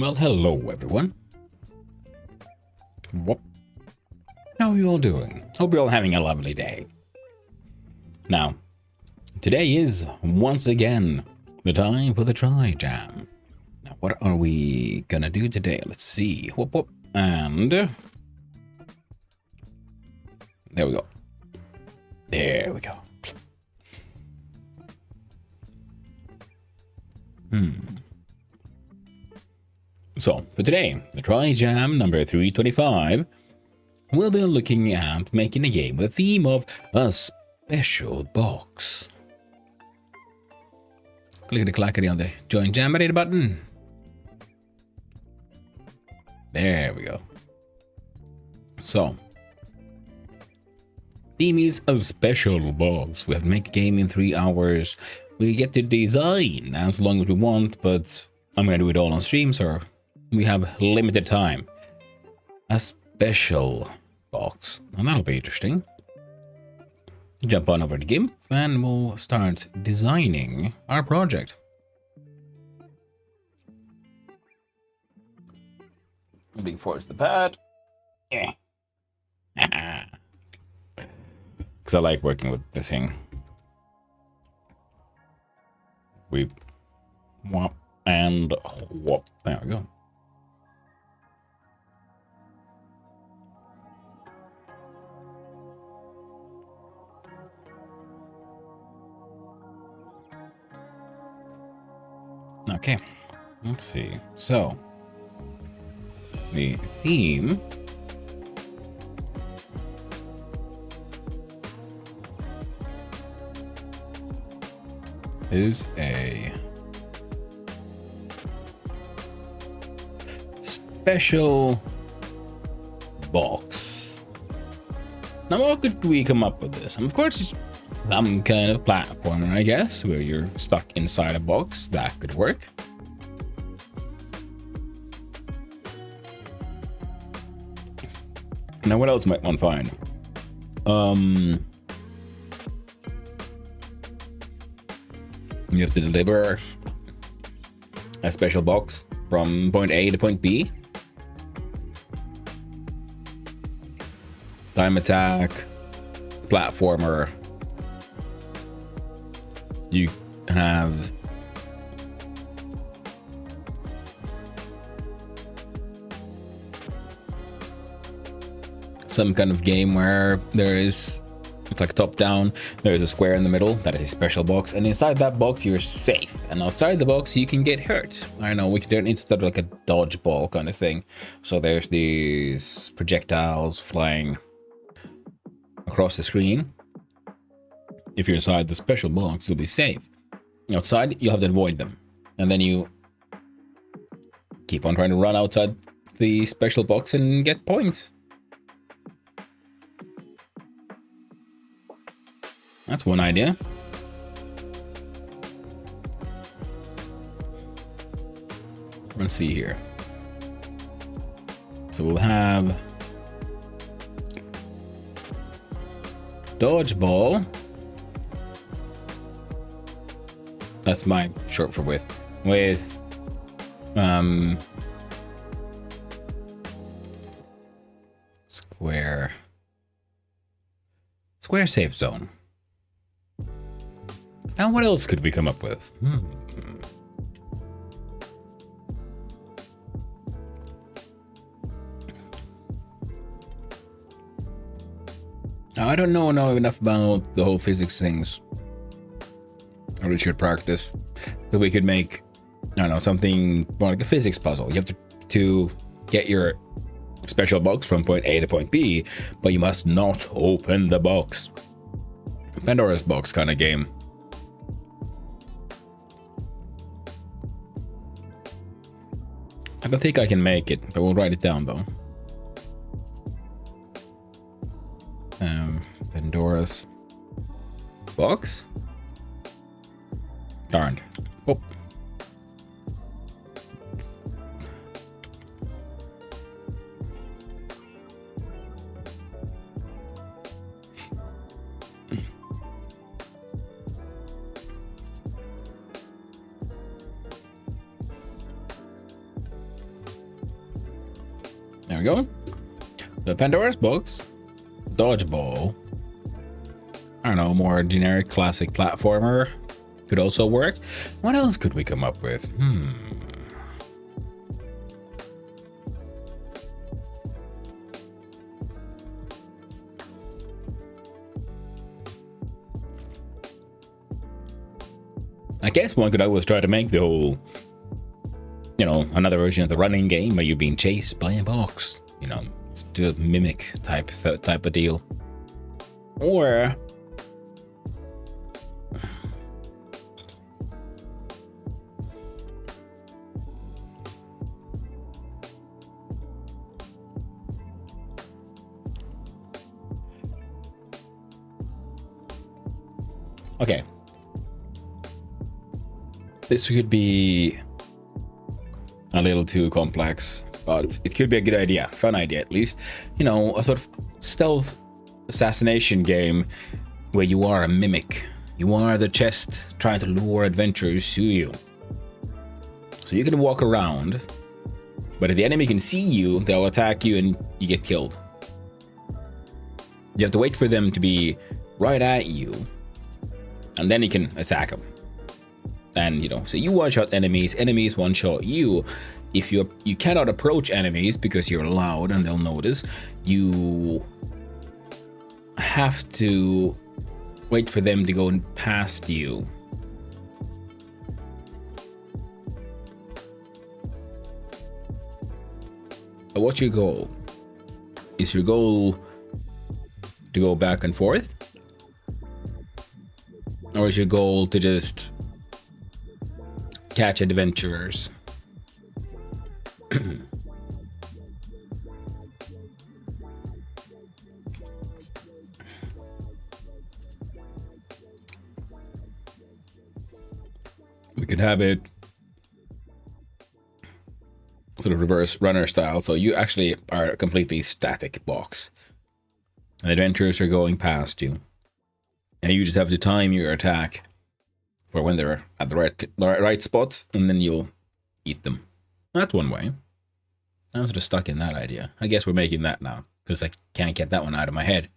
Well, hello everyone. What? How are you all doing? Hope you're all having a lovely day. Now, today is once again the time for the Trijam. Now, what are we gonna do today? Let's see. Whoop whoop. And there we go. There we go. So, for today, the Trijam number 325, we'll be looking at making a game with the theme of a special box. Click the clackety on the join jam button. There we go. So, theme is a special box. We have to make a game in 3 hours. We get to design as long as we want, but I'm gonna do it all on stream, so we have limited time. A special box, and that'll be interesting. Jump on over to GIMP and we'll start designing our project. Moving forward to the pad. Yeah. Because I like working with this thing. We whop and whop. There we go. Okay, let's see. So, the theme is a special box. Now, what could we come up with this? And of course, it's some kind of platformer, I guess, where you're stuck inside a box. That could work. Now, what else might one find? You have to deliver a special box from point A to point B. Time attack, platformer. You have some kind of game where it's like top down, there's a square in the middle, that is a special box, and inside that box you're safe, and outside the box you can get hurt. I know we can turn it into like a dodgeball kind of thing. So there's these projectiles flying across the screen. If you're inside the special box, you'll be safe. Outside, you'll have to avoid them. And then you keep on trying to run outside the special box and get points. That's one idea. Let's see here. So we'll have dodgeball. That's my short for with square safe zone. Now, what else could we come up with? I don't know enough about the whole physics things. Or we should practice. So we could make, I don't know, something more like a physics puzzle. You have to get your special box from point A to point B, but you must not open the box. Pandora's box kind of game. I don't think I can make it, but we'll write it down though. Pandora's box? Darned. Oh. There we go. The Pandora's box, dodgeball. I don't know, more generic classic platformer could also work. What else could we come up with? I guess one could always try to make the whole, you know, another version of the running game where you're being chased by a box. You know, do a mimic type of deal. Or okay. This could be a little too complex, but it could be a good idea, fun idea at least. You know, a sort of stealth assassination game where you are a mimic. You are the chest trying to lure adventurers to you. So you can walk around, but if the enemy can see you, they'll attack you and you get killed. You have to wait for them to be right at you, and then you can attack them. And, you know, so you one-shot enemies, enemies one-shot you. If you cannot approach enemies because you're loud and they'll notice, you have to wait for them to go past you. But what's your goal? Is your goal to go back and forth? Or is your goal to just catch adventurers? We could have it sort of reverse runner style, so you actually are a completely static box. And adventurers are going past you, and you just have to time your attack for when they're at the right spot, and then you'll eat them. That's one way. I'm sort of stuck in that idea. I guess we're making that now, because I can't get that one out of my head.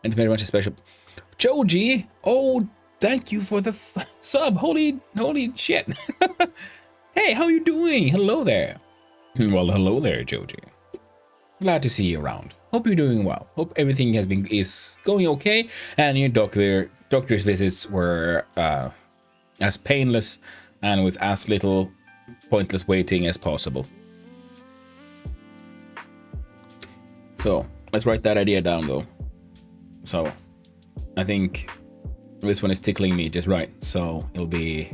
And very much a special... Joji! Oh, thank you for the sub. Holy shit. Hey, how you doing? Hello there. Well, hello there, Joji. Glad to see you around. Hope you're doing well. Hope everything is going okay, and your doctor's visits were as painless and with as little pointless waiting as possible. So let's write that idea down, though. So I think this one is tickling me just right. So it'll be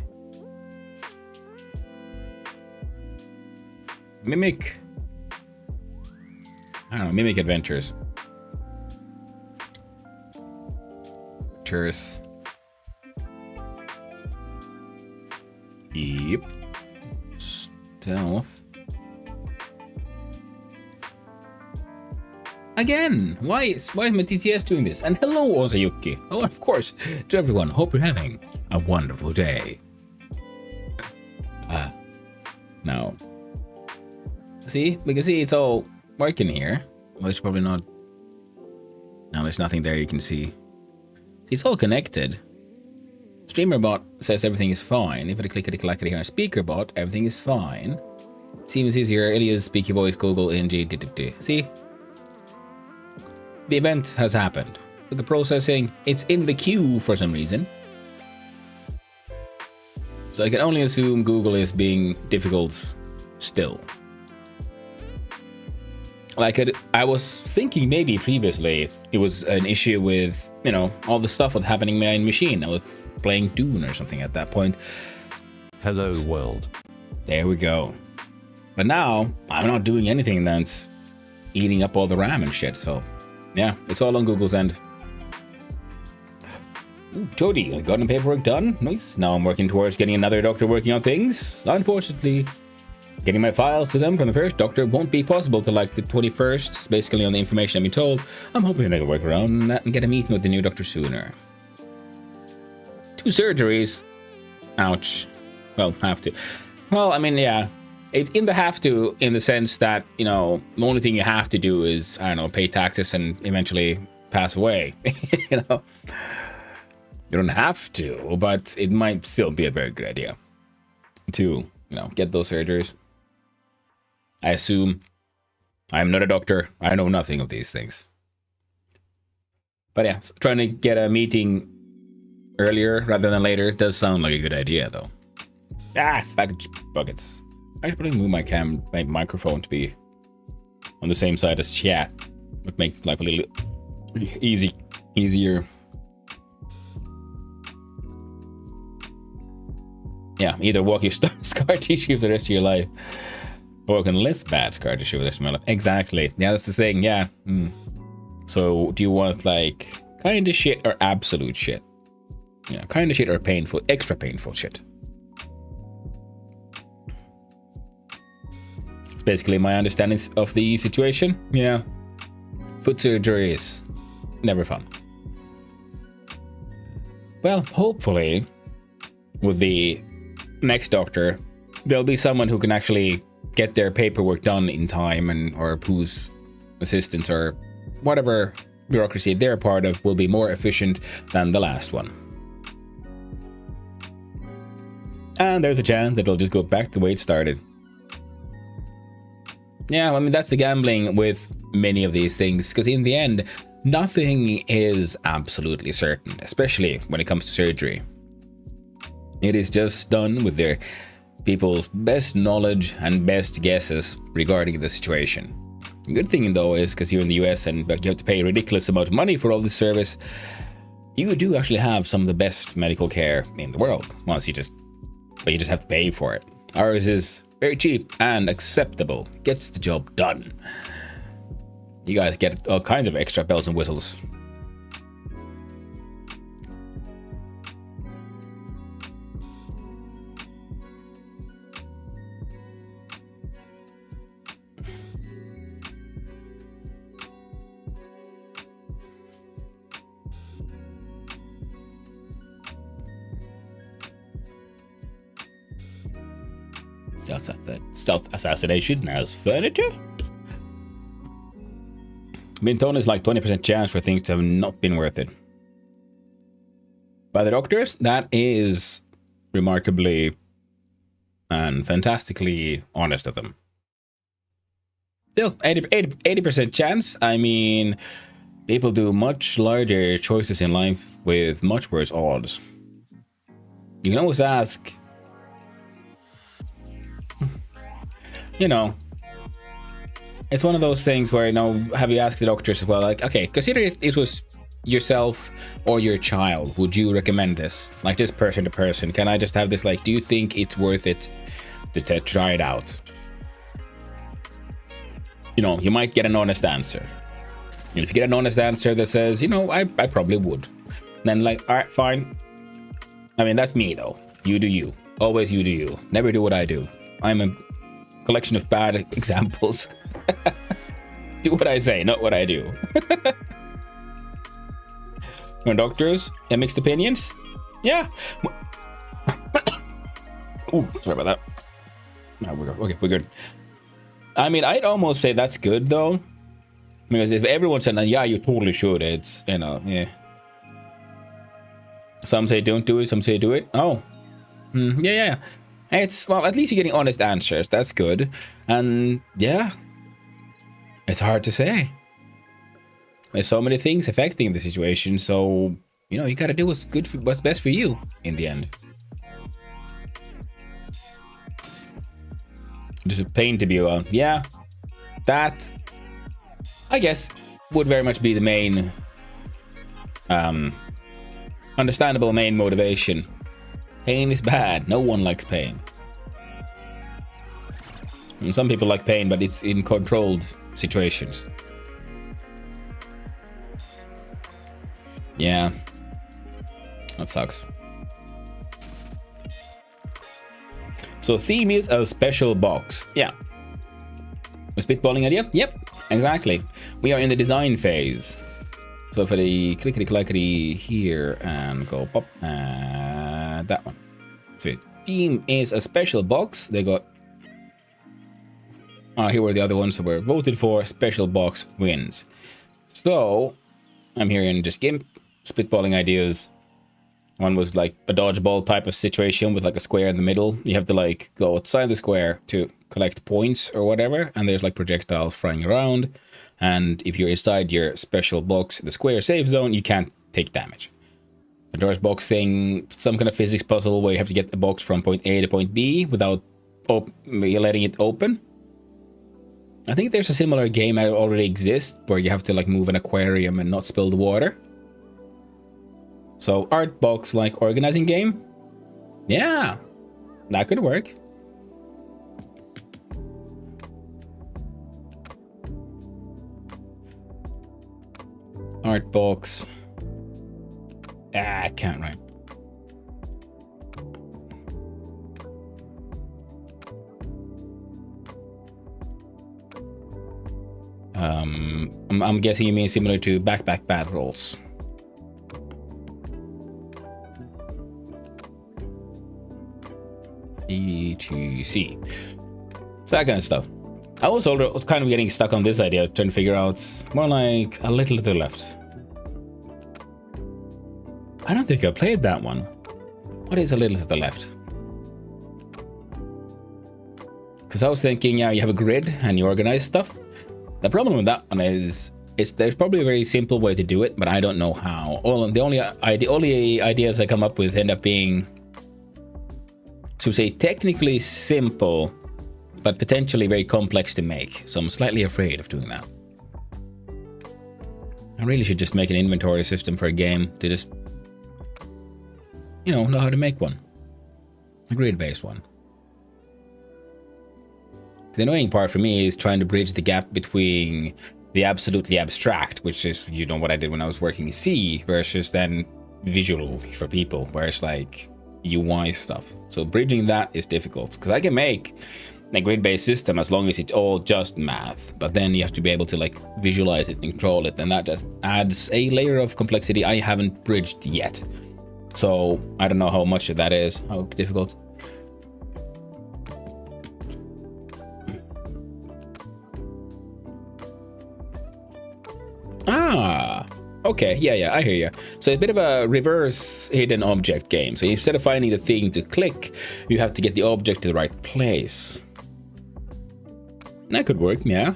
mimic. I don't know, mimic adventures. Yep. Stealth. Again, why is my TTS doing this? And hello, Ozayuki. Oh, of course, to everyone. Hope you're having a wonderful day. Now, see, we can see it's all working here. Well, it's probably not. No, there's nothing there you can see. See, it's all connected. StreamerBot says everything is fine. If I click here on SpeakerBot, everything is fine. Seems easier. Elias, Speaky Voice, Google, NG, See? The event has happened. Look at processing. It's in the queue for some reason. So I can only assume Google is being difficult still. Like, I was thinking maybe previously it was an issue with, you know, all the stuff was happening in my machine. I was playing Dune or something at that point. Hello world. There we go. But now, I'm not doing anything that's eating up all the RAM and shit, so yeah, it's all on Google's end. Ooh, Jody, I got the paperwork done. Nice. Now I'm working towards getting another doctor working on things. Unfortunately, getting my files to them from the first doctor won't be possible till like the 21st, basically on the information I've been told. I'm hoping I can work around that and get a meeting with the new doctor sooner. 2 surgeries. Ouch. Well, have to. Well, I mean, yeah. it's in the have to, in the sense that, you know, the only thing you have to do is, I don't know, pay taxes and eventually pass away. You know, you don't have to, but it might still be a very good idea to, you know, get those surgeries. I assume. I'm not a doctor. I know nothing of these things. But yeah, trying to get a meeting earlier rather than later does sound like a good idea, though. Package buckets. I should probably move my microphone to be on the same side as chat. Would make life a little easier. Yeah, either walk your scar tissue for the rest of your life, or can less bad scar tissue for the rest of my life. Exactly. Yeah, that's the thing. Yeah. So, do you want like kind of shit or absolute shit? Yeah, kind of shit or painful, extra painful shit. It's basically my understanding of the situation. Yeah. Foot surgery is never fun. Well, hopefully, with the next doctor, there'll be someone who can actually get their paperwork done in time, and or whose assistance or whatever bureaucracy they're part of will be more efficient than the last one. And there's a chance that it'll just go back the way it started. Yeah, I mean, that's the gambling with many of these things, because in the end, nothing is absolutely certain, especially when it comes to surgery. It is just done with their people's best knowledge and best guesses regarding the situation. The good thing, though, is because you're in the US and you have to pay a ridiculous amount of money for all this service, you do actually have some of the best medical care in the world. But you just have to pay for it. Ours is very cheap and acceptable. Gets the job done. You guys get all kinds of extra bells and whistles. Stealth assassination as furniture? Been told it's like 20% chance for things to have not been worth it. By the doctors, that is remarkably and fantastically honest of them. Still, 80% chance. I mean, people do much larger choices in life with much worse odds. You can always ask, you know, it's one of those things where, you know, have you asked the doctors as well, like, okay, consider it was yourself or your child, would you recommend this? Like, just person to person, can I just have this, like, do you think it's worth it to try it out? You know, you might get an honest answer. And if you get an honest answer that says, you know, I probably would, then like, all right, fine. I mean, that's me though. You do you. Always you do you. Never do what I do. I'm a collection of bad examples. Do what I say, not what I do. No doctors and mixed opinions? Yeah. Ooh, sorry about that. No, we're good. Okay, we're good. I mean, I'd almost say that's good though. Because if everyone said, yeah, you totally should, it's, you know, yeah. Some say don't do it, some say do it. Oh. Yeah. It's, well, at least you're getting honest answers. That's good. And yeah, it's hard to say. There's so many things affecting the situation. So, you know, you got to do what's best for you in the end. Just a pain to be on. Yeah, that, I guess, would very much be the main, understandable main motivation. Pain is bad. No one likes pain. And some people like pain, but it's in controlled situations. Yeah. That sucks. So theme is a special box. Yeah. A spitballing idea? Yep, exactly. We are in the design phase. So for the clickety-clackety here and go pop, that one. So theme is a special box. They got here were the other ones that were voted for. Special box wins. So I'm here in just game spitballing ideas. One was like a dodgeball type of situation with like a square in the middle. You have to like go outside the square to collect points or whatever, and there's like projectiles flying around. And if you're inside your special box, the square safe zone, you can't take damage. A doors box thing, some kind of physics puzzle where you have to get the box from point A to point B without letting it open. I think there's a similar game that already exists where you have to like move an aquarium and not spill the water. So art box like organizing game? Yeah, that could work. Art box. I can't write. I'm guessing you mean similar to backpack battles. ETC. So that kind of stuff. I was kind of getting stuck on this idea, trying to figure out more like a little to the left. I don't think I played that one. What is a little to the left? Because I was thinking, yeah, you have a grid and you organize stuff. The problem with that one is there's probably a very simple way to do it, but I don't know how. The only ideas I come up with end up being, to say, technically simple, but potentially very complex to make. So I'm slightly afraid of doing that. I really should just make an inventory system for a game to just, know how to make one. A grid-based one. The annoying part for me is trying to bridge the gap between the absolutely abstract, which is, what I did when I was working in C, versus then visual for people, where it's like UI stuff. So bridging that is difficult, because I can make a grid-based system as long as it's all just math, but then you have to be able to like visualize it and control it, and that just adds a layer of complexity I haven't bridged yet. So I don't know how much of that is, how difficult. Okay, yeah, I hear you. So it's a bit of a reverse hidden object game. So instead of finding the thing to click, you have to get the object to the right place. That could work, yeah.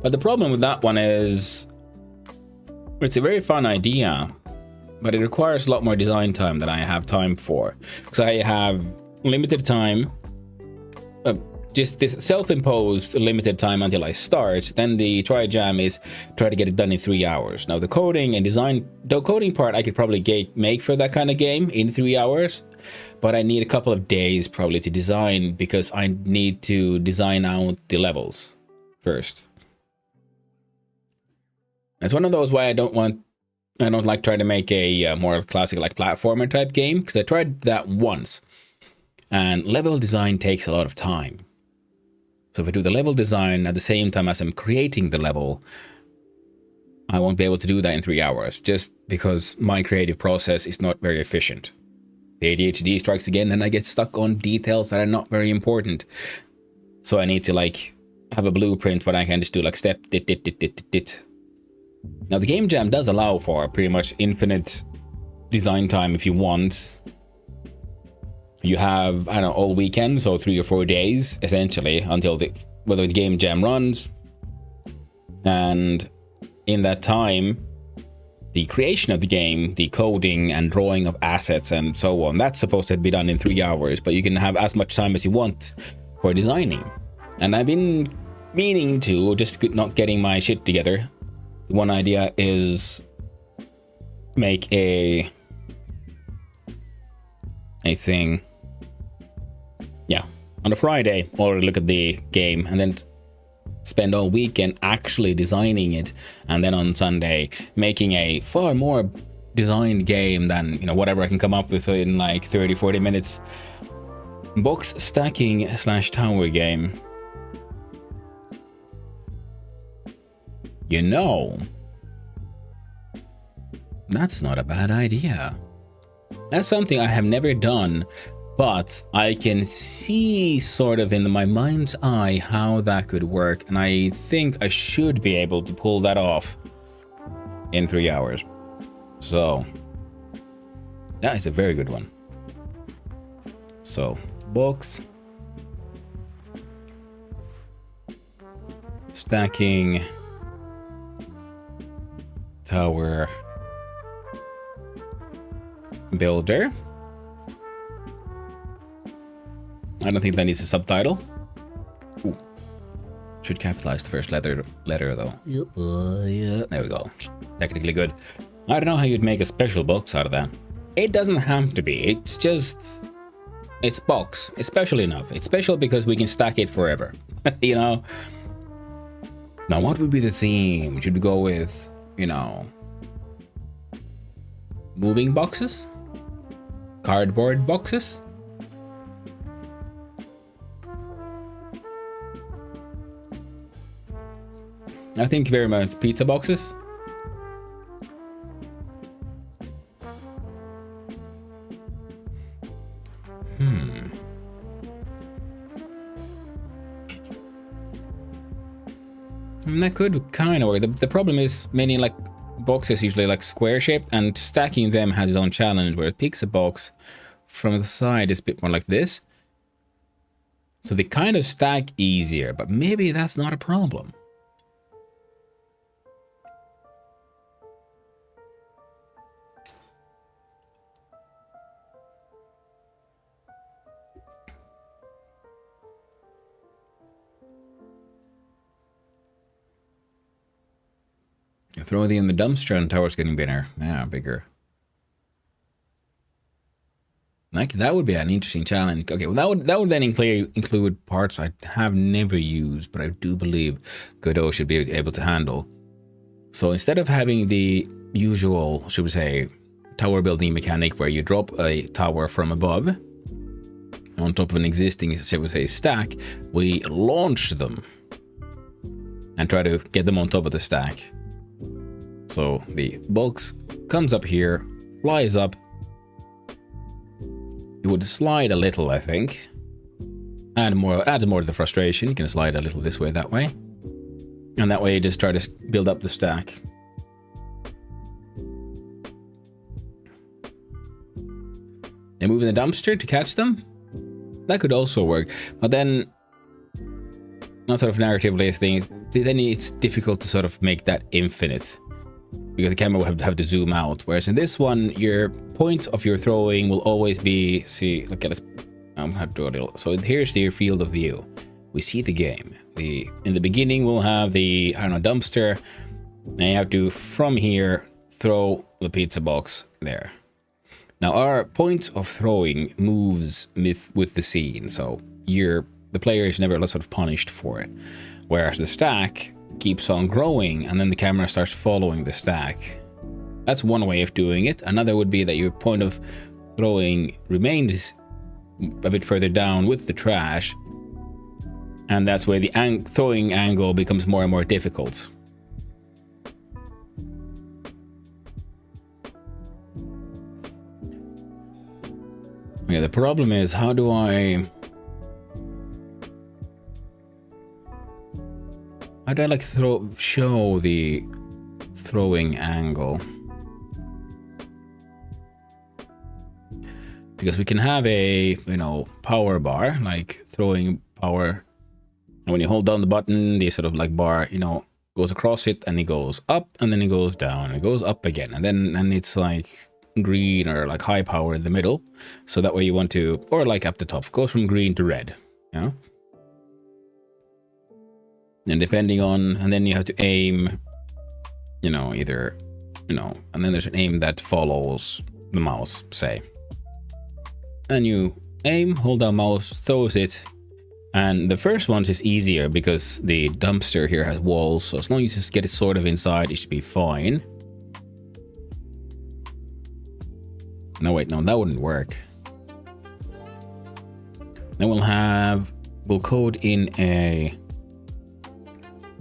But the problem with that one is it's a very fun idea, but it requires a lot more design time than I have time for. Because I have limited time, just this self-imposed limited time until I start. Then the Trijam is try to get it done in 3 hours. Now the coding and design, the coding part I could probably make for that kind of game in 3 hours, but I need a couple of days probably to design, because I need to design out the levels first. It's one of those why I don't like trying to make a more classic like platformer type game, because I tried that once, and level design takes a lot of time. So if I do the level design at the same time as I'm creating the level, I won't be able to do that in 3 hours, just because my creative process is not very efficient. The ADHD strikes again, and I get stuck on details that are not very important. So I need to like have a blueprint where I can just do like step dit. Now the game jam does allow for pretty much infinite design time if you want. You have, I don't know, all weekend, so 3 or 4 days essentially until whether the game jam runs. And in that time, the creation of the game, the coding and drawing of assets and so on, that's supposed to be done in 3 hours, but you can have as much time as you want for designing. And I've been meaning to, just not getting my shit together. One idea is make a thing. Yeah, on a Friday, already look at the game and then spend all weekend actually designing it, and then on Sunday making a far more designed game than whatever I can come up with in like 30-40 minutes. Box stacking / tower game. That's not a bad idea. That's something I have never done But I can see sort of in my mind's eye how that could work, and I think I should be able to pull that off in 3 hours. So that is a very good one. So box, stacking, tower, builder. I don't think that needs a subtitle. Ooh. Should capitalize the first letter though. Yep, yeah. There we go. Technically good. I don't know how you'd make a special box out of that. It doesn't have to be. It's just... It's box. It's special enough. It's special because we can stack it forever. You know? Now, what would be the theme? Should we go with, you know... moving boxes? Cardboard boxes? I think very much pizza boxes. And that could kind of work. The problem is many like boxes usually like square shaped, and stacking them has its own challenge, where a pizza box from the side is a bit more like this. So they kind of stack easier, but maybe that's not a problem. You throw it in the dumpster and the tower's getting bigger. Yeah, bigger. Like that would be an interesting challenge. Okay, well that would then include parts I have never used, but I do believe Godot should be able to handle. So instead of having the usual, should we say, tower building mechanic where you drop a tower from above on top of an existing, shall we say, stack, we launch them and try to get them on top of the stack. So the box comes up here, flies up. It would slide a little, I think. Adds more to the frustration. You can slide a little this way, that way. And that way you just try to build up the stack. And moving the dumpster to catch them? That could also work. But then, not sort of narratively thing, then it's difficult to sort of make that infinite, because the camera will have to zoom out. Whereas in this one, your point of your throwing will always be, see, look at this. I'm gonna have to do a little. So here's your field of view. We see the game. In the beginning, we'll have the, I don't know, dumpster, and you have to, from here, throw the pizza box there. Now our point of throwing moves with the scene, so the player is never sort of punished for it. Whereas the stack keeps on growing, and then the camera starts following the stack. That's one way of doing it. Another would be that your point of throwing remains a bit further down with the trash, and that's where the throwing angle becomes more and more difficult. Okay, the problem is, how do I like show the throwing angle? Because we can have a, you know, power bar, like throwing power, and when you hold down the button, the sort of like bar, you know, goes across it, and it goes up, and then it goes down, and it goes up again, and it's like green or like high power in the middle. So that way you want to, or like up the top, goes from green to red, you know? And depending on, and then you have to aim, you know, either, you know, and then there's an aim that follows the mouse, say. And you aim, hold down mouse, throws it. And the first one is easier because the dumpster here has walls. So as long as you just get it sort of inside, it should be fine. No, wait, no, that wouldn't work. Then we'll code in a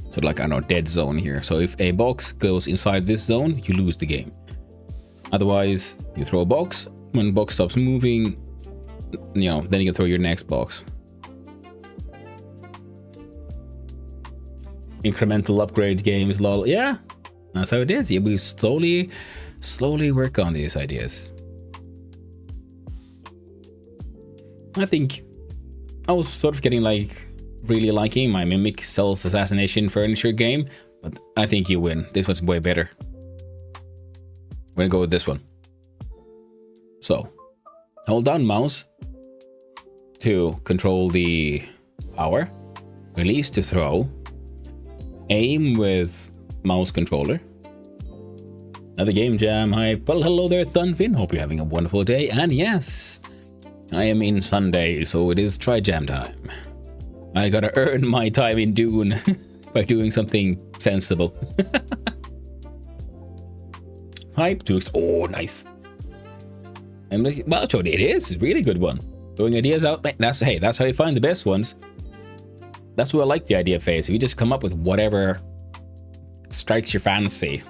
sort of like, I don't know, dead zone here. So if a box goes inside this zone, you lose the game. Otherwise, you throw a box. When the box stops moving, you know, then you can throw your next box. Incremental upgrade games, lol. Yeah, that's how it is. Yeah, we slowly work on these ideas. I think I was sort of getting like really liking my Mimic Stealth Assassination Furniture game, but I think you win. This one's way better. We're gonna go with this one. So, hold down mouse to control the power, release to throw, aim with mouse controller. Another game jam hype. Well, hello there, Thunfin. Hope you're having a wonderful day. And yes, I am in Sunday, so it is Trijam time. I gotta earn my time in Dune by doing something sensible. Hype to oh, nice. And well, it is a really good one. Throwing ideas out. That's how you find the best ones. That's what I like the idea phase. You just come up with whatever strikes your fancy.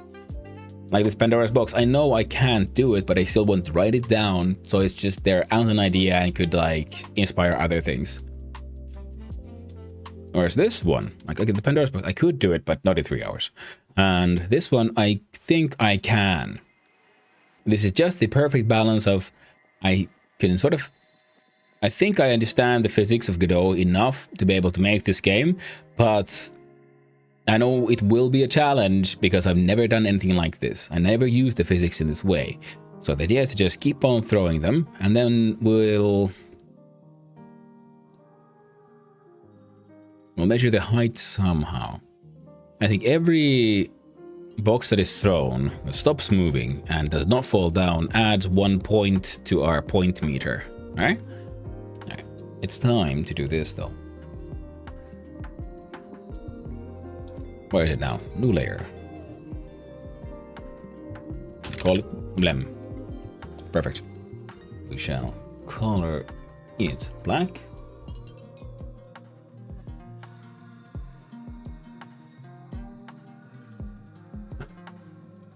Like this Pandora's box. I know I can't do it, but I still want to write it down. So it's just there out an idea and could like inspire other things. Whereas this one, like okay, the Pandora's box, I could do it, but not in 3 hours. And this one, I think I can. This is just the perfect balance of I can sort of. I think I understand the physics of Godot enough to be able to make this game, but I know it will be a challenge because I've never done anything like this. I never used the physics in this way. So the idea is to just keep on throwing them, and then we'll measure the height somehow. I think every box that is thrown, that stops moving and does not fall down, adds 1 point to our point meter, right? It's time to do this though. Where is it now? New layer. Call it blem. Perfect. We shall color it black.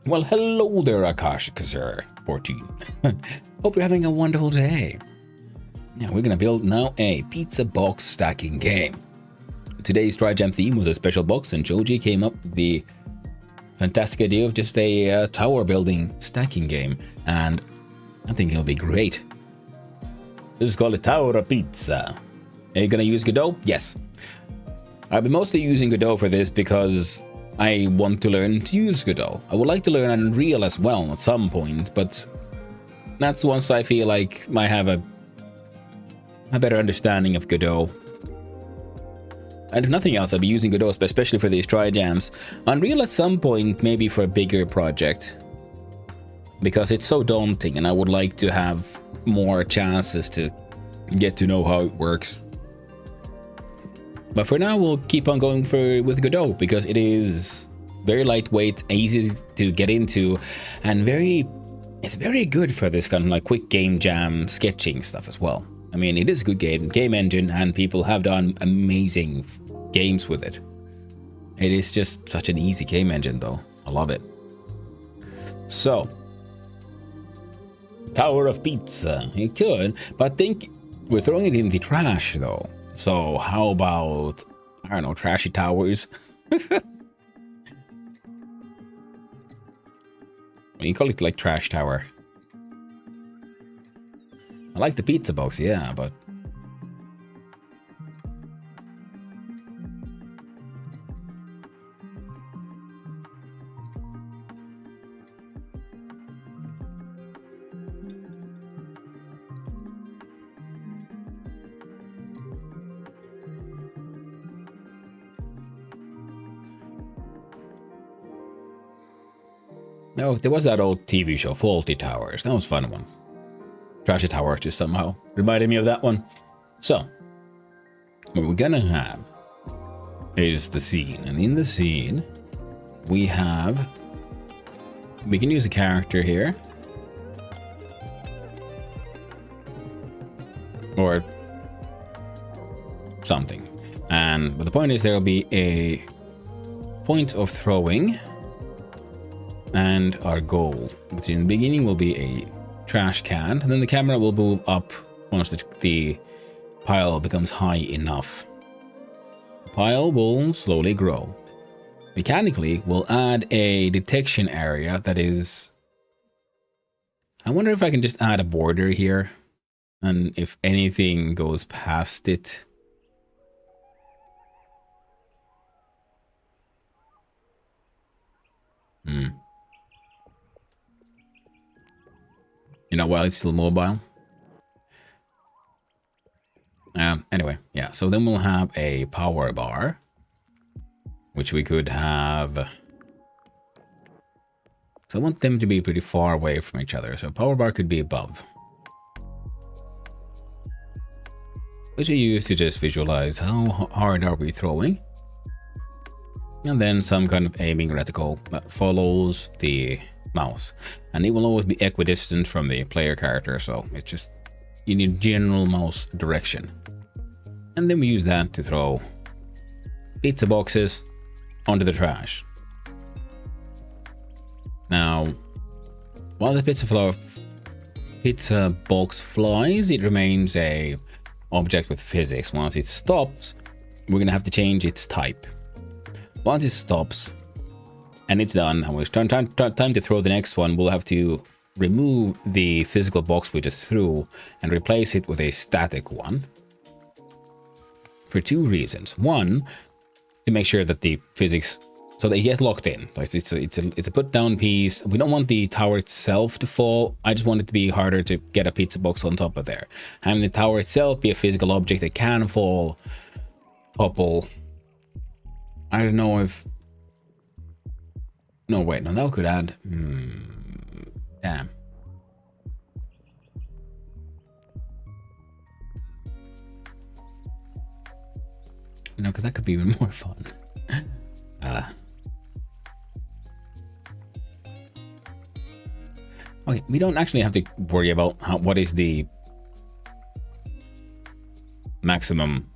Well, hello there, Akashikazur14. Hope you're having a wonderful day. Now we're gonna build now a pizza box stacking game. Today's Trijam theme was a special box, and Joji came up with the fantastic idea of just a tower building stacking game, and I think it'll be great. This is called a Tower of Pizza. Are you gonna use Godot? Yes. I'll be mostly using Godot for this because I want to learn to use Godot. I would like to learn Unreal as well at some point, but that's once I feel like I have a better understanding of Godot. And if nothing else, I'll be using Godot, especially for these Trijams. Unreal at some point, maybe for a bigger project. Because it's so daunting, and I would like to have more chances to get to know how it works. But for now, we'll keep on going with Godot, because it is very lightweight, easy to get into, and it's very good for this kind of like quick game jam sketching stuff as well. I mean, it is a good game engine, and people have done amazing games with it. It is just such an easy game engine, though. I love it. So, Tower of Pizza. You could, but I think we're throwing it in the trash, though. So, how about, I don't know, trashy towers? You call it like trash tower. I like the pizza box, yeah, but no, there was that old TV show, Faulty Towers. That was a fun one. Trashy Tower just somehow reminded me of that one. So, what we're gonna have is the scene. And in the scene, we can use a character here. Or something. But the point is there'll be a point of throwing and our goal, which in the beginning will be a trash can, and then the camera will move up once the the pile becomes high enough. The pile will slowly grow. Mechanically, we'll add a detection area that is... I wonder if I can just add a border here, and if anything goes past it. You know, while it's still mobile. Anyway, yeah, so then we'll have a power bar, which we could have... So I want them to be pretty far away from each other, so power bar could be above. Which I use to just visualize how hard are we throwing. And then some kind of aiming reticle that follows the mouse. And it will always be equidistant from the player character, so it's just, you need general mouse direction. And then we use that to throw pizza boxes onto the trash. Now, while the pizza box flies, it remains a object with physics. Once it stops, we're gonna have to change its type. Once it stops and it's done, and it's time to throw the next one, we'll have to remove the physical box we just threw and replace it with a static one. For two reasons. One, to make sure that the physics, so they get locked in. It's a put down piece. We don't want the tower itself to fall. I just want it to be harder to get a pizza box on top of there. Having the tower itself be a physical object that can fall, topple. I don't know if... No, wait, no, that could add... Damn. No, because that could be even more fun. Okay, we don't actually have to worry about what is the maximum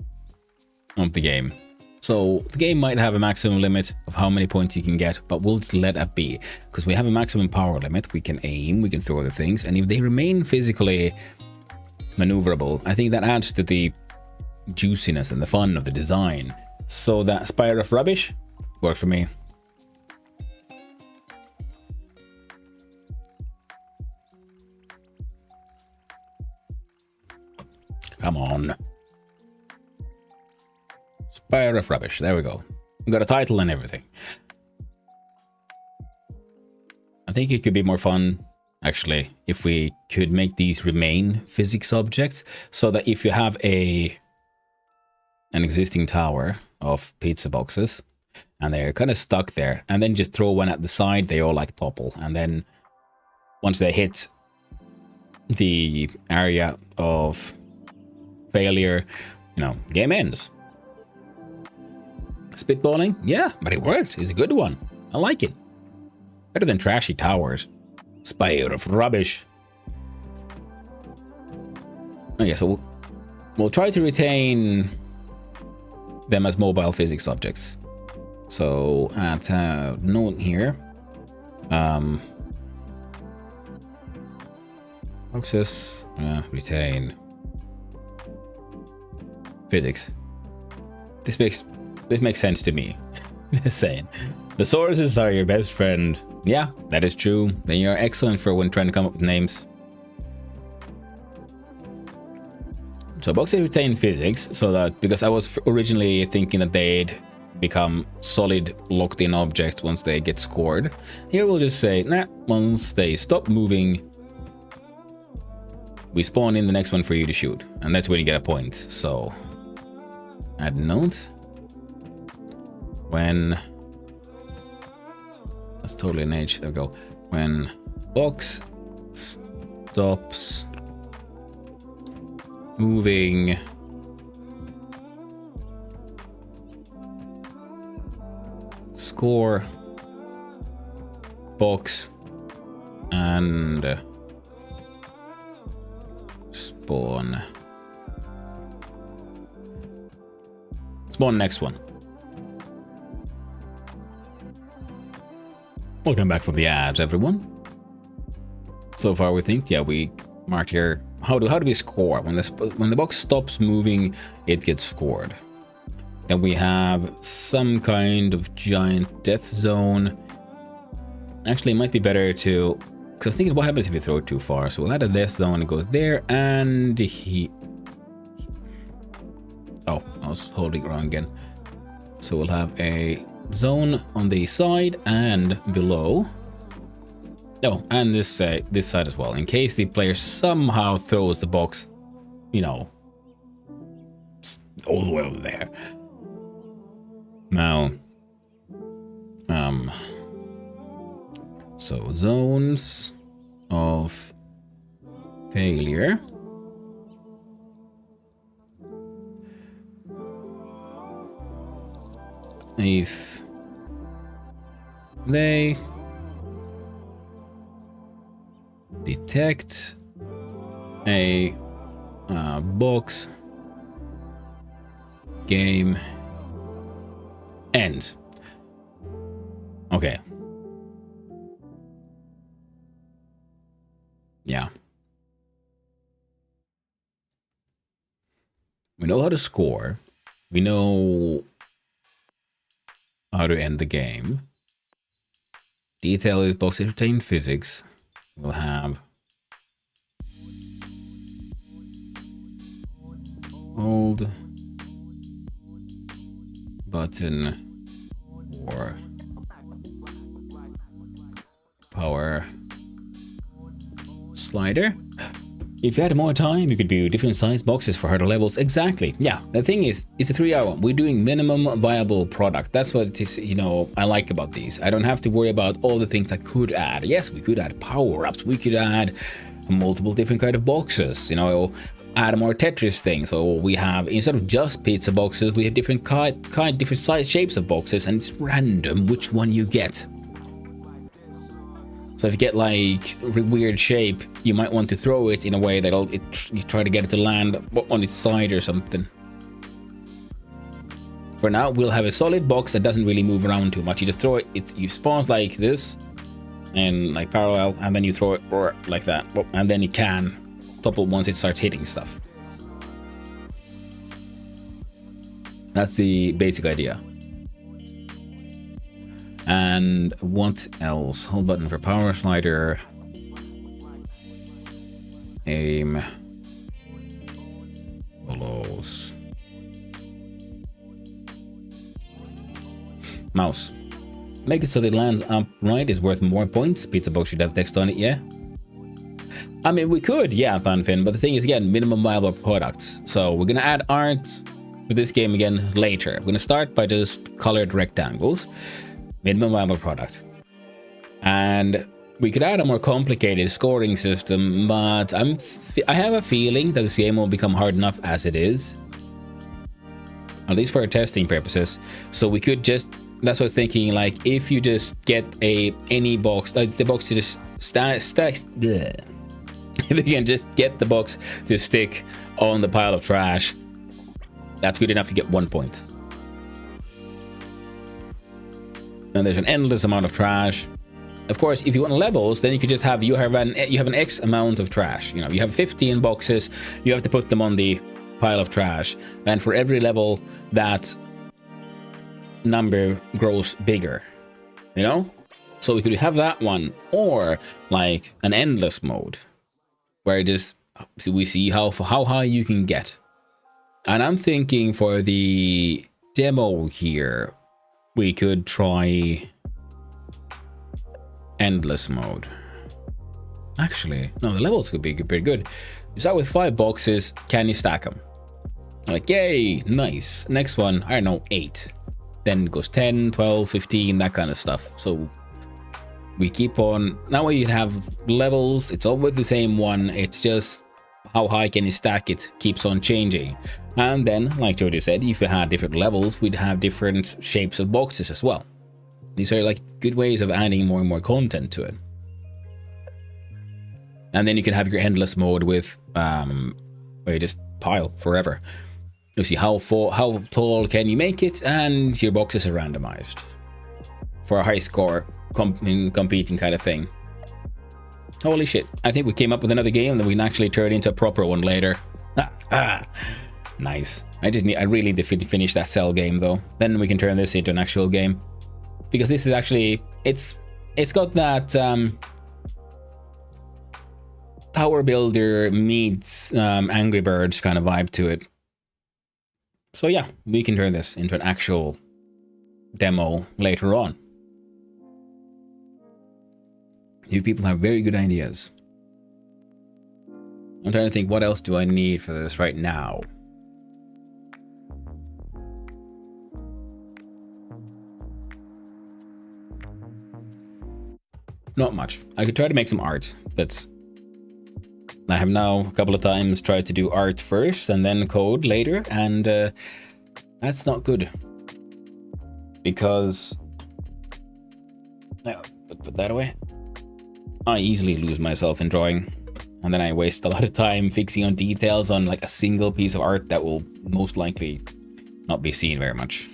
of the game. So the game might have a maximum limit of how many points you can get, but we'll just let that be. Because we have a maximum power limit, we can aim, we can throw the things, and if they remain physically maneuverable, I think that adds to the juiciness and the fun of the design. So that Spire of Rubbish worked for me. Come on. Spire of Rubbish. There we go. We got a title and everything. I think it could be more fun, actually, if we could make these remain physics objects, so that if you have an existing tower of pizza boxes and they're kind of stuck there, and then just throw one at the side, they all like topple, and then once they hit the area of failure, you know, game ends. Spitballing? Yeah, but it worked. It's a good one. I like it. Better than trashy towers. Spire of Rubbish. Okay, so we'll try to retain them as mobile physics objects. So at note here, boxes, retain physics. This makes sense to me. Just saying. The sources are your best friend. Yeah, that is true. Then you're excellent for when trying to come up with names. So boxes retain physics, so that, because I was originally thinking that they'd become solid locked in objects once they get scored. Here we'll just say, nah, once they stop moving, we spawn in the next one for you to shoot. And that's when you get a point. So add note. When, that's totally an H, there we go. When box stops moving, score box and spawn next one. Welcome back from the ads, everyone. So far we think, yeah, we marked here how do we score? When the box stops moving, it gets scored. Then we have some kind of giant death zone. Actually, it might be better to, because I was thinking, what happens if you throw it too far? So we'll add a death zone. It goes there, and oh, I was holding it wrong again. So we'll have a zone on the side and below. Oh, and this side as well, in case the player somehow throws the box, you know, all the way over there. Now, so zones of failure. If they detect a box, game ends. Okay. Yeah. We know how to score. We know how to end the game. Detail is box retain physics. We'll have hold button or power slider. If you had more time, you could build different size boxes for harder levels. Exactly. Yeah. The thing is, it's a 3-hour. We're doing minimum viable product. That's what it is, you know, I like about these. I don't have to worry about all the things I could add. Yes, we could add power-ups. We could add multiple different kind of boxes, you know, add more Tetris things. So we have, instead of just pizza boxes, we have different different size shapes of boxes, and it's random which one you get. So if you get like a weird shape, you might want to throw it in a way that you try to get it to land on its side or something. For now, we'll have a solid box that doesn't really move around too much. You just throw it, you spawns like this, and like parallel, and then you throw it like that, and then it can topple once it starts hitting stuff. That's the basic idea. And what else? Hold button for power slider. Aim. Follows. Mouse. Make it so that it lands upright is worth more points. Pizza box should have text on it, yeah? I mean, we could, yeah, Panfin, but the thing is, again, minimum viable products. So we're gonna add art to this game again later. We're gonna start by just colored rectangles. Minimum viable product. And we could add a more complicated scoring system, but I have a feeling that this game will become hard enough as it is. At least for testing purposes. So we could just, that's what I was thinking, like if you just get any box, like the box to just if you can just get the box to stick on the pile of trash, that's good enough to get 1 point. And there's an endless amount of trash. Of course, if you want levels, then you could just have you have an X amount of trash. You know, you have 15 boxes. You have to put them on the pile of trash, and for every level, that number grows bigger. You know, so we could have that one, or like an endless mode, where just we see how high you can get. And I'm thinking for the demo here, we could try endless mode. Actually, no, the levels could be pretty good. You start with 5 boxes, can you stack them? Like, yay, nice. Next one, I don't know, 8. Then it goes 10, 12, 15, that kind of stuff. So we keep on. Now we have levels, it's always the same one. It's just how high can you stack it keeps on changing. And then, like Jody said, if you had different levels, we'd have different shapes of boxes as well. These are like good ways of adding more and more content to it. And then you can have your endless mode with where you just pile forever. You see how tall can you make it, and your boxes are randomized for a high score competing kind of thing. Holy shit. I think we came up with another game that we can actually turn into a proper one later. Nice. I really need to finish that Cell game though. Then we can turn this into an actual game. Because this is actually, it's got that tower builder meets Angry Birds kind of vibe to it. So yeah, we can turn this into an actual demo later on. You people have very good ideas. I'm trying to think, what else do I need for this right now? Not much. I could try to make some art, but I have now a couple of times tried to do art first and then code later, and that's not good. Because... Now, put that away. I easily lose myself in drawing, and then I waste a lot of time fixing on details on like a single piece of art that will most likely not be seen very much.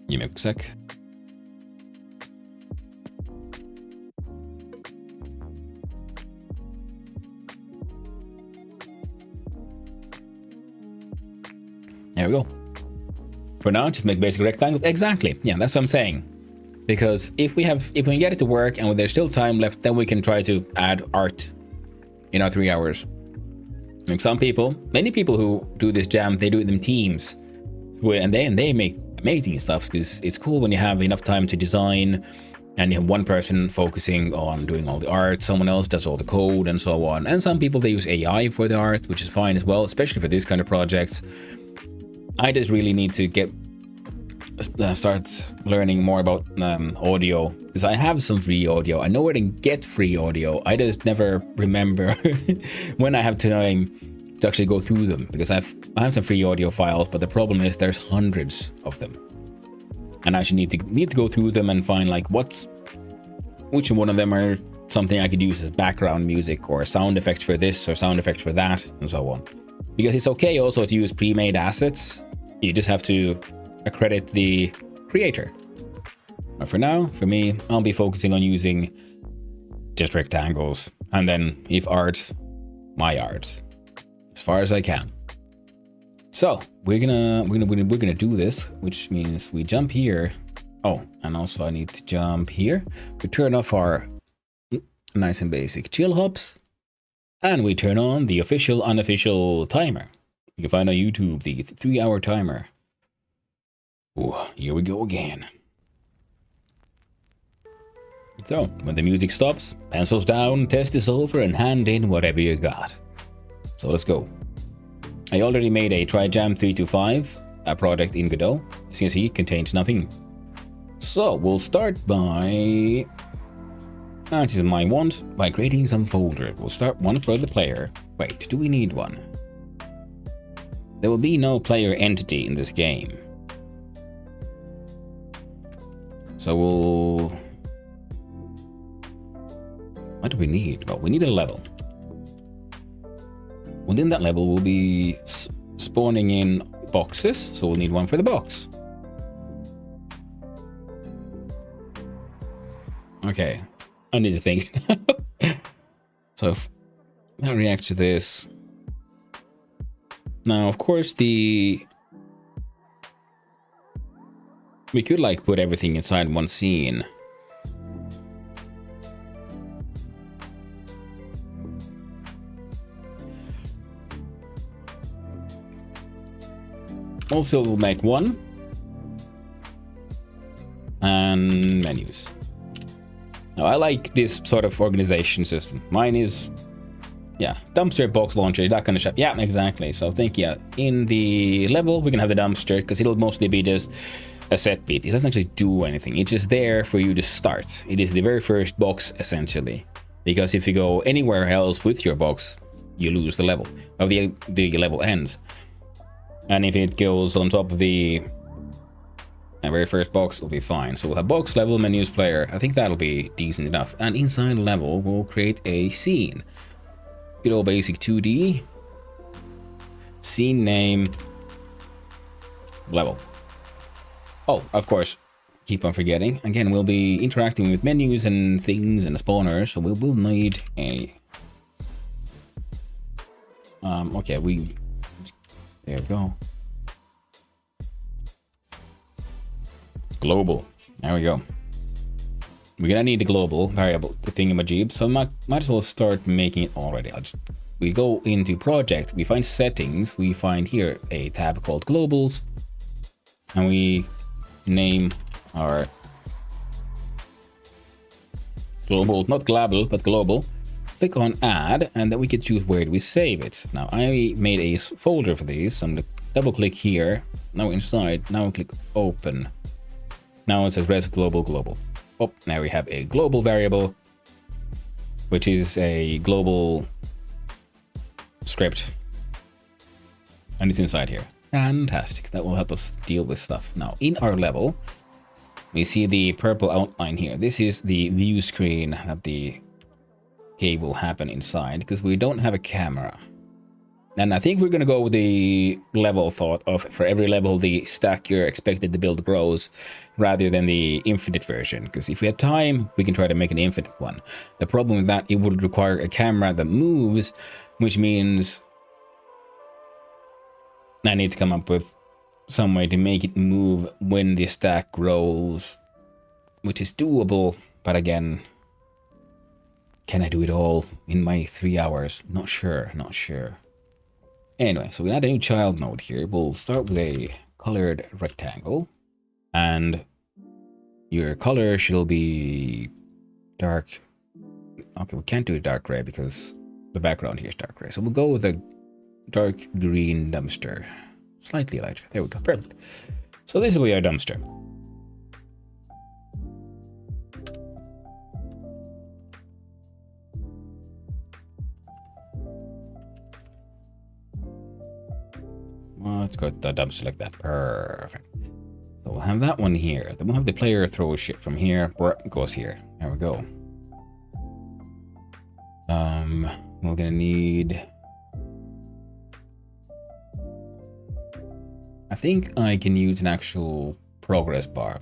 Give me a sec. There we go. For now, just make basic rectangles. Exactly. Yeah, that's what I'm saying. Because if we can get it to work and there's still time left, then we can try to add art in our 3 hours. Like many people who do this jam, they do it in teams, and they make amazing stuff, because it's cool when you have enough time to design, and you have one person focusing on doing all the art, someone else does all the code, and so on. And some people, they use AI for the art, which is fine as well, especially for this kind of projects. I just really need to start learning more about audio, because I have some free audio. I know where to get free audio. I just never remember when I have to actually go through them, because I have some free audio files, but the problem is there's hundreds of them, and I actually need to go through them and find like which one of them are something I could use as background music, or sound effects for this or sound effects for that, and so on. Because it's okay also to use pre-made assets. You just have to accredit the creator. But for now, for me, I'll be focusing on using just rectangles, and then if art, my art, as far as I can. So we're gonna do this, which means we jump here. Oh, and also I need to jump here. We turn off our nice and basic chill hops, and we turn on the official unofficial timer. You can find on YouTube the 3-hour timer. Ooh, here we go again. So, when the music stops, pencils down, test is over, and hand in whatever you got. So let's go. I already made a Trijam 325, a project in Godot. As you can see, it contains nothing. So, we'll start by... This is my want, by creating some folder. We'll start one for the player. Wait, do we need one? There will be no player entity in this game. So we'll... What do we need? Well, we need a level. Within that level, we'll be spawning in boxes, so we'll need one for the box. Okay, I need to think. So if I react to this... Now, of course, we could like put everything inside one scene. Also, we'll make one. And menus. Now, I like this sort of organization system. Mine is... Yeah, dumpster, box launcher, that kind of stuff. Yeah, exactly. So I think, yeah, in the level, we can have the dumpster, because it'll mostly be just a set bit. It doesn't actually do anything. It's just there for you to start. It is the very first box, essentially. Because if you go anywhere else with your box, you lose the level. Or the level ends. And if it goes on top of the very first box, it'll be fine. So we'll have box, level, menus, player. I think that'll be decent enough. And inside the level, we'll create a scene. Good old basic 2D. Scene name. Level. Oh, of course. keep on forgetting. Again, we'll be interacting with menus and things and spawners, so we will need a... okay, there we go. Global. There we go. We're gonna need the global variable, the thingamajig, so might as well start making it already. We go into project, we find settings, we find here a tab called globals, and we name our global, not global, but global. Click on add, and then we can choose where do we save it. Now I made a folder for these, so I'm gonna double click here. Now inside, now click open. Now it says res global. Oh, now we have a global variable, which is a global script, and it's inside here. Fantastic. That will help us deal with stuff. Now in our level, we see the purple outline here. This is the view screen that the game will happen inside, because we don't have a camera. And I think we're going to go with the level thought of, for every level, the stack you're expected to build grows, rather than the infinite version. Because if we had time, we can try to make an infinite one. The problem with that, it would require a camera that moves, which means I need to come up with some way to make it move when the stack grows, which is doable. But again, can I do it all in my 3 hours? Not sure. Anyway, so we add a new child node here. We'll start with a colored rectangle, and your color should be dark. Okay, we can't do a dark gray because the background here is dark gray. So we'll go with a dark green dumpster. Slightly lighter. There we go. Perfect. So this will be our dumpster. Let's go with the dumpster like that. Perfect. So we'll have that one here. Then we'll have the player throw shit from here. It goes here. There we go. We're gonna need... I think I can use an actual progress bar.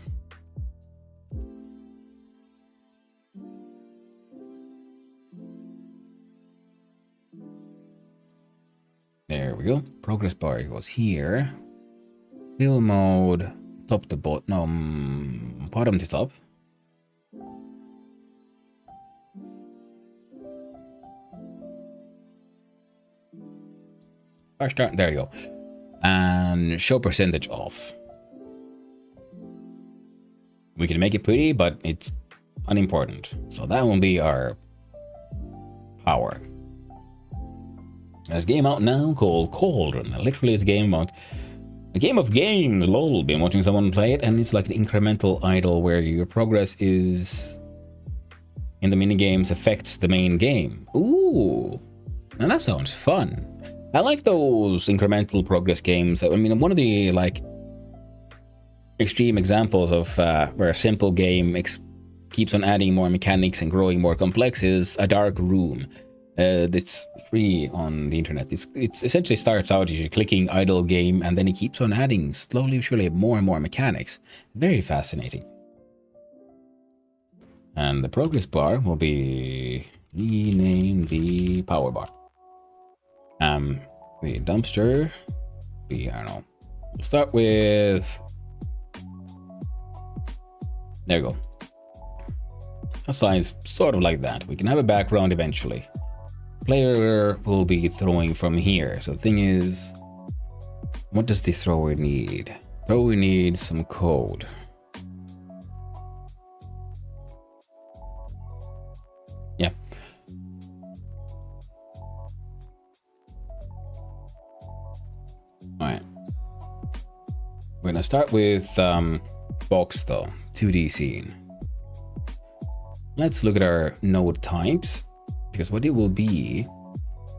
There we go. Progress bar goes here. Fill mode, top to bottom, no, bottom to top. Start, there you go. And show percentage off. We can make it pretty, but it's unimportant. So that will be our power. There's a game out now called Cauldron. Literally, it's a game about a game of games. Lol, been watching someone play it, and it's like an incremental idle where your progress is in the mini games affects the main game. Ooh, now that sounds fun. I like those incremental progress games. I mean, one of the like extreme examples of where a simple game keeps on adding more mechanics and growing more complex is A Dark Room. It's free on the internet. It's essentially starts out as you're clicking idle game, and then it keeps on adding slowly, surely more and more mechanics. Very fascinating. And the progress bar will be renamed the power bar. The dumpster, I don't know. We'll start with, there you go. A size sort of like that. We can have a background eventually. Player will be throwing from here. So the thing is, what does the thrower need? Thrower needs some code. Yeah. Alright. We're gonna start with box though, 2D scene. Let's look at our node types, because what it will be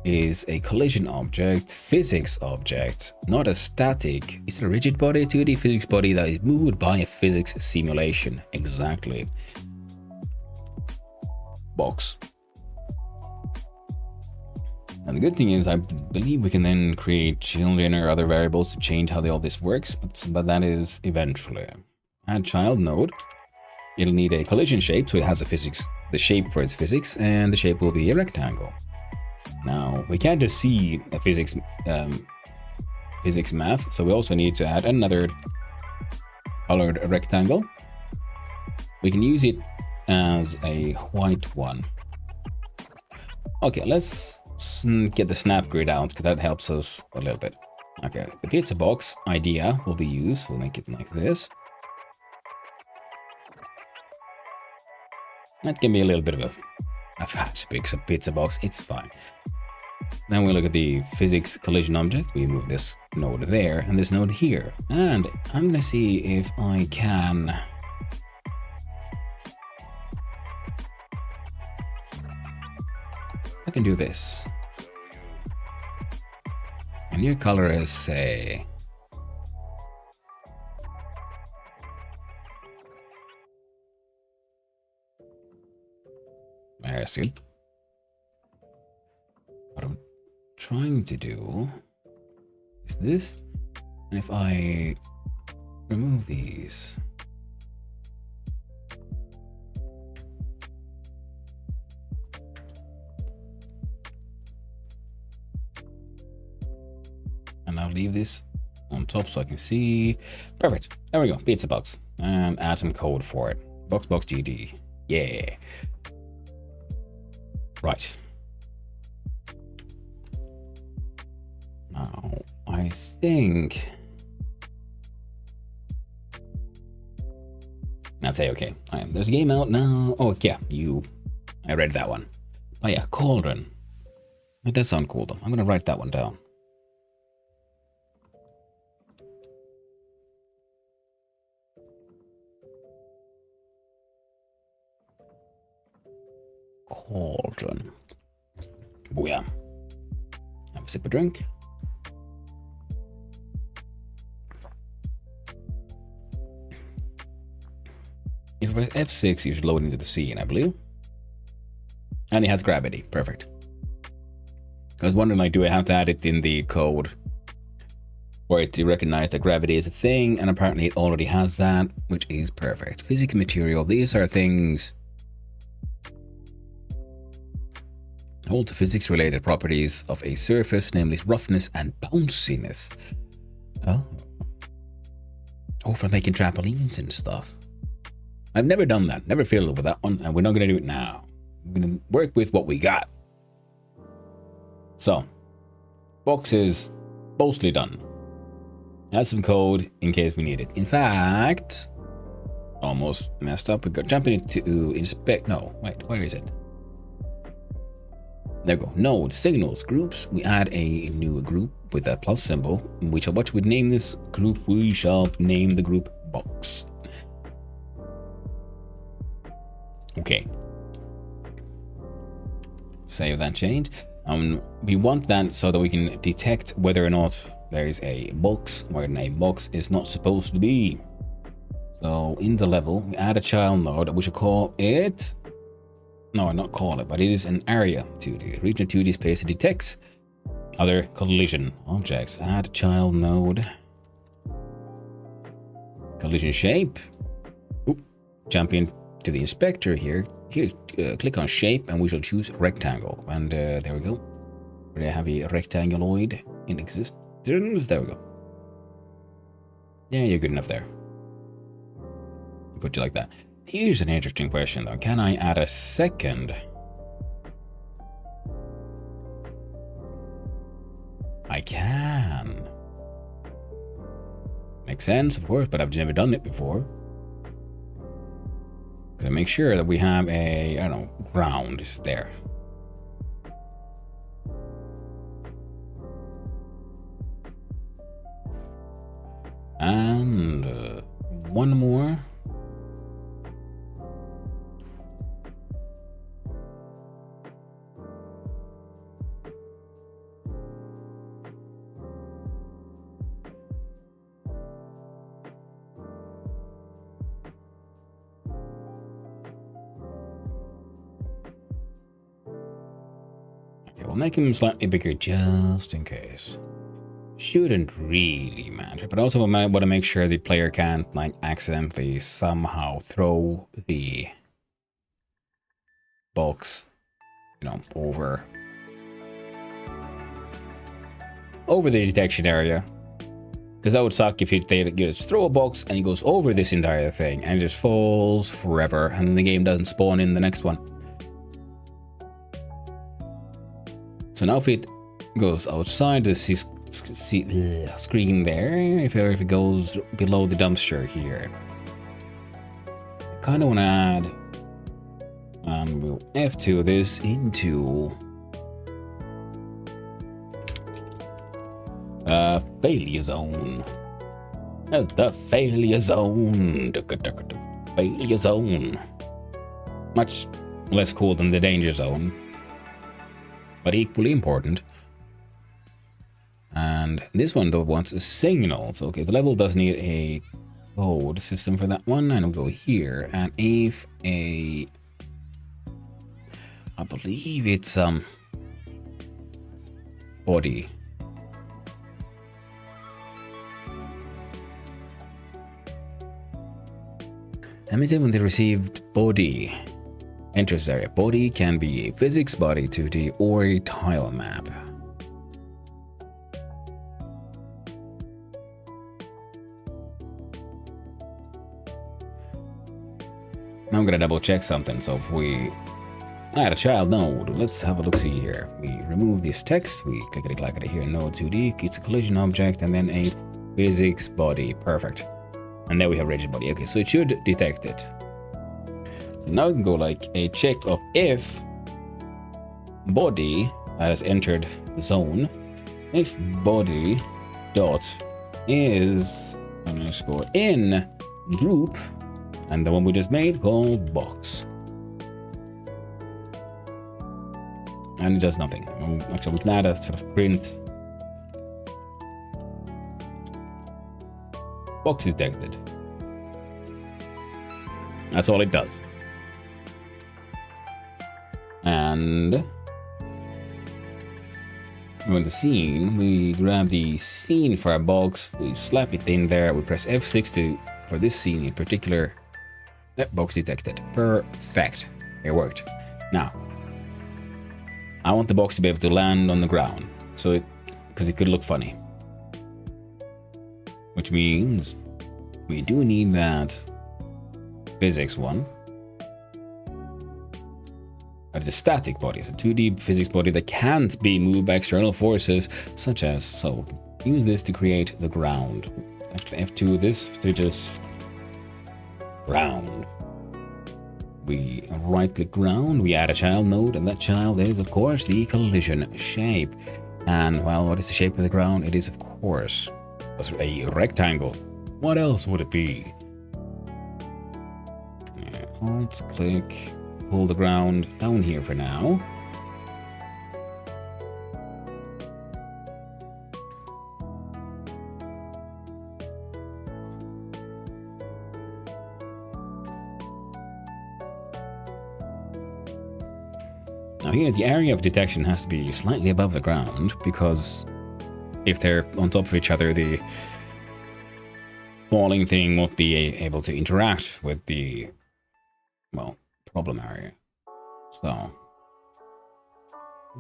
is a collision object, physics object, not a static. It's a rigid body, 2D physics body that is moved by a physics simulation. Exactly. Box. And the good thing is, I believe we can then create children or other variables to change how all this works, but that is eventually. Add child node. It'll need a collision shape, so it has a physics, the shape for its physics, and the shape will be a rectangle. Now, we can't just see a physics math, so we also need to add another colored rectangle. We can use it as a white one. Okay, let's get the snap grid out, because that helps us a little bit. Okay, the pizza box idea will be used. We'll make it like this. That can be a little bit of a fat pizza box. It's fine. Then we look at the physics collision object. We move this node there and this node here. And I'm gonna see if I can do this. And your color is, say, that's good. What I'm trying to do is this. And if I remove these, and I'll leave this on top so I can see. Perfect. There we go. Pizza box. And add some code for it. Box GD. Yeah. Right. Now, I think I'll say okay. There's a game out now. Oh yeah, I read that one. Oh yeah, Cauldron. That does sound cool though. I'm gonna write that one down. Cauldron. Booyah. Have a sip of drink. If you press F6, you should load into the scene, I believe. And it has gravity. Perfect. I was wondering, like, do I have to add it in the code for it to recognize that gravity is a thing? And apparently it already has that, which is perfect. Physics material. These are things. Hold to physics-related properties of a surface, namely roughness and bounciness. Oh. Oh, for making trampolines and stuff. I've never done that. Never fiddled with that one, and we're not going to do it now. We're going to work with what we got. So, box is mostly done. Add some code in case we need it. In fact, almost messed up. We got jumping into inspect. No, wait, where is it? There we go. Nodes, signals, groups. We add a new group with a plus symbol. What should we name this group? We shall name the group box. Okay. Save that change. We want that so that we can detect whether or not there is a box where a box is not supposed to be. So in the level, we add a child node. We should call it. No, not call it, but it is an area 2D. Region 2D space that detects other collision objects. Add child node. Collision shape. Oop. Jump in to the inspector here. Here, click on shape and we shall choose rectangle. And there we go. We have a rectanguloid in existence. There we go. Yeah, you're good enough there. Put you like that. Here's an interesting question though. Can I add a second? I can. Makes sense, of course, but I've never done it before. So make sure that we have a, I don't know, ground is there. And one more. Okay, we'll make him slightly bigger just in case. shouldn't really matter. But also want to make sure the player can't like accidentally somehow throw the box, you know, over the detection area. Because that would suck if they just throw a box and it goes over this entire thing and it just falls forever and then the game doesn't spawn in the next one. So now if it goes outside the screen there, if it goes below the dumpster here, I kind of want to add, and we'll F2 this into failure zone. The failure zone. Failure zone. Much less cool than the danger zone, but equally important. And this one though wants a signal. So okay, the level does need a code system for that one, and we'll go here and if I believe it's body. Emitted when they received body enters area. Body can be a physics body 2D or a tile map. Now I'm gonna double check something. So if we add a child node, let's have a look see here. We remove this text, we click it here, node 2D, it's a collision object, and then a physics body. Perfect. And there we have rigid body. Okay, so it should detect it. So now we can go like a check of if body that has entered the zone, if body dot is underscore in group, and the one we just made called box. And it does nothing. Actually, we can add a sort of print. Box detected. That's all it does. And on the scene, we grab the scene for our box, we slap it in there, we press F6 for this scene in particular. That box detected. Perfect. It worked. Now, I want the box to be able to land on the ground, so because it could look funny. Which means we do need that physics one. But it's a static body, it's a 2D physics body that can't be moved by external forces, such as, so use this to create the ground. Actually, F2 this to just ground. We right click ground, we add a child node, and that child is, of course, the collision shape. And, well, what is the shape of the ground? It is, of course, a rectangle. What else would it be? Let's click, pull the ground down here for now. Now here, the area of detection has to be slightly above the ground, because if they're on top of each other, the falling thing won't be able to interact with the, well, problem area. So,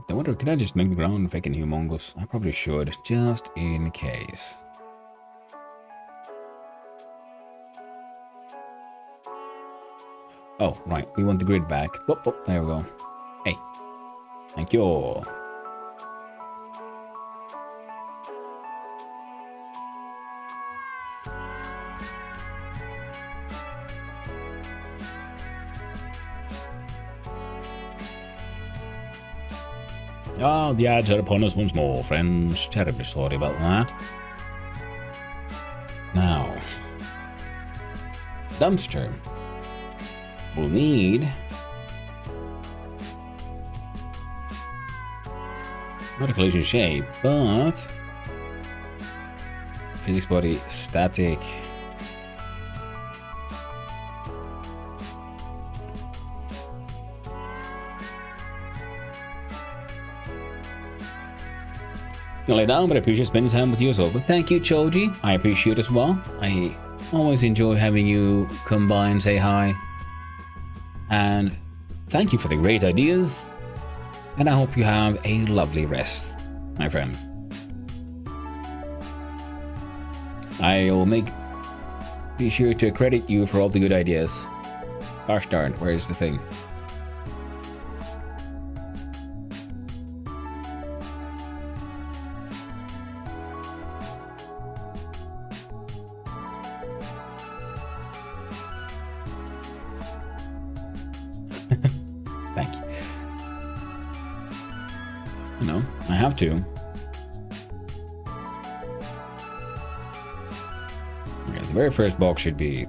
I wonder, can I just make the ground freaking humongous? I probably should, just in case. Oh, right, we want the grid back. Oh, there we go. Hey, thank you. Oh, the odds are upon us once more, friends. Terribly sorry about that. Now, dumpster will need not a collision shape, but physics body static. I'll lay down, but I appreciate spending time with you as well. But thank you, Choji. I appreciate it as well. I always enjoy having you come by and say hi. And thank you for the great ideas. And I hope you have a lovely rest, my friend. I'll be sure to credit you for all the good ideas. Gosh darn, where's the thing? Thank you. You know, I have to. Okay, the very first box should be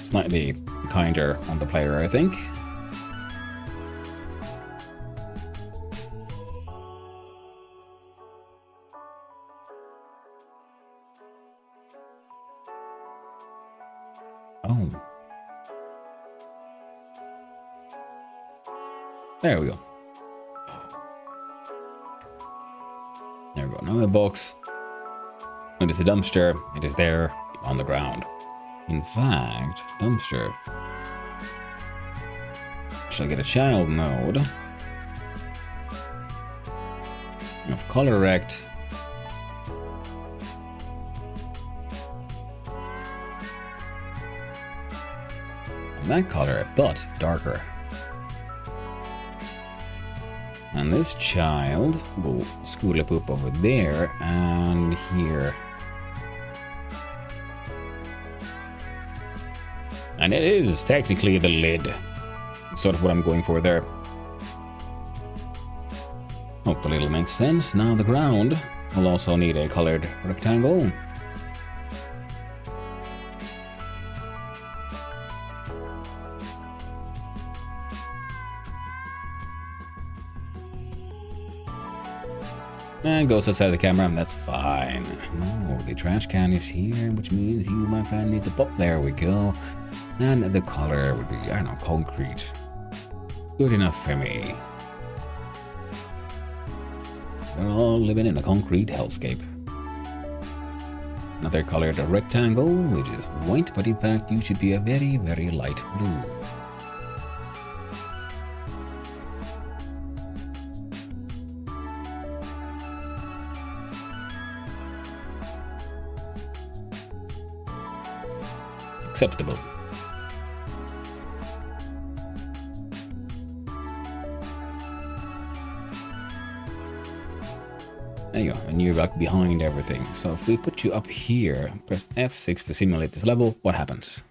slightly kinder on the player, I think. Oh. There we go. There we go. Now a box. It is a dumpster. It is there on the ground. In fact, dumpster. Shall I get a child node? Of color rect. And that color, but darker. And this child will school up over there and here. And it is technically the lid. Sort of what I'm going for there. Hopefully it'll make sense. Now the ground will also need a colored rectangle. And goes outside the camera, that's fine. No, the trash can is here, which means you, my friend, need the pop. There we go. And the color would be, I don't know, concrete. Good enough for me. We're all living in a concrete hellscape. Another colored rectangle, which is white, but in fact you should be a very, very light blue. Acceptable. There you go, and you're back behind everything. So if we put you up here, press F6 to simulate this level, what happens?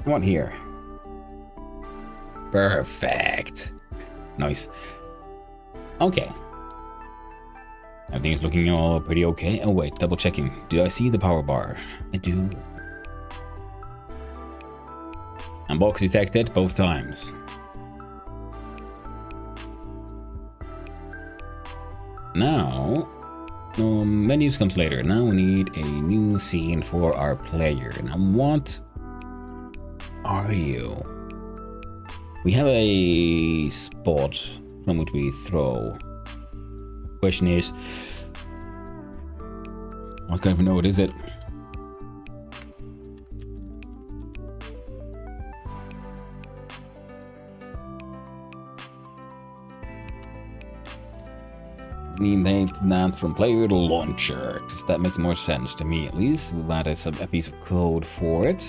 What here? Perfect. Nice. Okay. Everything's looking all pretty okay. Oh wait, double checking. Did I see the power bar? I do. And box detected both times. Now, no, menus comes later. Now we need a new scene for our player. Now what are you? We have a spot from which we throw. Question is, what kind of node is it? Need that from player to launcher, because that makes more sense to me at least. We'll add a piece of code for it.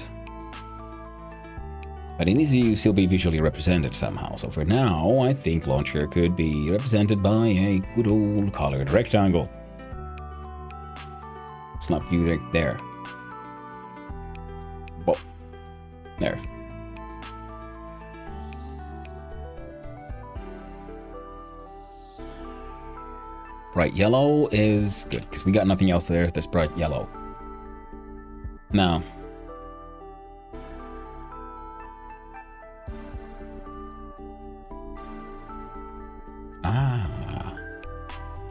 But it needs to still be visually represented somehow. So for now, I think launcher could be represented by a good old colored rectangle. Slap you right there. Whoa. There. Bright yellow is good, because we got nothing else there that's bright yellow. Now,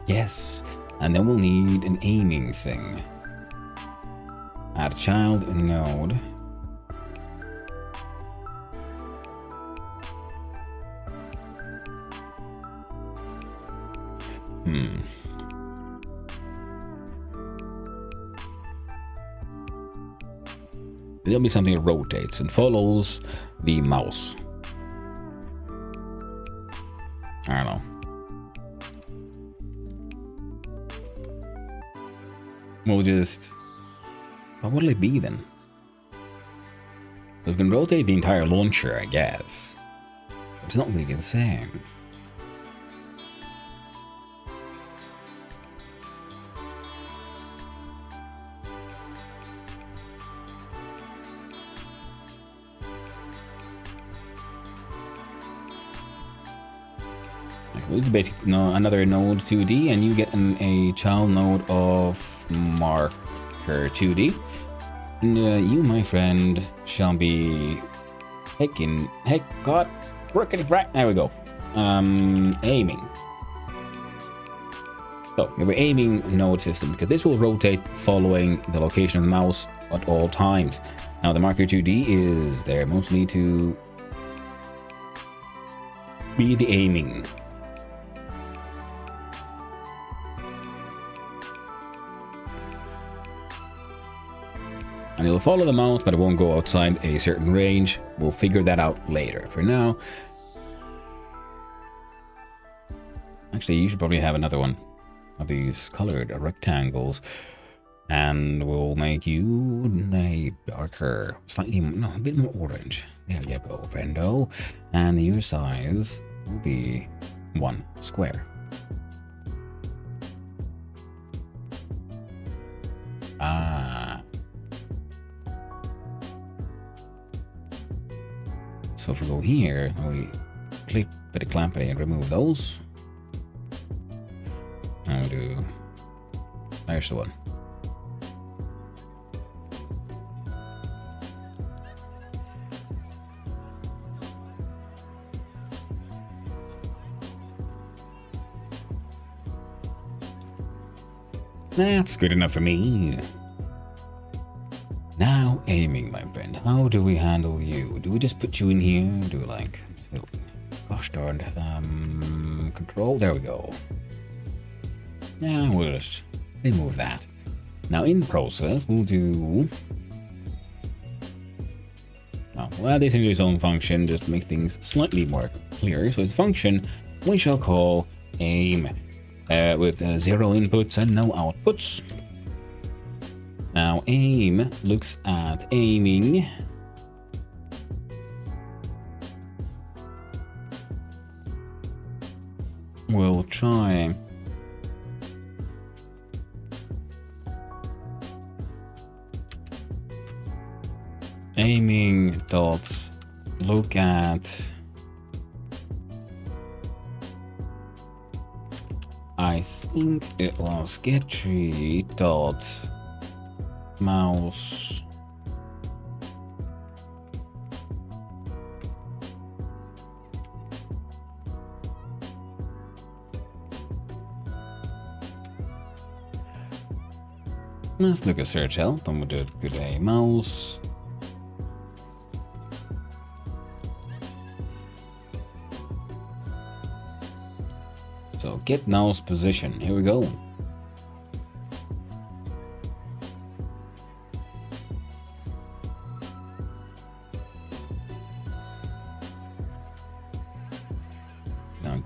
yes, and then we'll need an aiming thing. Add child node. There'll be something that rotates and follows the mouse. I don't know. We'll just... What will it be then? We can rotate the entire launcher, I guess. But it's not really the same. It's basically another node 2D, and you get a child node of marker 2D. And you, my friend, shall be God, there we go. Aiming. So we have an aiming node system, because this will rotate following the location of the mouse at all times. Now the marker 2D is there mostly to be the aiming. And it'll follow the mouse, but it won't go outside a certain range. We'll figure that out later. For now, actually, you should probably have another one of these colored rectangles, and we'll make you a darker, slightly, no, a bit more orange. There you go, friendo. And your size will be 1 square. So if we go here, we click the clampity and remove those. And we'll do... There's the one. That's good enough for me. Now aiming, my friend. How do we handle you? Do we just put you in here? Do we like... Gosh darn. Control. There we go. Now we'll just remove that. Now in process, we'll do... Well, we'll add this into its own function, just to make things slightly more clear. So its function, we shall call aim. With 0 inputs and no outputs. Now aim looks at aiming. We'll try aiming dot look at, I think it was get tree dot mouse let's look at search help, and we'll do it with a mouse. So get mouse position, here we go.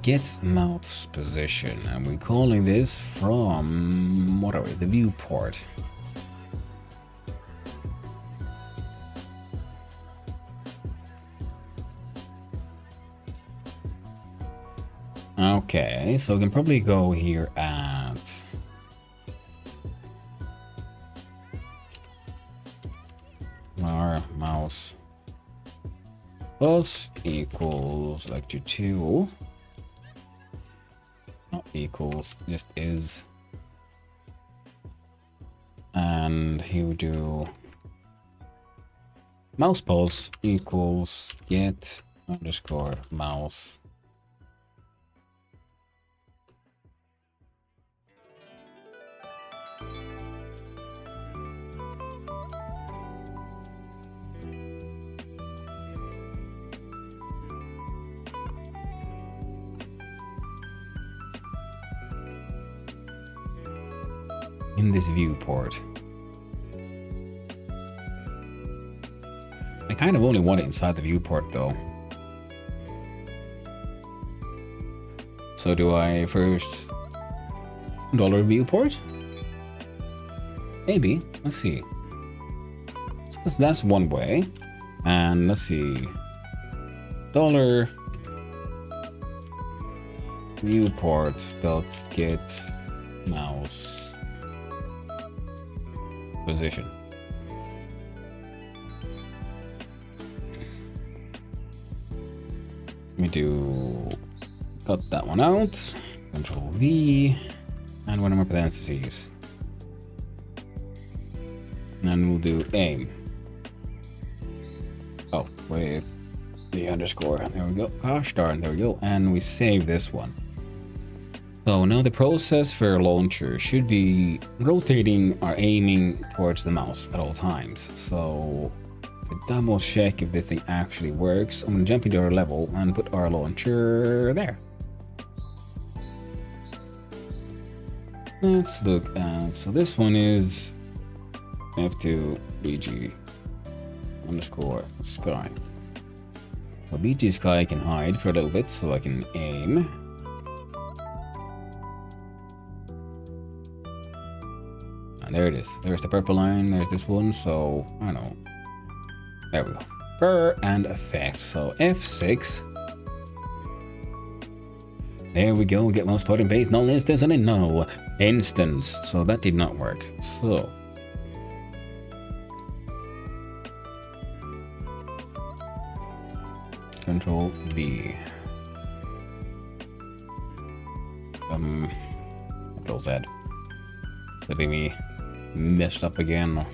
Get mouse position, and we're calling this from, what are we, the viewport. Okay, so we can probably go here at our mouse plus equals like to 2. Not equals, just is. And here we do mouse pulse equals get underscore mouse. in this viewport. I kind of only want it inside the viewport though. So do I first dollar viewport? Maybe. Let's see. So that's one way. And let's see. Dollar viewport dot get mouse position. Let me do cut that one out. Control V and one more parentheses. And we'll do aim. Oh, wait. The underscore. There we go. Gosh darn, there we go. And we save this one. So now the process for launcher should be rotating or aiming towards the mouse at all times. So to double check if this thing actually works, I'm going to jump into our level and put our launcher there. Let's look at, so this one is F2 BG underscore sky. Well, BG sky I can hide for a little bit so I can aim. And there it is. There's the purple line, there's this one, so I don't know. There we go. Burr and effect. So F6. There we go. Get mouse pointing base, null instance, and a no instance. So that did not work. So Control V. Control Z. Letting me messed up again.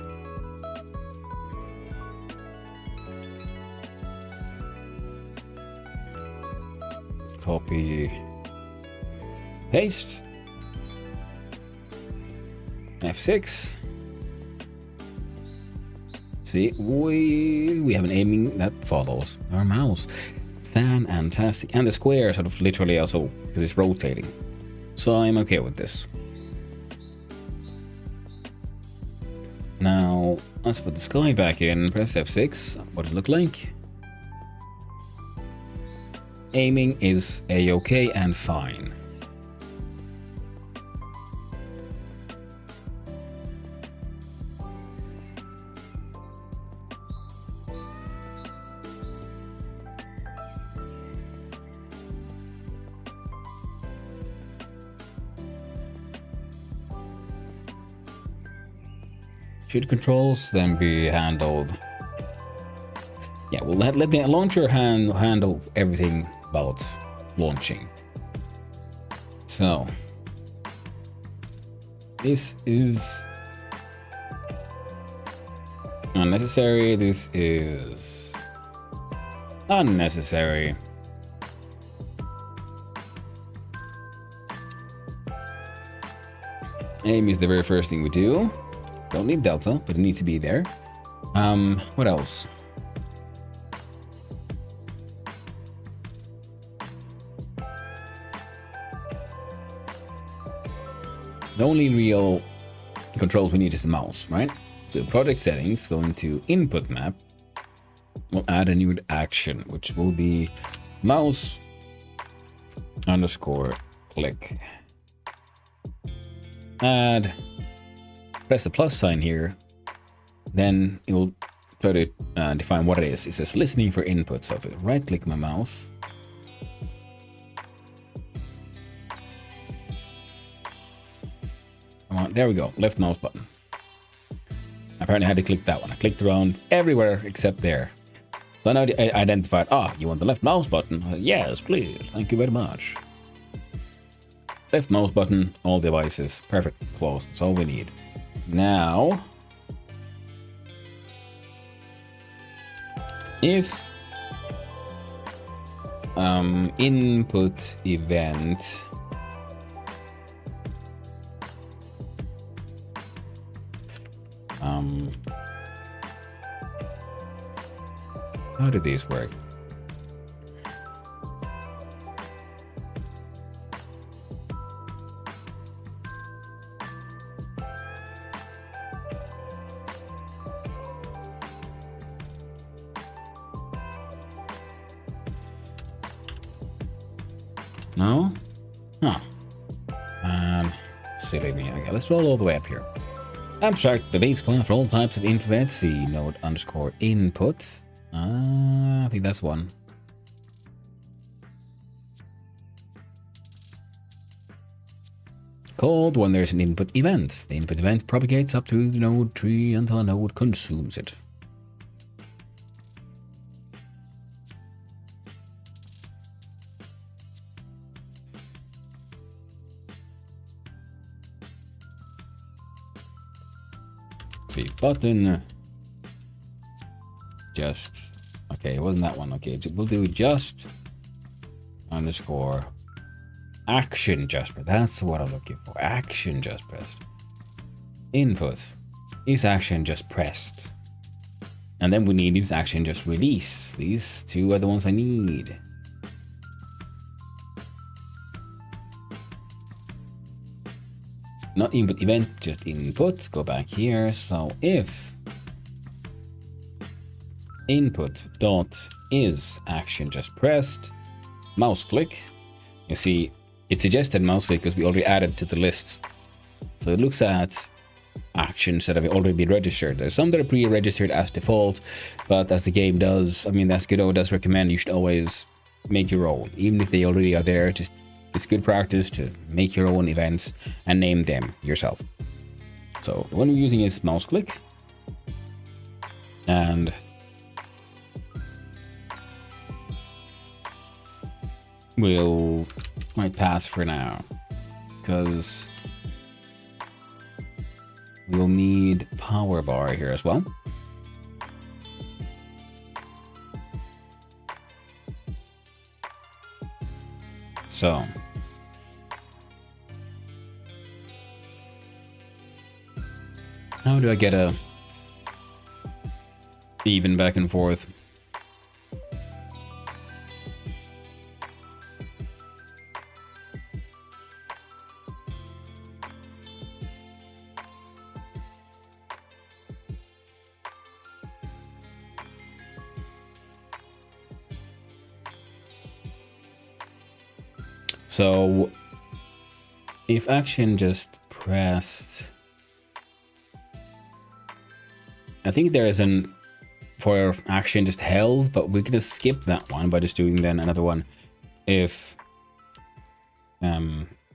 Copy, paste, F6. See, we have an aiming that follows our mouse. Fantastic. And the square sort of literally also, because it's rotating. So I'm okay with this. Now, let's put the sky back in, press F6. What does it look like? Aiming is a-okay and fine. Should controls then be handled? Yeah, we'll let the launcher handle everything about launching. So this is unnecessary. This is unnecessary. Aim is the very first thing we do. Don't need delta, but it needs to be there. What else? The only real controls we need is the mouse, right? So project settings, go into input map. We'll add a new action, which will be mouse underscore click. Add, press the plus sign here. Then it will try to define what it is. It says listening for input. So if I right click my mouse, there we go, left mouse button. Apparently I had to click that one. I clicked around everywhere except there. So now I identified, you want the left mouse button? Yes, please, thank you very much. Left mouse button, all devices, perfect, closed, that's all we need. Now, if input event how do these work? No? Huh. Silly me. Okay, let's roll all the way up here. Abstract the base class for all types of input. See node underscore input. I think that's one. Called when there's an input event. The input event propagates up to the node tree until a node consumes it. See, button. Just. Okay, it wasn't that one. Okay, we'll do just underscore action just pressed. That's what I'm looking for. Action just pressed. Input is action just pressed. And then we need is action just release. These two are the ones I need. Not input event, just input. Go back here. So if input dot is action just pressed, mouse click. You see, it suggested mouse click because we already added to the list. So it looks at actions that have already been registered. There's some that are pre-registered as default, but as the game does, I mean, as Godot does recommend, you should always make your own, even if they already are there. Just it's good practice to make your own events and name them yourself. So the one we're using is mouse click, and we'll might pass for now because we'll need power bar here as well. So how do I get a even back and forth? So if action just pressed, I think there is an for action just held, but we're gonna skip that one by just doing then another one. If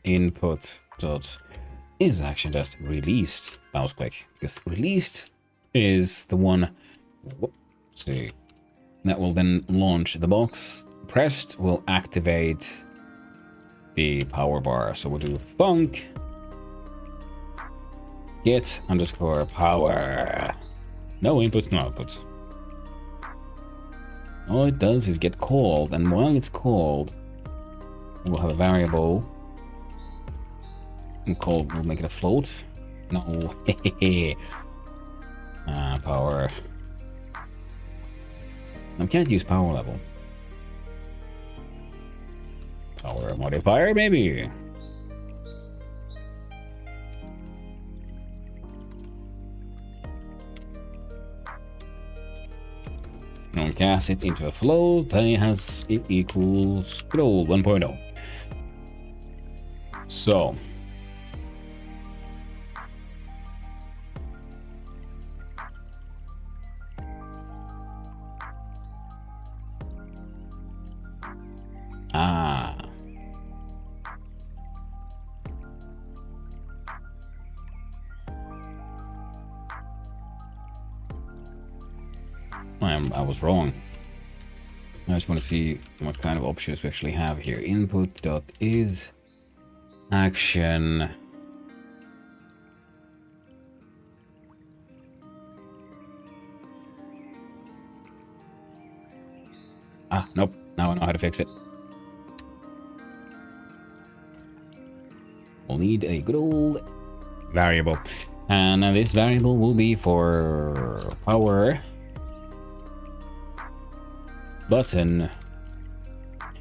input dot is action just released, mouse click, because released is the one. Let's see, that will then launch the box. Pressed will activate the power bar. So we'll do func get underscore power. No inputs, no outputs. All it does is get called, and while it's called, we'll have a variable. We'll make it a float. No, power. I can't use power level. Power modifier, maybe. And cast it into a float, and it has it equals scroll 1.0. So I was wrong. I just want to see what kind of options we actually have here. Input dot is action. Nope. Now I know how to fix it. We'll need a good old variable, and this variable will be for power button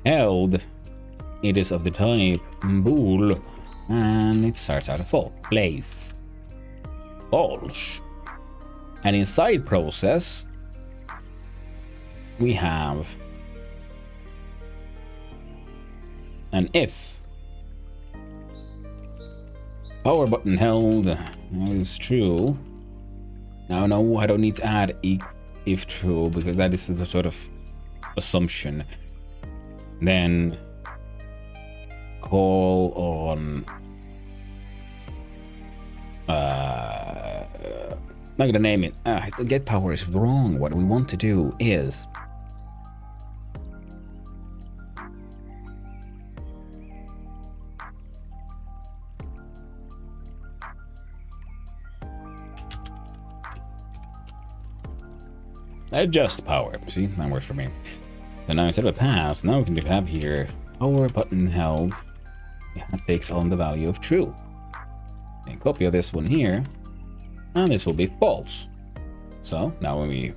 held. It is of the type bool, and it starts out of place false. And inside process we have And if power button held, that is true. Now, no, I don't need to add if true, because that is a sort of assumption. Then call on I'm not gonna name it. Get power is wrong. What we want to do is adjust power. See, that works for me. So now instead of a pass, now we can have here power button held. Yeah, that takes on the value of true. And copy of this one here, and this will be false. So now when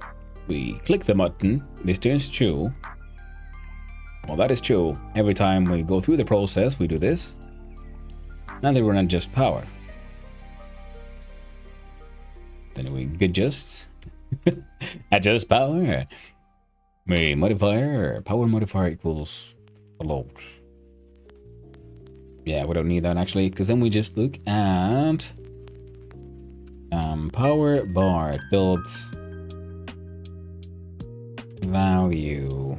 we click the button, this turns true. Well, that is true. Every time we go through the process, we do this. Now they run adjust power. Then we adjust. Adjust power. We modifier. Power modifier equals float. Yeah, we don't need that actually, because then we just look at power bar builds value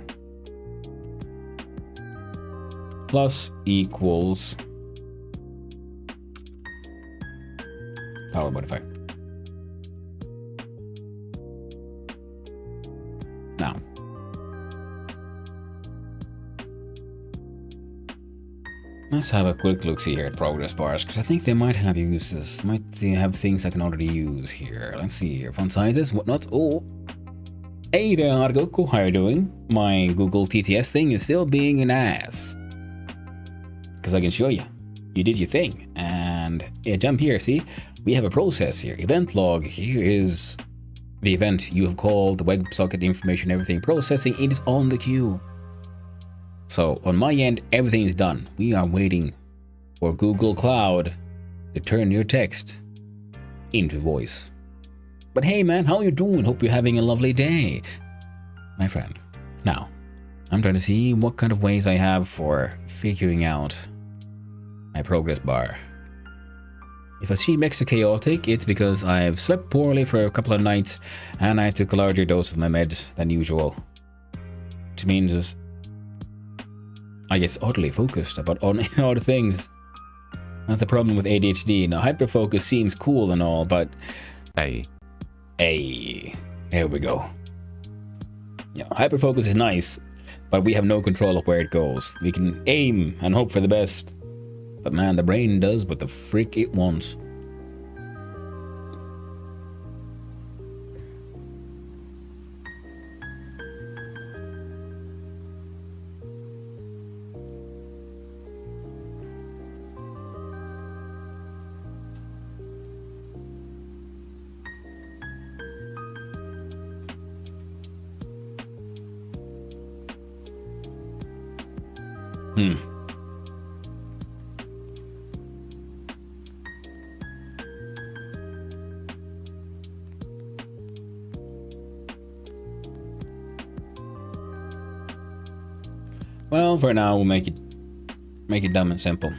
plus equals power modifier. Now, let's have a quick look see here at progress bars, because I think they might have uses. They have things I can already use here. Let's see here. Font sizes, whatnot. Oh, hey there, Argoku. How are you doing? My Google TTS thing is still being an ass. Because I can show you. You did your thing. And yeah, jump here. See, we have a process here. Event log. Here is the event you have called, the WebSocket information, everything processing. It is on the queue. So on my end, everything is done. We are waiting for Google Cloud to turn your text into voice. But hey man, how you doing? Hope you're having a lovely day, my friend. Now, I'm trying to see what kind of ways I have for figuring out my progress bar. If I seem extra chaotic, it's because I've slept poorly for a couple of nights and I took a larger dose of my meds than usual. Which means I get oddly focused about other things. That's the problem with ADHD. Now, hyperfocus seems cool and all, but... Hey, there we go. Yeah, hyperfocus is nice, but we have no control of where it goes. We can aim and hope for the best. But man, the brain does what the frick it wants. Well, for now, we'll make it dumb and simple.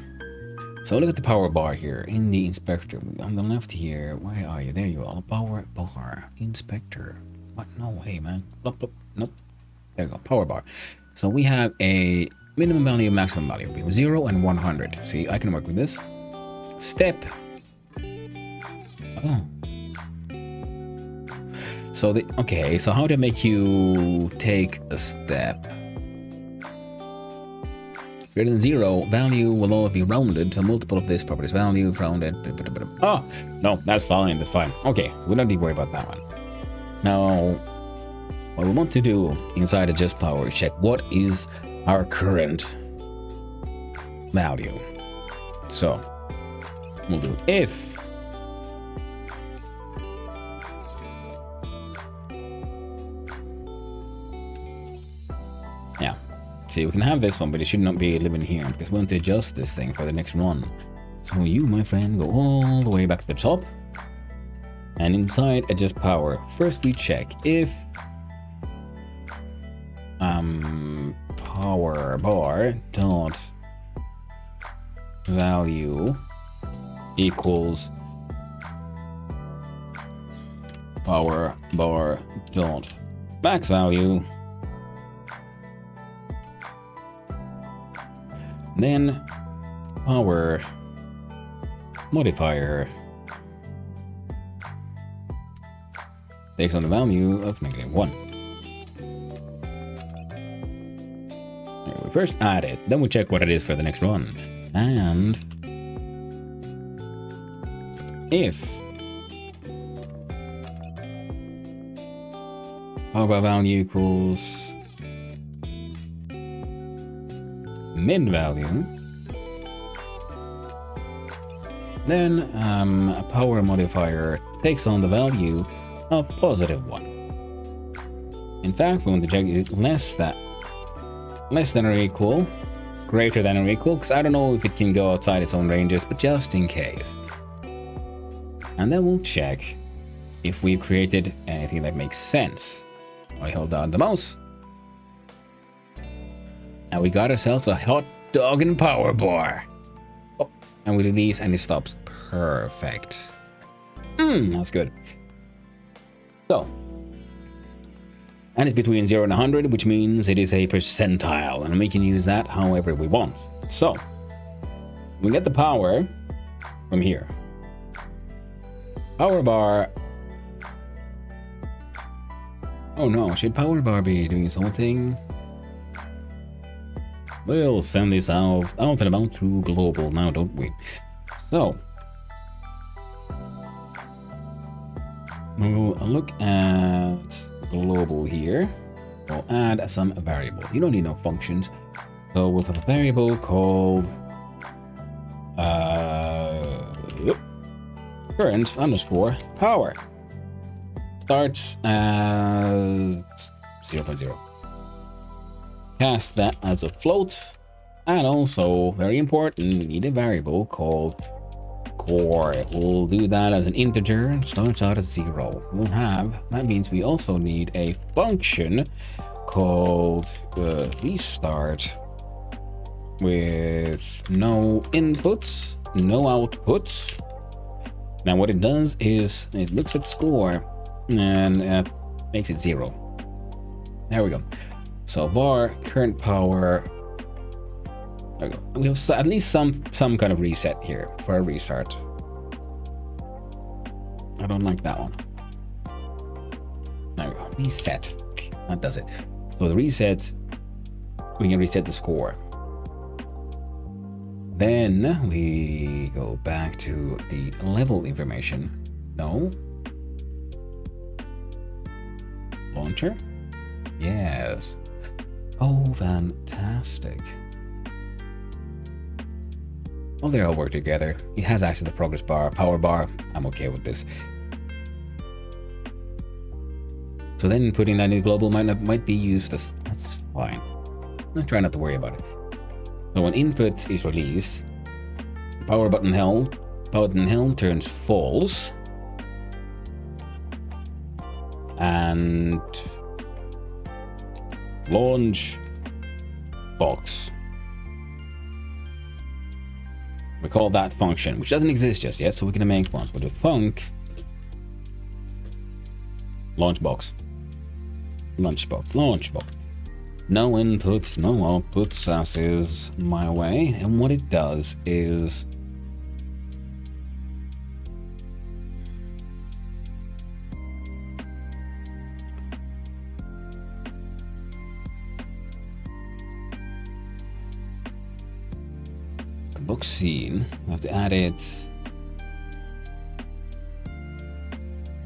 So look at the power bar here in the inspector. On the left here, where are you? There you are. Power bar inspector. What? No way, man. Blop, blop. Nope. There you go. Power bar. So we have a minimum value, maximum value, 0 and 100. See, I can work with this. Step. Oh. So okay. So how to make you take a step? Greater than 0, value will always be rounded to a multiple of this property's value, rounded. Oh, no, that's fine, that's fine. Okay, so we don't need to worry about that one. Now, what we want to do inside adjust power is check what is our current value. So, we'll do if yeah. See, we can have this one, but it should not be living here because we want to adjust this thing for the next run. So you, my friend, go all the way back to the top. And inside adjust power, first we check if power bar dot value equals power bar dot max value, then power modifier takes on the value of -1. We first add it, then we check what it is for the next run. And if power bar value equals min value, then a power modifier takes on the value of +1. In fact, we want to check it less than or equal, greater than or equal, because I don't know if it can go outside its own ranges, but just in case. And then we'll check if we've created anything that makes sense. I hold down the mouse. And we got ourselves a hot dog and power bar. Oh, and we release and it stops. Perfect. That's good. So, and it's between 0 and 100, which means it is a percentile, and we can use that however we want. So, we get the power from here. Power bar. Oh no, should power bar be doing its own thing? We'll send this out and about to global now, don't we? So, we'll look at global here. We'll add some variable. You don't need no functions. So we'll have a variable called current underscore power. Starts at 0.0. Cast that as a float. And also, very important, we need a variable called core. We'll do that as an integer. Starts out at 0. We'll have, that means we also need a function called restart with no inputs, no outputs. Now what it does is it looks at score and makes it 0. There we go. So var current power. There we go. We have at least some kind of reset here for a restart. I don't like that one. There we go. Reset. That does it. So the reset, we can reset the score. Then we go back to the level information. No. Launcher? Yes. Oh, fantastic. Well, they all work together. It has actually the progress bar, power bar. I'm okay with this. So then putting that in global might be useless. That's fine. I try not to worry about it. So when input is released, power button held turns false. And launch box. We call that function, which doesn't exist just yet, so we're gonna make one. We'll do func launch box. Launch box. No inputs, no outputs, as is my way. And what it does is box scene. We have to add it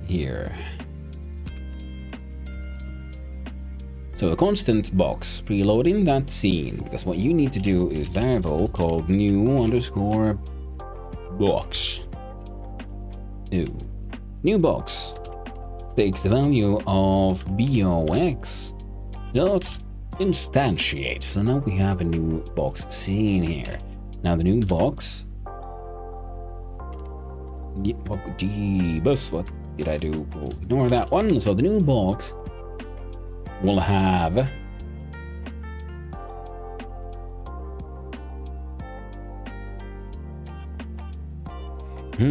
here. So the constant box, preloading that scene, because what you need to do is variable called new underscore box. New box takes the value of box dot instantiate. So now we have a new box scene here. Now the new box. Jeebus, what did I do? We'll ignore that one. So the new box will have I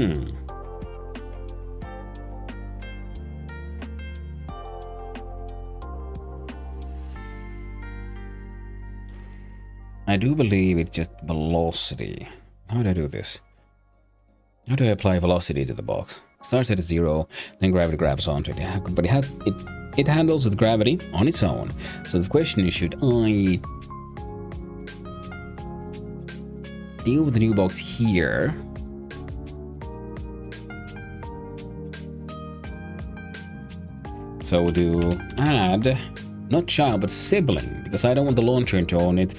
do believe it's just velocity. How do I do this? How do I apply velocity to the box? Starts at a 0, then gravity grabs onto it. Yeah, but it handles with gravity on its own. So the question is, should I deal with the new box here? So we'll do add, not child, but sibling, because I don't want the launcher to own it.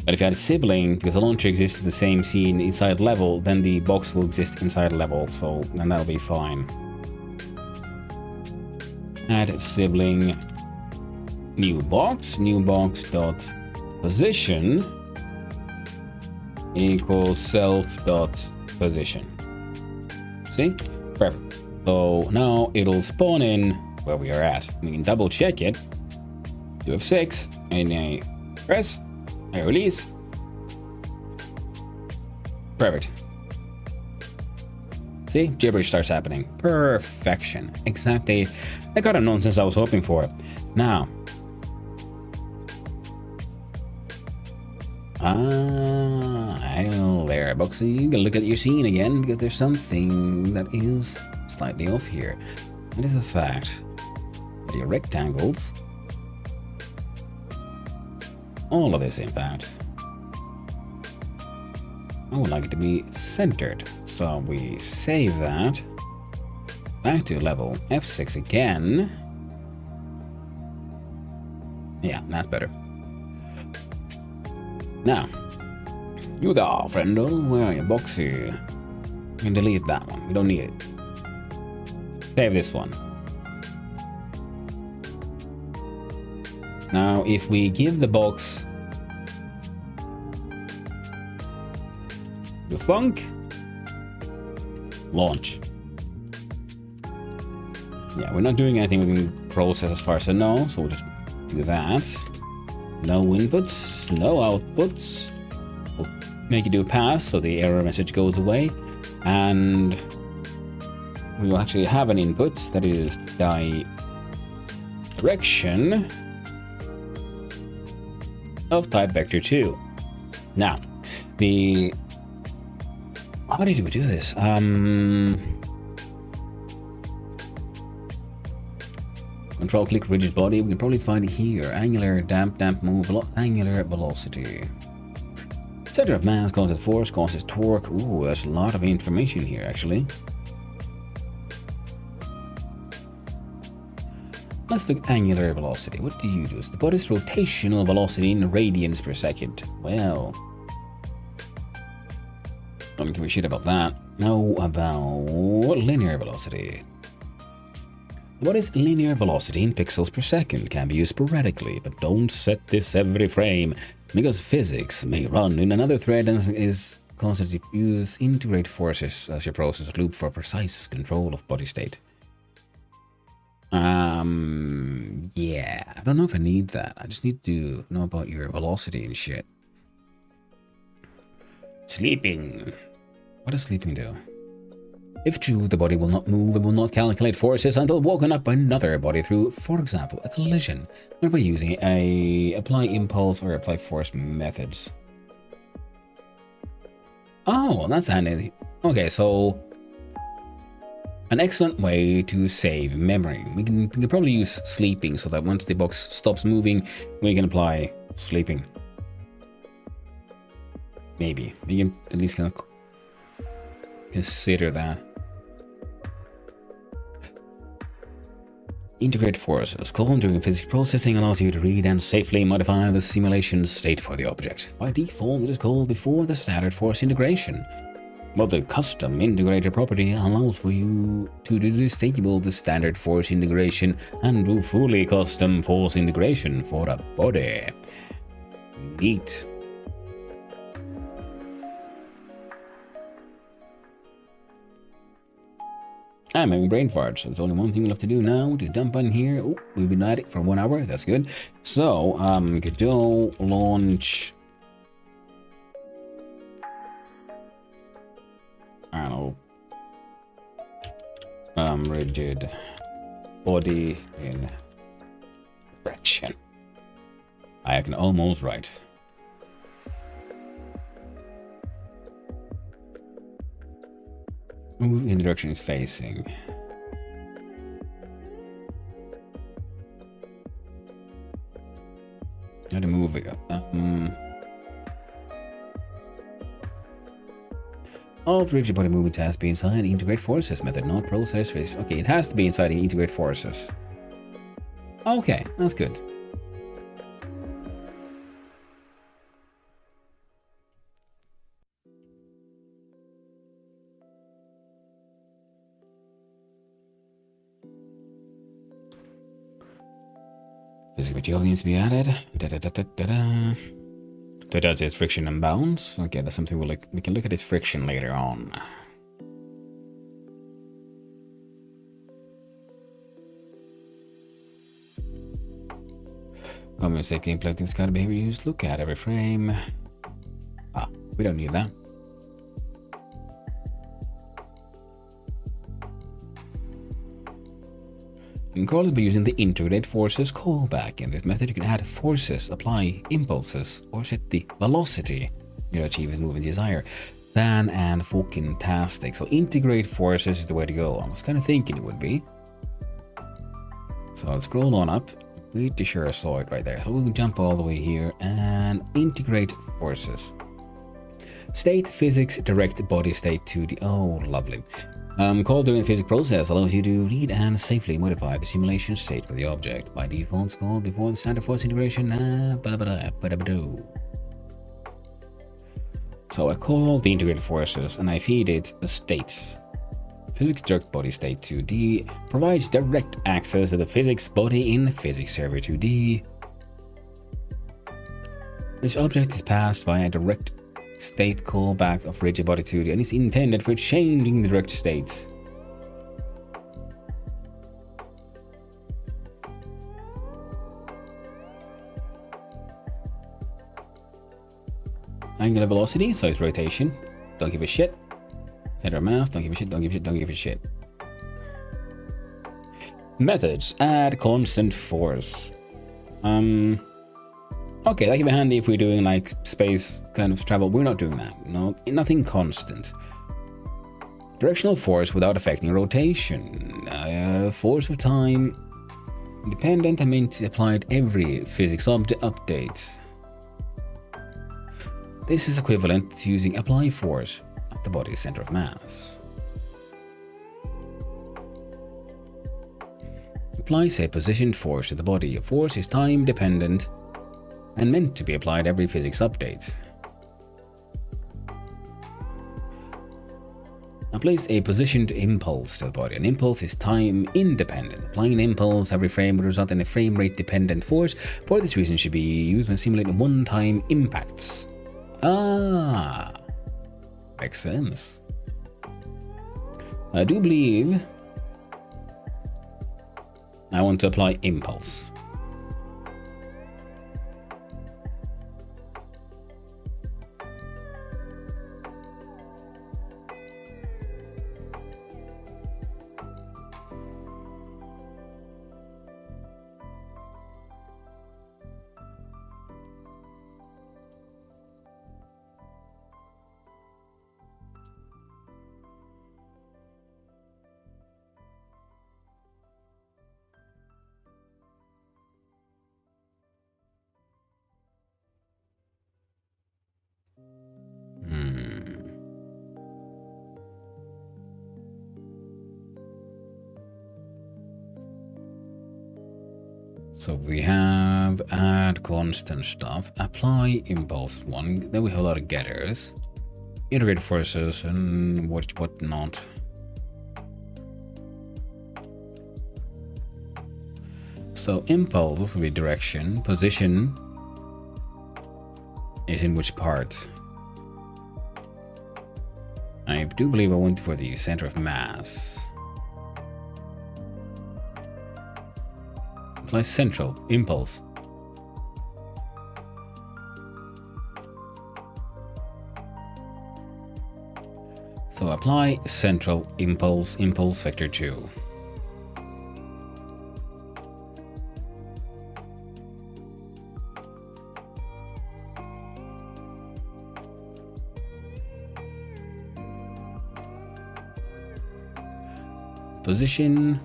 But if you add a sibling, because the launcher exists in the same scene inside level, then the box will exist inside level, so then that'll be fine. Add sibling, new box dot position equals self dot position. See? Perfect. So now it'll spawn in where we are at. We can double check it. Do F6 and I press. I release. Perfect. See? Gibberish starts happening. Perfection. Exactly the kind of nonsense I was hoping for. Now. Hello there, Boxy. You can look at your scene again because there's something that is slightly off here. It is a fact that your rectangles, all of this in fact, I would like it to be centered. So we save that. Back to level F6 again. Yeah, that's better. Now, you there, friendo. Where are you, Boxy? We can delete that one. We don't need it. Save this one. Now, if we give the box the funk, launch. Yeah, we're not doing anything within the process as far as I know, so we'll just do that. No inputs, no outputs. We'll make it do a pass so the error message goes away, and we will actually have an input that is direction of type vector 2. Now, how do we do this? Control click rigid body. We can probably find it here. Angular damp move, angular velocity. Center of mass causes force, causes torque. Ooh, there's a lot of information here actually. Let's look at angular velocity. What do you do? It's the body's rotational velocity in radians per second. Well, don't give a shit about that. How about linear velocity? What is linear velocity in pixels per second? Can be used sporadically, but don't set this every frame, because physics may run in another thread and is constantly use integrate forces as your process loop for precise control of body state. Yeah, I don't know if I need that. I just need to know about your velocity and shit. Sleeping. What does sleeping do? If true, the body will not move and will not calculate forces until woken up by another body through, for example, a collision, or by using a apply impulse or apply force methods. Oh, that's handy. Okay, so an excellent way to save memory. We can probably use sleeping so that once the box stops moving, we can apply sleeping. Maybe we can at least kind of consider that. Integrate forces. Colon during physics processing allows you to read and safely modify the simulation state for the object. By default, it is called before the standard force integration. But the custom integrator property allows for you to disable the standard force integration and do fully custom force integration for a body. Neat. I'm having brain farts, so there's only one thing left to do now, to dump in here. Oh, we've been at it for 1 hour, that's good. So, Godot launch, I don't know, Rigid body in direction. I can almost write. Move in the direction it's facing. How to move it? All rigid body movement has to be inside the integrate forces method, not process phase. Okay, it has to be inside the integrate forces. Okay, that's good. Physical material needs to be added. So that's its friction and bounce. Okay, that's something we can look at its friction later on. Common mistake implementing this kind of behavior used. Look at every frame. Ah, we don't need that. You can call it by using the integrate forces callback. In this method, you can add forces, apply impulses, or set the velocity you achieve the movement desire. Fan and fucking tastic. So integrate forces is the way to go. I was kind of thinking it would be. So let's scroll on up. Pretty sure I saw it right there. So we can jump all the way here and integrate forces. State physics direct body state to the lovely. Call during the physics process allows you to read and safely modify the simulation state for the object. By default, it's called before the standard force integration. So I call the integrated forces and I feed it a state. Physics direct body state 2D provides direct access to the physics body in physics server 2D. This object is passed by a direct state callback of rigid body 2D and is intended for changing the direct state. Angular velocity, so it's rotation. Don't give a shit. Center of mass, don't give a shit, don't give a shit, don't give a shit. Methods, add constant force. Okay, that can be handy if we're doing like space kind of travel. We're not doing that. No, nothing constant. Directional force without affecting rotation. Force of time independent. I mean, applied every physics update. This is equivalent to using apply force at the body's center of mass. Applies a positioned force to the body. A force is time dependent and meant to be applied every physics update. Applies a positioned impulse to the body. An impulse is time independent. Applying an impulse every frame would result in a frame rate dependent force. For this reason, should be used when simulating one-time impacts. Ah, makes sense. I do believe I want to apply impulse. So we have add constant stuff, apply impulse 1, then we have a lot of getters, integrate forces and what not. So impulse will be direction, position is in which part. I do believe I went for the center of mass. Apply central, impulse. So apply central impulse vector 2. Position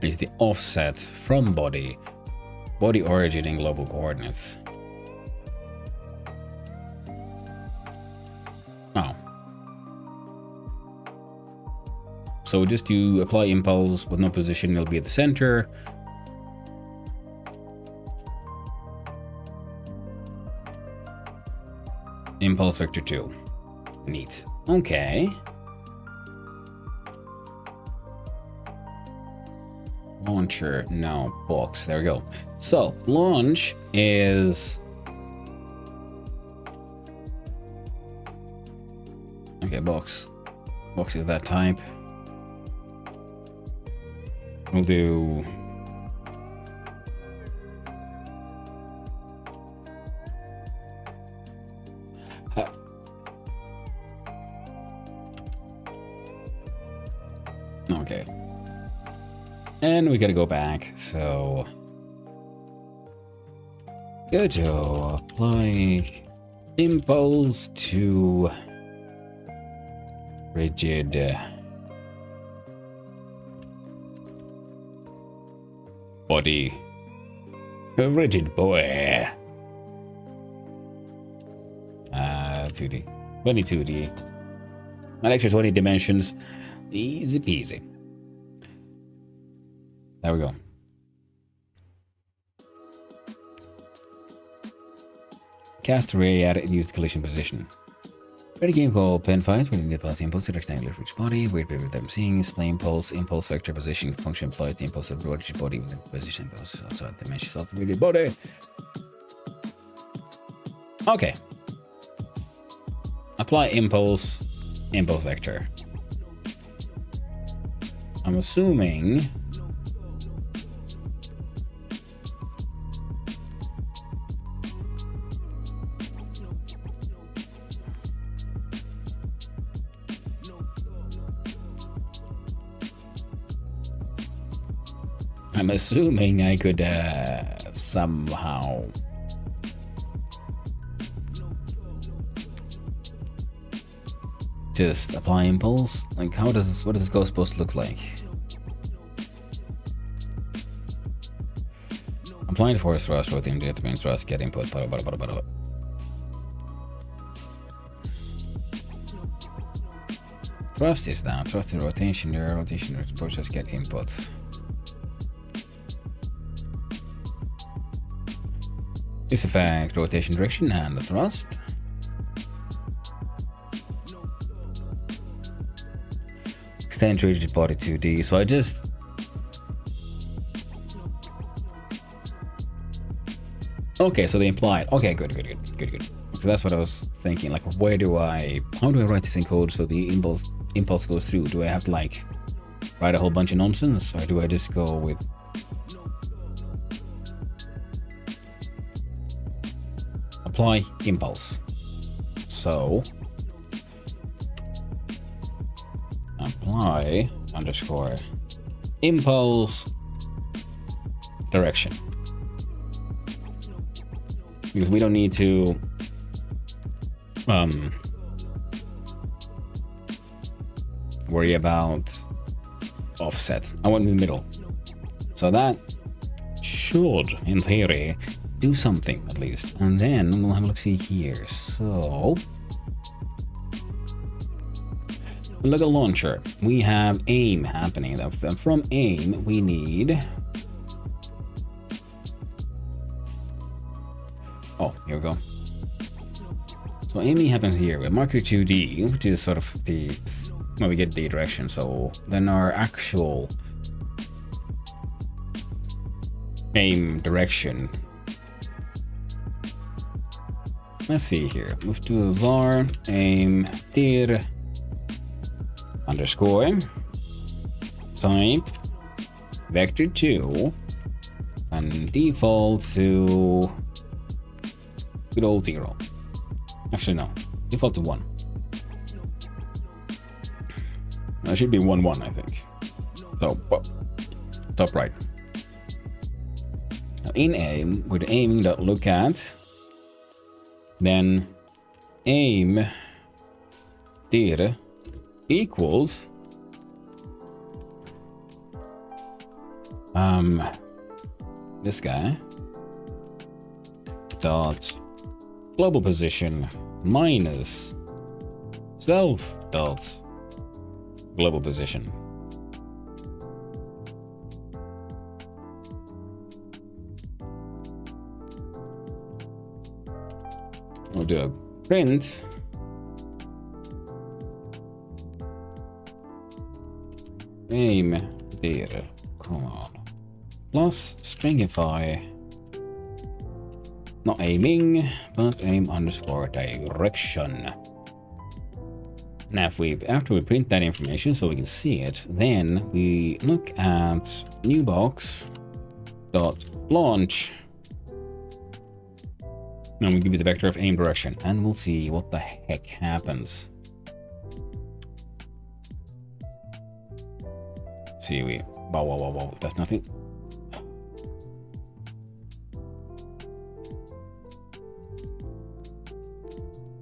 is the offset from body origin in global coordinates. Oh. So just to apply impulse with no position, it'll be at the center. Impulse vector 2. Neat. Okay. Launcher, no, box. There we go. So launch is okay. Box is that type. We'll do okay. And we gotta go back, so go to apply impulse to rigid body. A rigid boy. 2D. 22D. An extra 20 dimensions. Easy peasy. There we go. Cast array at used collision position. Ready game called pen fight, where you need plus impulse to rectangular for each body. Wait paper that I'm seeing is play impulse vector position function implies the impulse of the body with the position impulse outside the dimensions of the rigid body. Okay. Apply impulse vector. I'm assuming I could somehow just apply impulse. Like, what does this go supposed to look like? Applying the force thrust, rotating the main thrust, get input. Thrust is down. Thrust in rotation. Your rotation process get input. This affects rotation direction and the thrust. Extend rigid body 2D. So I just okay. So they implied. Okay, good. So that's what I was thinking. Like, how do I write this in code so the impulse goes through? Do I have to like write a whole bunch of nonsense, or do I just go with apply impulse? So apply underscore impulse direction, because we don't need to worry about offset. I want in the middle, so that should in theory do something at least. And then we'll have a look see here. So look at launcher. We have aim happening. From aim we need, oh, here we go. So aiming happens here with marker 2D, which is sort of the when we get the direction. So then our actual aim direction, let's see here, move to var aim dir underscore type vector 2 and default to good old 0. Actually no, default to 1. It should be 1-1, I think. So, top right. Now in aim, with aiming.look at, then aim dir equals this guy dot global position minus self dot global position. We'll do a print aim dir, come on, plus stringify, not aiming, but aim underscore direction. Now after we print that information so we can see it, then we look at new box dot launch. And we give you the vector of aim direction, and we'll see what the heck happens. See, we wow, that's nothing.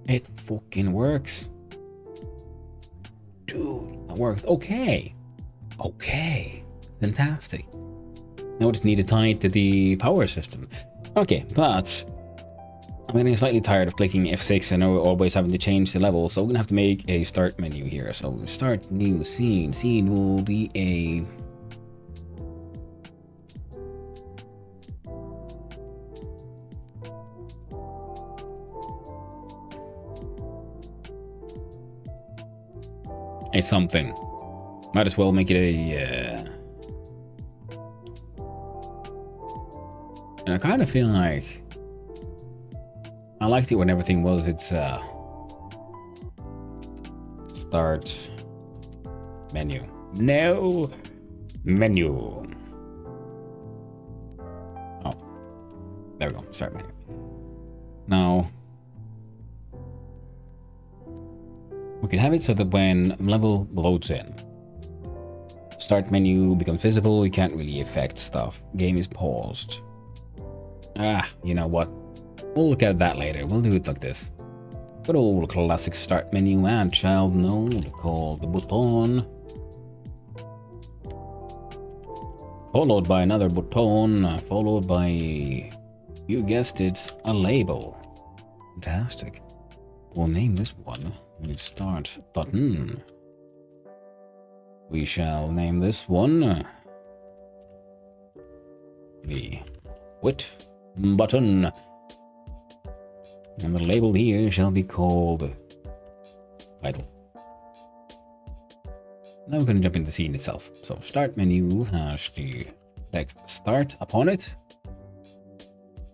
It fucking works. Dude, that worked. Okay. Fantastic. Now we just need to tie it to the power system. Okay, but I'm getting slightly tired of clicking F6 and always having to change the level, so we're gonna have to make a start menu here. So we'll start new scene. Scene will be a something. Might as well make it a and I kind of feel like I liked it when everything was its start menu. No menu. Oh, there we go. Start menu. Now we can have it so that when level loads in, start menu becomes visible. You can't really affect stuff. Game is paused. You know what? We'll look at that later. We'll do it like this. Good old classic start menu, add child node called the button, followed by another button, followed by, you guessed it, a label. Fantastic. We'll name this one start button. We shall name this one the quit button. And the label here shall be called title. Now we're going to jump into the scene itself. So start menu has the text start upon it.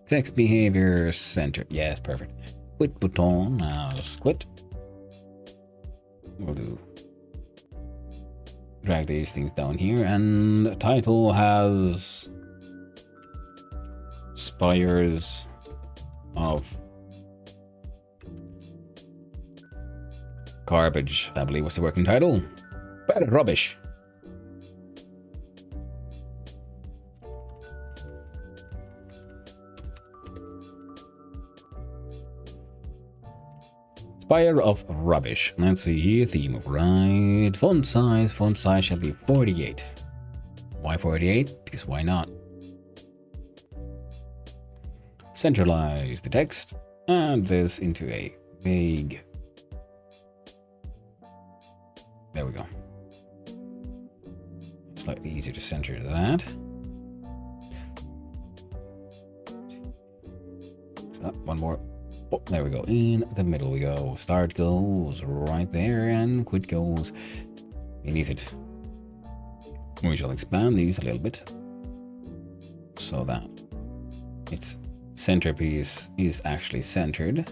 Text behavior centered. Yes, perfect. Quit button has quit. We'll do drag these things down here, and title has spires of garbage, I believe was the working title. Bad rubbish. Spire of rubbish. Let's see here, theme of right. Font size shall be 48. Why 48? Because why not? Centralize the text, add this into a vague. There we go. Slightly easier to center that. So one more. Oh, there we go. In the middle we go. Start goes right there, and quit goes beneath it. We shall expand these a little bit so that its centerpiece is actually centered.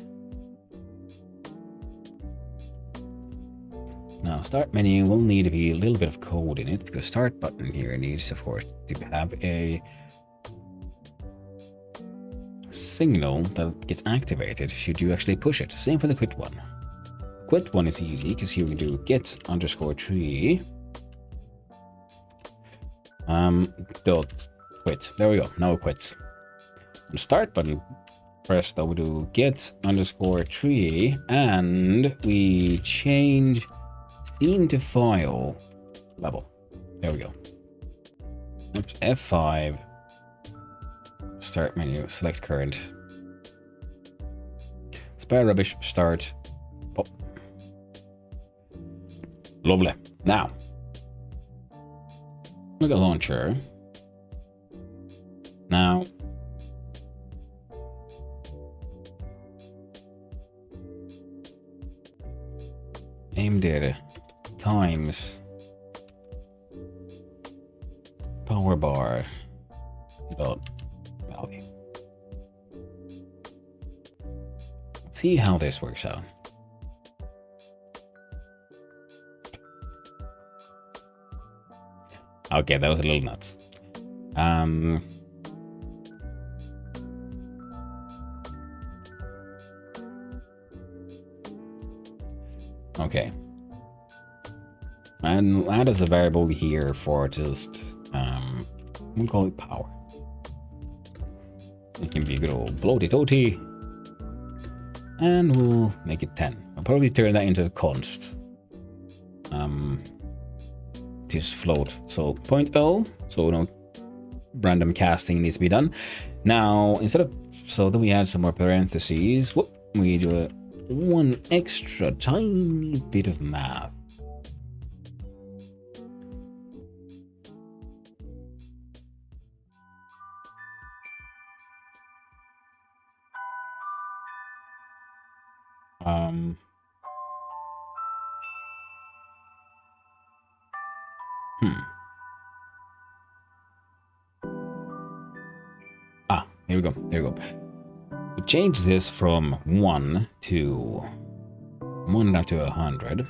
Now, start menu will need to be a little bit of code in it, because start button here needs, of course, to have a signal that gets activated should you actually push it. Same for the quit one. quit one is easy, because here we do get underscore tree. Dot quit. There we go. Now it quits. On the start button, press that we do get underscore tree, and we change scene to file level. There we go. Oops, F5. Start menu. Select current. Spare rubbish. Start. Oh. Lovely. Now, look at launcher. Now, aim data times power bar dot value. See how this works out. Okay, that was a little nuts. Okay. And add as a variable here for just, we'll call it power. It can be a good old floaty toty. And we'll make it 10. I'll probably turn that into a const. Just float. So 0.0. So no random casting needs to be done. Now, instead of, so then we add some more parentheses. Whoop, we do one extra tiny bit of math. Here we go. There we go. We change this from 1 to 1 down to 100.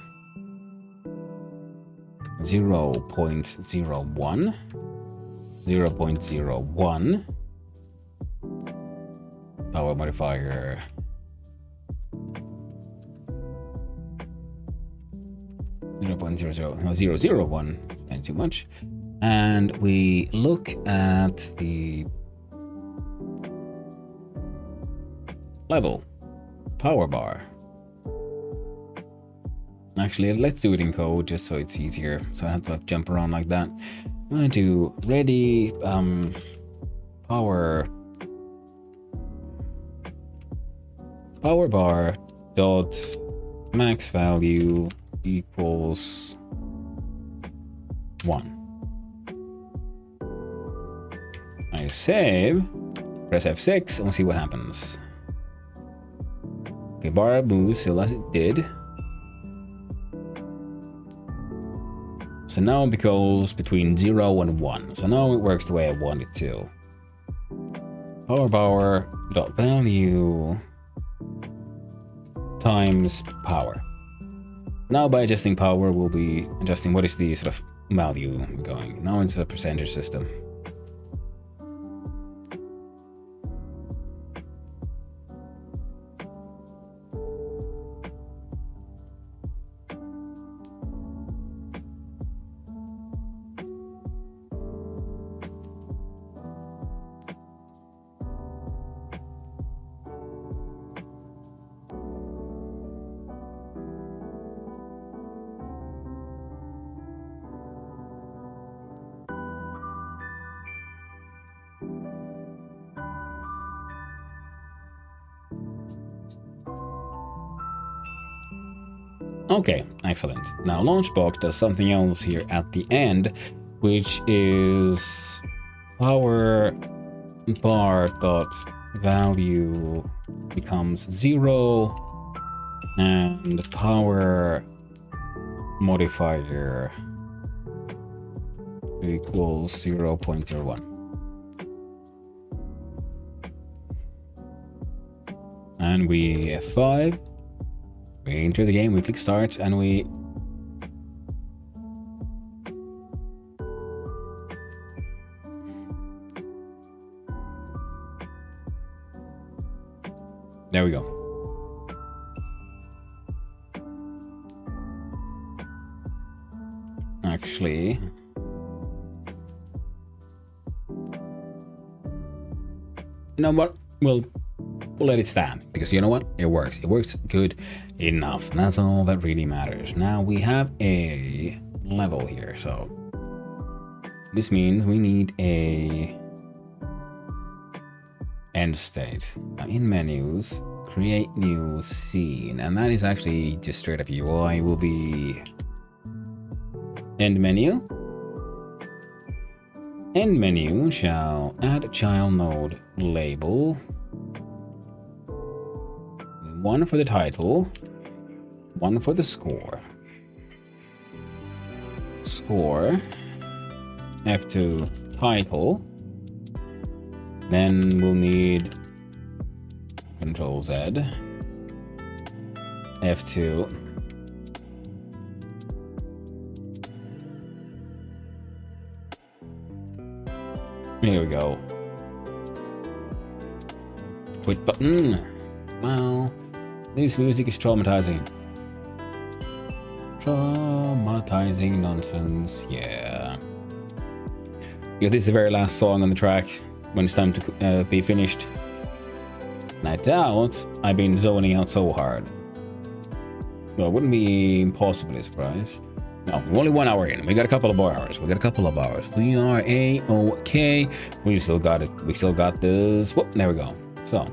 0.01. 0.01. Power modifier. 0.00. No, 001. Spend too much. And we look at the level power bar. Actually, let's do it in code just so it's easier, so I don't have to like jump around like that. I'm gonna do ready power bar dot max value equals 1. I save, press F6, and we'll see what happens. Okay, bar moves still as it did. So now it goes between 0 and 1. So now it works the way I want it to. Power bar dot value times power. Now by adjusting power, we'll be adjusting what is the sort of value going. Now it's a percentage system. Okay, excellent. Now Launchbox does something else here at the end, which is power bar dot value becomes 0 and power modifier equals 0.01. And we F5. We enter the game, we click start, and we there we go. actually... You know what? We'll let it stand, because you know what? It works. It works good enough. And that's all that really matters. Now we have a level here, so this means we need a end state. Now in menus, create new scene, and that is actually just straight up UI will be end menu. End menu shall add child node label. One for the title, one for the score. Score, F2 title. Then we'll need Control Z, F2. Here we go. Quit button. Wow. This music is traumatizing. Traumatizing nonsense, yeah. Yeah, this is the very last song on the track when it's time to be finished. And I doubt I've been zoning out so hard. Well, it wouldn't be impossibly surprised. No, we're only 1 hour in. We got a couple of more hours. We are A-okay. We still got it. We still got this. Whoop, there we go. So,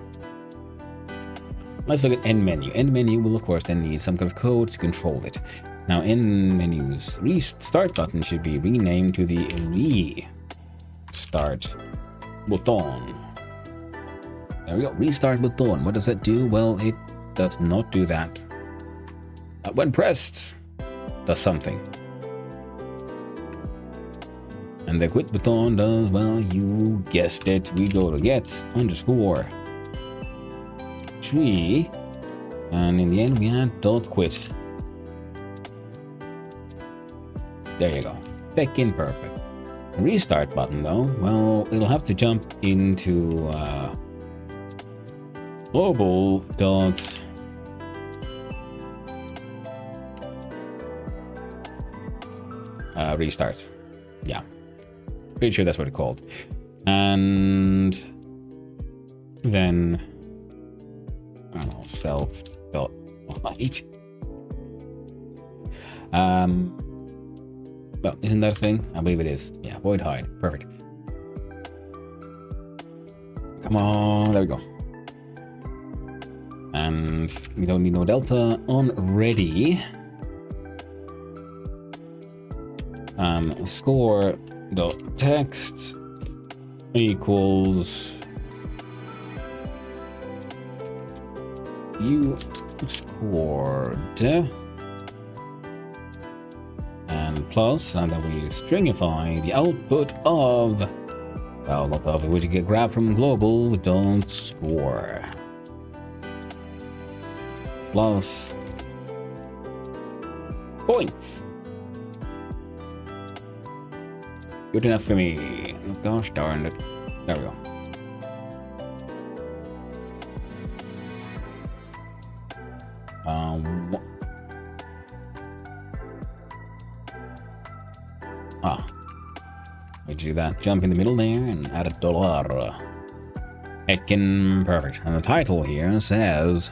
let's look at end menu. End menu will, of course, then need some kind of code to control it. Now, end menu's restart button should be renamed to the restart button. There we go. Restart button. What does that do? Well, it does not do that. When pressed, does something. And the quit button does, well, you guessed it. We go to get underscore tree, and in the end we add dot quit. There you go. Back in perfect. The restart button though, well, it'll have to jump into global dot restart. Yeah, pretty sure that's what it's called. And then I don't know, self dot light. Well, isn't that a thing? I believe it is. Yeah, void hide. Perfect. Come on, there we go. And we don't need no delta on ready. Score dot text equals you scored, and plus, and then we stringify the output of, well, not the output, which you get grabbed from global don't score, plus points. Good enough for me. Gosh darn it. There we go. We do that. Jump in the middle there and add a dollar. Heckin' perfect. And the title here says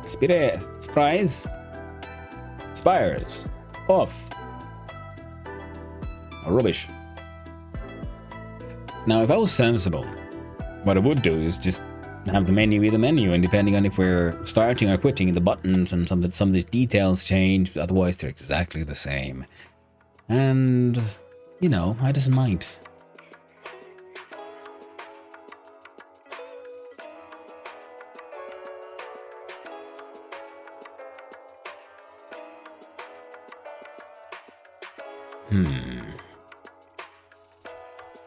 Surprise Spires Off. Rubbish. Now, if I was sensible, what I would do is just have the menu be the menu, and depending on if we're starting or quitting, the buttons and some of the details change, but otherwise they're exactly the same. And, you know, I just mind.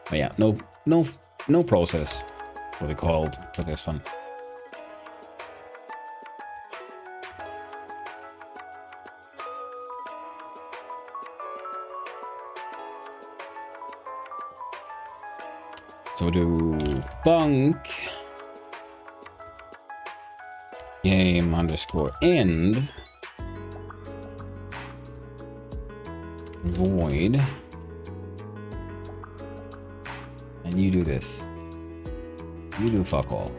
But yeah, no process will be called for this one. So we'll do func game underscore end void. And you do this. You do fuck all.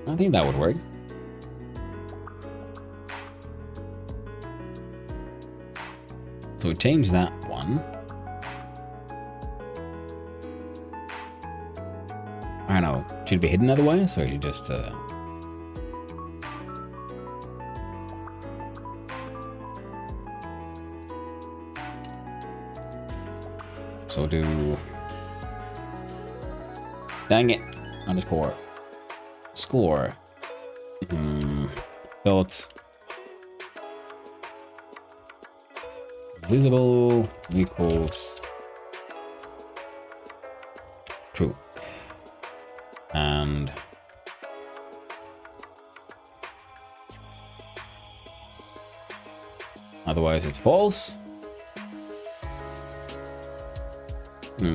I think that would work. So we change that one. I don't know. Should it be hidden otherwise, or you just so do. Dang it! Underscore. Score. Dot. Visible equals true. And otherwise it's false.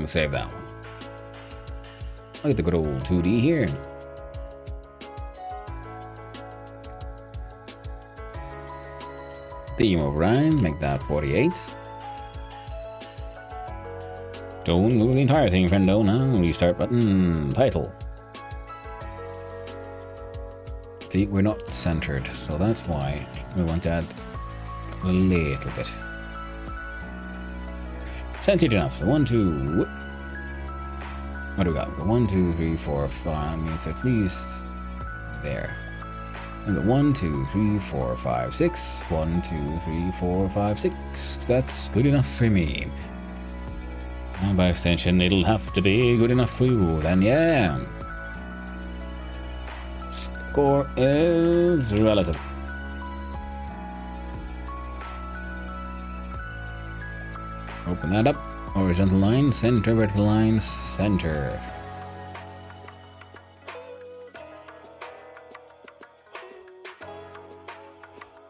Save that one. Look at the good old 2D here. Theme override, make that 48. Don't move the entire thing, friendo. Now restart button, title. See, we're not centered, so that's why we want to add a little bit. Centered enough. So 1, 2. What do we got? 1, 2, 3, 4, 5. Means at least there. We got 1, 2, 3, 4, 5, 6. 1, 2, 3, 4, 5, 6. That's good enough for me. And by extension, it'll have to be good enough for you. Then yeah. Score is relative. Open that up. Horizontal line, center, vertical line, center.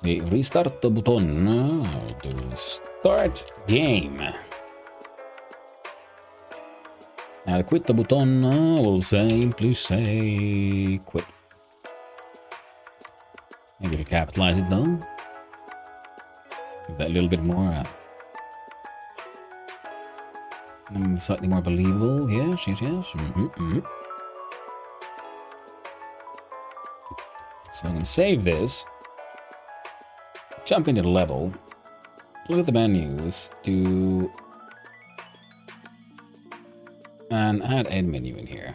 We restart the button to start game. Now quit the button, we'll simply say quit. Maybe we capitalize it though. Give that a little bit more. Slightly more believable. Yes, yes, yes. So I can save this. Jump into the level. Look at the menus. Do and add a menu in here.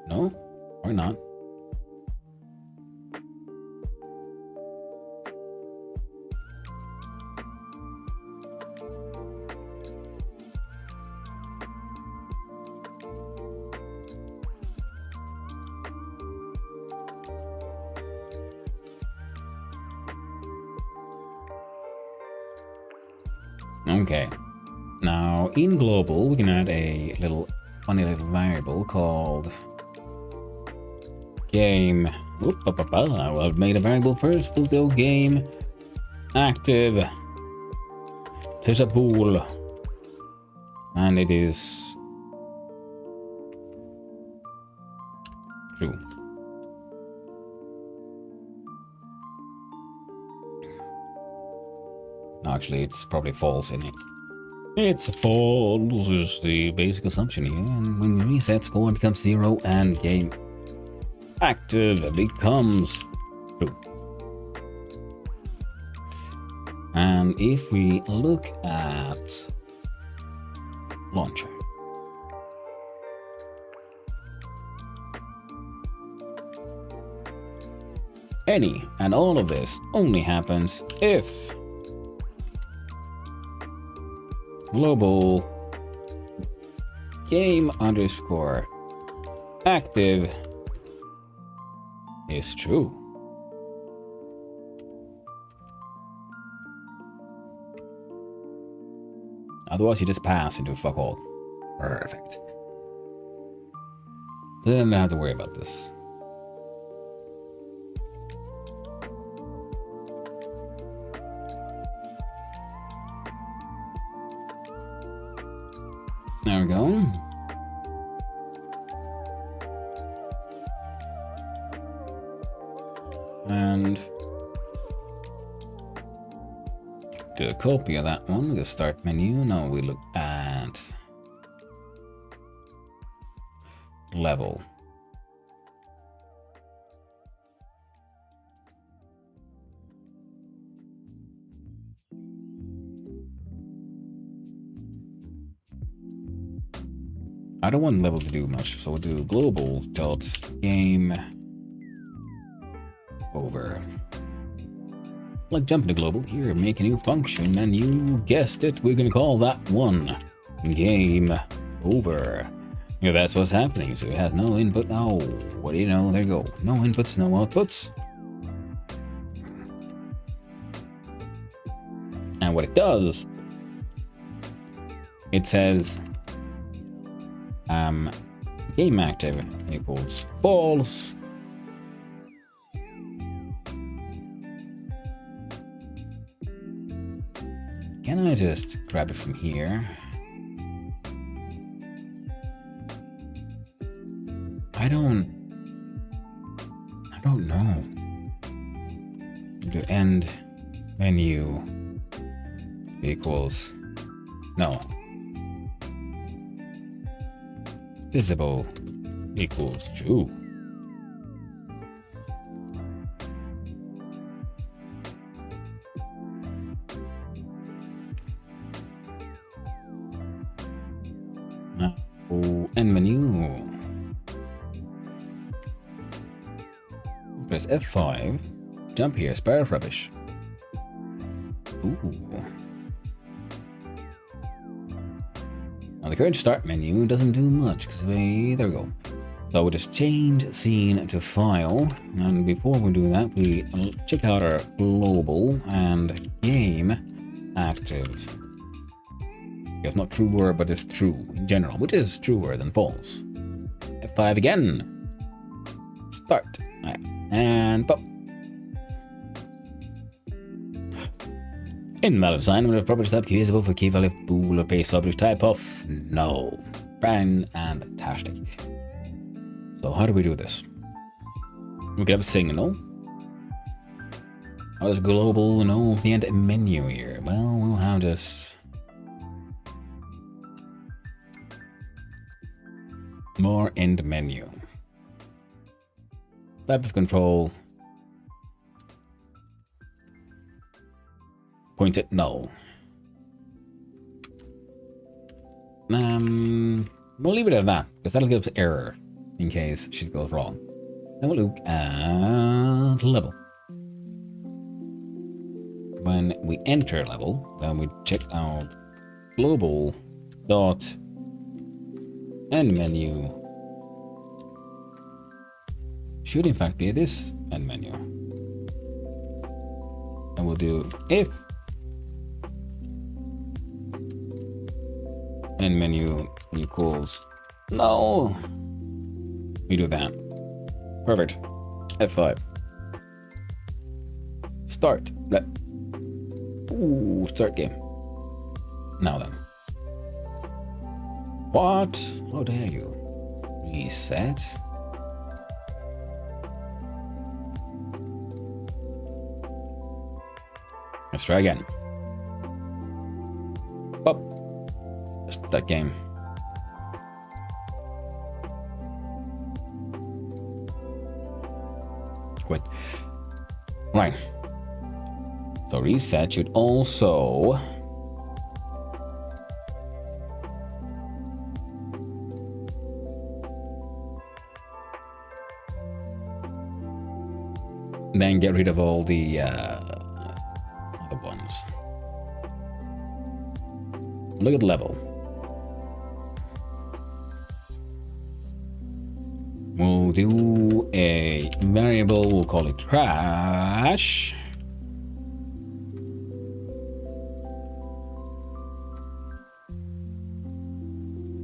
No? Or not? Okay. Now in global we can add a funny little variable called game. I've made a variable first. We'll do game active Trijam, and it is true. No, actually, it's probably false, isn't it? It's false is the basic assumption here, and when you reset, score becomes 0 and game active becomes true. And if we look at launcher, any and all of this only happens if global game underscore active is true. Otherwise you just pass into fuck all. Perfect. Then I don't have to worry about this. There we go. And do a copy of that one. Go start menu. Now we look at level. I don't want level to do much, so we'll do global dot game over. Like jump into global here, make a new function, and you guessed it, we're gonna call that one game over. Yeah, that's what's happening. So it has no input. Oh, what do you know? There you go. No inputs, no outputs. And what it does, it says game active equals false. Can I just grab it from here? I don't know. Do end menu equals no. Visible equals true. Now, end menu. Press F5. Jump here, spare of rubbish. Ooh. Now the current start menu doesn't do much because there we go. So we'll just change scene to file, and before we do that, we check out our global and game active. It's not truer, but it's true in general, which is truer than false. F5 again. Start. And pop. Invalid sign with a property type usable for key value bool or base object type of no. Fantastic. So how do we do this? We can have a signal. How does global know the end menu here? Well, we'll have this more end menu. Type of control. Point at null. We'll leave it at that, because that'll give us error in case shit goes wrong. Then we'll look at level. When we enter level, then we check out global dot end menu. Should in fact be this end menu. And we'll do if end menu equals no. We do that. Perfect. F5. Start. Ooh, start game. Now then. What? How dare you? Reset. Let's try again. Pop. Start game. Quit. Right. So reset should also then get rid of all the other ones. Look at level. We'll do a variable, we'll call it trash.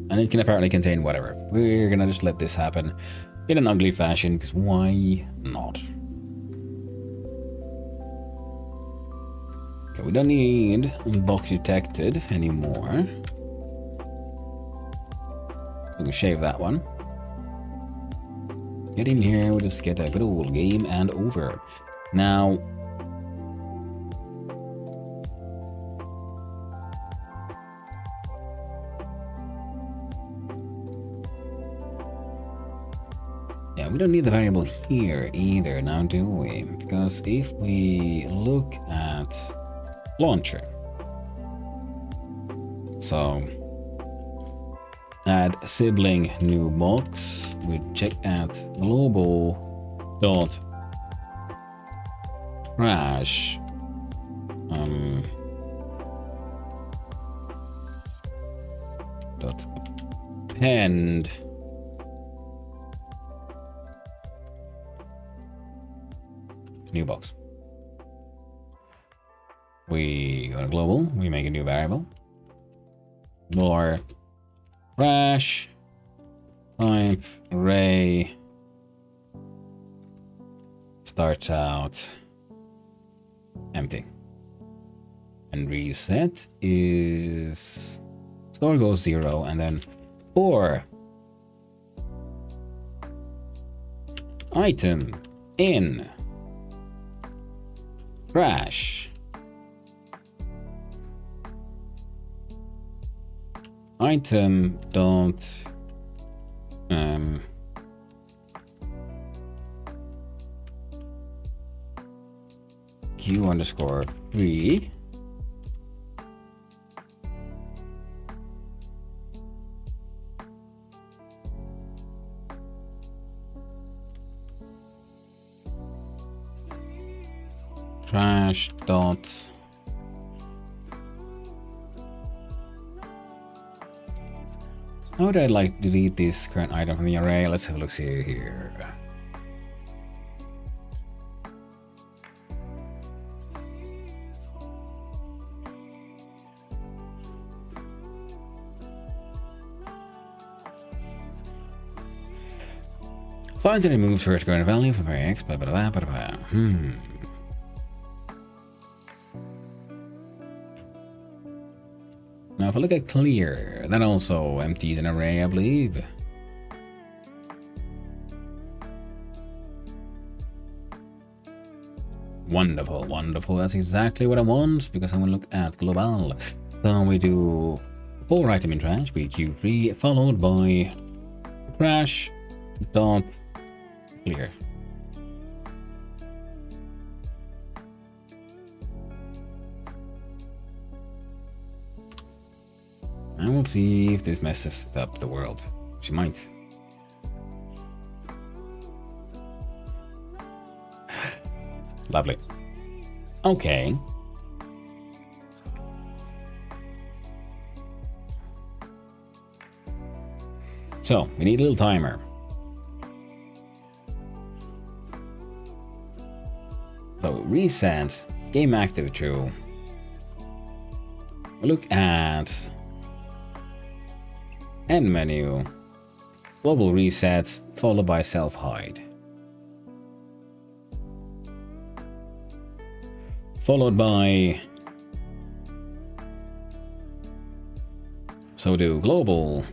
And it can apparently contain whatever. We're gonna just let this happen in an ugly fashion, because why not? Okay, we don't need box detected anymore. We can shave that one. Get in here, we'll just get a good old game and over. Now, yeah, we don't need the variable here either now, do we? Because if we look at launcher, so add sibling new box, we check at global dot trash dot append new box. We go to global, we make a new variable. More trash type array starts out empty. And reset is score goes 0, and then for item in trash item dot q underscore 3 trash dot how would I like delete this current item from the array? Let's have a look see here. Finds and removes first current value from array x, blah, blah, blah, blah, blah. Now if I look at clear, that also empties an array, I believe. Wonderful, wonderful. That's exactly what I want, because I'm going to look at global. So we do for item in trash, bq3, followed by trash dot clear. And we'll see if this messes up the world. She might. Lovely. Okay. So, we need a little timer. So, reset, game active true. Look at end menu, global reset, followed by self hide. Followed by, so do global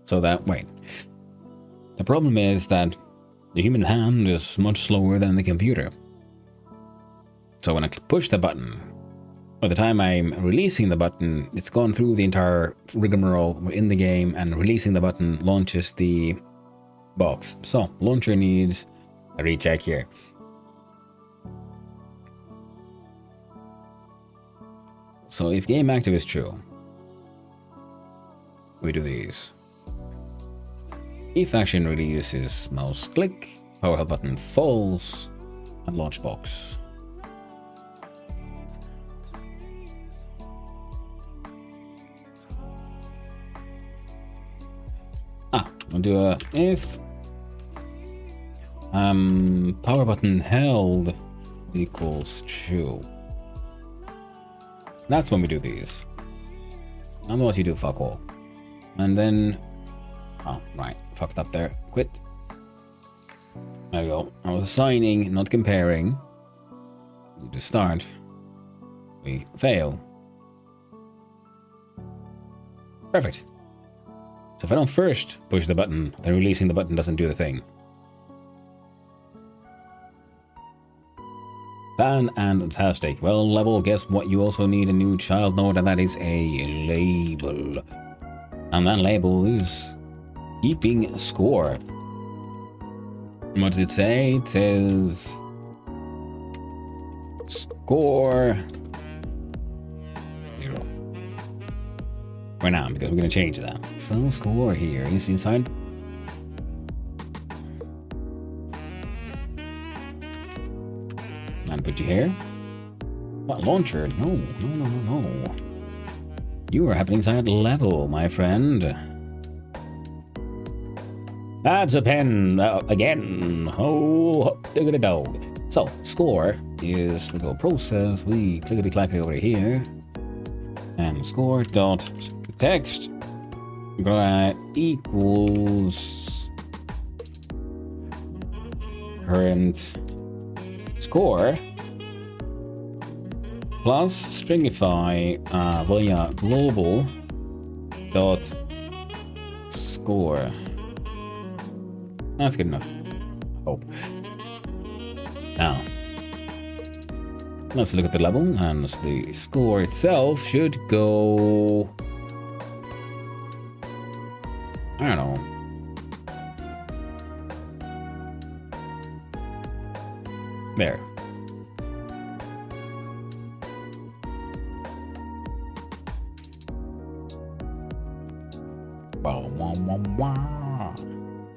so that, wait. The problem is that the human hand is much slower than the computer. So when I push the button, by the time I'm releasing the button, it's gone through the entire rigmarole in the game, and releasing the button launches the box. So launcher needs a recheck here. So if game active is true, we do these. If action releases mouse click, power help button falls, and launch box. We'll do a if power button held equals true. That's when we do these. Otherwise you do fuck all. And then, oh right, fucked up there. Quit. There we go. I was assigning, not comparing. To start. We fail. Perfect. So if I don't first push the button, then releasing the button doesn't do the thing. Fantastic. Well, level, guess what? You also need a new child node, and that is a label. And that label is keeping score. What does it say? It says score 0. For now, because we're going to change that. So score here is inside. And put you here. What, launcher? No. You are happening inside level, my friend. That's a pen again. Oh, diggity dog. So, score is, we go process, we clickety clackety over here. And score dot text equals current score plus stringify via global dot score. That's good enough. Hope. Now, let's look at the level, and the score itself should go, I don't know, there.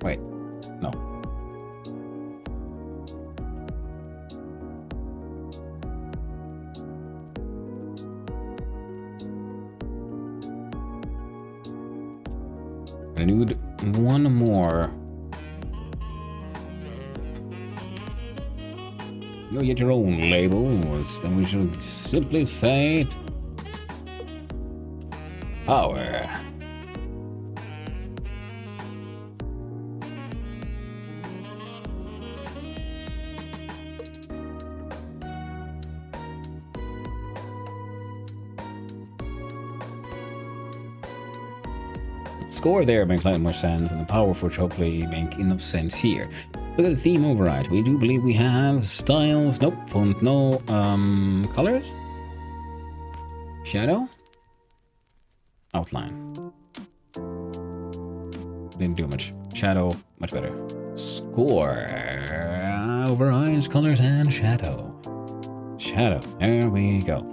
Wait, no. I need one more. You'll get your own labels, and we should simply say it. Power. Score there makes slightly more sense, and the power for should hopefully make enough sense here. Look at the theme override. We do believe we have styles. Nope. Font. No. Colors. Shadow. Outline. Didn't do much. Shadow. Much better. Score. Overrides colors and shadow. Shadow. There we go.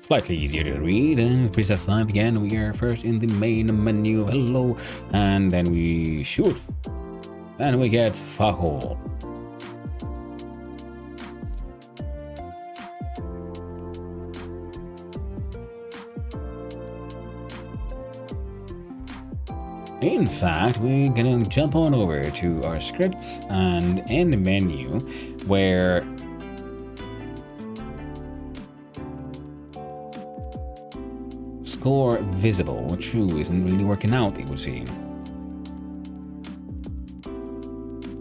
Slightly easier to read, and preset 5 again. We are first in the main menu. Hello. And then we shoot. And we get Fahol. In fact, we're gonna jump on over to our scripts and end menu, where score visible. True isn't really working out, it would seem.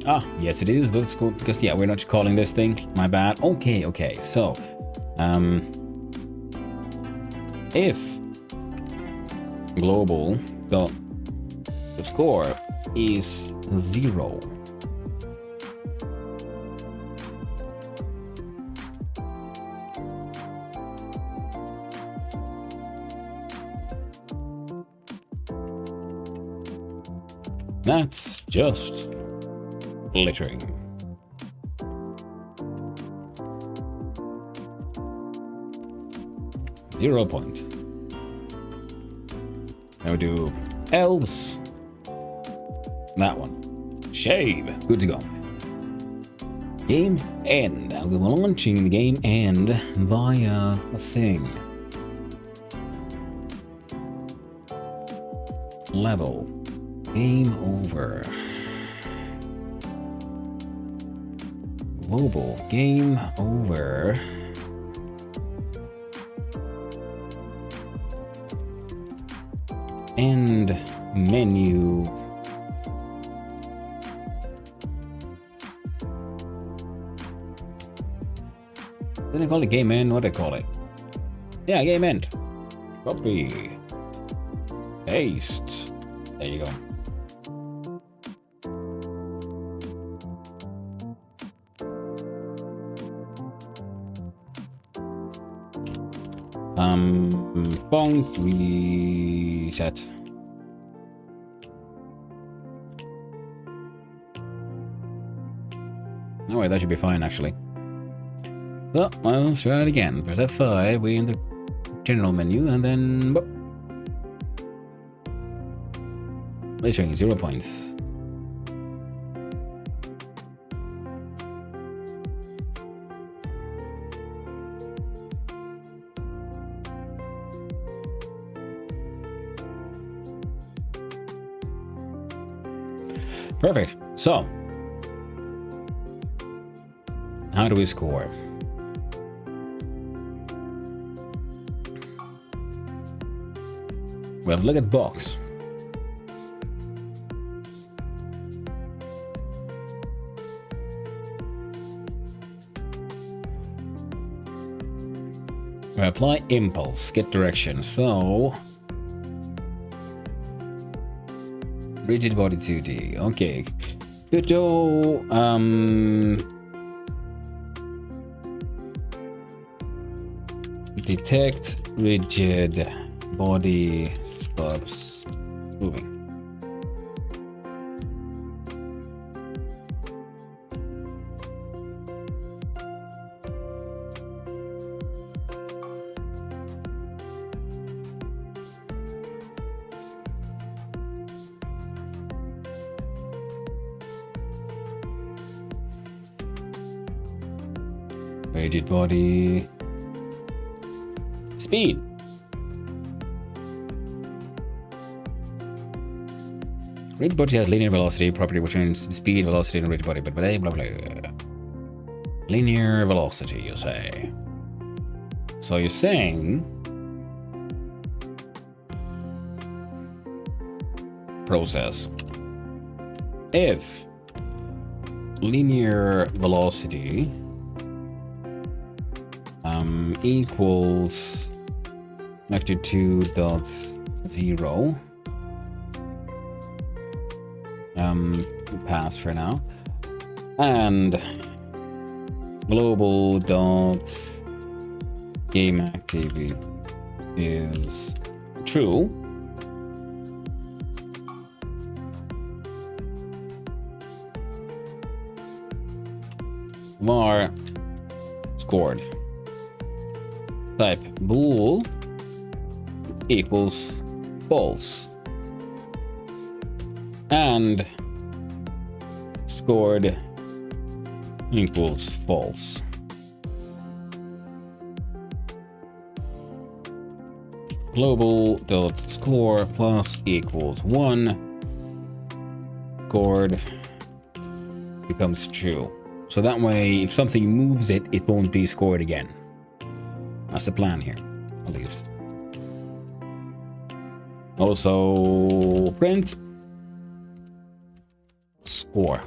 Ah, yes it is, but it's cool because yeah, we're not calling this thing. My bad. Okay. So, if global the score is 0, that's just glittering. Zero point. Now we do else. That one. Shave. Good to go. Game end. I'll go launching the game end via a thing. Level. Game over. Global. Game over. End menu. Didn't I call it game end? What did I call it? Yeah, game end. Copy. Paste. There you go. Bonk reset. Oh wait, that should be fine actually. So, let's try it again. Press F5, we're in the general menu, and then... Boop. It's showing 0 points. Perfect. So, how do we score? Well, look at box. We apply impulse, get direction. So, rigid body 2D. Okay. Good. Detect rigid body stops moving. Rigid body speed. Rigid body has linear velocity property which means speed, velocity, and rigid body, but blah blah blah. Linear velocity, you say. So you're saying process. If linear velocity equals magnitude 2.0 pass for now, and global dot game activity is true, var scored. Type bool equals false, and scored equals false. Global dot score plus equals 1. Scored becomes true. So that way, if something moves it, it won't be scored again. That's the plan here, at least. Also, print score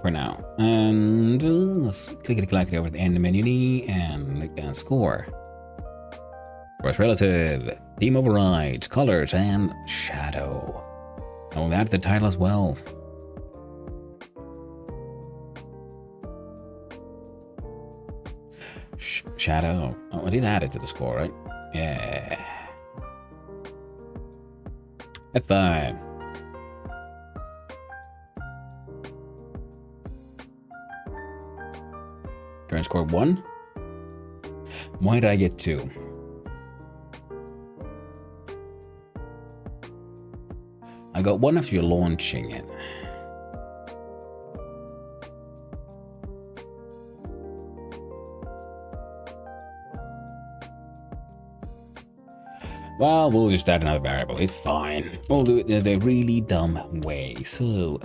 for now. And let's click over the end menu and score. Score relative, theme override, colors, and shadow. And we'll add the title as well. Shadow. Oh, I did add it to the score, right? Yeah. F5. Current score 1. Why did I get 2? I got 1 after you're launching it. Well, we'll just add another variable. It's fine. We'll do it the really dumb way. So,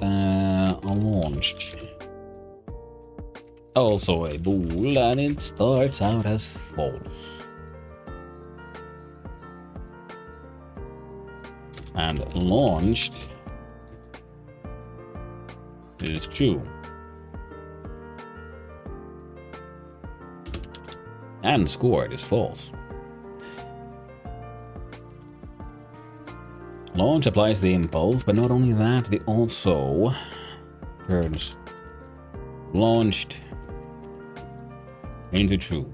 launched. Also a bool, and it starts out as false. And launched is true. and scored is false. Launch applies the impulse, but not only that, it also turns launched into true.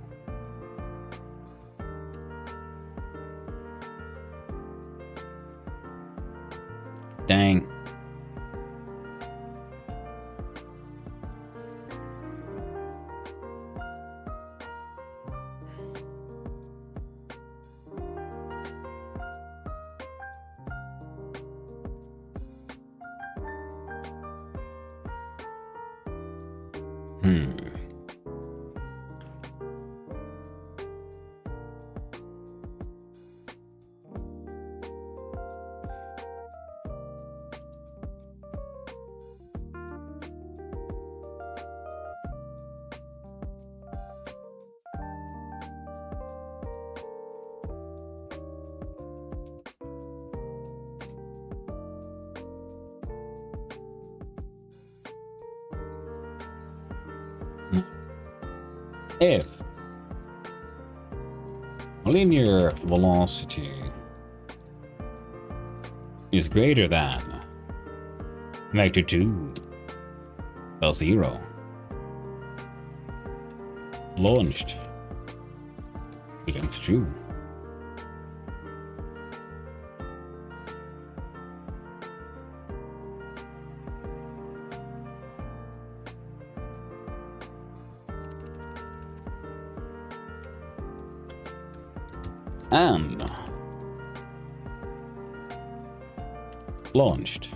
Dang. If linear velocity is greater than vector 2 L0 launched becomes true. And launched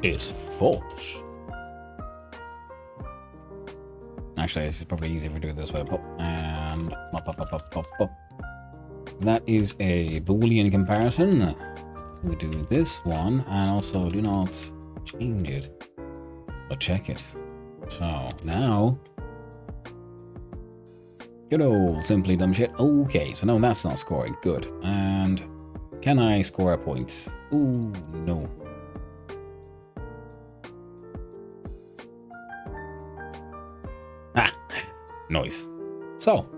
is false. Actually, this is probably easier if we do it this way. Pop and pop, pop, pop, pop, pop, pop. That is a Boolean comparison. We do this one, and also do not change it, but check it. So now, good old simply dumb shit. Okay, so no, that's not scoring. Good. And can I score a point? Ooh, no. Ah, noise. So,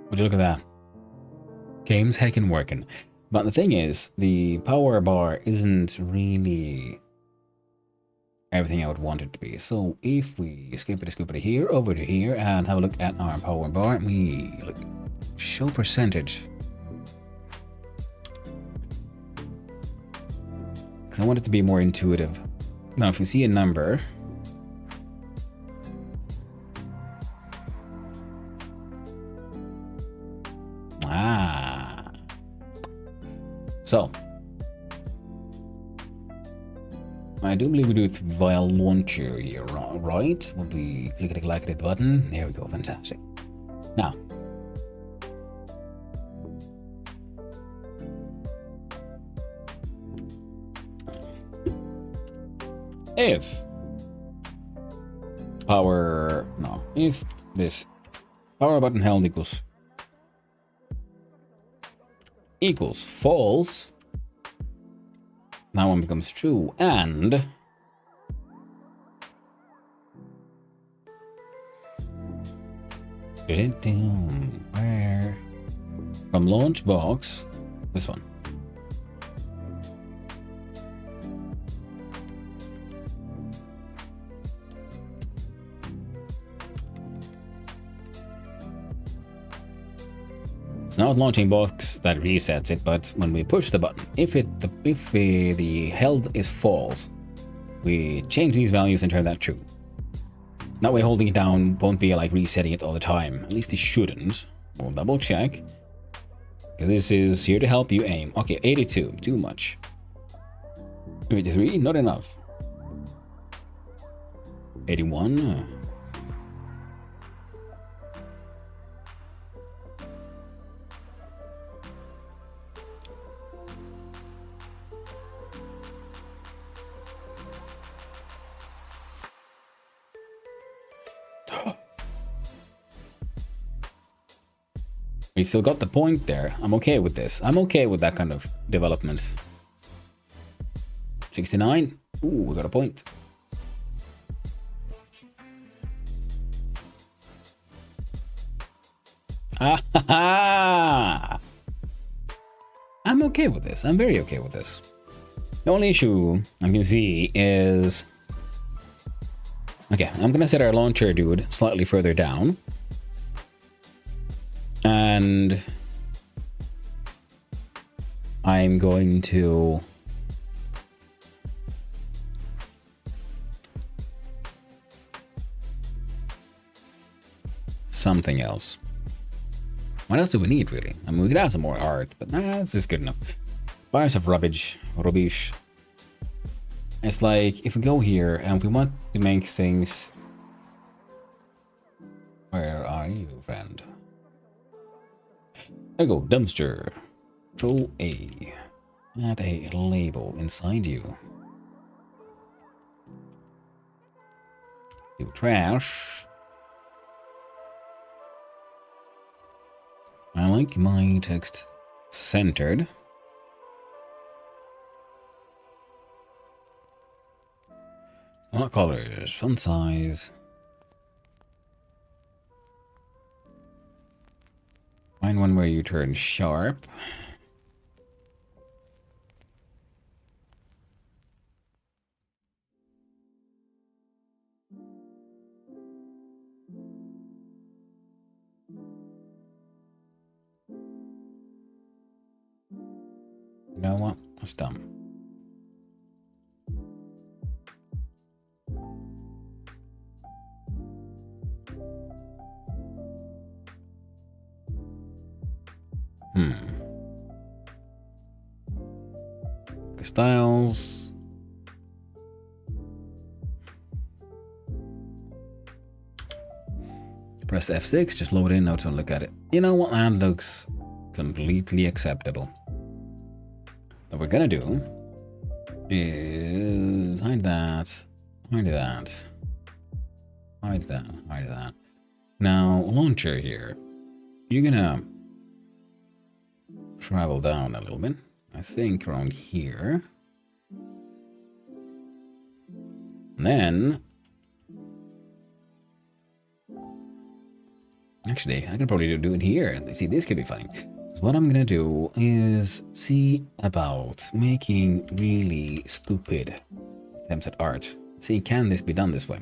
would you look at that? Game's heckin' working. But the thing is, the power bar isn't really everything I would want it to be. So if we scoop it here, over to here, and have a look at our power bar, we look, show percentage. Because I want it to be more intuitive. Now, if we see a number, so I do believe we do it via launcher here, right? Would we click the button? There we go, fantastic. Now, if this power button held equals false, that one becomes true, and where from launch box, this one. It's not launching box that resets it, but when we push the button, if the held is false, we change these values and turn that true. That way holding it down won't be like resetting it all the time. At least it shouldn't. We'll double check. This is here to help you aim. Okay, 82, too much. 83, not enough. 81. We still got the point there. I'm okay with this. I'm okay with that kind of development. 69. Ooh, we got a point. Ah, I'm okay with this. I'm very okay with this. The only issue I can see is... Okay, I'm gonna set our launcher dude slightly further down. And... I'm going to... something else. What else do we need, really? I mean, we could add some more art, but nah, this is good enough. Bars of rubbish. It's like, if we go here and we want to make things... Where are you, friend? There you go, dumpster. Control A. Add a label inside you. Do trash. I like my text centered. Font colors, font size. Find one where you turn sharp. You know what? That's dumb. Styles. Press F6, just load in now to look at it. You know what? That looks completely acceptable. What we're gonna do is hide that, hide that, hide that, hide that. Now, launcher here. You're gonna travel down a little bit. I think around here. And then... Actually, I can probably do it here. See, this could be funny. So what I'm gonna do is see about making really stupid attempts at art. See, can this be done this way?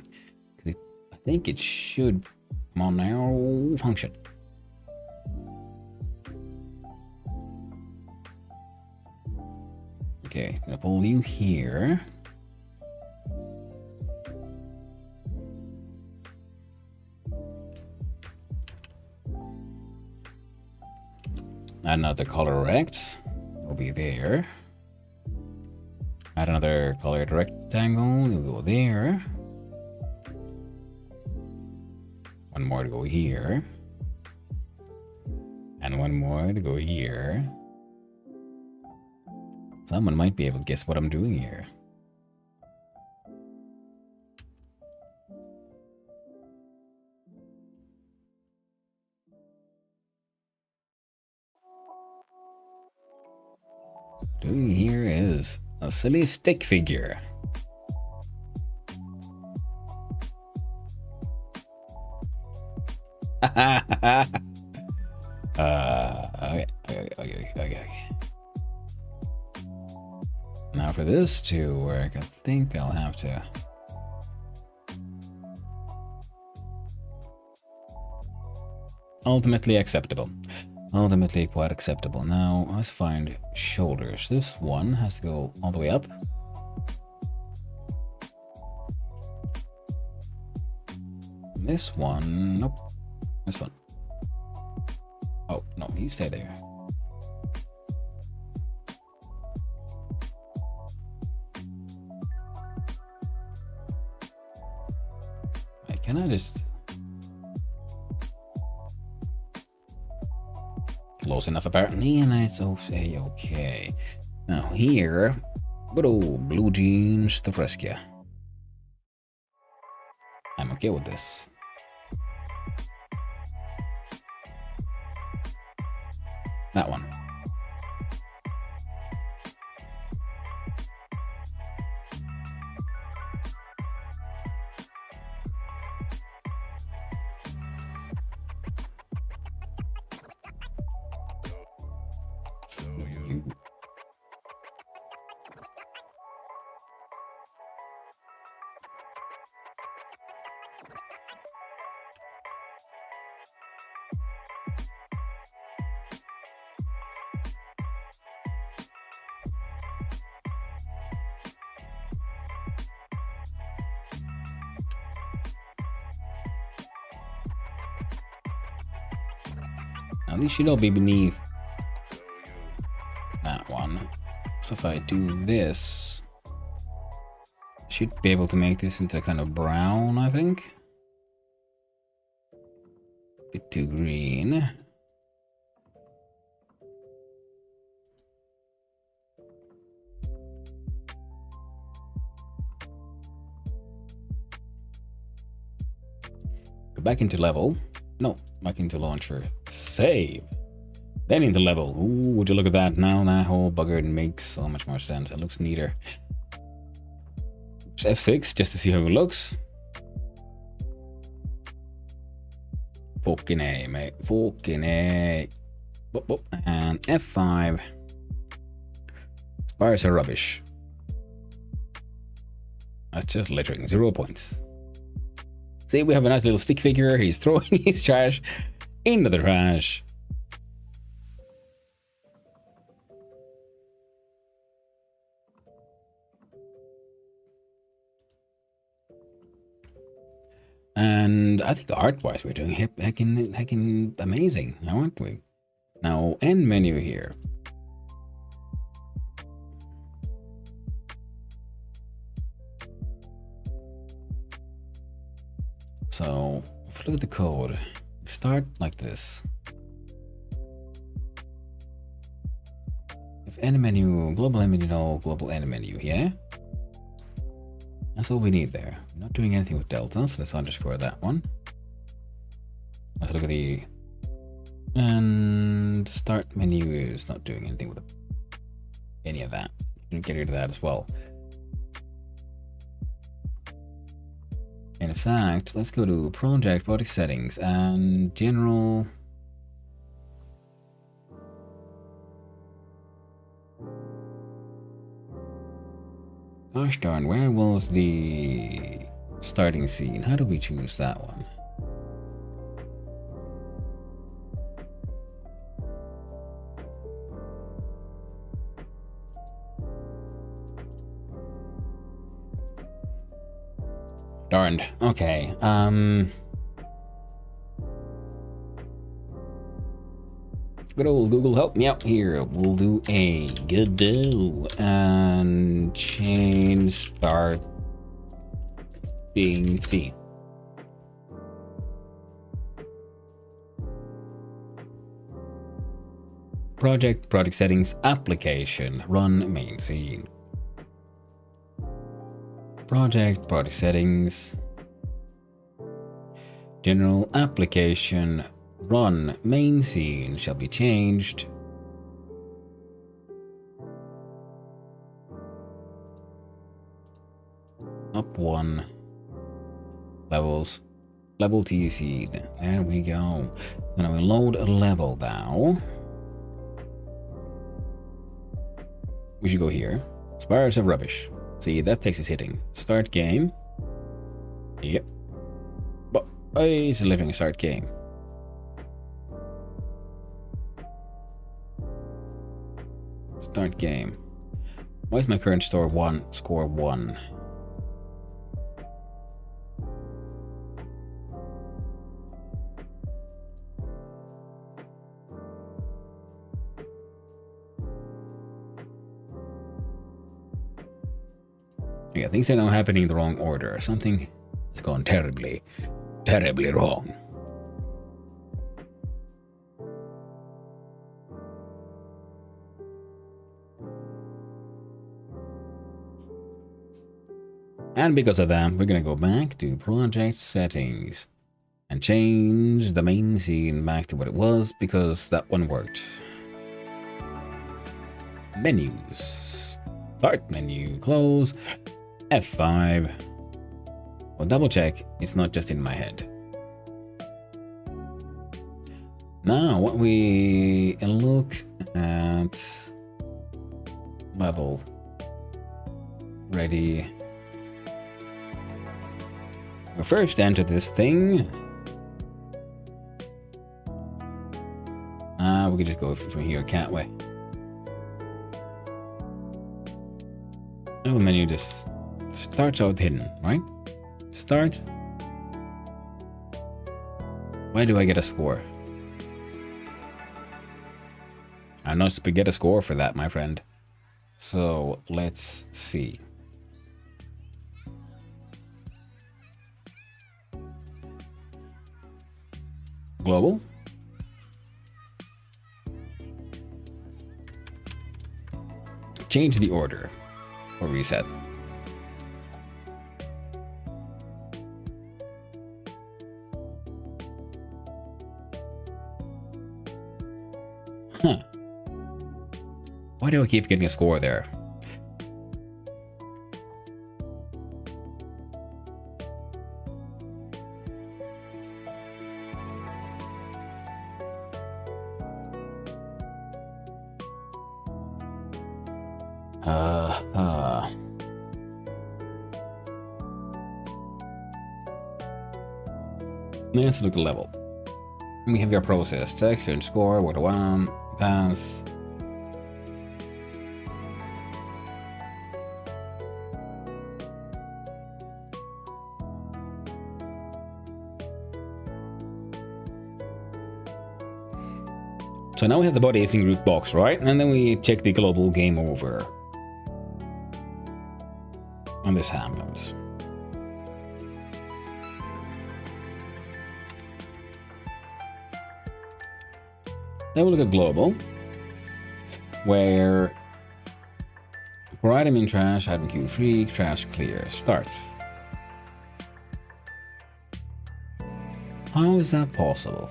Because I think it should, come on now, function. Okay, I'm gonna pull you here. Add another color rect. It'll be there. Add another colored rectangle. It'll go there. One more to go here. And one more to go here. Someone might be able to guess what I'm doing here. Doing here is a silly stick figure. Okay. Now for this to work, I think I'll have to... Ultimately acceptable. Ultimately quite acceptable. Now, let's find shoulders. This one has to go all the way up. This one... Nope. This one. Oh, no, you stay there. Can I just... Close enough apparently, and that's okay. Now here, good old blue jeans to rescue. I'm okay with this. That one. these should all be beneath that one. So if I do this, I should be able to make this into kind of brown, I think. Bit too green. Go back into level. No, back into launcher. Save. Then into level. Ooh, would you look at that? Now that whole bugger makes so much more sense. It looks neater. F6 just to see how it looks. Fucking A, mate. Fucking A. Boop, boop. And F5. Spires are rubbish. That's just littering. 0 points. See, we have a nice little stick figure. He's throwing his trash into the trash. And I think art-wise we're doing heckin' amazing, aren't we? Now, end menu here. So, if you look at the code, start like this. If end menu, global end menu, no, global end menu, yeah? That's all we need there. We're not doing anything with delta, so let's underscore that one. Let's look at the... And start menu is not doing anything with any of that. Get rid of that as well. In fact, let's go to project settings and general. Gosh darn, where was the starting scene? How do we choose that one? Darned. Okay. Good old Google, help me out here. We'll do a good do and change start being C. Project settings, application, run main scene. Project settings, general application, run main scene shall be changed up 1 levels, level T seed. There we go. So now we load a level now. We should go here. Spires of rubbish. See, that takes us hitting. Start game. Yep. But it's living a start game. Start game. Why is my current score 1? Yeah, things are now happening in the wrong order. Something has gone terribly, terribly wrong. And because of that, we're gonna go back to project settings and change the main scene back to what it was because that one worked. Menus. Start menu, close. F5. Well, double check it's not just in my head. Now, what we look at level ready. We first enter this thing. We could just go from here, can't we? Level menu just starts out hidden, right? Start. Why do I get a score? I'm not to get a score for that, my friend. So let's see. Global. Change the order or reset. Huh. Why do I keep getting a score there? Let's look at level. We have your process, text, current score, what one, pass. So now we have the body async root box, right? And then we check the global game over. And this happens. Then we look at global, where for item in trash, item queue free, trash clear, start. How is that possible?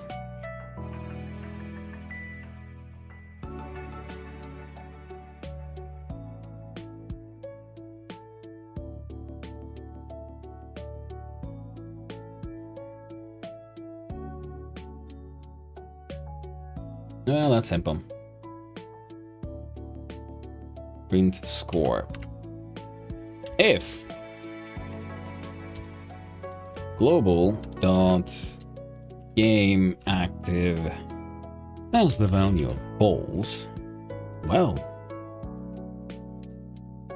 Well, that's simple. Print score. If global dot game active has the value of false, well,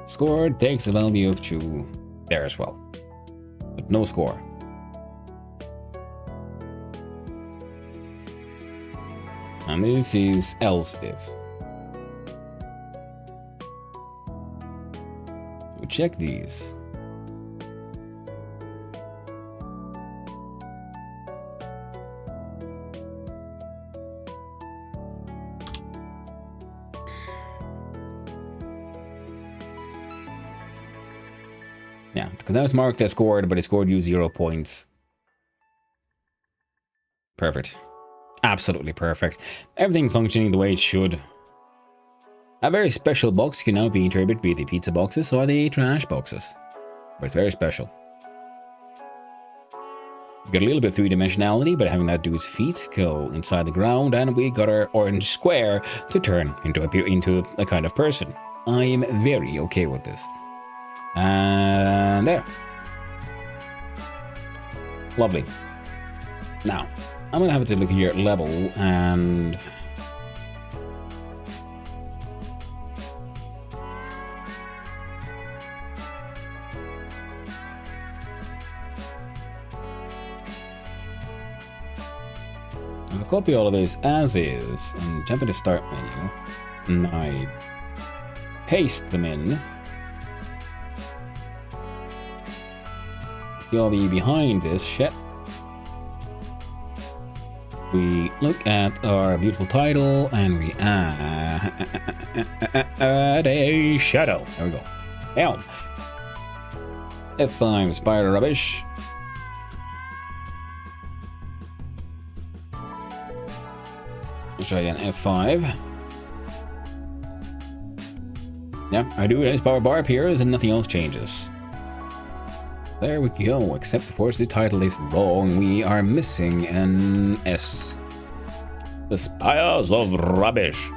score takes the value of true there as well, but no score. And this is else if. So check these. Yeah, because that was marked as scored, but it scored you 0 points. Perfect. Absolutely perfect. Everything's functioning the way it should. A very special box can now be interpreted be the pizza boxes or the trash boxes. But it's very special. We got a little bit of three-dimensionality, but having that dude's feet go inside the ground, and we got our orange square to turn into a kind of person. I am very okay with this. And there. Lovely. Now, I'm gonna have to look at your level and I'll copy all of this as is and jump into start menu and I paste them in. You'll be behind this shit. We look at our beautiful title and we add a shadow. There we go. Elm. F5 spider rubbish. Let's try again. F5. Yeah, I do it as power bar appears and nothing else changes. There we go, except of course the title is wrong. We are missing an S. The Spires of Rubbish.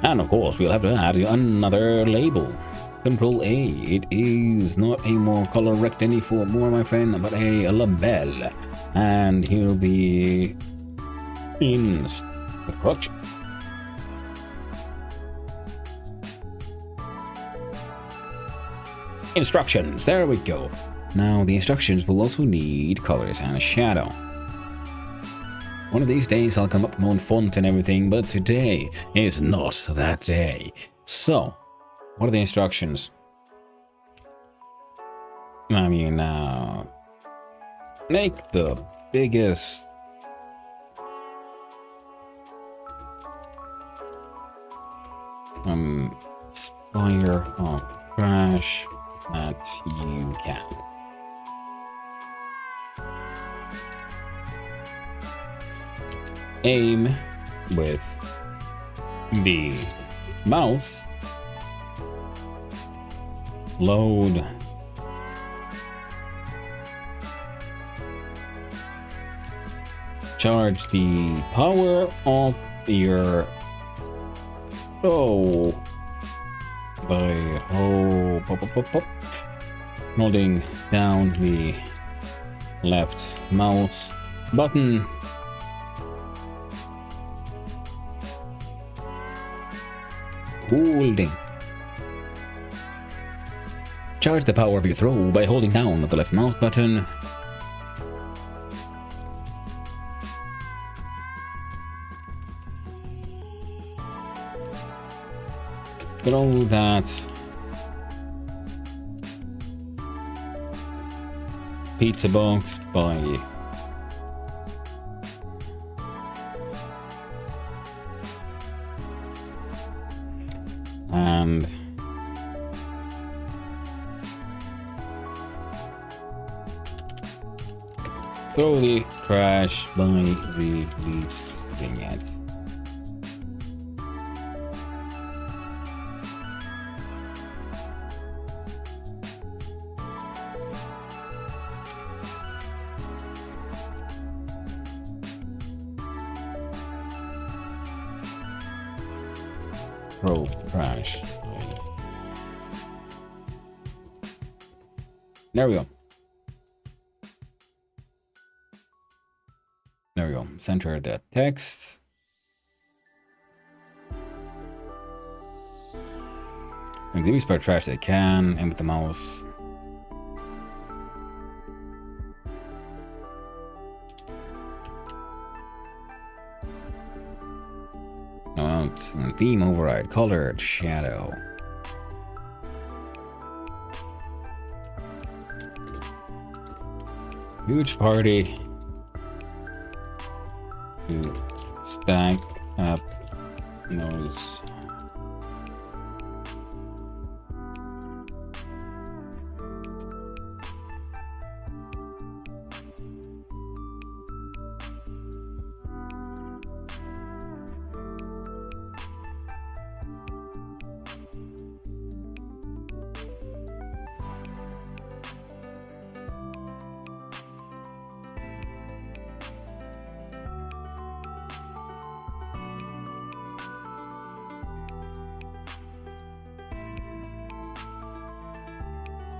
And of course we'll have to add another label. Control A. It is not a more color rect any for more, my friend, but a label. And he'll be instruction. Instructions, there we go. Now the instructions will also need colors and a shadow. One of these days I'll come up with my own font and everything, but today is not that day. So, what are the instructions? I mean, make the biggest spire of trash that you can. Aim with the mouse. Load. Charge the power of your by holding down the left mouse button. Holding. Charge the power of your throw by holding down the left mouse button. Throw that pizza box by and throw the trash by releasing it. Throw trash. There we go. There we go. Center the text. And the spare trash they can, and with the mouse. Theme override, colored shadow. Huge party to stack up those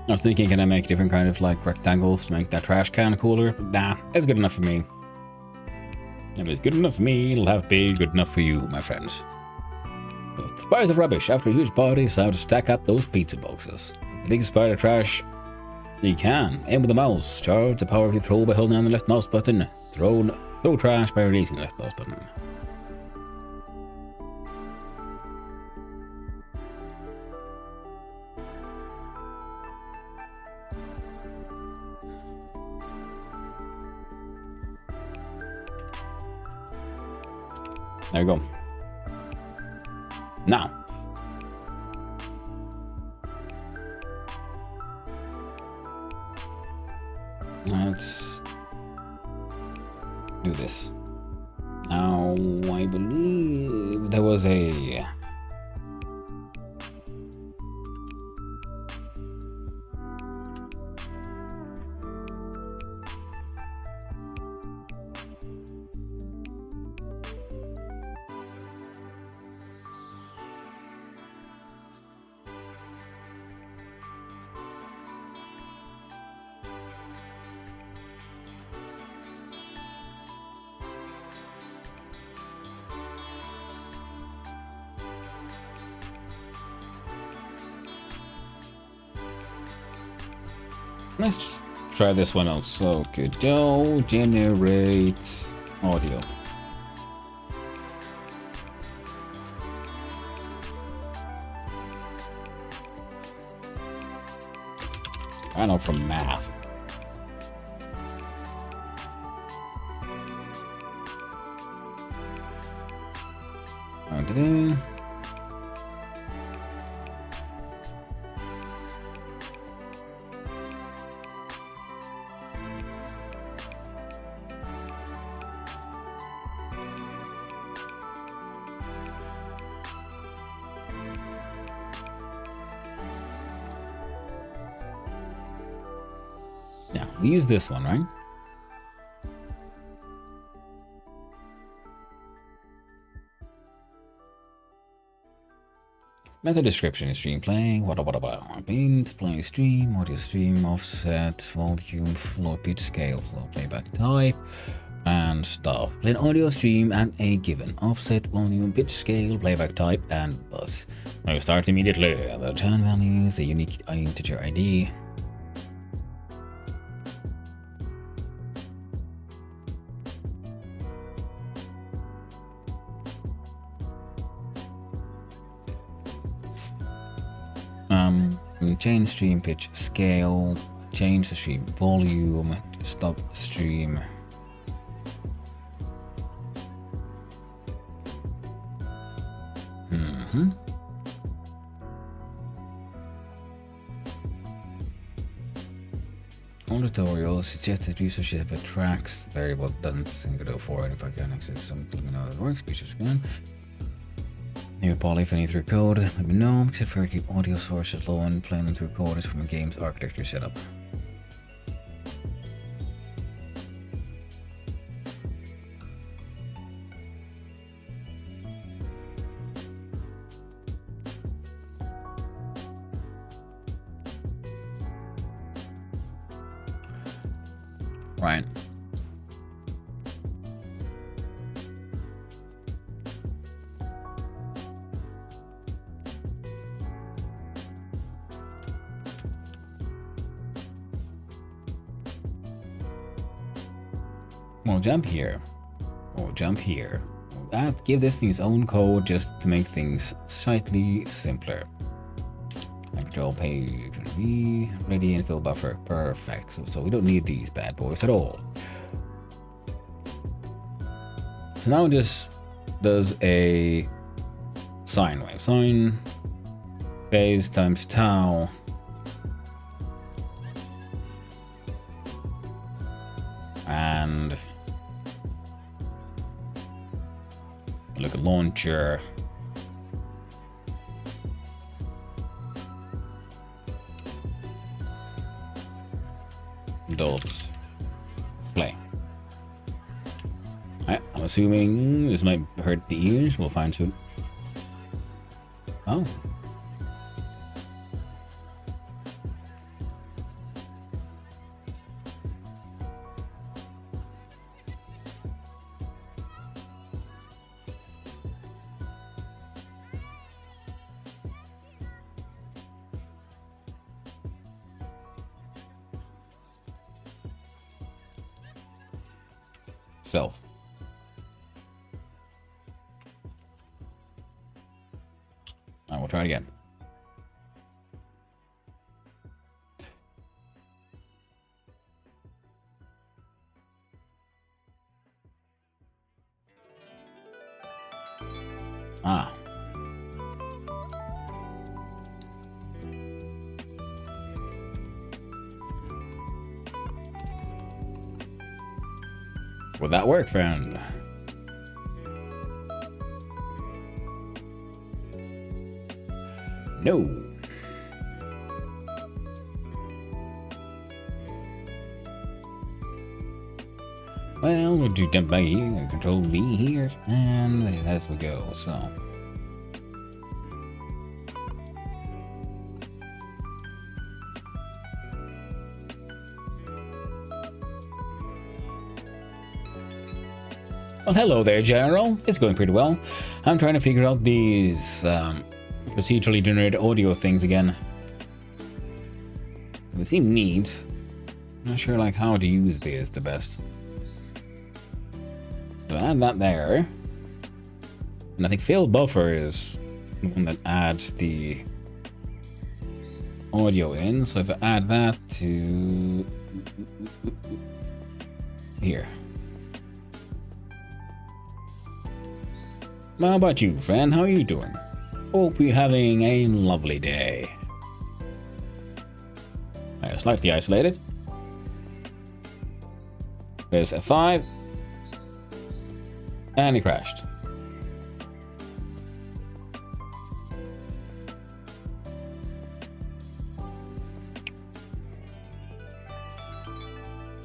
I was thinking, can I make different kind of like rectangles to make that trash can cooler? But nah, it's good enough for me. If it's good enough for me, it'll have to be good enough for you, my friends. With spires of rubbish, after a huge party, it's how to stack up those pizza boxes. The biggest spire of trash you can. Aim with the mouse. Charge the power of your throw by holding down the left mouse button. Throw trash by releasing the left mouse button. There you go. Now, let's do this. Now, I believe there was a let's just try this one out. So good. Generate audio. I know from math. Yeah, we use this one, right? Method description is stream playing, Beat, playing stream, audio stream, offset, volume, flow, pitch, scale, flow, playback type, and stuff. Play an audio stream and a given offset, volume, pitch, scale, playback type, and bus. Now you start immediately. The turn value is a unique integer ID. Change stream pitch scale, change the stream volume, stop stream. On tutorials, suggested usage if it tracks the variable doesn't single for it. If I can access some, let me know how it works. Features again. New poly if any through code, let me know, except for keep audio sources low and playing them through code is from a game's architecture setup. Right. We'll jump here. We'll jump here. We'll give this thing its own code just to make things slightly simpler. Control page V, ready and fill buffer. Perfect. So we don't need these bad boys at all. So now it just does a sine wave. Sine phase times tau. And look at launcher. Adults. Play. Alright, I'm assuming this might hurt the ears. We'll find soon. Oh. Self. I will try it again. Ah. Will that work, friend? No. Well, we'll do jump by here, control V here, and as we go, so. Well, hello there, General. It's going pretty well. I'm trying to figure out these procedurally generated audio things again. They seem neat. I'm not sure like how to use these the best. So add that there. And I think fill buffer is the one that adds the audio in. So if I add that to here. How about you, friend? How are you doing? Hope you're having a lovely day. Slightly isolated. There's F5. And he crashed.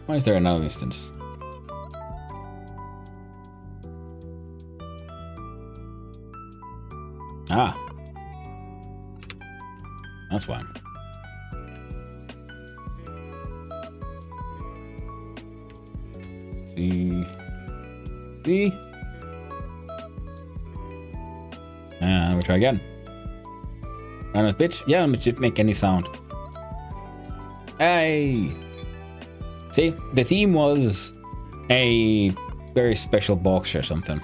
Why is there another instance? Ah. That's why. See. See. And we try again. Run a pitch. Yeah, it should make any sound. Hey. See, the theme was a very special box or something.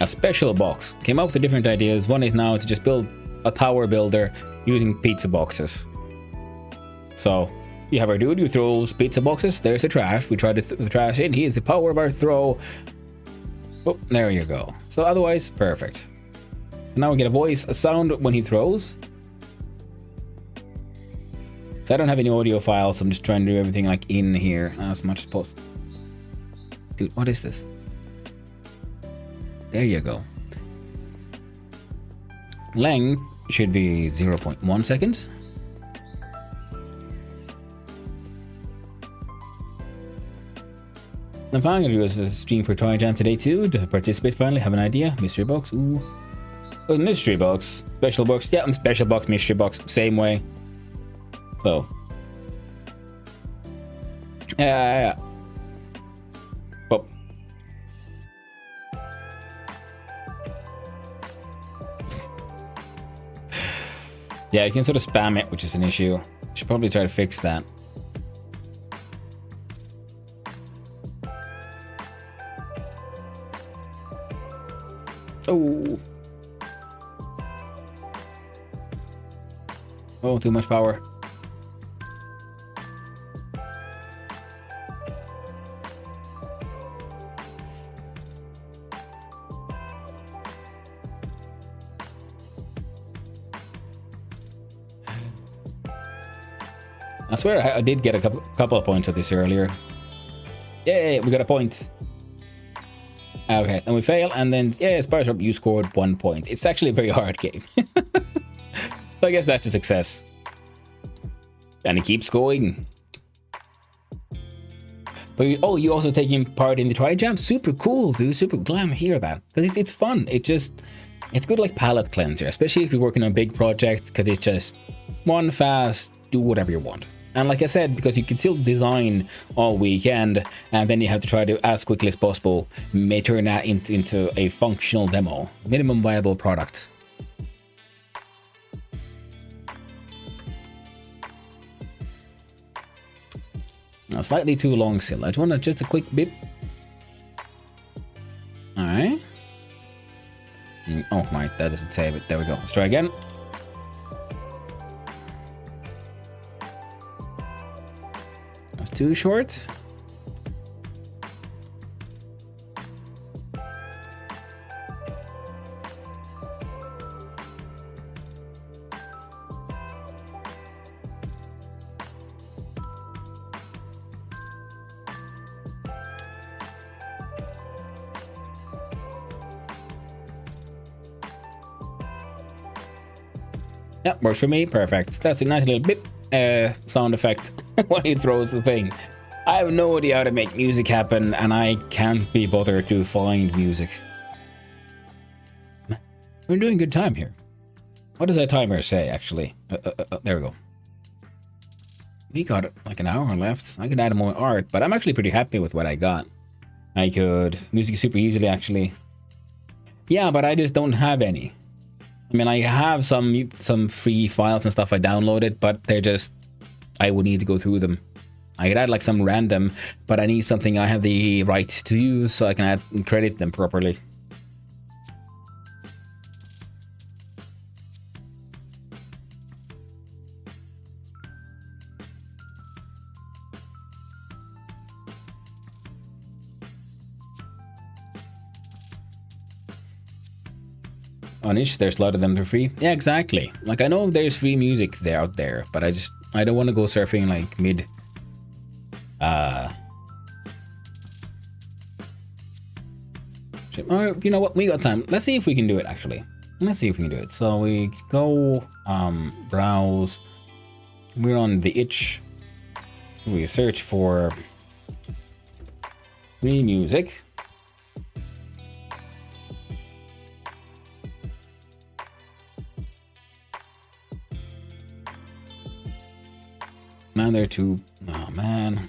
A special box. Came up with different ideas. One is now to just build a tower builder using pizza boxes. So you have our dude who throws pizza boxes. There's the trash. We try to the trash in. He is the power of our throw. Oh, there you go. So otherwise, perfect. So now we get a sound when he throws. So I don't have any audio files. So I'm just trying to do everything like in here as much as possible. Dude, what is this? There you go. Length should be 0.1 seconds. I'm finally gonna do a stream for Trijam today too, to participate finally, have an idea. Mystery box, ooh. Oh, mystery box. Special box, yeah, and special box, mystery box, same way. So. Yeah. Oh. Yeah, you can sort of spam it, which is an issue. Should probably try to fix that. Oh. Oh, too much power. I swear I did get a couple of points at this earlier. Yay, we got a point. Okay, and we fail, and then, yeah, Spice Up, you scored 1 point. It's actually a very hard game. So I guess that's a success. And it keeps going. But you also taking part in the Trijam? Super cool, dude. Super glad to hear that. Because it's fun. It's good like palette cleanser, especially if you're working on big projects, because it's just one fast, do whatever you want. And like I said, because you can still design all weekend, and then you have to try to, as quickly as possible, may turn that into a functional demo. Minimum viable product. Now, slightly too long still. I just want just a quick bit. Alright. Oh, right, that doesn't save it. There we go. Let's try again. Too short. Yeah, works for me. Perfect. That's a nice little bit sound effect when he throws the thing. I have no idea how to make music happen, and I can't be bothered to find music. We're doing good time here. What does that timer say, actually? There we go. We got like an hour left. I could add more art, but I'm actually pretty happy with what I got. I could music super easily, actually. Yeah, but I just don't have any. I mean, I have some free files and stuff I downloaded, but they're just, I would need to go through them. I could add like some random, but I need something I have the right to use so I can add and credit them properly. on itch, there's a lot of them for free. Yeah, exactly. Like I know there's free music there out there, but I don't want to go surfing like mid. Or you know what? We got time. Let's see if we can do it. Actually, let's see if we can do it. So we go browse. We're on the itch. We search for free music. Man, they're too. Oh man.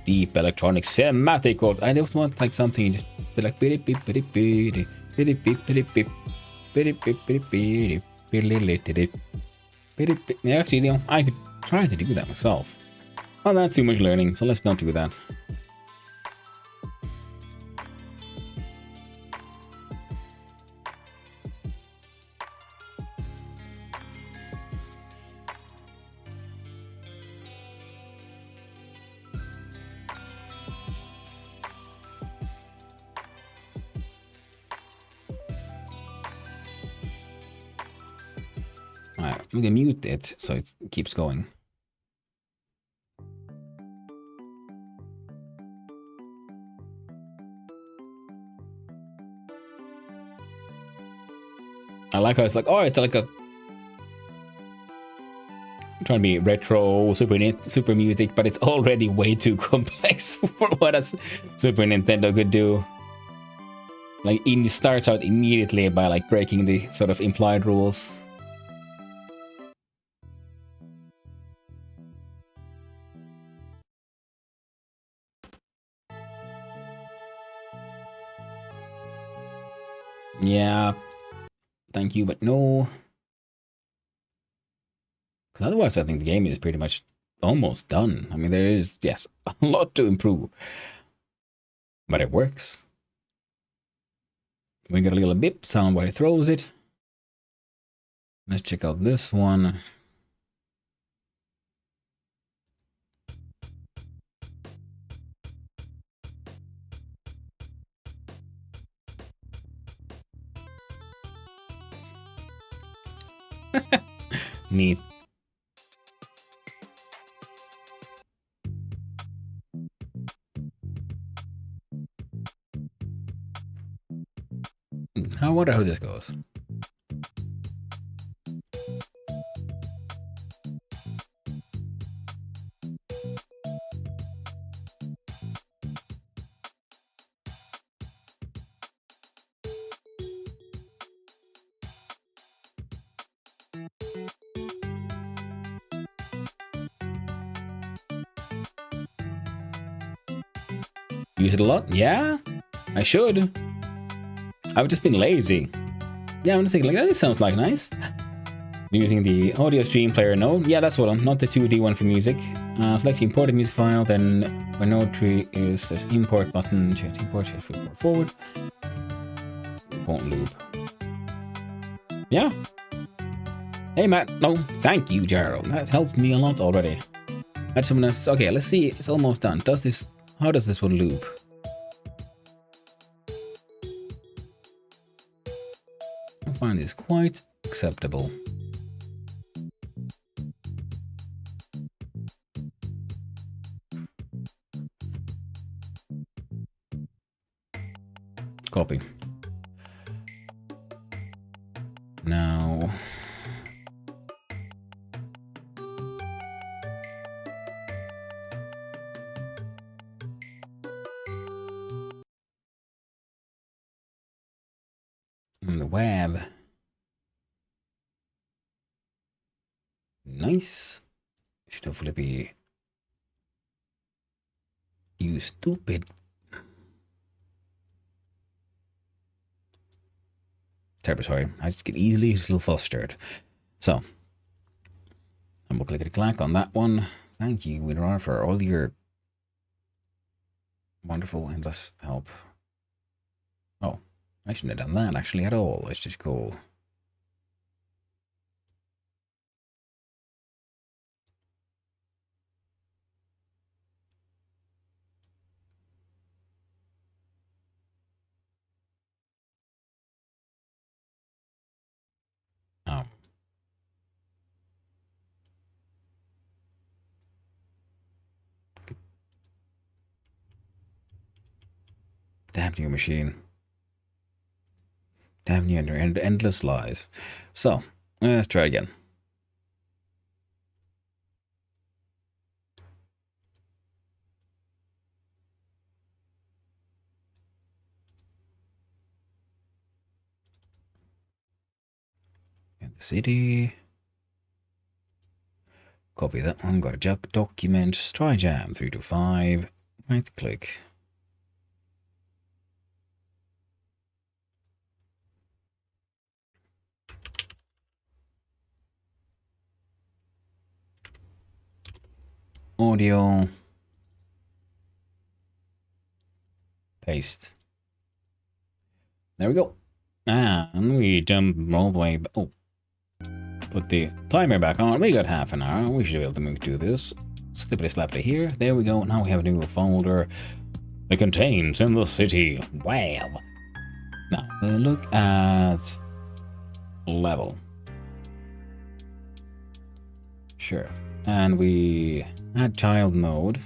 Deep electronic cinematic. Or I just want like something just be like beep beep beep beep beep beep beep beep beep beep beep beep. Actually, you know, I could try to do that myself. Oh, that's too much learning, so let's not do that. Alright, we can mute it so it keeps going. I like how it's like, oh, it's like a. I'm trying to be retro super music, but it's already way too complex for what a Super Nintendo could do. Like, it starts out immediately by like breaking the sort of implied rules. Yeah, thank you, but no. Because otherwise, I think the game is pretty much almost done. I mean, there is, yes, a lot to improve, but it works. We got a little bip sound where it throws it. Let's check out this one. Neat. I wonder how this goes. Use it a lot? Yeah, I should. I've just been lazy. Yeah, I'm just thinking like, that sounds like nice. Using the audio stream player node. Yeah, that's what I'm, not the 2D one for music. Select imported music file, then when node tree is this import button, change import, shift import forward. Won't loop. Yeah. Hey Matt, no, thank you, Jaro. That helped me a lot already. I just want to, okay, let's see, it's almost done. How does this one loop? I find this quite acceptable. Copy. Now, on the web. Nice. Should hopefully be. You stupid. Terribly sorry. I just get easily a little flustered. So, and we'll click clack on that one. Thank you, Winrar, for all your wonderful endless help. Oh, I shouldn't have done that actually at all. Let's just go. Oh. Damn you, machine. Damn you and your endless lies. So, let's try again. In the city. Copy that one. Got a documents. Trijam 325. Right click. Audio. Paste. There we go. And we jump all the way. Oh. Put the timer back on. We got half an hour. We should be able to do this. Slippity slappity here. There we go. Now we have a new folder. It contains in the city. Wow. Now we look at level. Sure. And we add child node.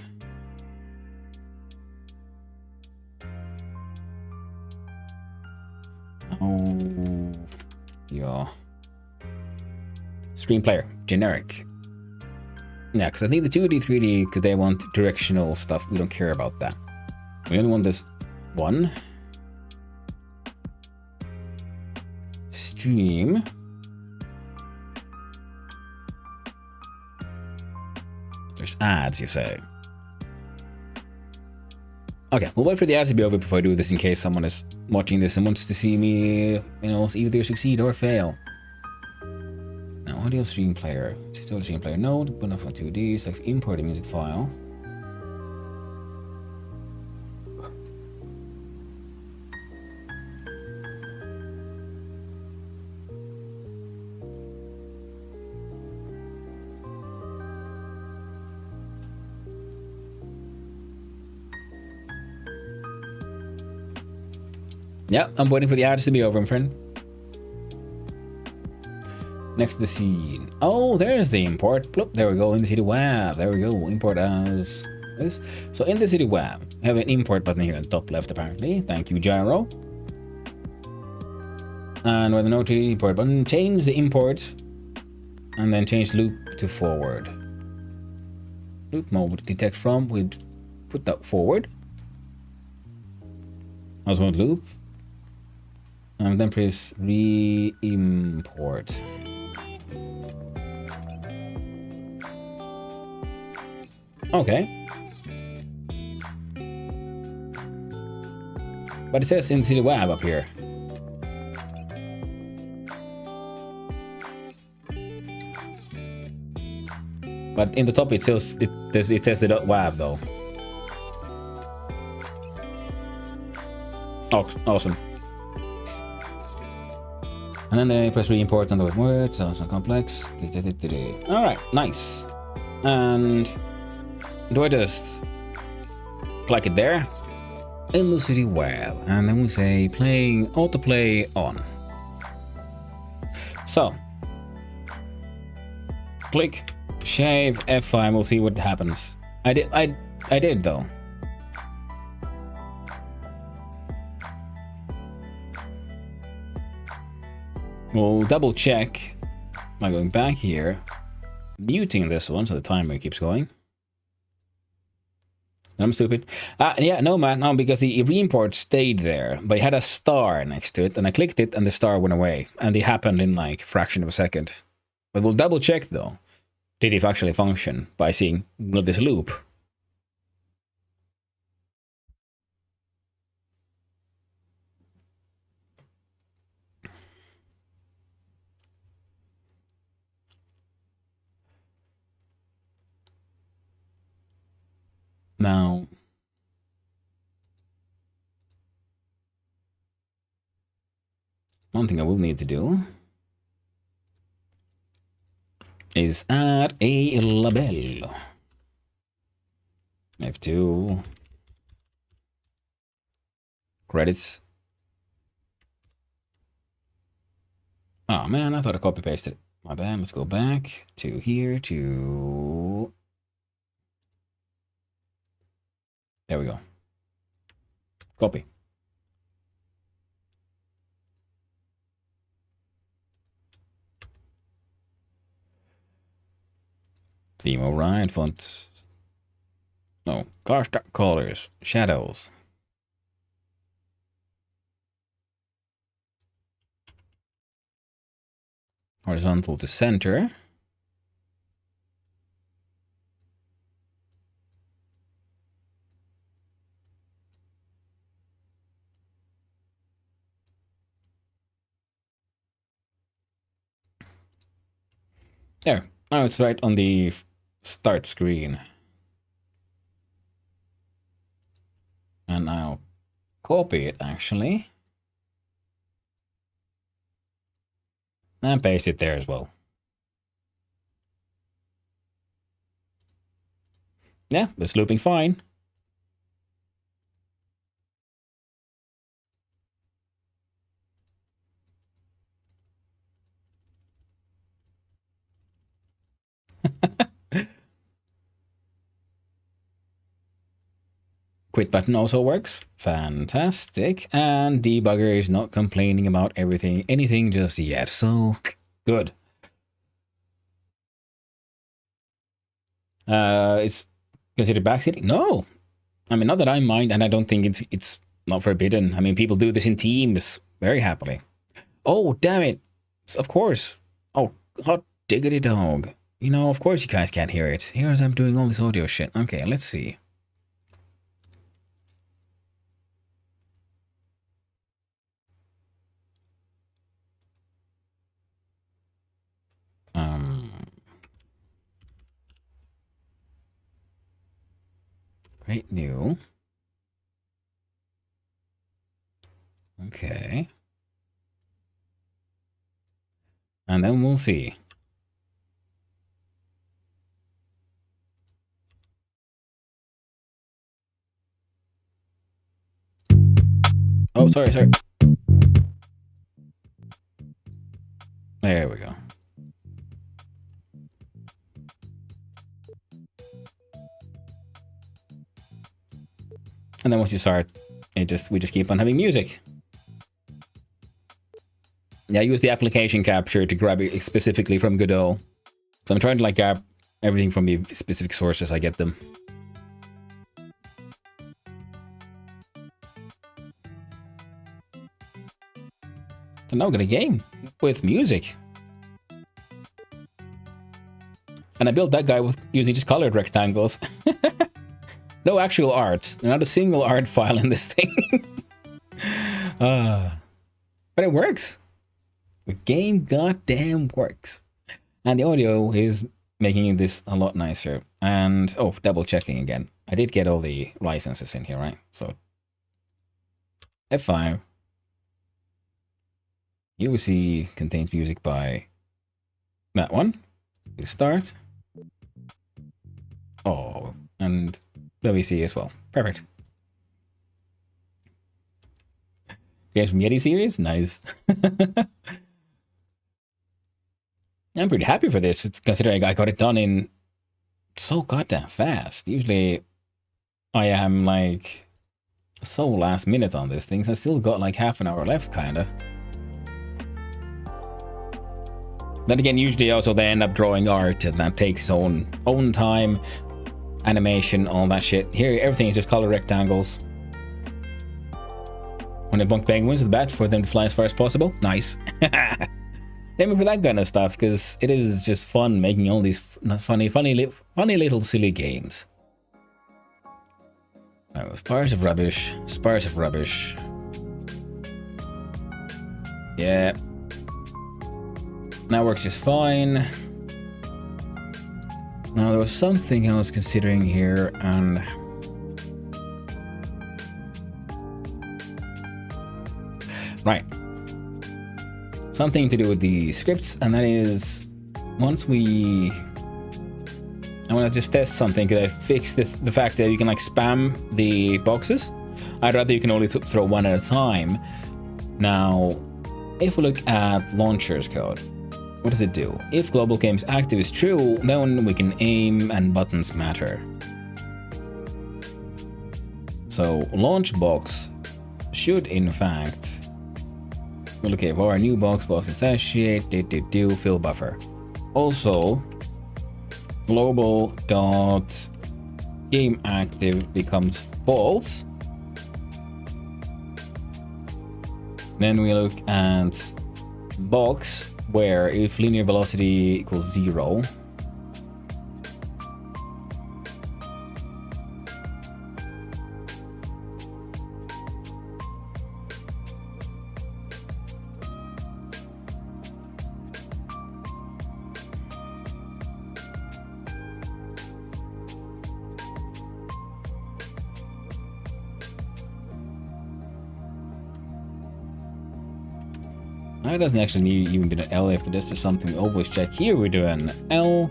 Oh, yeah. Stream player, generic. Yeah, because I think the 2D, 3D, because they want directional stuff. We don't care about that. We only want this one. Stream. There's ads, you say. Okay, we'll wait for the ads to be over before I do this in case someone is watching this and wants to see me, either succeed or fail. Now, audio stream player. Audio stream player node, put off on 2D, select import a music file. Yeah, I'm waiting for the ads to be over, my friend. Next to the scene. Oh, there's the import. Bloop, there we go, in the city web. There we go, import as this. So in the city web, we have an import button here on the top left, apparently. Thank you, Gyro. And with the node import button, change the import and then change loop to forward. Loop mode detect from, we'd put that forward. Also want loop. And then press re-import. Okay. But it says in the city web up here. But in the top it says the .wav though. Oh, awesome. And then they press re-import on the word, sounds so complex. Alright, nice. And do I just click it there? In the city web. And then we say playing autoplay on. So click, shave, F5, we'll see what happens. I did though. We'll double check by going back here, muting this one so the timer keeps going. I'm stupid. Yeah, no man, no, because the re-import stayed there, but it had a star next to it, and I clicked it and the star went away, and it happened in like a fraction of a second. But we'll double check though, did it actually function by seeing this loop. Now, one thing I will need to do is add a label. F2. Credits. Oh man, I thought I copy pasted it. My bad. Let's go back to here to. There we go. Copy. Theme override, font. No, car start colors, shadows. Horizontal to center. There. Now it's right on the start screen. And I'll copy it actually. And paste it there as well. Yeah, it's looping fine. Quit button also works. Fantastic. And debugger is not complaining about anything just yet. So good. It's considered backseating? No. I mean, not that I mind, and I don't think it's not forbidden. I mean, people do this in teams very happily. Oh, damn it. Of course. Oh, hot diggity dog. You know, of course you guys can't hear it. Here as I'm doing all this audio shit. Okay, let's see. Create new. Okay. And then we'll see. Oh, sorry. There we go. And then once you start, we just keep on having music. Yeah, I use the application capture to grab it specifically from Godot. So I'm trying to like grab everything from the specific sources I get them. So now we got a game with music. And I built that guy with using just colored rectangles. No actual art. Not a single art file in this thing. But it works. The game goddamn works. And the audio is making this a lot nicer. And, oh, double checking again. I did get all the licenses in here, right? So, F5. UC contains music by that one. We start. Oh, and WC as well. Perfect. Games from Yeti series? Nice. I'm pretty happy for this, considering I got it done in so goddamn fast. Usually I am like so last minute on these things. I still got like half an hour left, kinda. Then again, usually also they end up drawing art and that takes its own time, animation, all that shit. Here, everything is just color rectangles. When I bunk penguins with the bat for them to fly as far as possible. Nice. Name for that kind of stuff, because it is just fun making all these funny little silly games. Oh, spars of rubbish. Yeah. That works just fine. Now there was something I was considering here, and right. Something to do with the scripts, and that is once I want to just test something. Could I fix the fact that you can like spam the boxes? I'd rather you can only throw one at a time. Now, If we look at launcher's code, what does it do? If global games active is true, then we can aim and buttons matter. So launch box should in fact, okay, our new box instantiate, fill buffer. Also, global dot game active becomes false. Then we look at box where if linear velocity equals 0, it doesn't actually need even be an elif, but that's just something we always check. Here we do an elif.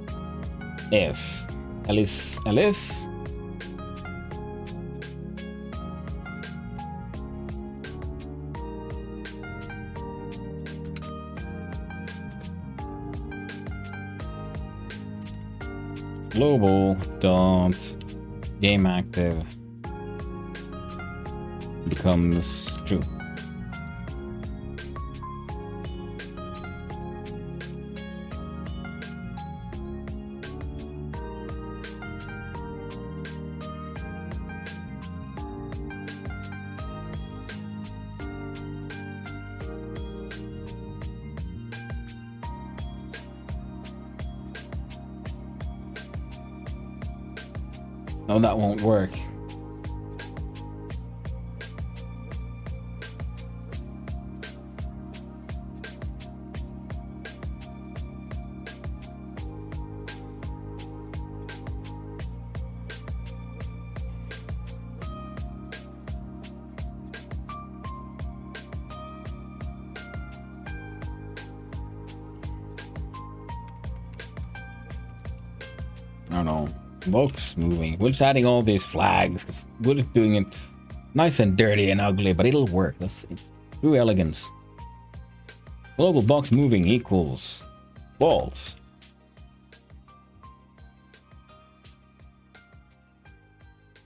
Elif. Global dot game active becomes true. No, that won't work. I don't know. Box moving. We're just adding all these flags because we're just doing it nice and dirty and ugly, but it'll work. That's true elegance. Global box moving equals false.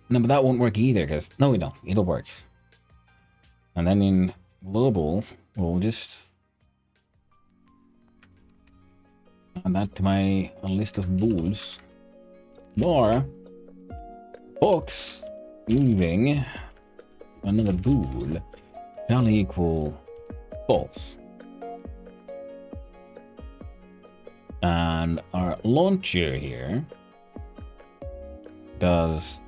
No, but that won't work either because no, we don't. It'll work. And then in global, we'll just add that to my list of bools. Bar box moving another bool shall equal false. And our launcher here does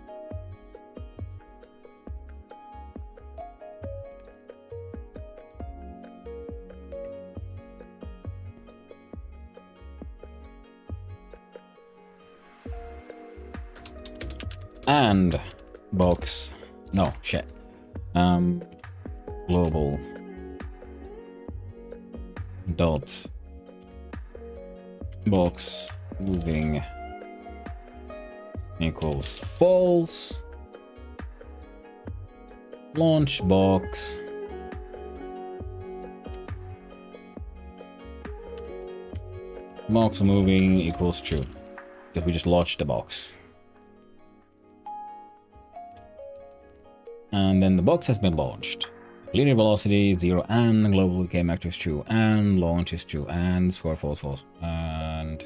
and box no shit global dot box moving equals false. Launch box box moving equals true because we just launched the box. And then the box has been launched. Linear velocity 0 and global game active is true and launch is true and score false and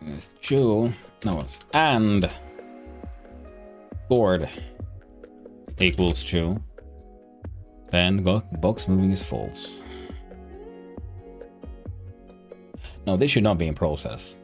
it's true. No, it's and board equals true. Then box moving is false. No, this should not be in process.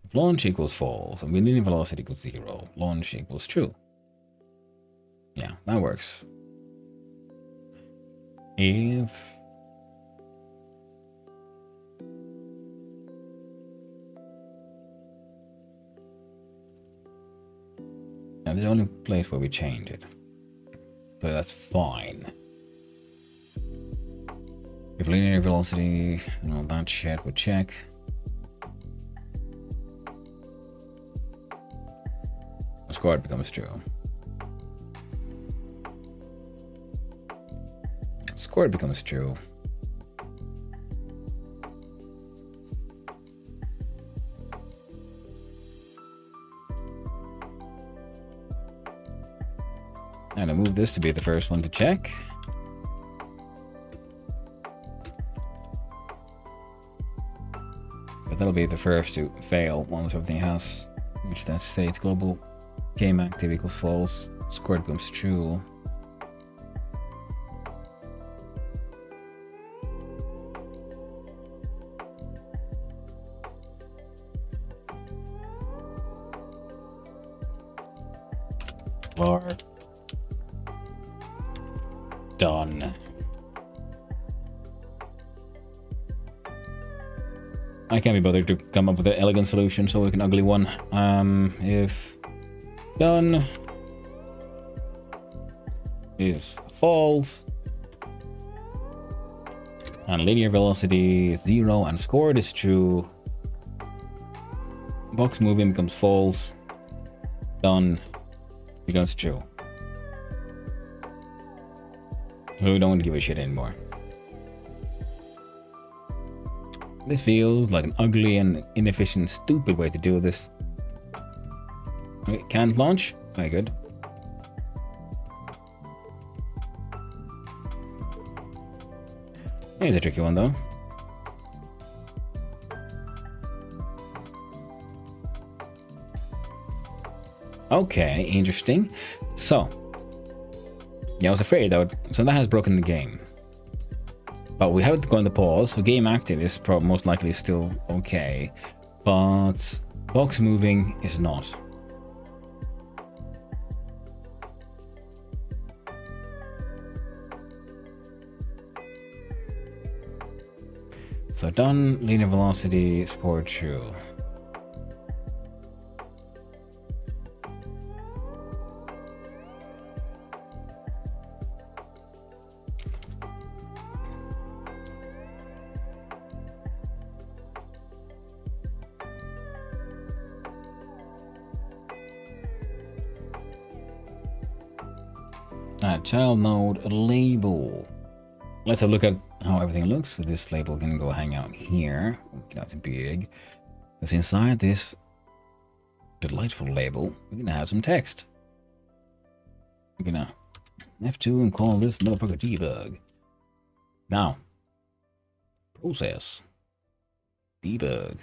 If launch equals false, and linear velocity equals 0, launch equals true. Yeah, that works. If And the only place where we change it. So that's fine. If linear velocity and all that shit we check. The squad becomes true. Squad becomes true. And I move this to be the first one to check. But that'll be the first to fail once everything has reached that state. Global game active equals false. Score becomes true. Var. Done. I can't be bothered to come up with an elegant solution, so we can ugly one. If done is false and linear velocity is 0 and scored is true, box moving becomes false, done becomes true. So we don't want to give a shit anymore. This feels like an ugly and inefficient, stupid way to do this. Okay, can't launch? Very good. Here's a tricky one though. Okay, interesting. So, yeah, I was afraid that would, so that has broken the game. But we have to go into pause, so game active is most likely still okay. But box moving is not. So done, linear velocity, scored true. Child node label. Let's have a look at how everything looks. So this label can go hang out here. It's big. Because inside this delightful label, we're gonna have some text. We're gonna F2 and call this motherfucker debug. Now, process debug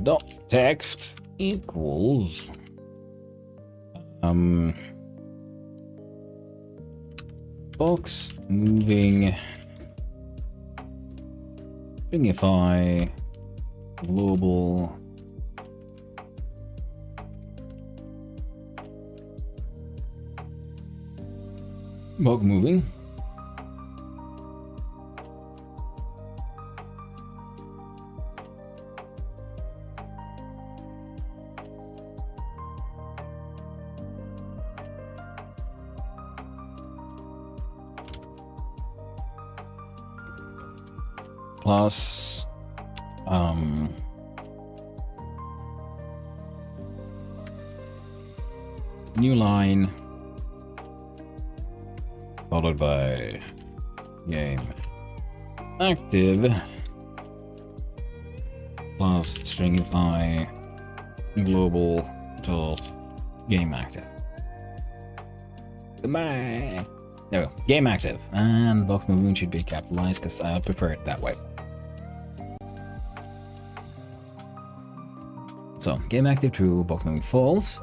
dot text equals box moving stringify global box moving plus new line followed by game active plus stringify global dot game active. Goodbye. There we go. Game active, and box movement should be capitalized because I prefer it that way. So, game active true, box moving false.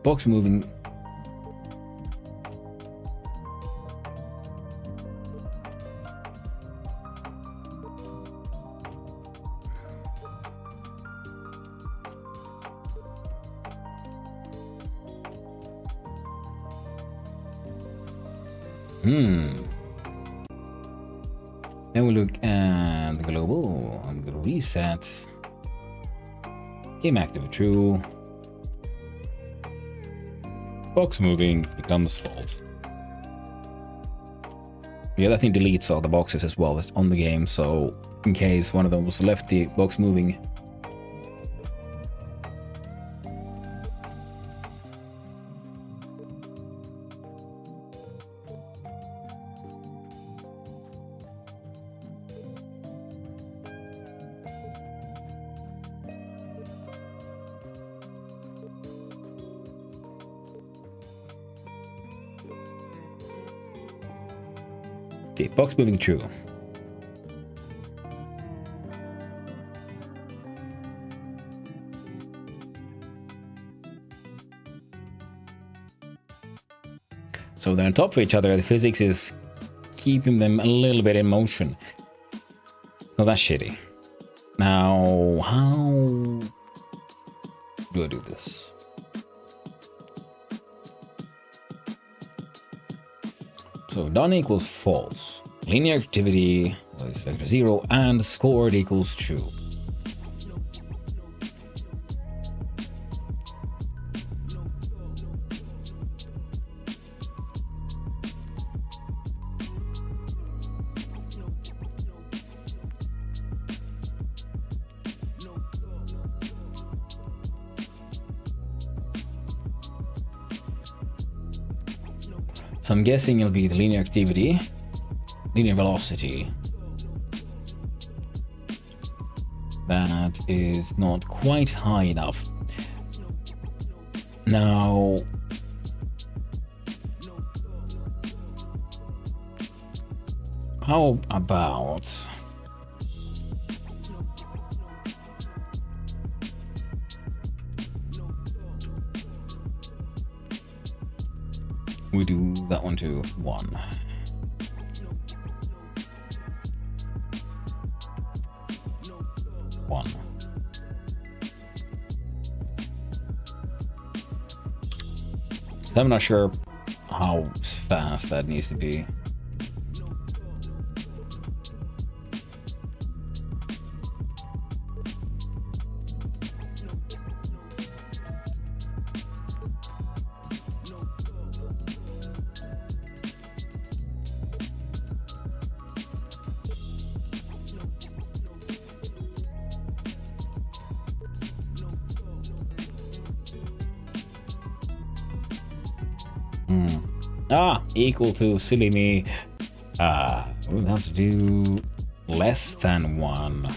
Box moving Then we look at the global. I'm gonna reset. Game active, true. Box moving becomes false. Yeah, that thing deletes all the boxes as well on the game, so in case one of them was left the box moving. Okay, box moving true. So they're on top of each other. The physics is keeping them a little bit in motion. It's not that shitty. Now, how do I do this? So done equals false. Linear activity is vector 0 and scored equals true. So I'm guessing it'll be the linear activity, linear velocity. That is not quite high enough. Now, how about we do that one to 1. I'm not sure how fast that needs to be. Equal to silly me. We'll have to do less than 1.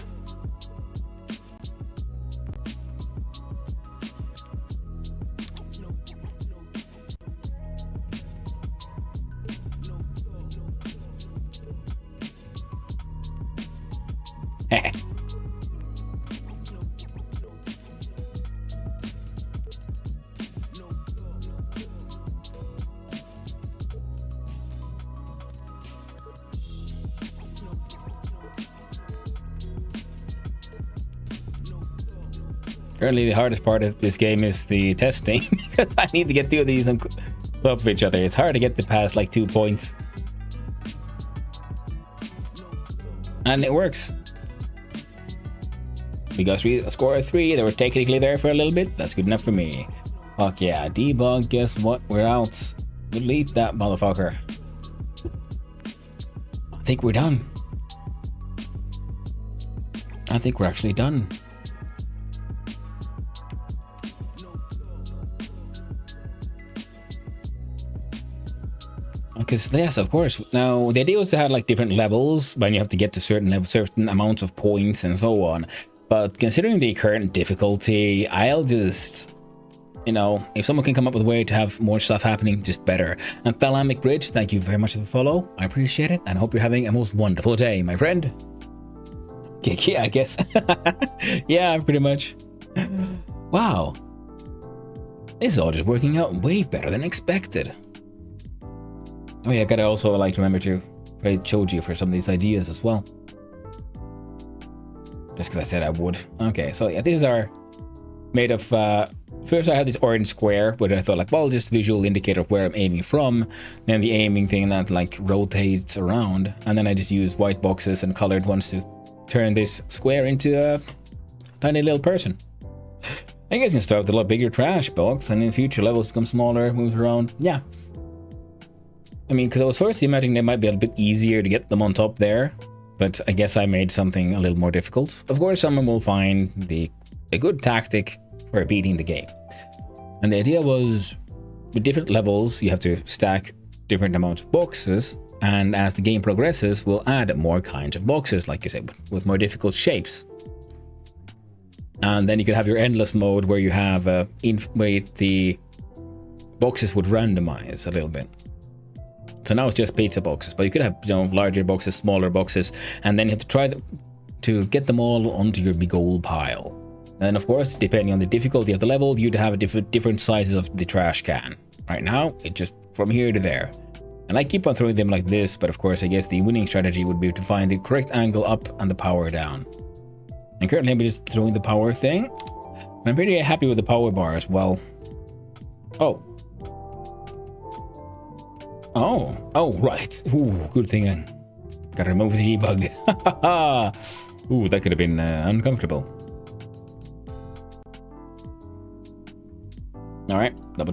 Currently, the hardest part of this game is the testing because I need to get 2 of these on top of each other. It's hard to get the past like 2 points, and it works. We got a score of 3. They were technically there for a little bit. That's good enough for me. Fuck yeah, debug. Guess what? We're out. Delete that motherfucker. I think we're done. I think we're actually done. Because yes, of course. Now the idea was to have like different levels, but you have to get to certain levels, certain amounts of points, and so on. But considering the current difficulty, I'll just, you know, if someone can come up with a way to have more stuff happening, just better. And Thalamic Bridge, thank you very much for the follow. I appreciate it, and I hope you're having a most wonderful day, my friend. Yeah, I guess. Yeah, pretty much. Wow, this is all just working out way better than expected. Oh yeah, I gotta also like remember to praise Choji for some of these ideas as well. Just because I said I would. Okay, so yeah, these are made of, first I had this orange square, but I thought like, well, just visual indicator of where I'm aiming from. Then the aiming thing that like rotates around. And then I just used white boxes and colored ones to turn this square into a tiny little person. I guess you can start with a lot bigger trash box, and in future levels become smaller, moves around. Yeah. I mean, because I was first imagining it might be a bit easier to get them on top there, but I guess I made something a little more difficult. Of course, someone will find a good tactic for beating the game. And the idea was, with different levels, you have to stack different amounts of boxes, and as the game progresses, we'll add more kinds of boxes, like you said, with more difficult shapes. And then you could have your endless mode where you have where the boxes would randomize a little bit. So now it's just pizza boxes, but you could have, you know, larger boxes, smaller boxes, and then you have to try to get them all onto your big old pile. And of course, depending on the difficulty of the level, you'd have different sizes of the trash can. Right now, it's just from here to there. And I keep on throwing them like this, but of course, I guess the winning strategy would be to find the correct angle up and the power down. And currently, I'm just throwing the power thing. And I'm pretty happy with the power bar as well. Oh. Oh, right. Ooh, good thing I gotta remove the debug. Ooh, that could have been uncomfortable. Alright, double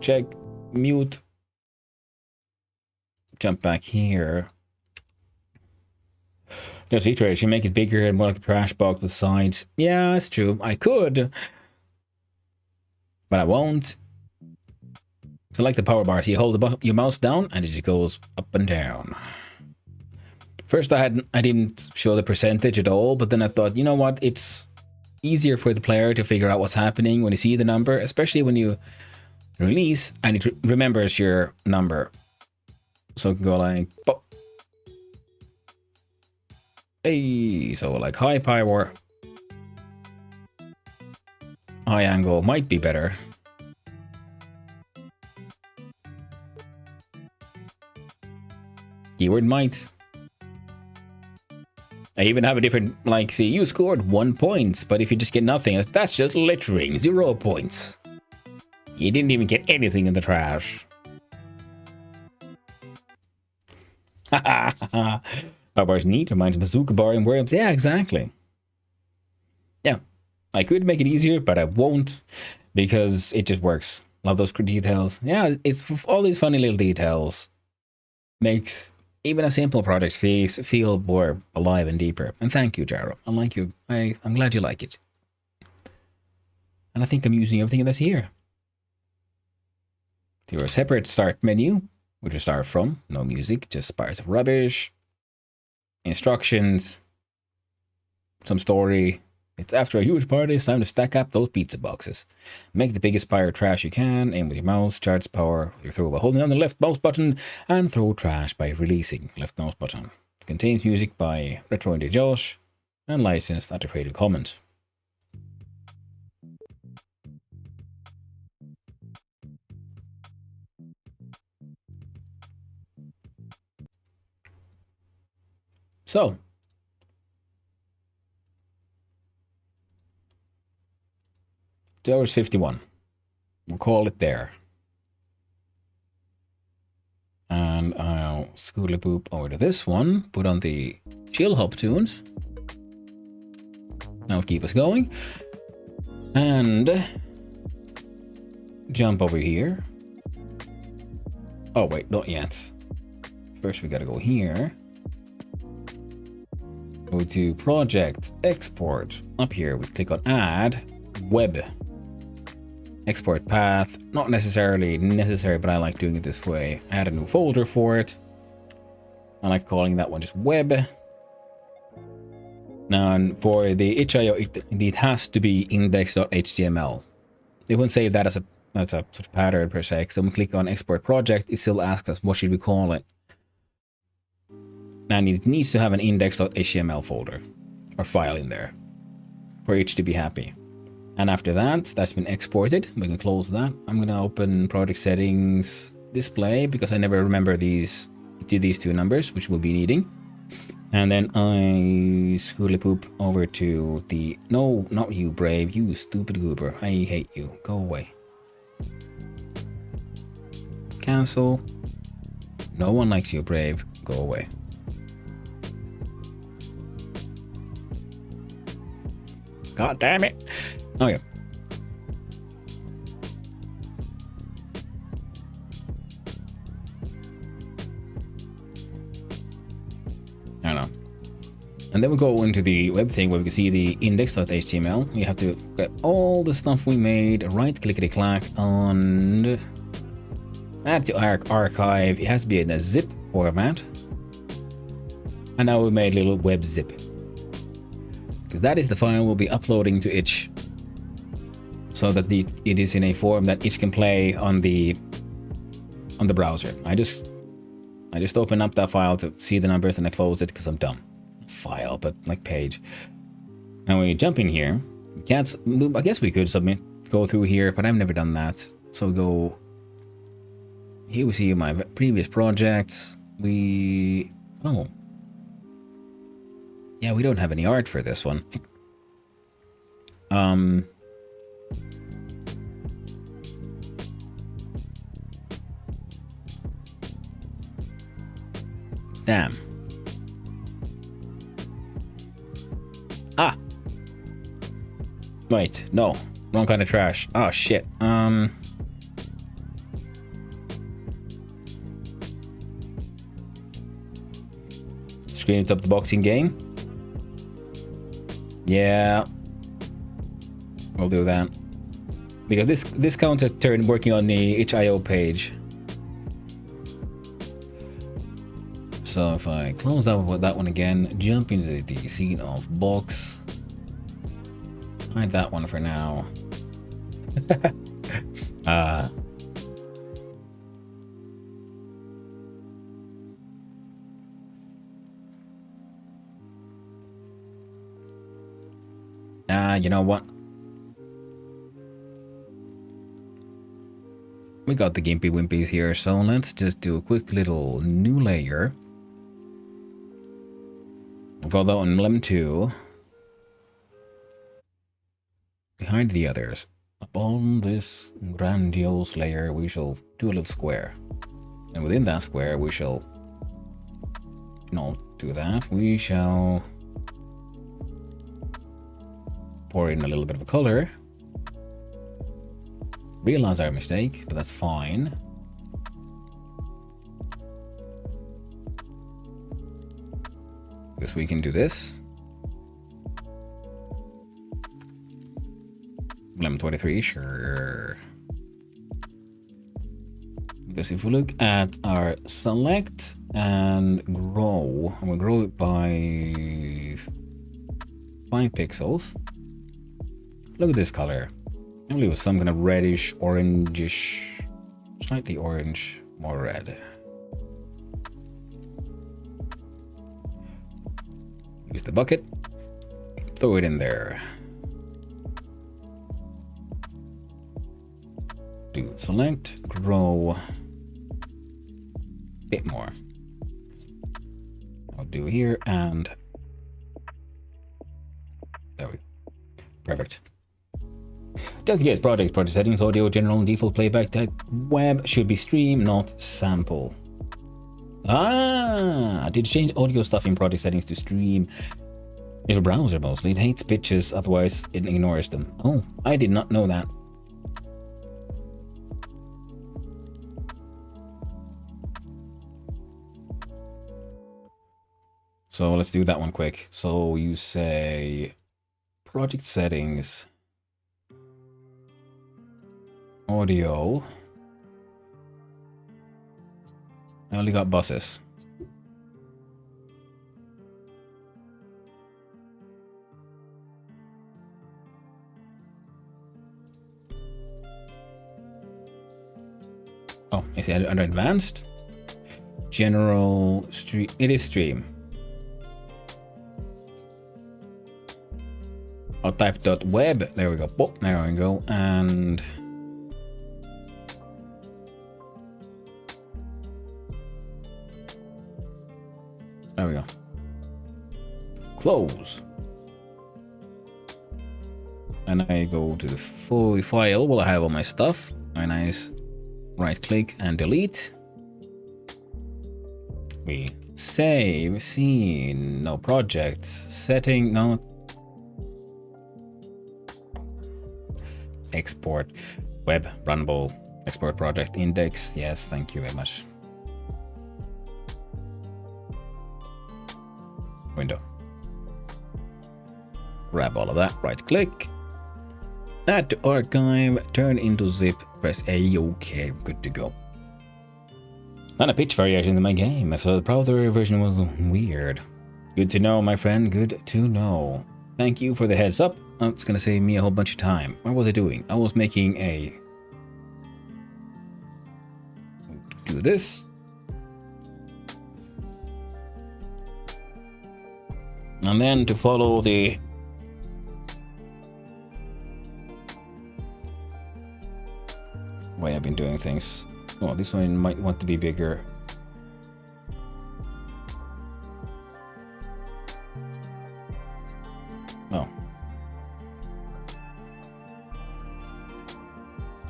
check, mute. Jump back here. There's iteration, make it bigger and more like a trash box with sides. Yeah, it's true. I could, but I won't. So like the power bar, so you hold your mouse down and it just goes up and down. First I didn't show the percentage at all, but then I thought, you know what, it's easier for the player to figure out what's happening when you see the number, especially when you release and it remembers your number. So it can go like, pop. Hey, so like high power, high angle might be better. Keyword might. I even have a different, like, see, you scored 1 point, but if you just get nothing, that's just littering, 0 points. You didn't even get anything in the trash. Haha. Power bar's neat, reminds Bazooka Bar and Worms. Yeah, exactly. Yeah, I could make it easier, but I won't because it just works. Love those details. Yeah, it's all these funny little details makes even a simple project feel more alive and deeper. And thank you, Jaro. I like you. I'm glad you like it. And I think I'm using everything that's here. To a separate start menu, which we start from. No music, just piles of rubbish. Instructions, some story. It's after a huge party, it's time to stack up those pizza boxes. Make the biggest pile of trash you can, aim with your mouse, charge power with your throw by holding down the left mouse button, and throw trash by releasing left mouse button. It contains music by Retro Indie Josh, and licensed under Creative Commons. So, 2 hours 51. We'll call it there. And I'll scooter boop over to this one, put on the chill hop tunes. That'll keep us going. And jump over here. Oh, wait, not yet. First, we gotta go here. Go to Project, Export. Up here, we click on Add, Web. Export path. Not necessarily necessary, but I like doing it this way. Add a new folder for it. I like calling that one just Web. Now, and for the itch.io, it has to be index.html. They won't save that as a sort of pattern per se. So when we click on Export Project, it still asks us what should we call it. And it needs to have an index.html folder or file in there for each to be happy. And after that, that's been exported. We can close that. I'm going to open project settings display because I never remember these two numbers, which we'll be needing. And then I scooter poop over to the, no, not you, Brave, you stupid goober. I hate you. Go away. Cancel. No one likes you, Brave. Go away. God damn it. Okay. And then we go into the web thing where we can see the index.html. We have to get all the stuff we made, right clickety-clack on add to archive. It has to be in a zip format. And now we made a little web zip. Because that is the file we'll be uploading to itch. So that it is in a form that itch can play on the browser. I just open up that file to see the numbers and I close it because I'm dumb. File, but like page. And we jump in here. Can't. I guess we could go through here, but I've never done that. So we go. Here we see my previous projects. Oh. Yeah, we don't have any art for this one. Damn. Ah. Wait, no. Wrong kind of trash. Oh shit. Screamed up the boxing game. Yeah. We'll do that. Because this counts as turn working on the itch.io page. So if I close out with that one again, jump into the scene of box. Hide that one for now. You know what? We got the gimpy wimpies here, so let's just do a quick little new layer. We'll call that one Lem 2. Behind the others. Upon this grandiose layer, we shall do a little square. And within that square, we shall not do that. We shall pour in a little bit of a color. Realize our mistake, but that's fine. Guess we can do this. Lemon 23, sure. Because if we look at our select and grow, I'm gonna grow it by 5 pixels. Look at this color. I believe it was some kind of reddish, orangish, slightly orange, more red. Use the bucket, throw it in there. Do select, grow, bit more. I'll do here and there we go. Perfect. Designate project settings, audio, general, default playback type, web should be stream, not sample. Ah, I did change audio stuff in project settings to stream. It's a browser mostly. It hates pitches, otherwise it ignores them. Oh, I did not know that. So let's do that one quick. So you say project settings, audio. I only got buses. Oh, is it under advanced? General stream. It is stream. I'll type .web. There we go. Oh, there we go. And there we go. Close. And I go to the full file. Well, I have all my stuff. Very nice. Right click and delete. We save scene. No projects. Setting. No. Export. Web. Runnable. Export project index. Yes, thank you very much. Window. Grab all of that, right click. Add to archive, turn into zip, press A, OK, good to go. Not a pitch variation in my game, so the Browser version was weird. Good to know, my friend, good to know. Thank you for the heads up. That's gonna save me a whole bunch of time. What was I doing? I was making a... do this. And then to follow the... way I've been doing things. Oh, this one might want to be bigger. Oh.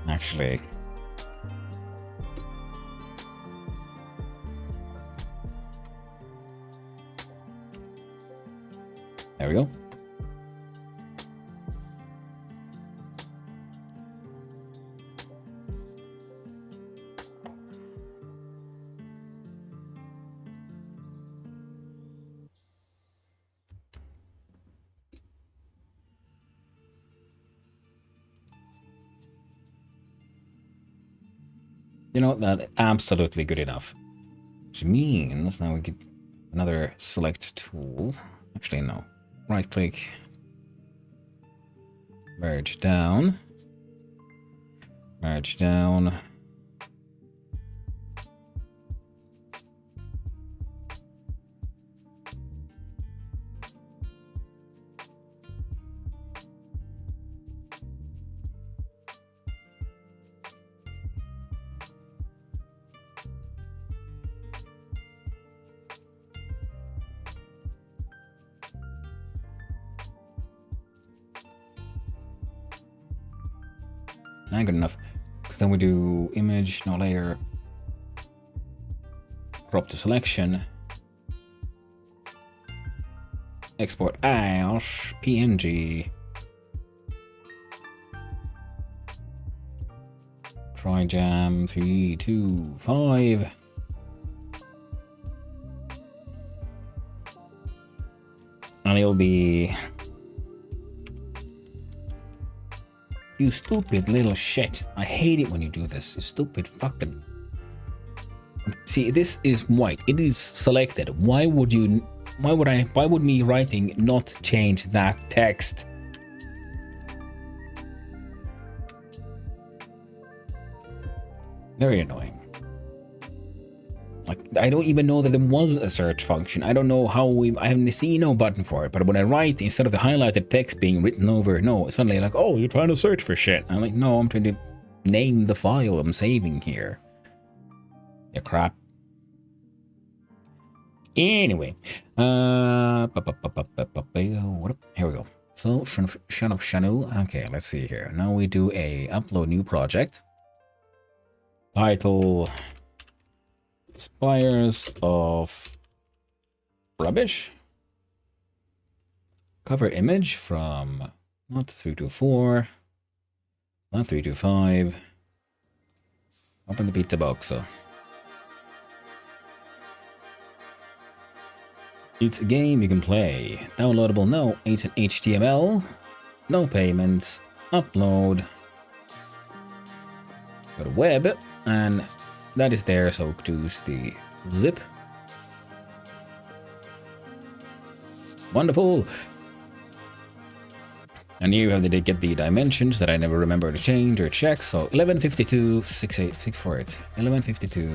Actually... there we go. You know, that's absolutely good enough. Which means now we get another select tool. Actually, no. Right click. Merge down. Merge down. Not good enough. Because then we do image, no layer. Crop to selection. Export as PNG. Trijam 3, 2, 5. And it'll be... you stupid little shit. I hate it when you do this. You stupid fucking... see, this is white. It is selected. Why would you... why would me writing not change that text? Very annoying. Like, I don't even know that there was a search function. I don't know how I haven't seen no button for it. But when I write, instead of the highlighted text being written over, no, it's suddenly like, oh, you're trying to search for shit. I'm like, no, I'm trying to name the file I'm saving here. Yeah, crap. Anyway, here we go. So, Shun of Shanu. Okay, let's see here. Now we do a upload new project. Title... Spires of Rubbish. Cover image from not 324, not 325. Open the pizza box. So it's a game you can play. Downloadable? No. It's an HTML. No payments. Upload. Go to web and that is there, so choose the zip. Wonderful. And here you have to get the dimensions that I never remember to change or check. So 1152, 648, 1152.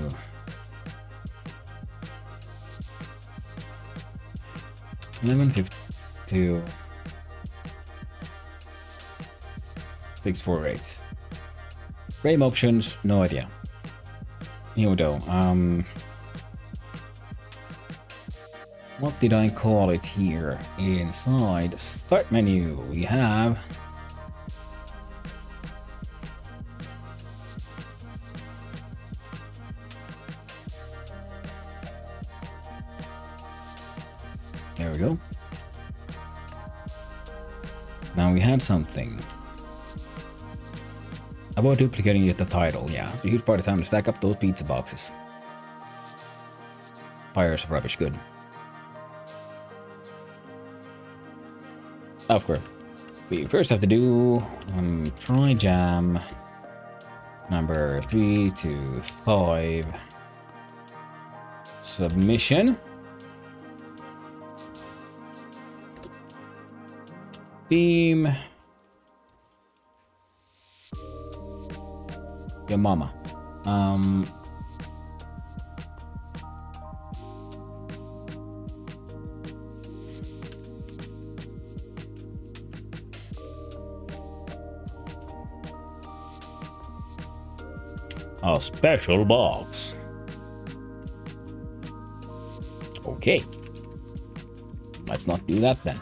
1152. 648. Frame options, no idea. Here we go. What did I call it here? Inside start menu, we have there we go. Now we had something. About duplicating the title, yeah. A huge part of time to stack up those pizza boxes. Spires of Rubbish, good. Of course. We first have to do Trijam number 3 to 5 submission. Theme. Your mama. A special box. Okay. Let's not do that then.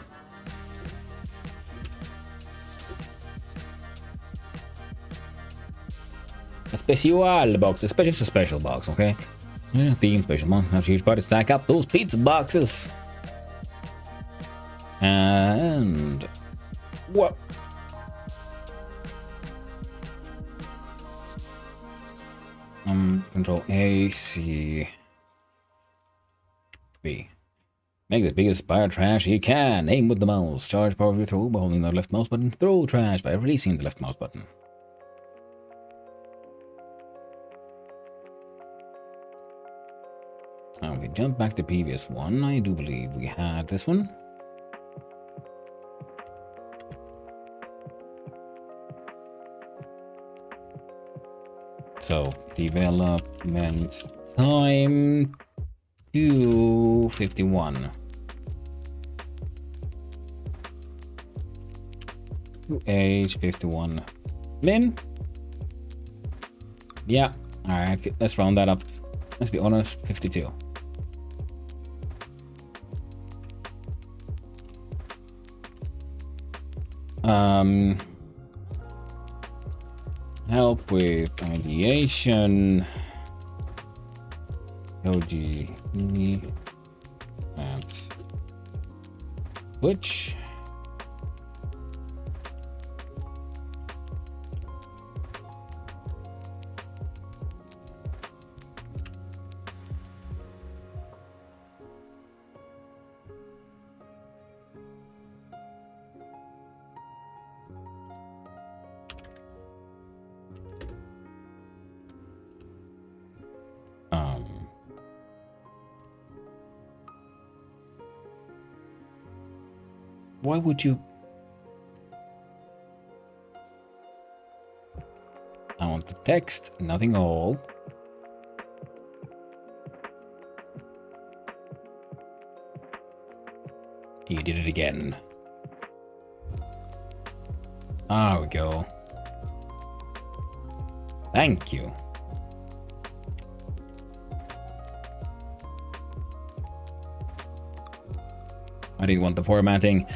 A special box. It's a special box, okay? Yeah, theme special box. Not huge, but stack up those pizza boxes. And what? Control A, C, B. Make the biggest bar trash you can. Aim with the mouse. Charge power with throw by holding the left mouse button. Throw trash by releasing the left mouse button. Okay, jump back to the previous one. I do believe we had this one. So, development time 251. Age 51. Min? Yeah. Alright, let's round that up. Let's be honest, 52. Help with ideation. OG at which why would you? I want the text, nothing all. You did it again. There we go. Thank you. I didn't want the formatting.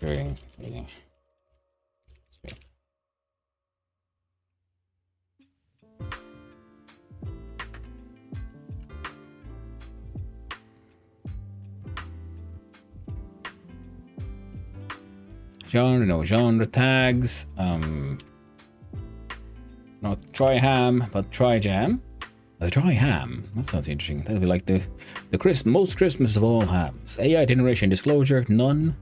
During yeah. Genre, no genre tags. Not Trijam, but Trijam. The Trijam. That sounds interesting. That'll be like the most Christmas of all hams. AI generation disclosure, none.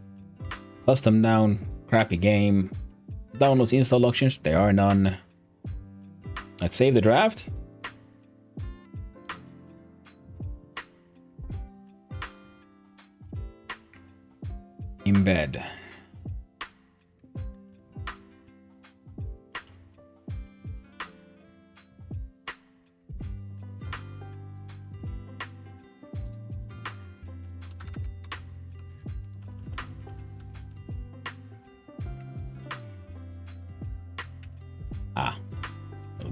Custom down, crappy game. Downloads install options, there are none. Let's save the draft. Embed.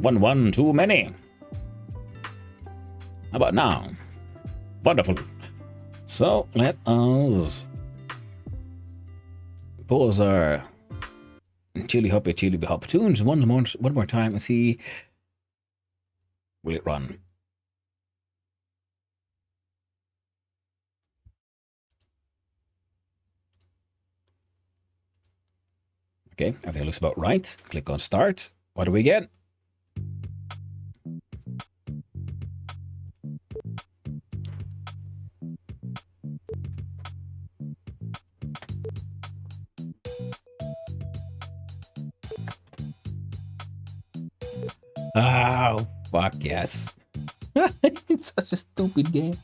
One too many. How about now? Wonderful. So let us pause our chili hop tunes one more time and see, will it run? Okay, everything looks about right. Click on start. What do we get? Oh, fuck yes. It's such a stupid game.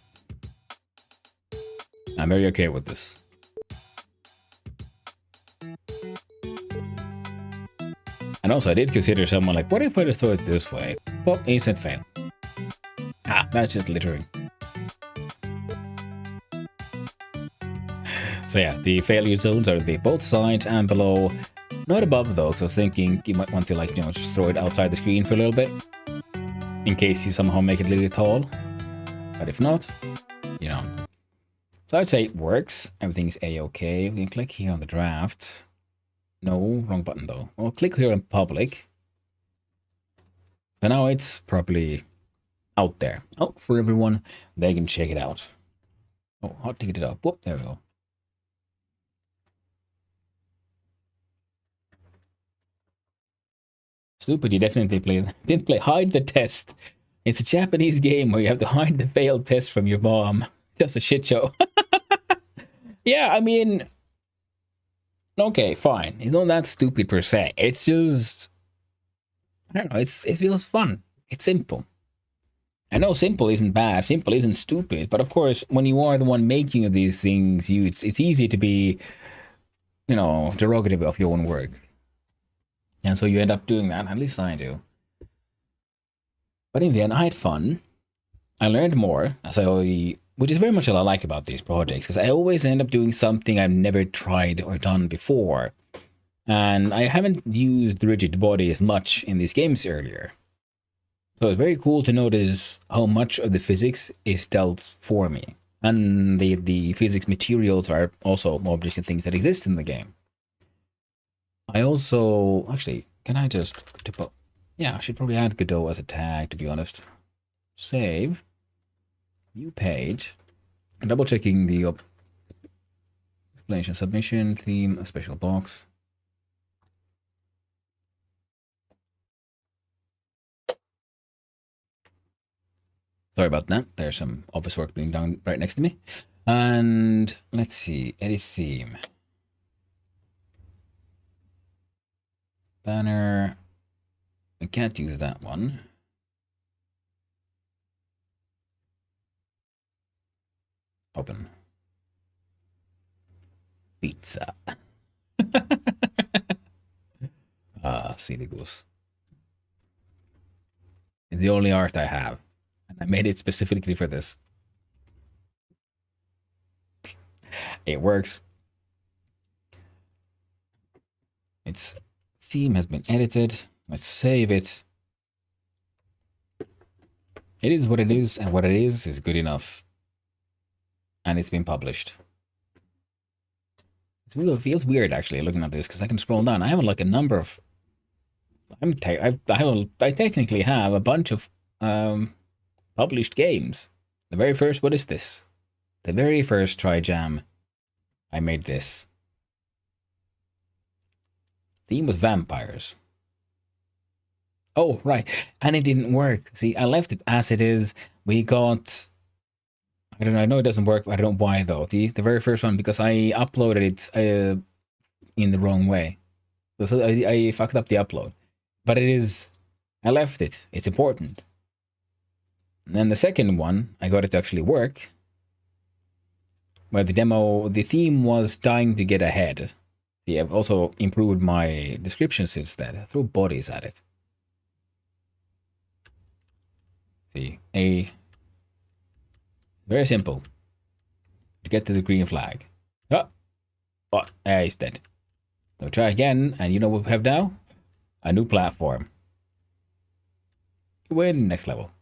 I'm very okay with this. And also, I did consider someone like, what if I just throw it this way? Well, instant fail. Ah, that's just littering. So yeah, the failure zones are the both sides and below. Not above though, because I was thinking you might want to like, just throw it outside the screen for a little bit. In case you somehow make it a little tall. But if not, So I'd say it works. Everything's a-okay. We can click here on the draft. No, wrong button though. We'll click here in public. So now it's probably out there. Oh, for everyone, they can check it out. Oh, hot ticket it up. Whoop, there we go. Stupid, you definitely didn't play Hide the Test. It's a Japanese game where you have to hide the failed test from your mom. Just a shit show. Yeah, I mean, okay, fine. It's not that stupid per se. It's just, I don't know, it feels fun. It's simple. I know simple isn't bad, simple isn't stupid, but of course, when you are the one making these things, it's easy to be, derogative of your own work. And so you end up doing that, at least I do. But in the end, I had fun. I learned more, which is very much what I like about these projects, because I always end up doing something I've never tried or done before. And I haven't used the rigid body as much in these games earlier. So it's very cool to notice how much of the physics is dealt for me. And the physics materials are also objects and things that exist in the game. I also, actually, can I just, yeah, I should probably add Godot as a tag, to be honest. Save. New page. Double checking the explanation submission, theme, a special box. Sorry about that. There's some office work being done right next to me. And let's see, edit theme. Banner. I can't use that one. Open. Pizza. Silly goose. It's the only art I have. And I made it specifically for this. It works. Its theme has been edited. Let's save it. It is what it is, and what it is good enough. And it's been published. It feels weird actually looking at this because I can scroll down. I have like a number of. I technically have a bunch of published games. The very first, what is this? The very first Trijam. I made this. Theme with vampires. Oh, right. And it didn't work. See, I left it as it is. We got... I don't know. I know it doesn't work. I don't know why, though. The very first one, because I uploaded it in the wrong way. So I fucked up the upload. But it is... I left it. It's important. And then the second one, I got it to actually work. Where the theme was dying to get ahead. Yeah, I've also improved my description since then. I threw bodies at it. See, very simple. To get to the green flag. Oh, he's dead. So try again, and you know what we have now? A new platform. Win, next level.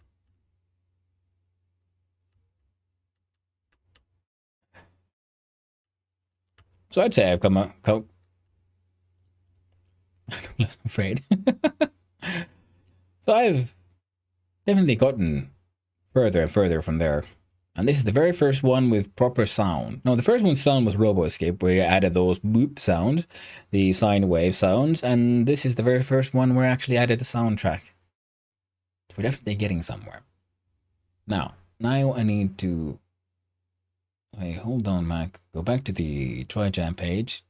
So I'd say I've come I'm less afraid. So I've definitely gotten further and further from there. And this is the very first one with proper sound. No, the first one's sound was Robo Escape, where you added those boop sound, the sine wave sounds, and this is the very first one where I actually added a soundtrack. We're definitely getting somewhere. Now I need to... Hey, hold on, Mac. Go back to the Trijam page.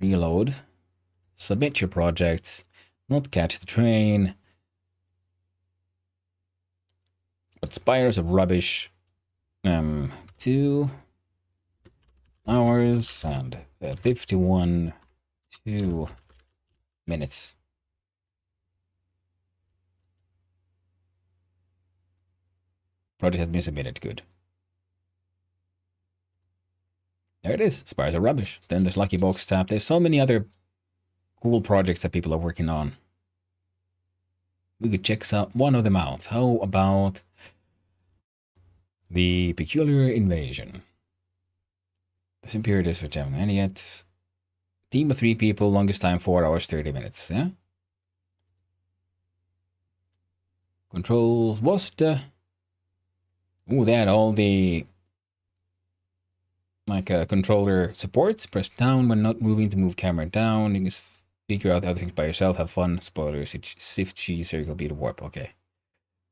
Reload. Submit your project. Not catch the train. But spires of rubbish. 2 hours and 51 2 minutes. Project has been submitted. Good. There it is. Spires of rubbish. Then there's Lucky Box Tap. There's so many other cool projects that people are working on. We could check one of them out. How about the Peculiar Invasion? This imperative for Trijam. And yet, team of 3 people, longest time 4 hours 30 minutes. Yeah. Controls was the... Ooh, they had all the controller support. Press down when not moving to move camera down. You can figure out the other things by yourself. Have fun. Spoilers. Shift G circle B to warp. Okay.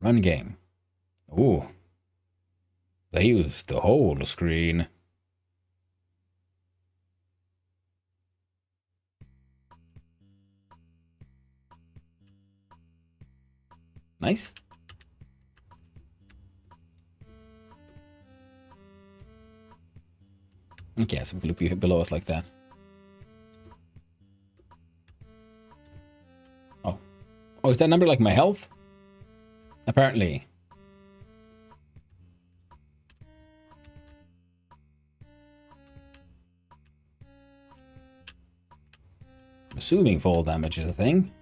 Run game. Ooh. They used the whole screen. Nice. Okay, so we can look below us like that. Oh. Oh, is that number like my health? Apparently. I'm assuming fall damage is a thing.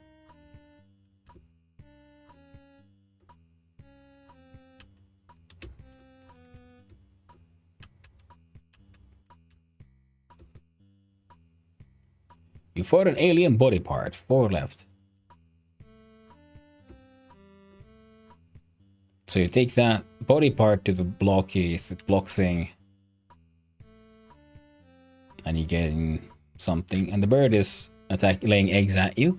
You fought an alien body part. 4 left. So you take that body part to the block thing. And you get something. And the bird is laying eggs at you.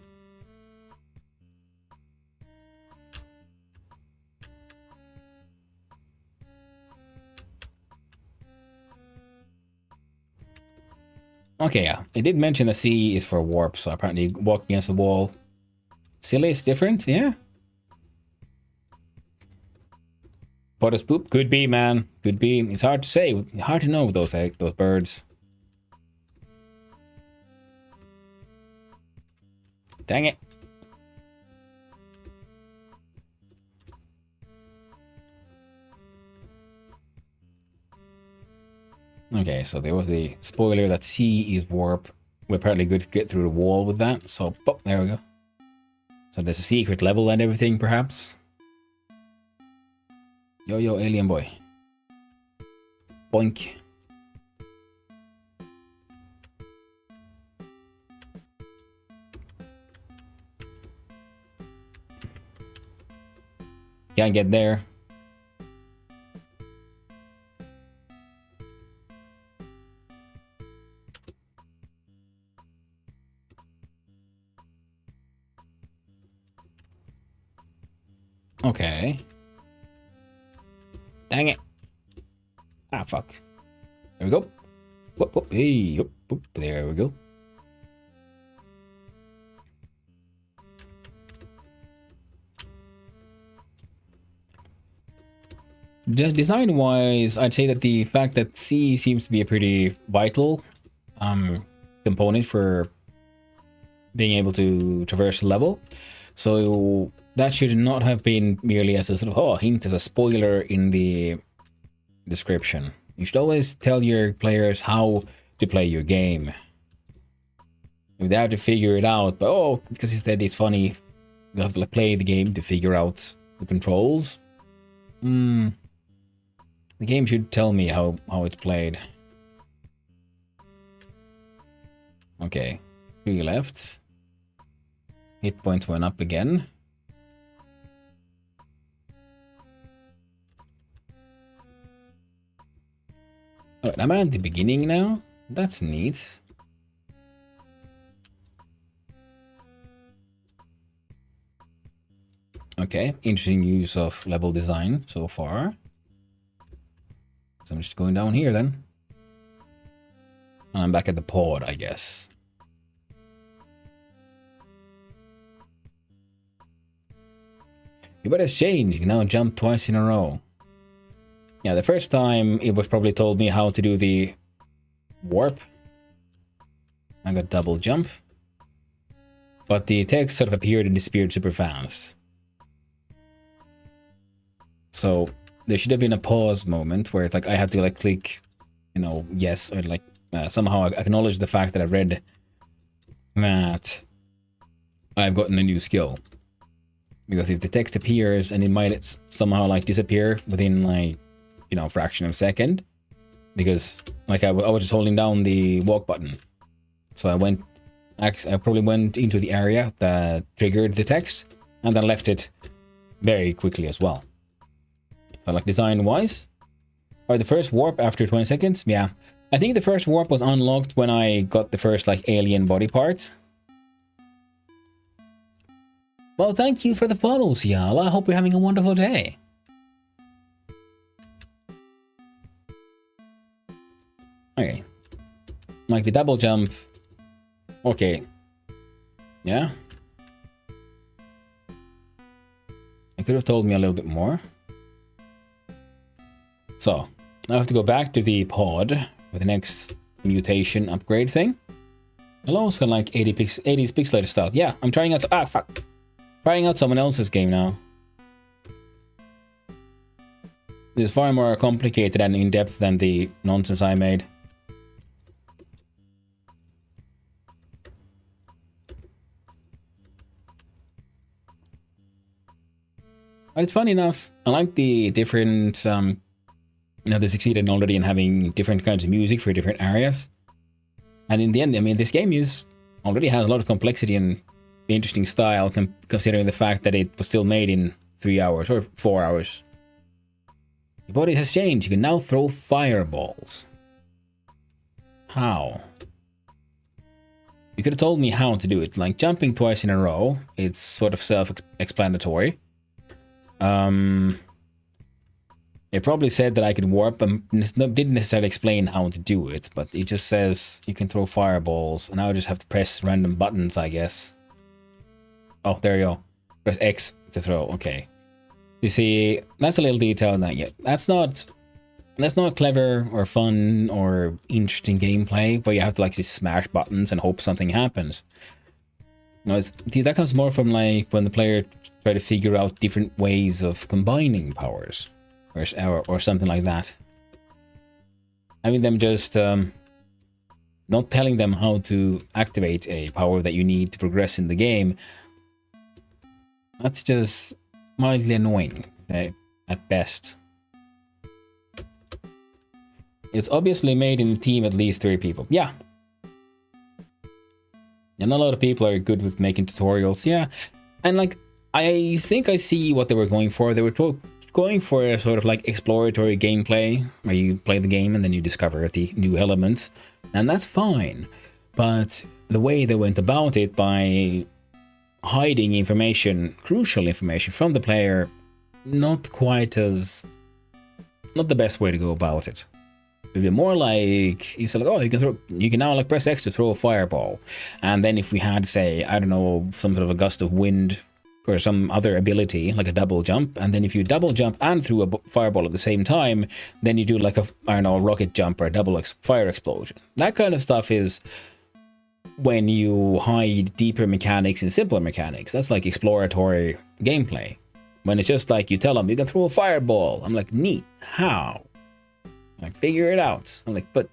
Okay, yeah. It did mention the C is for warp, so apparently walk against the wall. Silly is different, yeah. Bottas poop? Could be, man. Could be. It's hard to say. Hard to know with those birds. Dang it. Okay, so there was the spoiler that C is warp. We're apparently good to get through the wall with that. So, oh, there we go. So there's a secret level and everything, perhaps. Yo, alien boy. Boink. Can't get there. Okay. Dang it. Ah, fuck. There we go. Whoop, whoop, hey, whoop, whoop. There we go. Design-wise, I'd say that the fact that C seems to be a pretty vital component for being able to traverse the level. So that should not have been merely as a sort of hint, as a spoiler in the description. You should always tell your players how to play your game. If they have to figure it out, but because instead it's funny, you have to play the game to figure out the controls. The game should tell me how it's played. Okay, 3 left. Hit points went up again. Right, I'm at the beginning now. That's neat. Okay, interesting use of level design so far. So I'm just going down here then. And I'm back at the pod, I guess. But it's changed. You can now jump twice in a row. Yeah, the first time it was probably told me how to do the warp. I got double jump. But the text sort of appeared and disappeared super fast. So there should have been a pause moment where like I have to like click, you know, yes, or like somehow acknowledge the fact that I've read that I've gotten a new skill. Because if the text appears and it might somehow like disappear within like, you know, a fraction of a second. Because like I was just holding down the walk button. So I probably went into the area that triggered the text and then left it very quickly as well. So like design wise, or the first warp after 20 seconds, yeah. I think the first warp was unlocked when I got the first like alien body part. Well, thank you for the follows, y'all. I hope you're having a wonderful day. Okay. Like the double jump. Okay. Yeah. I could have told me a little bit more. So, now I have to go back to the pod with the next mutation upgrade thing. Hello, it's got like 80s pixelated style. Yeah, I'm trying out... Ah, fuck. Trying out someone else's game now. This is far more complicated and in-depth than the nonsense I made. But it's funny enough. I like the different... you know, they succeeded already in having different kinds of music for different areas. And in the end, I mean, this game already has a lot of complexity and interesting style, considering the fact that it was still made in 3 hours or 4 hours. Your body has changed. You can now throw fireballs. How? You could have told me how to do it. Like jumping twice in a row, it's sort of self-explanatory. It probably said that I could warp, and didn't necessarily explain how to do it, but it just says you can throw fireballs, and now I just have to press random buttons, I guess. Oh, there you go. Press X to throw. Okay. You see, that's a little detail that yet. That's not clever or fun or interesting gameplay, where you have to like just smash buttons and hope something happens. No, that comes more from like when the player try to figure out different ways of combining powers. Or something like that. Having them just not telling them how to activate a power that you need to progress in the game. That's just mildly annoying at best. It's obviously made in a team at least 3 people. Yeah. And a lot of people are good with making tutorials. Yeah. And like, I think I see what they were going for. They were going for a sort of like exploratory gameplay where you play the game and then you discover the new elements, and that's fine. But the way they went about it by hiding information, crucial information from the player, not the best way to go about it. It'd be more like you said, like, oh, you can now like press X to throw a fireball, and then if we had, say, I don't know, some sort of a gust of wind or some other ability, like a double jump, and then if you double jump and threw a fireball at the same time, then you do like a, I don't know, a rocket jump or a double fire explosion. That kind of stuff is when you hide deeper mechanics in simpler mechanics. That's like exploratory gameplay. When it's just like you tell them, you can throw a fireball. I'm like, neat, how? Like, figure it out. I'm like, but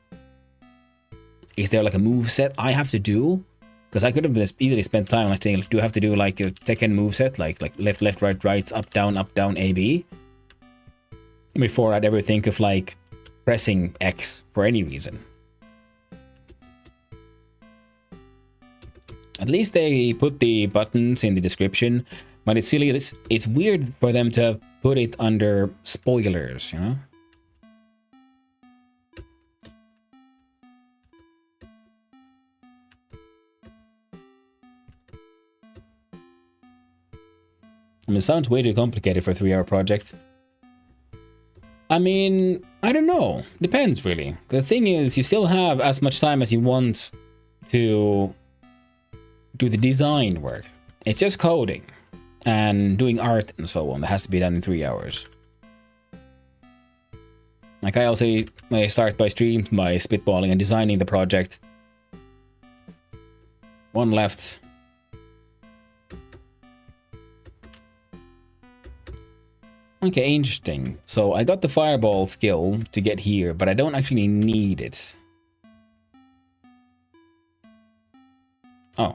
is there like a move set I have to do? Because I could have easily spent time like saying, do I have to do like a Tekken moveset, like left, right, up, down, A, B? Before I'd ever think of like pressing X for any reason. At least they put the buttons in the description, but it's silly. It's weird for them to put it under spoilers, you know? mean, it sounds way too complicated for a 3-hour project. I mean, I don't know. Depends, really. The thing is, you still have as much time as you want to do the design work. It's just coding and doing art and so on that has to be done in 3 hours. Like I also start by spitballing and designing the project. One left. Okay, interesting. So I got the fireball skill to get here, but I don't actually need it. Oh.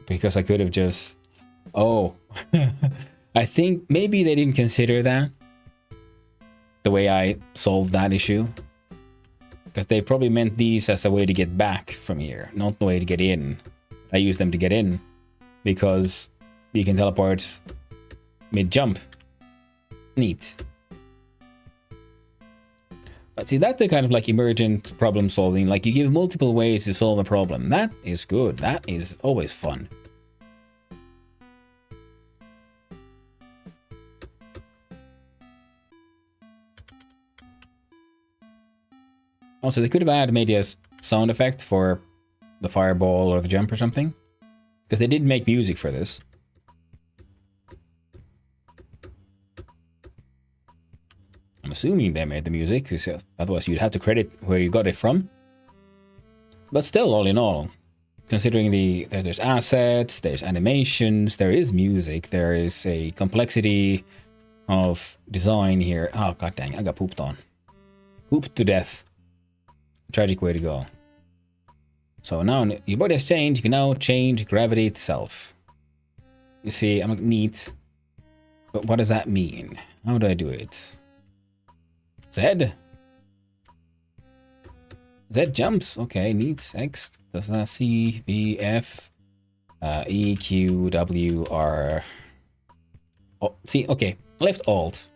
Because I could have just... Oh. I think maybe they didn't consider that. The way I solved that issue. Because they probably meant these as a way to get back from here, not the way to get in. I use them to get in because you can teleport mid-jump. Neat. But see, that's the kind of like emergent problem solving. Like you give multiple ways to solve a problem. That is good. That is always fun. Also, they could have added maybe a sound effect for the fireball or the jump or something. Because they did make music for this. I'm assuming they made the music, because otherwise you'd have to credit where you got it from. But still, all in all, considering there's assets, there's animations, there is music, there is a complexity of design here. Oh, god dang, I got pooped on. Pooped to death. Tragic way to go. So now your body has changed, you can now change gravity itself. You see, I'm neat. But what does that mean? How do I do it? Z? Z jumps. Okay, neat. X. Does that C, B, F, E, Q, W, R. Oh, see, okay. Left Alt.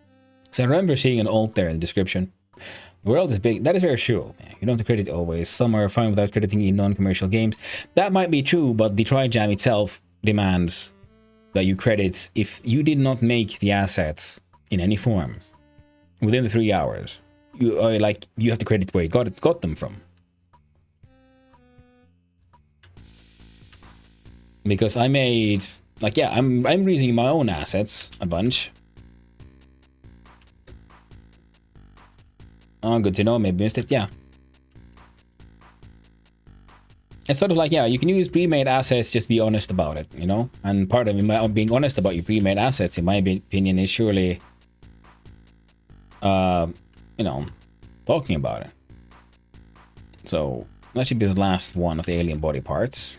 So I remember seeing an Alt there in the description. The world is big. That is very true. You don't have to credit always. Some are fine without crediting in non-commercial games. That might be true, but the Trijam itself demands that you credit if you did not make the assets in any form within the 3 hours. You have to credit where you got them from. Because I made I'm reusing my own assets a bunch. Oh, good to know. Maybe missed it. Yeah. It's sort of like, yeah, you can use pre-made assets, just be honest about it, you know? And part of being honest about your pre-made assets, in my opinion, is surely, you know, talking about it. So, that should be the last one of the alien body parts.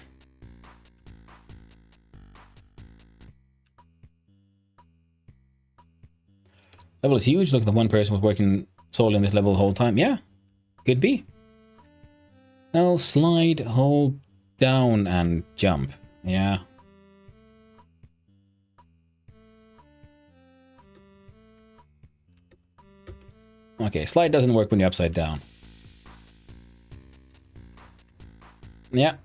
Level is huge. Look, the one person was working solely in this level the whole time. Yeah, could be. Now slide, hold down and jump. Yeah. Okay, slide doesn't work when you're upside down. Yeah.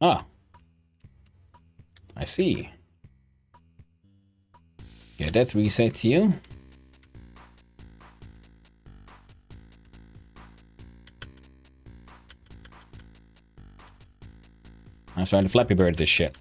Ah. I see. Yeah, that resets you. I'm starting to Flappy Bird this shit.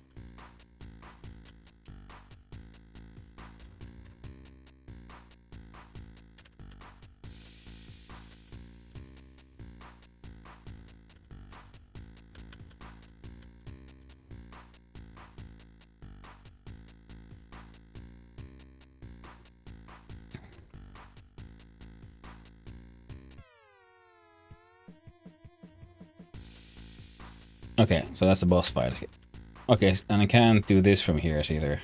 Okay, so that's the boss fight. Okay, and I can't do this from here either.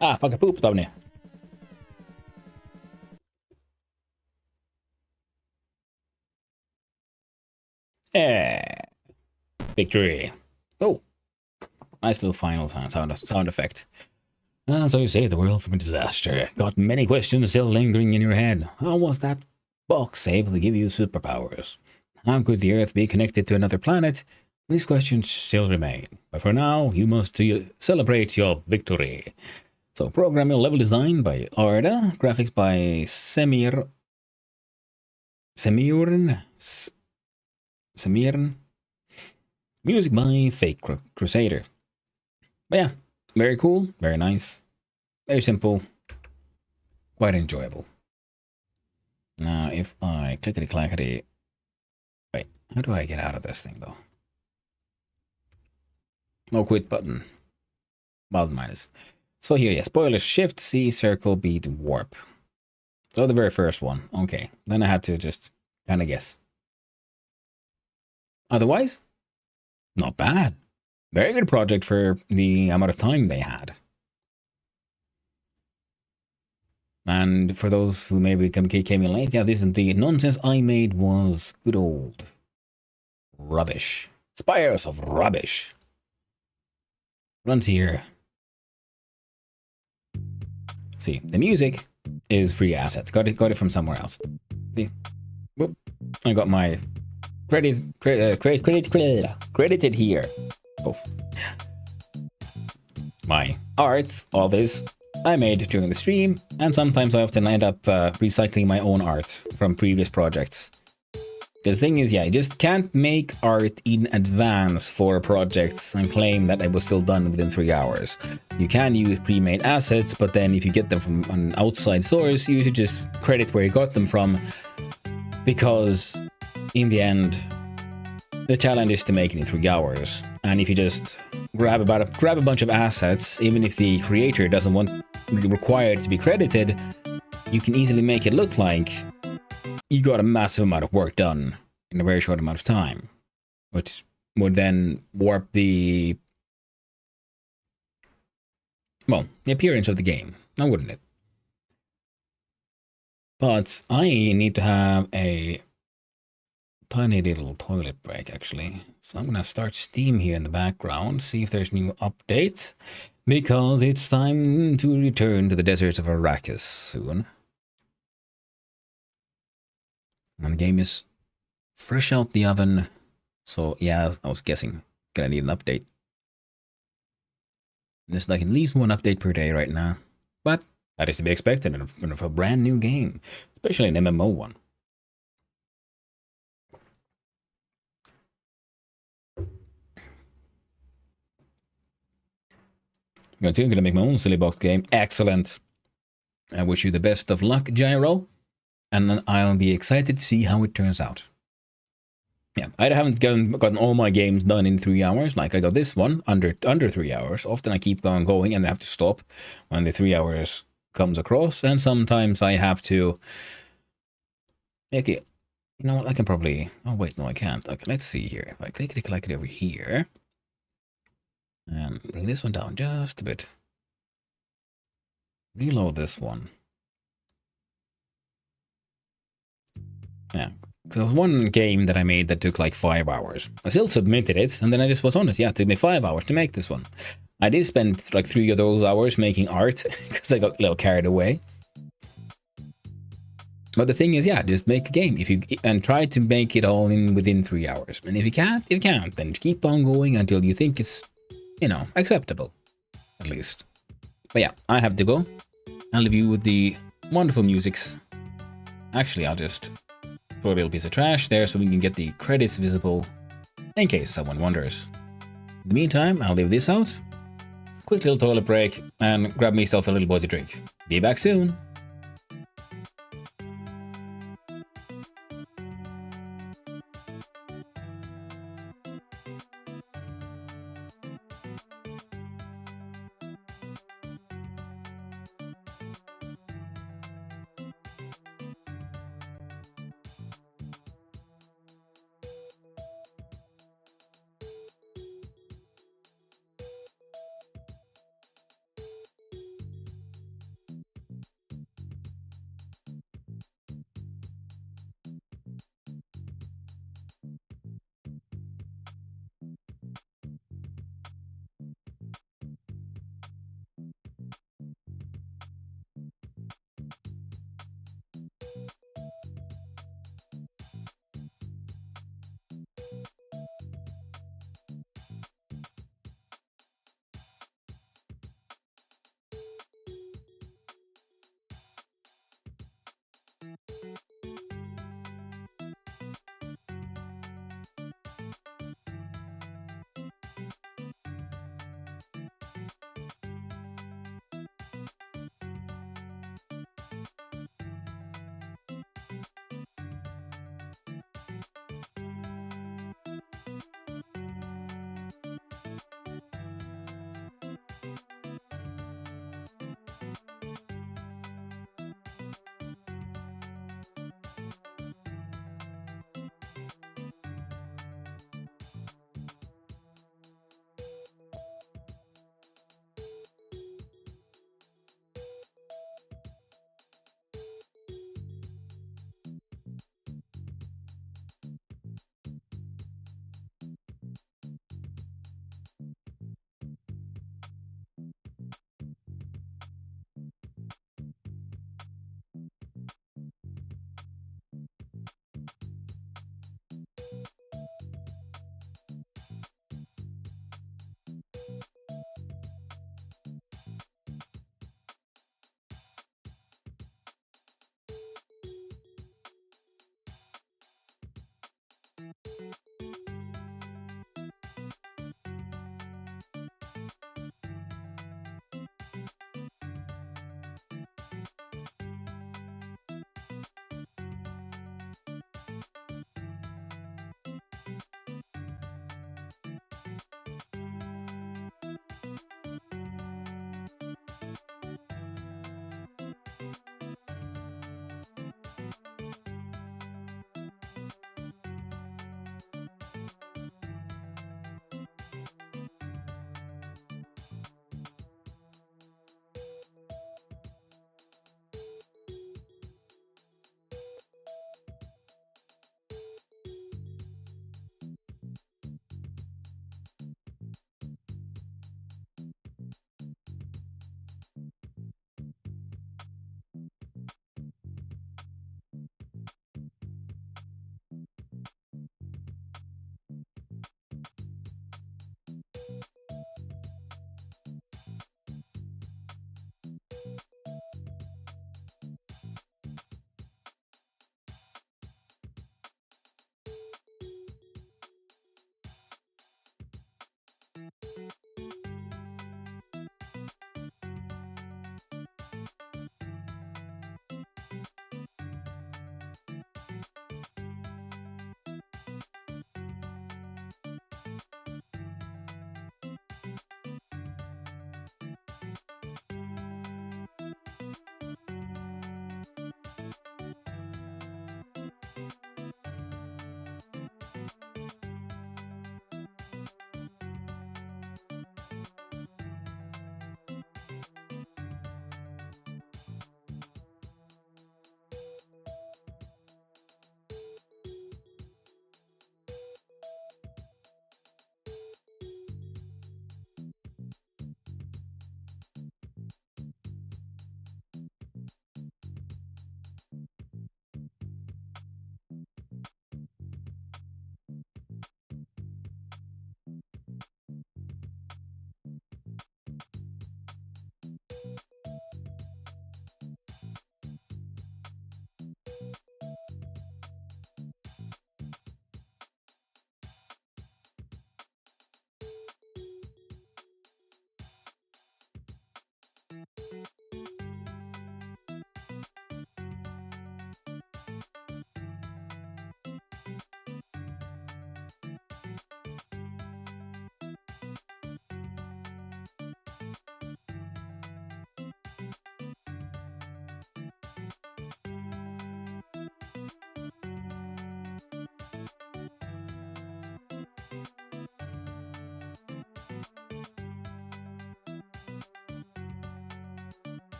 Ah, fucking poop down there. Yeah. Victory. Oh, nice little final sound effect. So you saved the world from a disaster. Got many questions still lingering in your head. How was that box able to give you superpowers? How could the Earth be connected to another planet? These questions still remain. But for now, you must celebrate your victory. So, programming level design by Arda, graphics by Semirn, music by Fake Crusader. But yeah, very cool, very nice, very simple, quite enjoyable. Now, if I clickety clackety, wait, how do I get out of this thing though? No quit button. Button minus. So here, yeah, spoilers: Shift C, circle B to warp. So the very first one. Okay, then I had to just kind of guess. Otherwise, not bad. Very good project for the amount of time they had. And for those who maybe came in late, yeah, this is the nonsense I made was good old rubbish. Spires of rubbish. Frontier. See, the music is free assets. Got it from somewhere else. See, whoop, I got my credited here. Oof. My art, all this, I made during the stream, and sometimes I often end up recycling my own art from previous projects. The thing is, yeah, you just can't make art in advance for projects and claim that it was still done within 3 hours. You can use pre-made assets, but then if you get them from an outside source, you should just credit where you got them from, because in the end, the challenge is to make it in 3 hours. And if you just grab a bunch of assets, even if the creator doesn't require it to be credited, you can easily make it look like you got a massive amount of work done in a very short amount of time, which would then warp the appearance of the game, now wouldn't it? But I need to have a tiny little toilet break, actually. So I'm gonna start Steam here in the background, see if there's new updates, because it's time to return to the deserts of Arrakis soon. And the game is fresh out the oven, so yeah, I was guessing it's gonna need an update. There's like at least one update per day right now, but that is to be expected in a brand new game, especially an MMO one. I'm gonna make my own silly box game. Excellent. I wish you the best of luck, Gyro, and I'll be excited to see how it turns out. Yeah, I haven't gotten all my games done in 3 hours. Like I got this one under 3 hours. Often I keep going and I have to stop when the 3 hours comes across, and sometimes I have to. Okay, you know what? I can probably. Oh wait, no, I can't. Okay, let's see here. If I click it over here, and bring this one down just a bit. Reload this one. Yeah. So one game that I made that took like 5 hours. I still submitted it, and then I just was honest. Yeah, it took me 5 hours to make this one. I did spend like 3 of those hours making art because I got a little carried away. But the thing is, yeah, just make a game and try to make it all within 3 hours. And if you can't, then keep on going until you think it's, acceptable, at least. But yeah, I have to go. I'll leave you with the wonderful musics. Actually, I'll just throw a little piece of trash there so we can get the credits visible in case someone wonders. In the meantime, I'll leave this out. Quick little toilet break and grab myself a little bit to drink. Be back soon.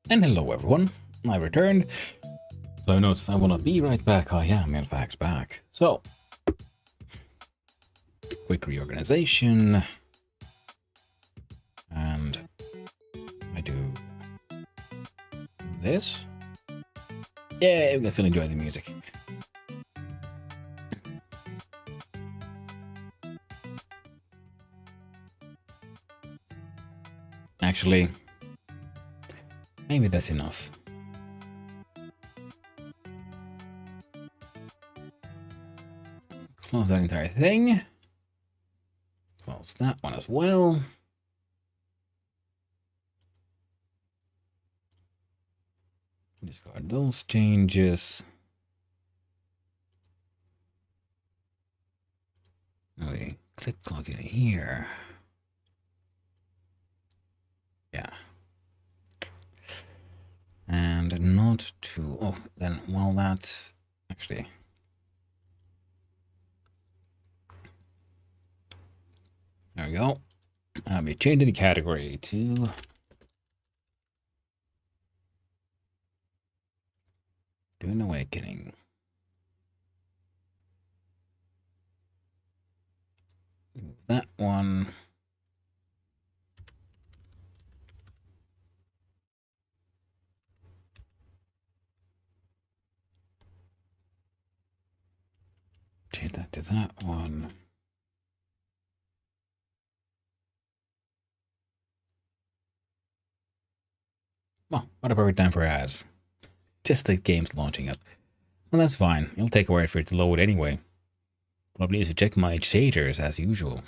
And hello everyone, I returned. So I noticed I want to be right back. I am in fact back. So, quick reorganization. And I do this. Yeah, you can still enjoy the music. Actually, maybe that's enough. Close that entire thing. Close that one as well. Discard those changes. Okay, click clock in here. Yeah. And not to, oh, then, well, that's actually. There we go. I'll be changing the category to Dune Awakening. Move that one. Change that to that one. Well, what a perfect time for ads. Just the game's launching up. Well, that's fine. It'll take a while for it to load anyway. Probably need to check my shaders as usual.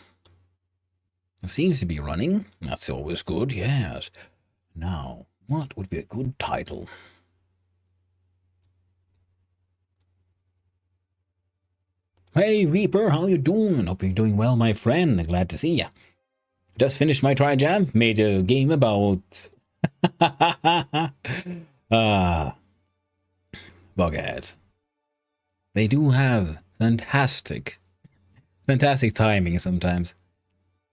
It seems to be running. That's always good, yes. Now, what would be a good title? Hey Reaper, how you doing? Hope you're doing well, my friend. Glad to see ya. Just finished my Trijam. Made a game about Bughead. They do have fantastic timing sometimes.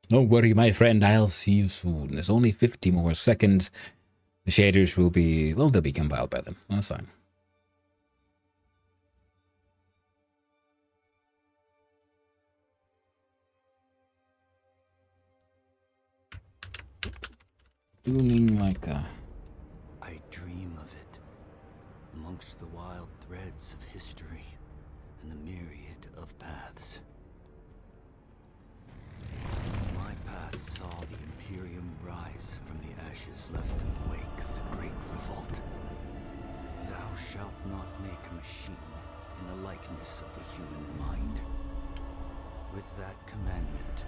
Don't worry, my friend, I'll see you soon. There's only 50 more seconds. The shaders will be, well, they'll be compiled by them. That's fine. Duneing like a... I dream of it, amongst the wild threads of history and the myriad of paths. My path saw the Imperium rise from the ashes left in the wake of the Great Revolt. Thou shalt not make a machine in the likeness of the human mind. With that commandment,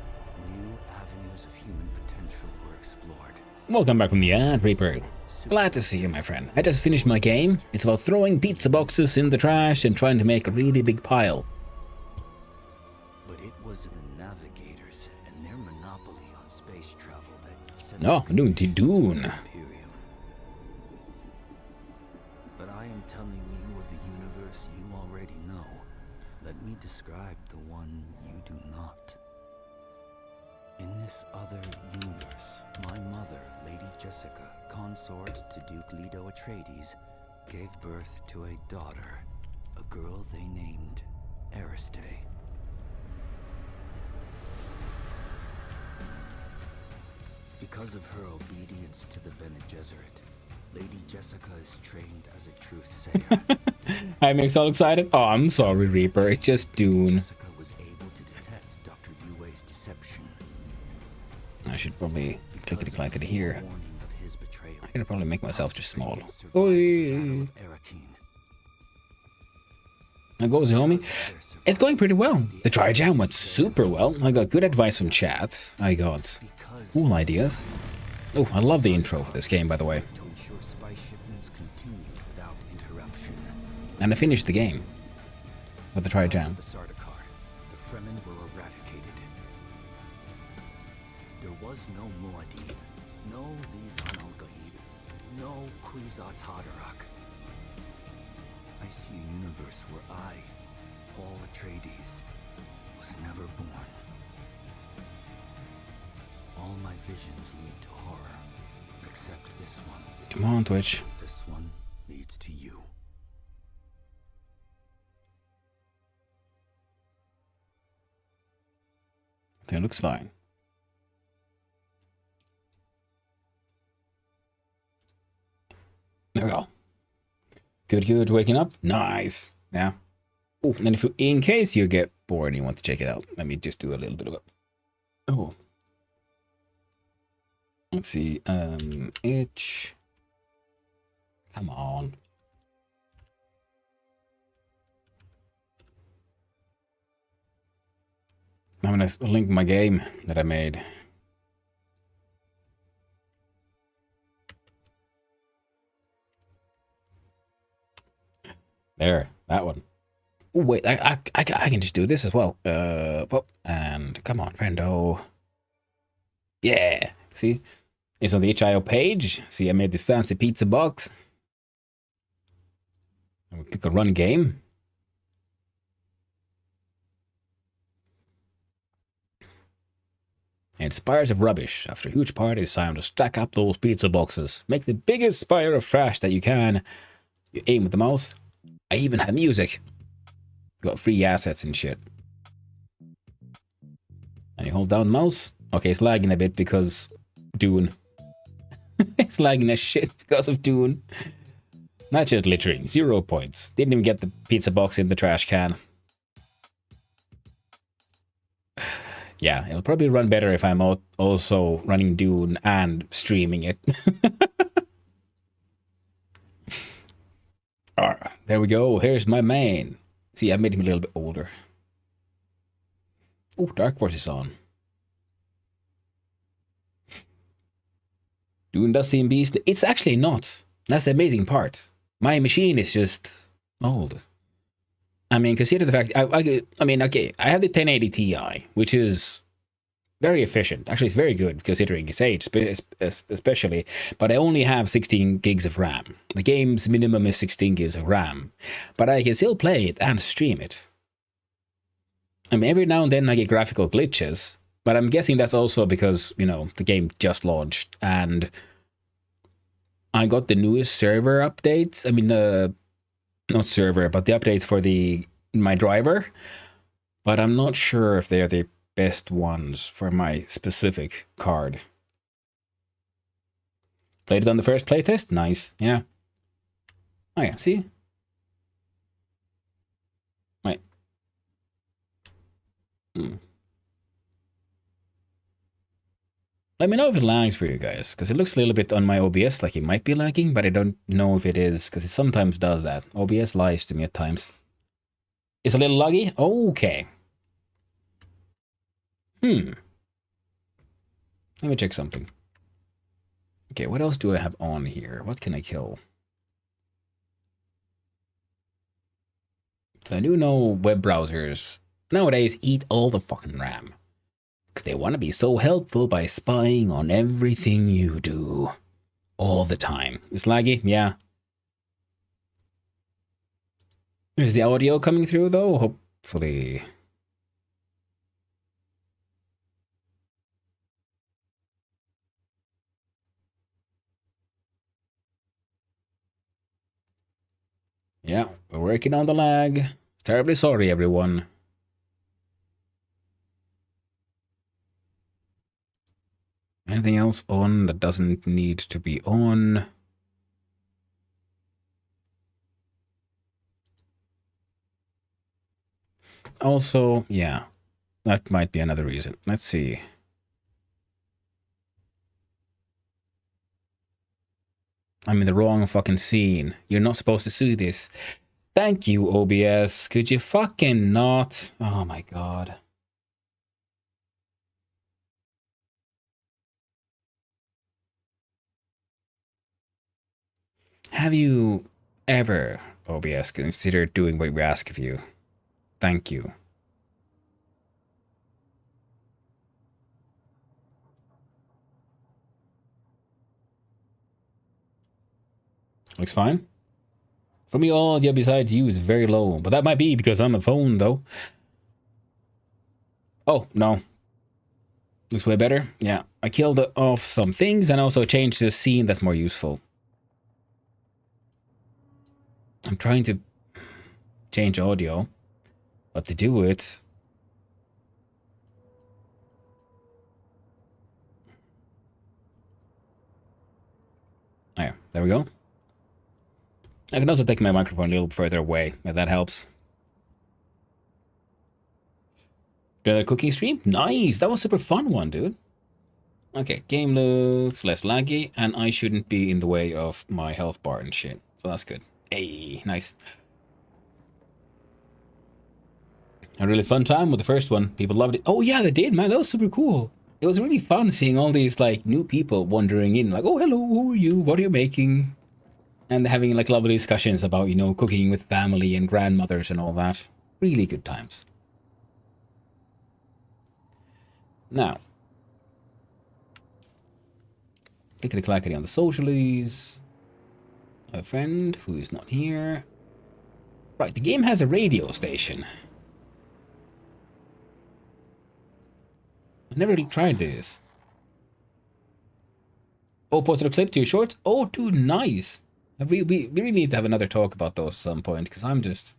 new avenues of human potential were explored. Welcome back from the ad, Reaper. Glad to see you, my friend. I just finished my game. It's about throwing pizza boxes in the trash and trying to make a really big pile. But it was the navigators and their monopoly on space travel that sent No, I'm doing to Dune. Imperium. But I am telling you of the universe you already know. Let me describe the one you do not. In this other universe, my mother, Lady Jessica, consort to Duke Leto Atreides, gave birth to a daughter, a girl they named Aristei. Because of her obedience to the Bene Gesserit, Lady Jessica is trained as a truth-sayer. I'm so excited. Oh, I'm sorry, Reaper. It's just Dune. Jessica was able to detect Dr. Yue's deception. I should probably clickety-clackety here. Warning of his betrayal. I could probably make myself just small. Survived Oi. the Battle of Arrakeen. How goes it, homie? It's going pretty well. The Trijam went super well. I got good advice from chat. I got cool ideas. Oh, I love the intro for this game, by the way. To ensure spice shipments continued without interruption. And I finished the game with the Trijam. The Sardaukar, the Fremen were eradicated. There was no Muad'Dib, no Lisan al-Gaib, no Kwisatz Haderach. I see a universe where I, Paul Atreides, was never born. All my visions lead to horror, except this one. Come on, Twitch. This one leads to you. I think it looks fine. There we go. Good, good. Waking up. Nice. Yeah. Oh, and then if you, in case you get bored and you want to check it out, let me just do a little bit of it. Oh. Let's see. Itch. Come on. I'm gonna link my game that I made. There, that one. Oh wait, I can just do this as well. And come on, friendo. Yeah, see, it's on the HIO page. See, I made this fancy pizza box. And we click on run game. And spires of rubbish. After a huge party, it's time to stack up those pizza boxes. Make the biggest spire of trash that you can. You aim with the mouse. I even have music. Got free assets and shit. And you hold down the mouse. Okay, it's lagging a bit because Dune. It's lagging as shit because of Dune. Not just littering. 0 points. Didn't even get the pizza box in the trash can. Yeah, it'll probably run better if I'm also running Dune and streaming it. Alright, there we go. Here's my main. See, I made him a little bit older. Oh, Dark Force is on. Dune does seem beastly. It's actually not. That's the amazing part. My machine is just old. I mean, consider the fact, I mean, okay, I have the 1080 Ti, which is very efficient. Actually, it's very good considering its age, especially, but I only have 16 gigs of RAM. The game's minimum is 16 gigs of RAM, but I can still play it and stream it. I mean, every now and then I get graphical glitches, but I'm guessing that's also because, you know, the game just launched, and I got the newest server updates. I mean, not server, but the updates for my driver. But I'm not sure if they're the best ones for my specific card. Played it on the first playtest? Nice, yeah. Oh yeah, see? Wait. Let me know if it lags for you guys, because it looks a little bit on my OBS like it might be lagging, but I don't know if it is, because it sometimes does that. OBS lies to me at times. It's a little laggy? Okay. Let me check something. Okay, what else do I have on here? What can I kill? So I do know web browsers nowadays eat all the fucking RAM. Because they want to be so helpful by spying on everything you do. All the time. It's laggy? Yeah. Is the audio coming through though? Hopefully. Yeah, we're working on the lag. Terribly sorry, everyone. Anything else on that doesn't need to be on? Also, yeah, that might be another reason. Let's see. I'm in the wrong fucking scene. You're not supposed to see this. Thank you, OBS. Could you fucking not? Oh my god. Have you ever, OBS, considered doing what we ask of you? Thank you. Looks fine. For me, audio besides you is very low, but that might be because I'm on a phone, though. Oh, no. Looks way better. Yeah, I killed off some things and also changed the scene that's more useful. I'm trying to change audio, but to do it, oh yeah, there we go. I can also take my microphone a little further away, if that helps. The cooking stream? Nice! That was a super fun one, dude. Okay, game looks less laggy, and I shouldn't be in the way of my health bar and shit. So that's good. Hey, nice. A really fun time with the first one. People loved it. Oh yeah, they did, man. That was super cool. It was really fun seeing all these like new people wandering in, like, oh hello, who are you? What are you making? And having like lovely discussions about, you know, cooking with family and grandmothers and all that. Really good times. Now, clickety-clackety on the socialies. A friend who is not here. Right, the game has a radio station. I've never tried this. Oh, posted a clip to your shorts? Oh, dude, nice. We really need to have another talk about those at some point, because I'm just...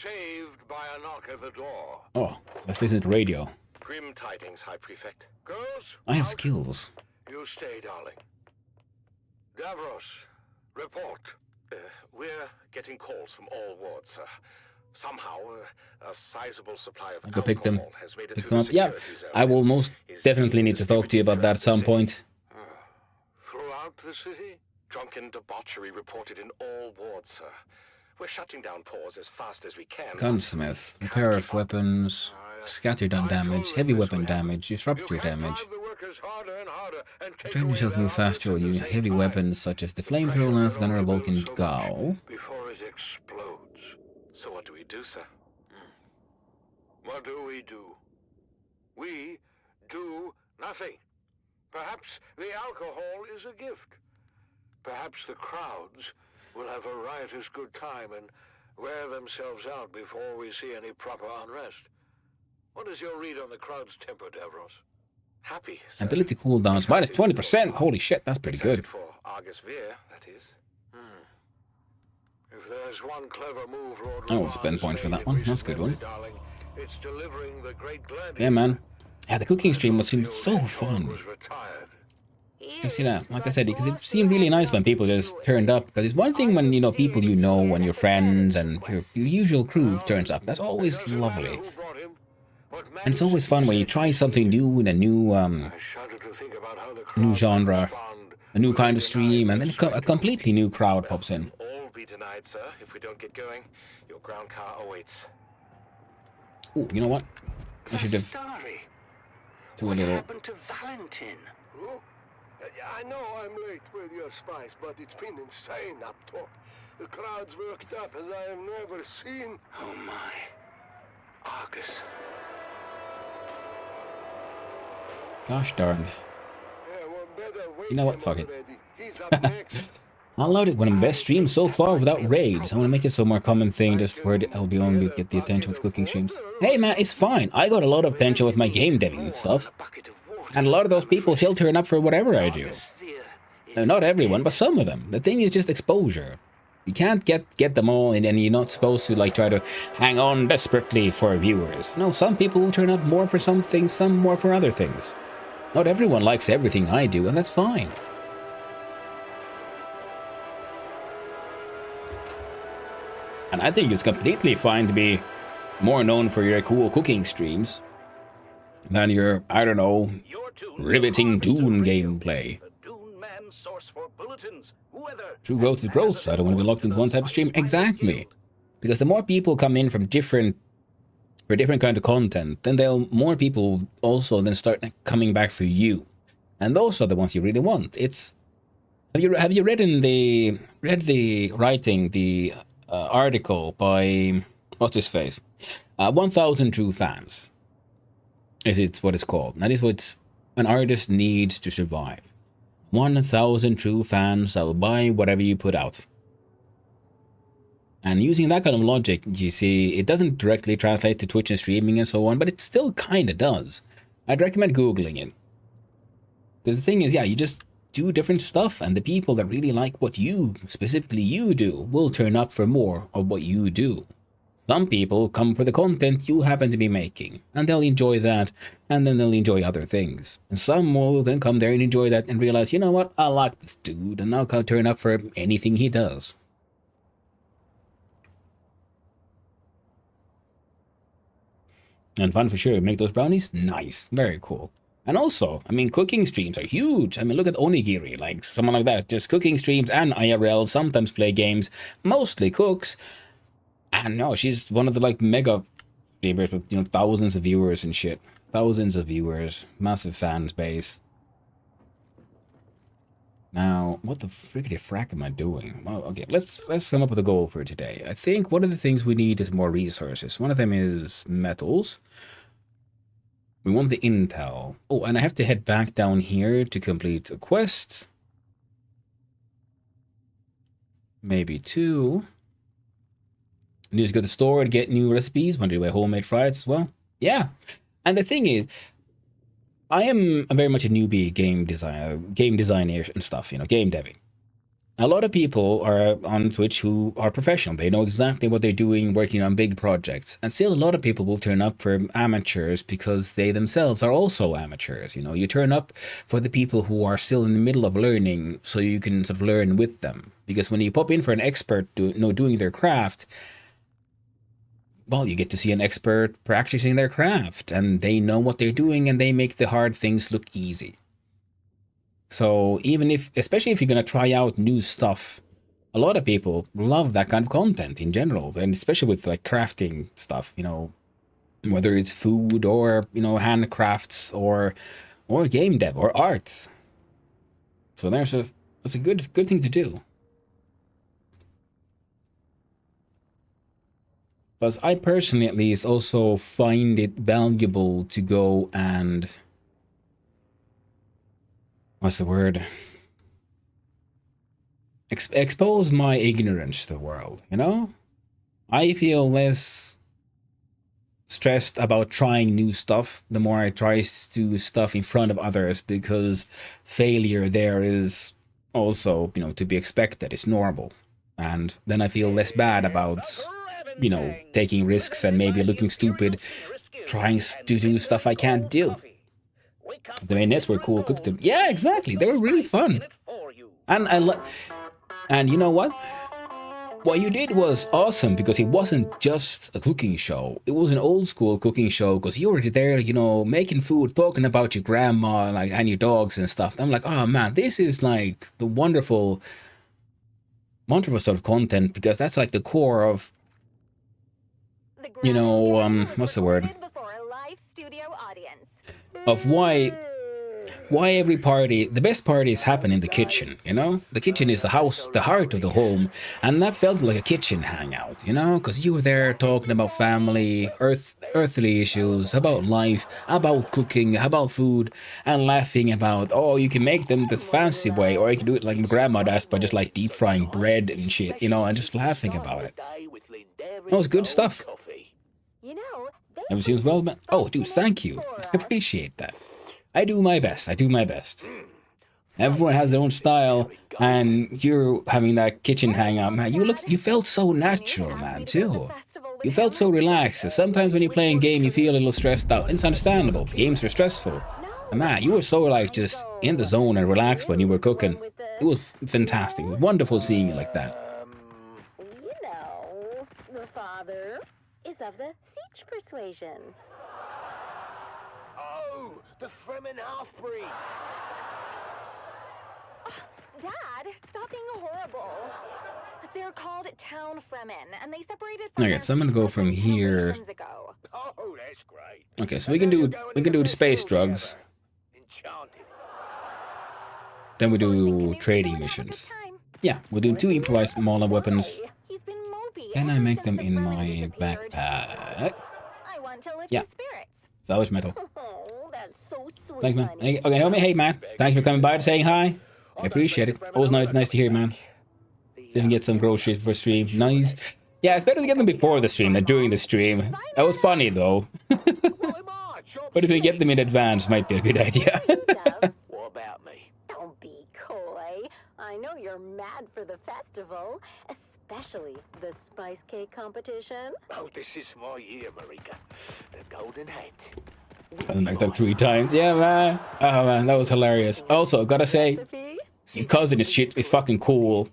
Saved by a knock at the door. Oh, let's listen to radio. Grim tidings, High Prefect. Girls, I have out. skills. You stay, darling. Davros, report. We're getting calls from all wards, sir. Somehow, a sizable supply of I'll go pick them. has made it Pick through them up. the Yeah, security zone. I will most definitely need to talk to you about that at some point. Throughout the city, drunken debauchery reported in all wards, sir. We're shutting down pores as fast as we can. Gunsmith, repair of weapons, scattered on damage, heavy weapon damage, disruptor damage. Train yourself to move faster when you use heavy weapons such as the flamethrower, lance gunner, Vulcan Gao. Before it explodes. So what do we do, sir? What do? We do nothing. Perhaps the alcohol is a gift. Perhaps the crowds will have a riotous good time and wear themselves out before we see any proper unrest. What is your read on the crowd's temper, Davros? Happy, sir. Ability cooldowns minus 20%. Holy shit, that's pretty good. For Argus Veer, that is. If there's one clever move, Lord I will spend points for that one. That's a good one. darling, it's delivering the great Yeah, man. Yeah, the cooking stream was seemed so fun. You see that? Like I said, because it seemed really nice when people just turned up. Because it's one thing when, you know, people you know, when your friends and your usual crew turns up. That's always lovely. And it's always fun when you try something new in a new genre, a new kind of stream, and then a completely new crowd pops in. All be denied, sir. If we don't get going, your ground car awaits. Oh, you know what? I should have do a little. Happened to Valentin? I know I'm late with your spice, but it's been insane up top. The crowd's worked up as I have never seen. Oh my. Argus. Gosh darn. Yeah, well, better wait You know what? him Fuck it. already. He's up next. I love it when I'm best stream so far without raids. I want to make it so more common thing just where I'll be only get the attention with cooking streams. Hey man, it's fine. I got a lot of attention with my game deving stuff. And a lot of those people still turn up for whatever I do. Not everyone, but some of them. The thing is just exposure. You can't get them all in, and you're not supposed to like try to hang on desperately for viewers. No, some people will turn up more for some things, some more for other things. Not everyone likes everything I do, and that's fine. And I think it's completely fine to be more known for your cool cooking streams than your, I don't know, riveting Dune gameplay. True growth is growth. I don't want to be locked into one type of stream. Exactly. Because the more people come in from different kind of content, then more people also then start coming back for you. And those are the ones you really want. It's have you read the article by what's his face? 1,000 True Fans. It's what it's called. That is what an artist needs to survive. 1,000 true fans that'll buy whatever you put out. And using that kind of logic, you see, it doesn't directly translate to Twitch and streaming and so on, but it still kind of does. I'd recommend Googling it. The thing is, yeah, you just do different stuff, and the people that really like what you, specifically you do, will turn up for more of what you do. Some people come for the content you happen to be making, and they'll enjoy that, and then they'll enjoy other things. And some will then come there and enjoy that and realize, you know what, I like this dude, and I'll turn up for anything he does. And fun for sure. Make those brownies? Nice. Very cool. And also, I mean, cooking streams are huge. I mean, look at Onigiri, like someone like that. Just cooking streams and IRL, sometimes play games, mostly cooks. And no, she's one of the like mega streamers with, you know, thousands of viewers and shit. Thousands of viewers. Massive fan base. Now, what the frickety frack am I doing? Well, okay, let's come up with a goal for today. I think one of the things we need is more resources. One of them is metals. We want the intel. Oh, and I have to head back down here to complete a quest. Maybe two. I need to go to the store to get new recipes. Want to do my homemade fries as well? Yeah. And the thing is, I am very much a newbie game designer and stuff, you know, game deving. A lot of people are on Twitch who are professional. They know exactly what they're doing, working on big projects. And still a lot of people will turn up for amateurs because they themselves are also amateurs. You know, you turn up for the people who are still in the middle of learning so you can sort of learn with them. Because when you pop in for an expert doing their craft, well, you get to see an expert practicing their craft, and they know what they're doing, and they make the hard things look easy. So even if, especially if you're going to try out new stuff, a lot of people love that kind of content in general, and especially with like crafting stuff, you know, whether it's food or, you know, handcrafts or game dev or art. So that's a good thing to do. But I personally, at least, also find it valuable to go and... what's the word? Expose my ignorance to the world, you know? I feel less stressed about trying new stuff the more I try to do stuff in front of others, because failure there is also, you know, to be expected. It's normal. And then I feel less bad about... you know, taking risks and maybe looking stupid, trying to do stuff I can't do. The mainnets were cool cooked. Yeah, exactly. They were really fun. And you know what? What you did was awesome, because it wasn't just a cooking show. It was an old school cooking show, because you were there, you know, making food, talking about your grandma and your dogs and stuff. I'm like, oh man, this is like the wonderful sort of content, because that's like the core of, you know, what's the word? Of why every party, the best parties happen in the kitchen, you know? The kitchen is the house, the heart of the home, and that felt like a kitchen hangout, you know? Because you were there talking about family, earthly issues, about life, about cooking, about food, and laughing about, oh, you can make them this fancy way, or you can do it like my grandma does by just like deep frying bread and shit, you know, and just laughing about it. That was good stuff. Never seems well, man. Oh, dude, thank you. I appreciate that. I do my best. Everyone has their own style, and you're having that kitchen hangout, man. You felt so natural, man, too. You felt so relaxed. Sometimes when you're playing a game, you feel a little stressed out. It's understandable. Games are stressful. And man, you were so like just in the zone and relaxed when you were cooking. It was fantastic. It was wonderful seeing you like that. You know, the father is of the Siege persuasion. Oh, the Fremen half-breed. Dad, stop being horrible. They're called Town Fremen, and they separated from... Okay, so I'm gonna go from here. Oh, that's great. Okay, so we can do the space drugs. Enchanted. Then we do trading missions. Yeah, we'll do 2 improvised Mala weapons. Then I make them in my backpack. Yeah. Salvage metal. Thanks, man. Okay, hey, man. Thanks for coming by to saying hi. I appreciate it. Always nice to hear, man. See if we can get some groceries for stream. Nice. Yeah, it's better to get them before the stream than during the stream. That was funny, though. But if we get them in advance, might be a good idea. What about don't be coy. I know you're mad for the festival, especially the spice cake competition. Oh, this is my year, Marika. The golden hat. I like that 3 times. Yeah, man. Oh, man, that was hilarious. Also, gotta say, your cousin is fucking cool.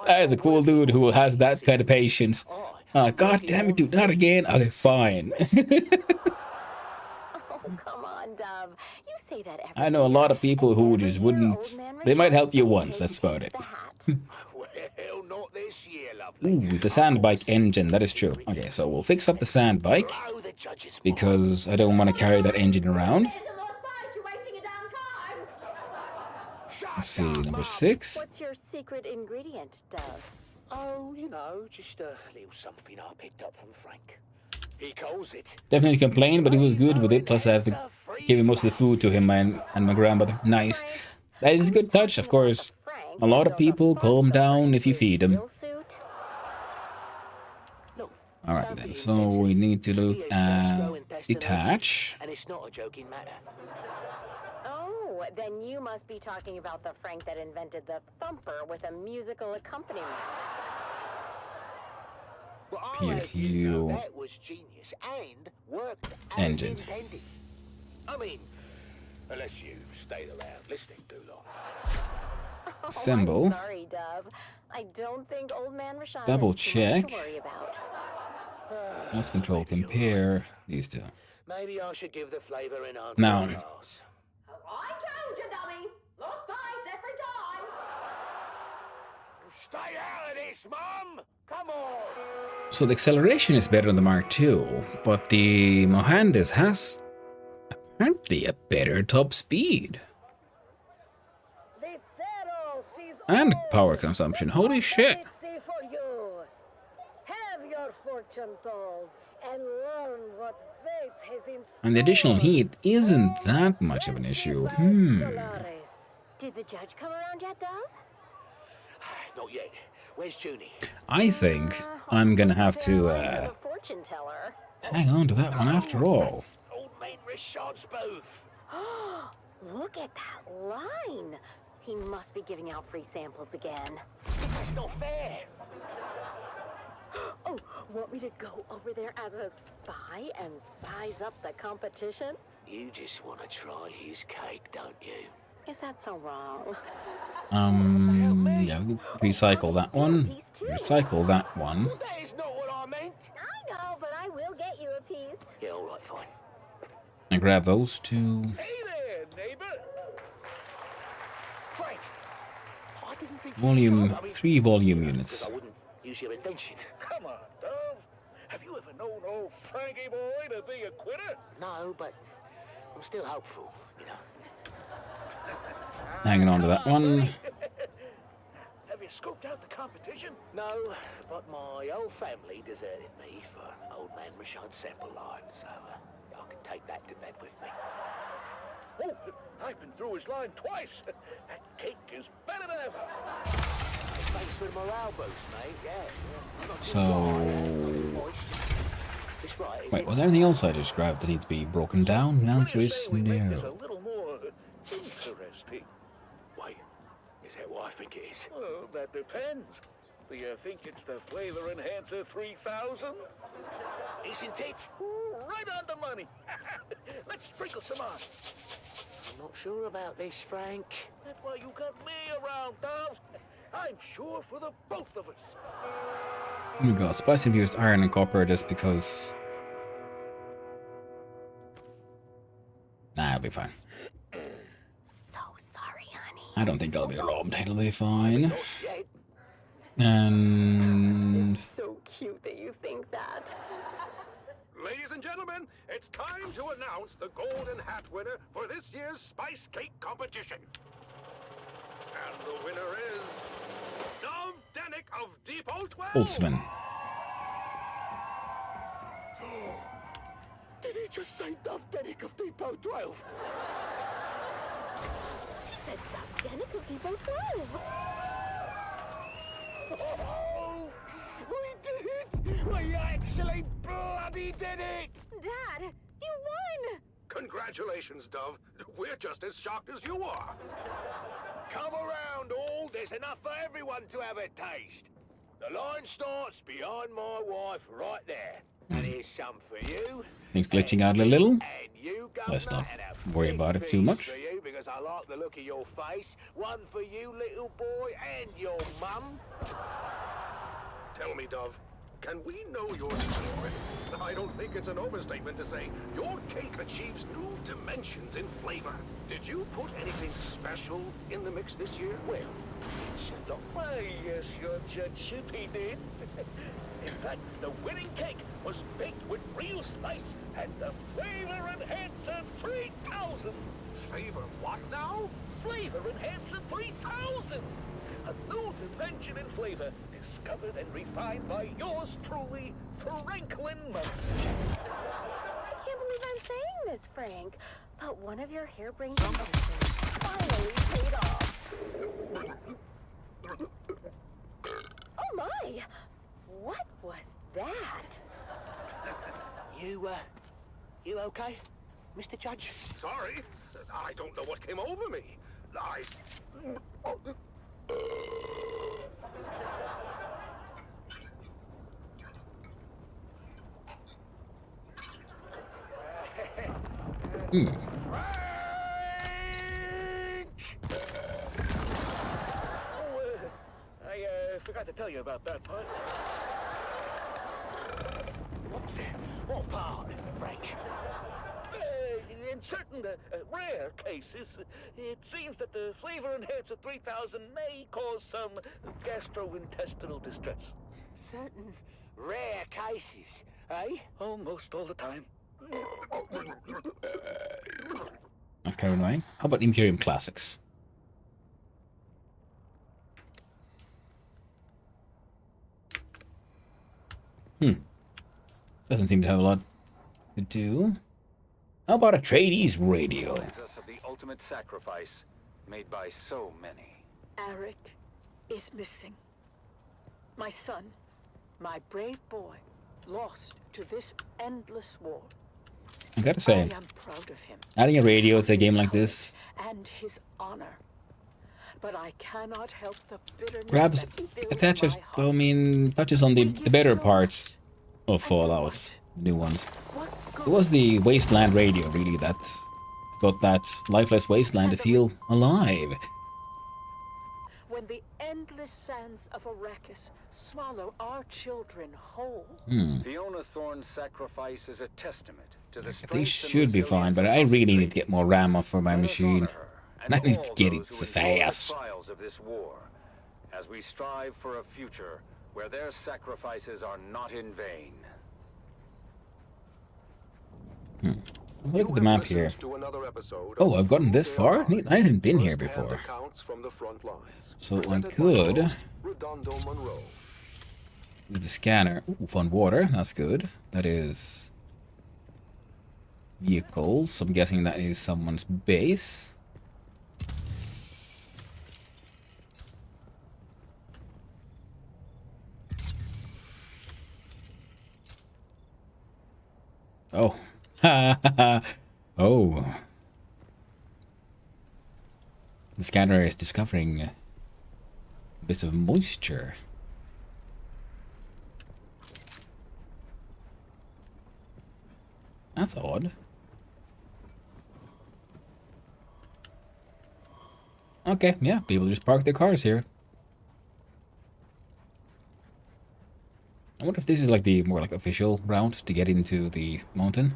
That is a cool dude who has that kind of patience. God damn it, dude, not again. Okay, fine. Oh, come on, Dove. You say that every I know a lot of people who just year, wouldn't. Old Man They might Rashad's help you gonna once, take that's about it. the hat. Well, not this year, lovely. Ooh, the sand bike engine, that is true. Okay, so we'll fix up the sand bike Blow the judges' because I don't want to carry that engine around. Let's see, number 6. What's your secret ingredient, Dove? Oh, you know, just a little something I picked up from Frank. He calls it. Definitely complained, but he was good with it. Plus, I have to give him most of the food to him and my grandmother. Nice. That is a good touch, of course. A lot of people calm down if you feed them. Alright then, so we need to look at detach. And it's not a joking matter. Oh, then you must be talking about the Frank that invented the thumper with a musical accompaniment. Well, PSU that was genius and worked as engine. intended. I mean, unless you stayed around listening too long. Oh, Symbol. I'm sorry, Dove. I don't think Old Man Rashad Double has too much check. to worry about. Let's control compare these two. Maybe I should give the flavor an answer. Now. I told you, dummy. Lost pies every time. Stay out of this, Mum! Come on! So the acceleration is better on the Mark II, but the Mohandas has apparently a better top speed. And power consumption. Holy shit. For you. Have your fortune told and learn what fate has in And the additional heat isn't that much of an issue. Did the judge come around yet, Dove? Not yet. Where's Junie? I think I'm gonna have to Fortune teller. hang on to that one after all. Old Man Rashad's booth. Look at that line. He must be giving out free samples again. That's not fair. Oh, want me to go over there as a spy and size up the competition? You just want to try his cake, don't you? Is that so wrong? Yeah, we can recycle that one. Recycle that one. Well, that is not what I meant. I know, but I will get you a piece. Yeah, all right, fine. And grab those two. Hey there, neighbor. Frank, I didn't think Volume, 3 volume units. I wouldn't use your invention. Come on, Dove. Have you ever known old Frankie boy to be a quitter? No, but I'm still hopeful, you know. Hanging on to that one. Have you scoped out the competition? No, but my old family deserted me for Old Man Rashad's sample line, so I can take that to bed with me. Oh, I've been through his line twice. That cake is better than ever. Thanks for the morale boost, mate. Yeah. So, It's right, wait, was there anything else I just grabbed that needs to be broken down? The answer is we make this a no. little more interesting. Wait, is that what I think it is? Well, that depends. Do you think it's the Flavor Enhancer 3000? Isn't it? Right on the money. Let's sprinkle some on. I'm not sure about this, Frank. That's why you got me around, Dove. I'm sure for the both of us. Oh my god, spice infused iron and copper just because. Nah, it'll be fine. So sorry, honey. I don't think I'll be robbed. It'll be fine. Not yet. And So cute that you think that. Ladies and gentlemen, it's time to announce the Golden Hat winner for this year's Spice Cake competition. And the winner is Dove Denick of Depot 12. Boltzmann. Did he just say Dove Denick of Depot 12? Said Dove Denick of Depot 12. Oh, we did it! We actually bloody did it! Dad, you won! Congratulations, Dove. We're just as shocked as you are. there's enough for everyone to have a taste. The line starts behind my wife right there. And here's some for you. Things glitching out a little. And you, Let's Governor, not and a worry big about it too piece much. for you because I like the look of your face. One for you, little boy, and your mum. Tell me, Dove, can we know your story? I don't think it's an overstatement to say your cake achieves new dimensions in flavor. Did you put anything special in the mix this year? Well, it's not way, yes, your judgeship, he did. In fact, the winning cake was baked with real spice and the Flavor Enhancer 3000. Flavor what now? Flavor Enhancer 3000! A new dimension in flavor, discovered and refined by yours truly, Franklin Munch. I can't believe I'm saying this, Frank, but one of your harebrained inventions finally paid off. Oh my! What was that? You okay, Mr. Judge? Sorry, I don't know what came over me. I forgot to tell you about that part. Whoops. What part, Frank? In certain rare cases, it seems that the Flavor Enhancer 3000 may cause some gastrointestinal distress. Certain rare cases, eh? Almost all the time. That's kind of annoying. How about Imperium Classics? Doesn't seem to have a lot to do. How about a Trades radio? Reminds us of the ultimate sacrifice made by so many. Eric is missing. My son, my brave boy, lost to this endless war. I gotta I say, am proud of him. adding a radio to a game like this And his honor. But I cannot help the bitterness perhaps that fills attaches, my well, I heart. mean, touches on the better parts of Fallout, new ones. It was the Wasteland radio, really, that got that lifeless wasteland to feel alive. When the endless sands of Arrakis swallow our children whole. Fiona Thorne's sacrifice is a testament to the strength These and should be fine, resilience but of I House really need to Trijam. get more RAM for my Let us machine. honor her And I need all to get those it who endured the fast. trials of this war, as we strive for a future where their sacrifices are not in vain. Look at the map here. To another episode Oh, of I've gotten this Who They far? Are, Neat, I haven't been here first-hand before. accounts from the front lines. So I Presented by could host Redondo Monroe. with the scanner. Ooh, fun water. That's good. That is vehicles. I'm guessing that is someone's base. Oh. Oh. The scanner is discovering bits of moisture. That's odd. Okay, yeah, people just park their cars here. I wonder if this is like the more like official route to get into the mountain.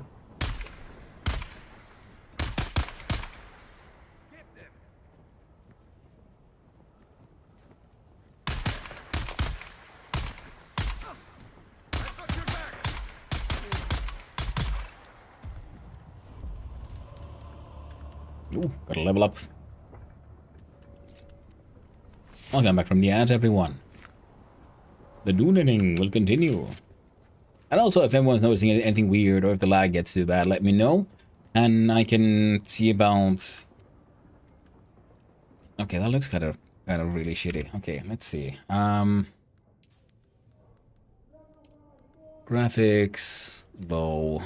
Ooh, gotta level up. Welcome back from the ads, everyone. The Duneing will continue. And also, if everyone's noticing anything weird or if the lag gets too bad, let me know. And I can see about... Okay, that looks kind of really shitty. Okay, let's see. Graphics, low,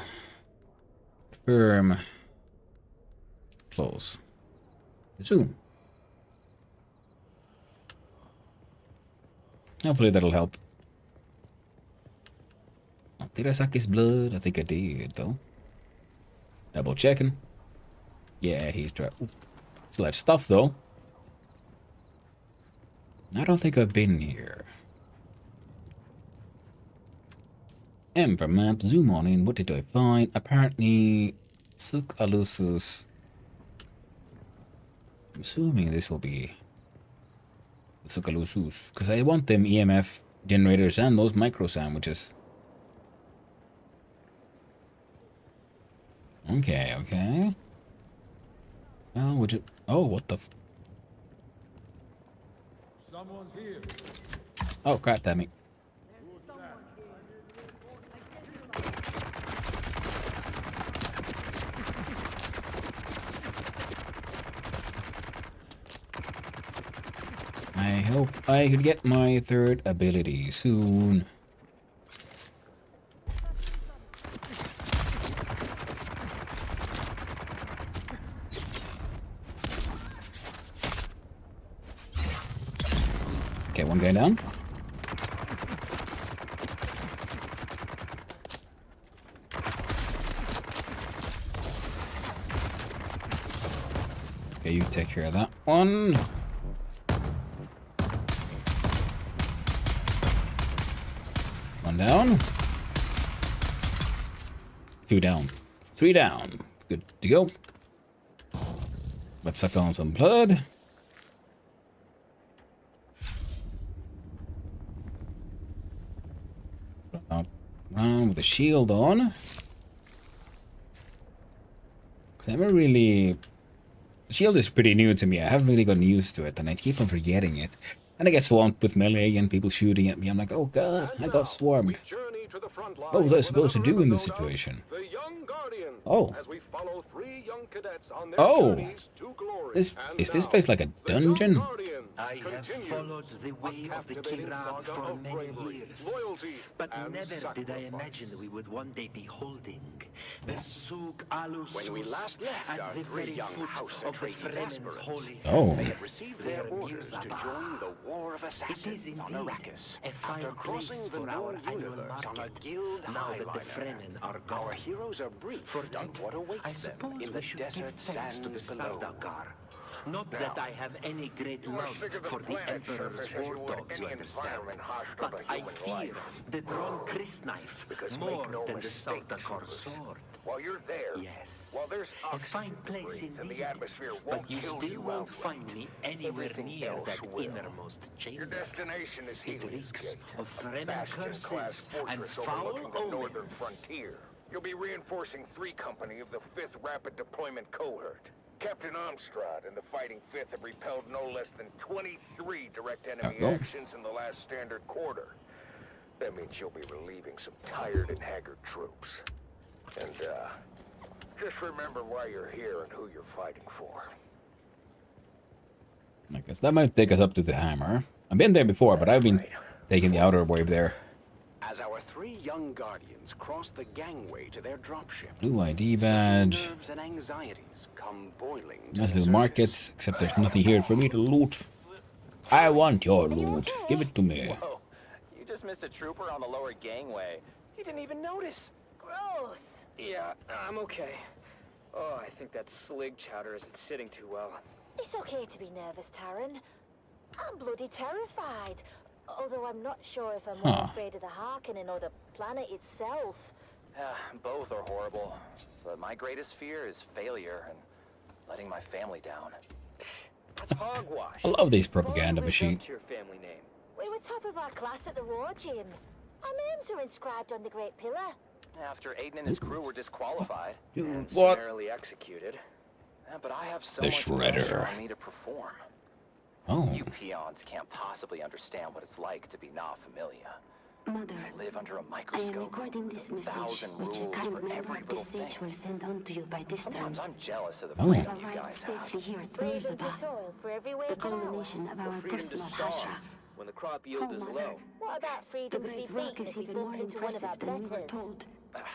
firm, close, zoom. Hopefully that'll help. Did I suck his blood? I think I did, though. Double checking. Yeah, he's trapped. So that stuff, though. I don't think I've been here. M for map, zoom on in. What did I find? Apparently, Suk Alusus. I'm assuming this will be Suk Alusus. Because I want them EMF generators and those micro sandwiches. Okay, okay. Well, would you... Oh, what the... Someone's here. Oh, crap, damn it. I hope I could get my third ability soon. Okay, one guy down. Okay, you take care of that one. One down. Two down. Three down. Good to go. Let's suck on some blood. Round with the shield on. I never really... The shield is pretty new to me. I haven't really gotten used to it, and I keep on forgetting it. And I get swamped with melee and people shooting at me. I'm like, oh god, I got swarmed. What was I supposed to do in this situation? Oh. Oh. Is this place like a dungeon? I have followed the way of the Trijam for many years, but never did I imagine we would one day be holding the Suk Alusus When we last left at our the three very young foot House of the Atreides Fremen's aspirants, holy Oh. they had received their orders to join the War of It is Assassins indeed on Arrakis a fine after place crossing the for our known annual universe on a market. guild Now that the highliner. Fremen are Our gone, heroes are briefed for on that, what I awaits them suppose in the we should give desert thanks to the sands below. Sardaukar. Not that I have any great love for the Emperor's war dogs, you understand, but I fear the drawn crysknife more than the Sardaukar sword. While you're there, Yes, while there's a oxygen fine place to breathe and indeed, the atmosphere won't but you kill still you won't outright, find me anywhere everything near else that will. innermost Your chamber. destination is It Healy's reeks Gate, of Fremen bastion-class curses and fortress foul overlooking the northern omens. frontier. You'll be reinforcing 3 Company of the 5th Rapid Deployment Cohort. Captain Amstrad and the Fighting 5th have repelled no less than 23 direct enemy actions in the last standard quarter. That means you'll be relieving some tired and haggard troops. And, just remember why you're here and who you're fighting for. I guess that might take us up to the hammer. I've been there before, but I've been taking the outer wave there. As our 3 young guardians cross the gangway to their dropship, Blue ID badge. nerves and anxieties come boiling to Nice the little surface. market, except there's nothing here for me to loot. I want your loot. Give it to me. Whoa, you just missed a trooper on the lower gangway. You didn't even notice. Gross. Yeah, I'm okay. Oh, I think that slig chowder isn't sitting too well. It's okay to be nervous, Taran. I'm bloody terrified. Although I'm not sure if I'm more afraid of the Harkonnen or the planet itself. Both are horrible. But my greatest fear is failure and letting my family down. That's hogwash. I love these Well, propaganda you lived machines. up to your family name. We were top of our class at the war gym. Our names are inscribed on the Great Pillar. After Aiden and his crew were disqualified and What? summarily executed. But I have so The much pressure Shredder. on me to perform. Oh. You peons can't possibly understand what it's like to be not familiar. Mother, To live under a I am microscope. recording this message, 1,000 which a rules kind for member every of little this age thing. will send on to you by this Sometimes terms. I'm jealous of the Oh. freedom We've you arrived guys safely have. here at Brave and to Mirzabah, toil for every the waking hour. culmination of our Freedom to personal starve hashra. when the crop yield Oh, is Mother. low. What about The freedom to be Great Rock beaten is if we even more bump into one of our impressive than we were betters? told.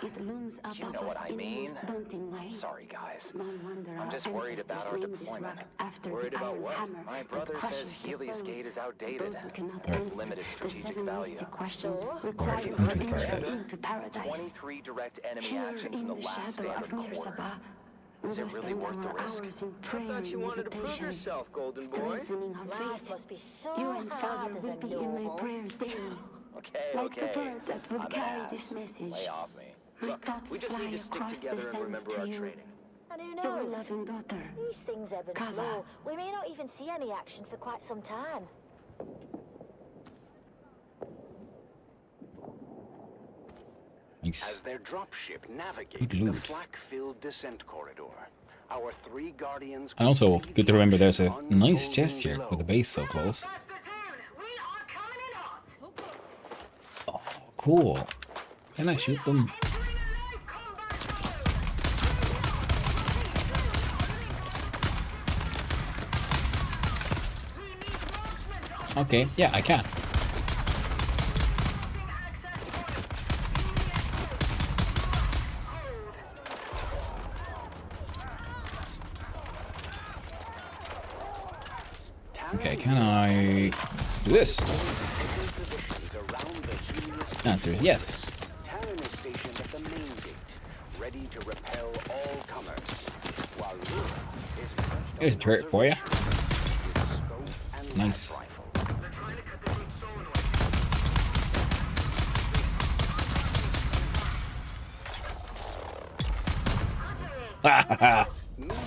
It looms above You know what us I in the mean. most daunting way. Sorry, guys. Small wonder I'm our just worried about our ancestors named this deployment. rock after Worried the about iron what? hammer My that brother says crushes the Helios souls Gate is of outdated. those who cannot With answer limited the strategic 7 value. mystic questions So? required Enter for entry paradise. into paradise. 23 direct enemy Here actions in in the the last shadow of standard quarter. Mirzaba, we Is it will really spend worth the our risk? hours in I prayer thought and you wanted to prove meditation, yourself, Golden Boy. strengthening our Life faith. must be so You and hard Father as will a be in my noble. prayers daily, Okay, like the okay. bird that will I'm an carry ass. this message. Lay off me. My Look, thoughts we just fly need to stick across the together and sands remember to our you, training. And who your knows? loving daughter. These things ebb and Kava. flow. We may not even see any action for quite some time. Nice. As their dropship Good navigated the loot. flak-filled descent corridor, our 3 guardians And also, could see good to the remember there's a action nice unfolding chest here below. with the base so close. Oh, cool. Can I shoot them? Okay, yeah, I can. Okay, can I do this? Answer is yes. Talon is stationed at the main gate, ready to repel all comers, while Luna is perched Here's a turret for you. with scope and Nice. lab rifle.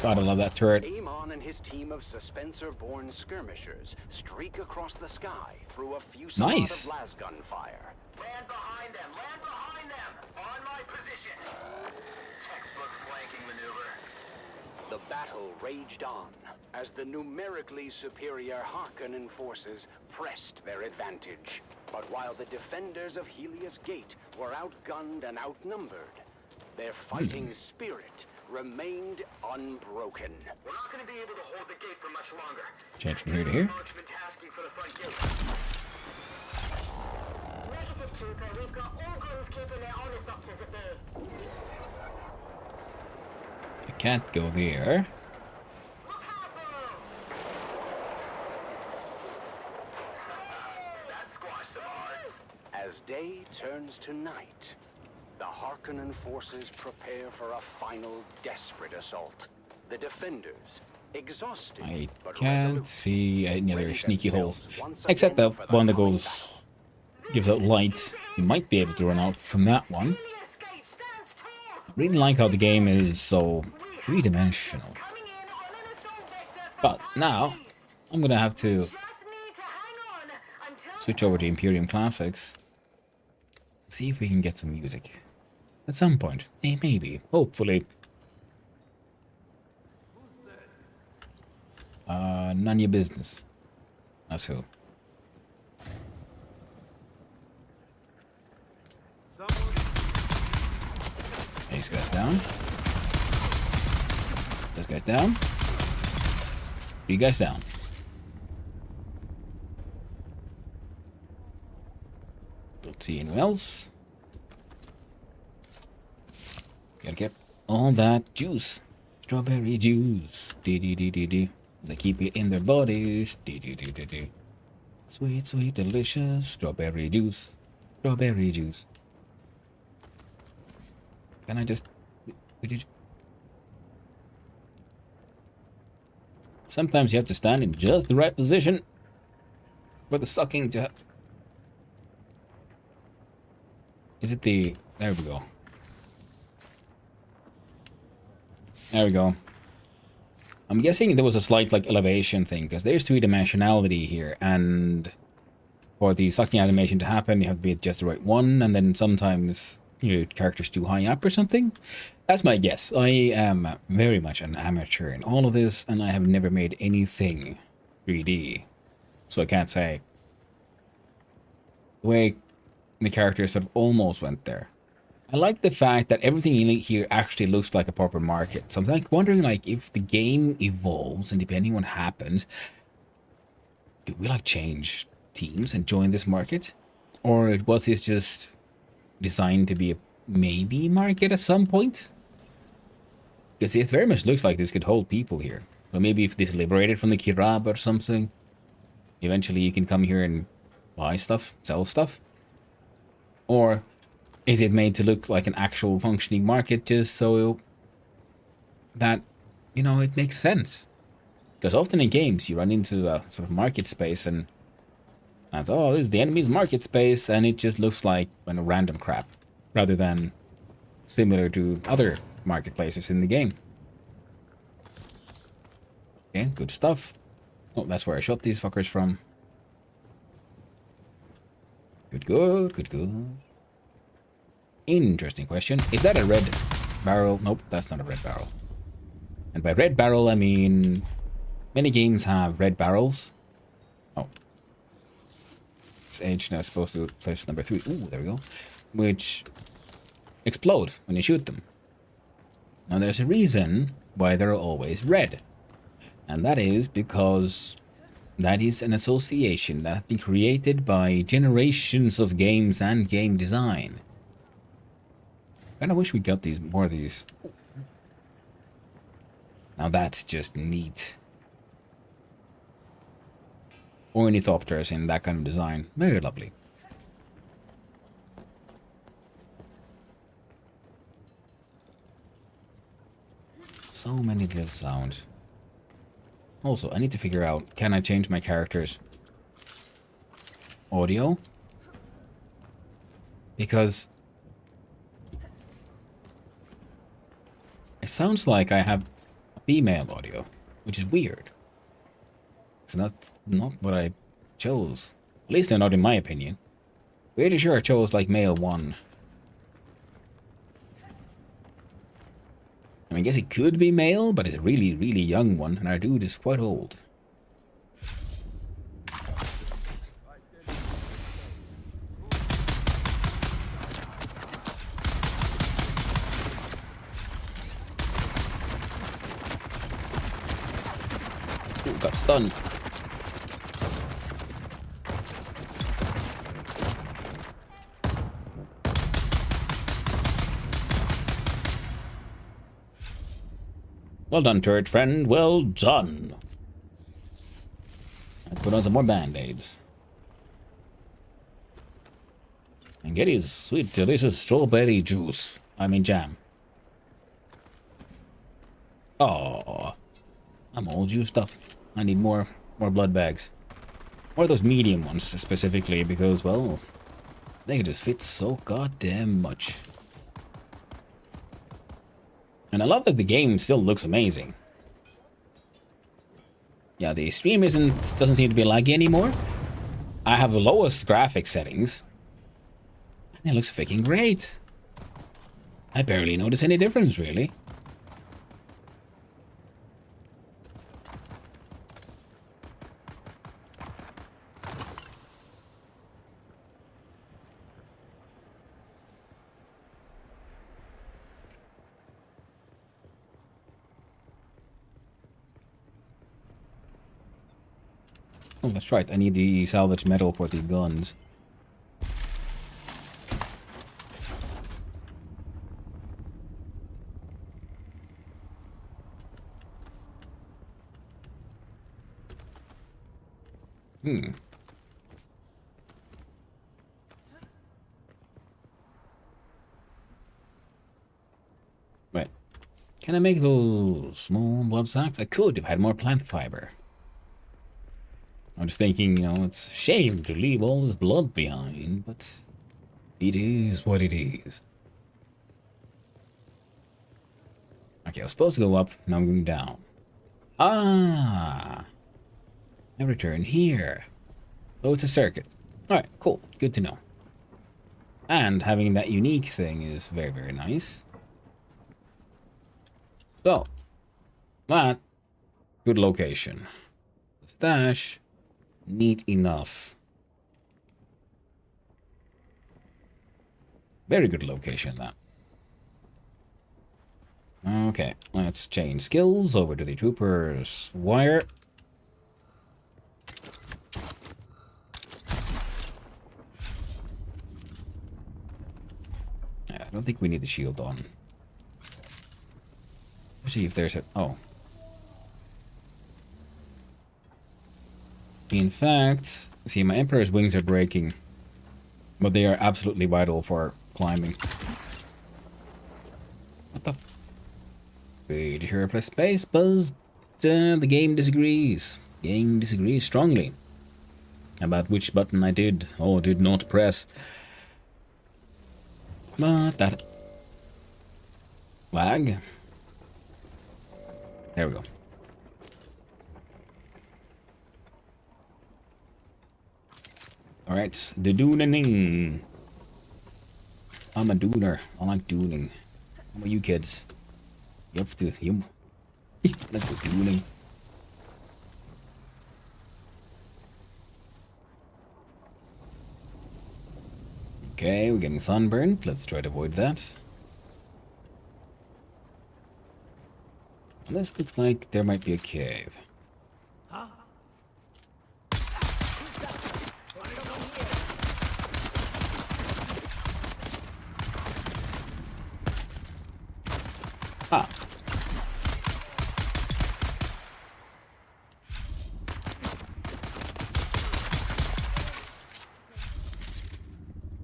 Gotta love that turret. Amon and his team of Suspensor-born skirmishers streak across the sky through a fusillade Nice. of lasgun fire. Land behind them! Land behind them! On my position! Textbook flanking maneuver. The battle raged on as the numerically superior Harkonnen forces pressed their advantage. But while the defenders of Helios Gate were outgunned and outnumbered, their fighting spirit remained unbroken. We're not going to be able to hold the gate for much longer. Change from here to here. Marksman tasking for the front gate. Negative, Trooper. We've got all guns keeping their ornithopters at bay. I can't go there. Look out, Burrow! That squashed some odds. As day turns to night, the Harkonnen forces prepare for a final desperate assault. The defenders, exhausted I but can't resolute, see any other ready sneaky holes. themselves once Except again that for the one that coming goes, battle. gives out light. You might be able to run out from that one. Helios Gate stands tall! I really like how the game is so three-dimensional. Coming in on an assault vector from But now, I'm gonna have to just need to hang on until switch over to Imperium Classics. See if we can get some music. At some point. Maybe. Hopefully. None of your business. That's who. These guys down. Those guys down. You guys down. Don't see anyone else. Gotta get all that juice. Strawberry juice. Dee. They keep it in their bodies. Dee. Sweet, sweet, delicious. Strawberry juice. Strawberry juice. Can I just... Sometimes you have to stand in just the right position for the sucking to... Is it the... There we go. There we go. I'm guessing there was a slight like elevation thing because there's three-dimensionality here, and for the sucking animation to happen, you have to be at just the right one, and then sometimes your character's too high up or something. That's my guess. I am very much an amateur in all of this, and I have never made anything 3D, so I can't say. The way the character sort of almost went there. I like the fact that everything in here actually looks like a proper market. So I'm like wondering, like, if the game evolves and depending on what happens, do we like change teams and join this market, or was this just designed to be a maybe market at some point. Because it very much looks like this could hold people here. So maybe if this is liberated from the Kirab or something, eventually you can come here and buy stuff, sell stuff. Or is it made to look like an actual functioning market just so that, you know, it makes sense? Because often in games you run into a sort of market space and that's, oh, this is the enemy's market space, and it just looks like random crap rather than similar to other marketplaces in the game. Okay, good stuff. Oh, that's where I shot these fuckers from. Good, good, good, good. Interesting question. Is that a red barrel? Nope, that's not a red barrel. And by red barrel, I mean many games have red barrels. Oh. This edge now is supposed to place number 3. Ooh, there we go. Which explode when you shoot them. Now there's a reason why they're always red. And that is because that is an association that has been created by generations of games and game design. I kinda wish we got more of these. Now that's just neat. Ornithopters in that kind of design. Very lovely. So many little sounds. Also, I need to figure out, can I change my character's audio? Because it sounds like I have a female audio, which is weird. It's not what I chose. At least not in my opinion. Pretty sure I chose like male 1. I mean, I guess it could be male, but it's a really, really young one, and our dude is quite old. Ooh, got stunned. Well done, turret friend. Well done. Let's put on some more band-aids. And get his sweet, delicious strawberry juice. I mean jam. Oh, I'm all juiced up. I need more blood bags. Or those medium ones specifically because, well, they can just fit so goddamn much. And I love that the game still looks amazing. Yeah, the stream doesn't seem to be laggy anymore. I have the lowest graphics settings. And it looks freaking great. I barely notice any difference, really. Oh, that's right. I need the salvage metal for the guns. Right. Can I make those small blood sacks? I could if I had more plant fiber. I'm just thinking, you know, it's a shame to leave all this blood behind, but it is what it is. Okay, I was supposed to go up, now I'm going down. Ah! I return here. Oh, it's a circuit. Alright, cool. Good to know. And having that unique thing is very, very nice. So, that, good location. Stash. Neat enough. Very good location, that. Okay, let's change skills over to the trooper's wire. I don't think we need the shield on. Let's see if there's a... Oh. In fact, see, my Emperor's wings are breaking. But they are absolutely vital for climbing. What the... Wait, here I press space, Buzz. The game disagrees. Game disagrees strongly about which button I did or did not press. But that... Lag. There we go. Alright, the Duneing. I'm a dooner. I like dooning. How about you kids? You have to... Let's go dooning. Okay, we're getting sunburned. Let's try to avoid that. This looks like there might be a cave. Ah.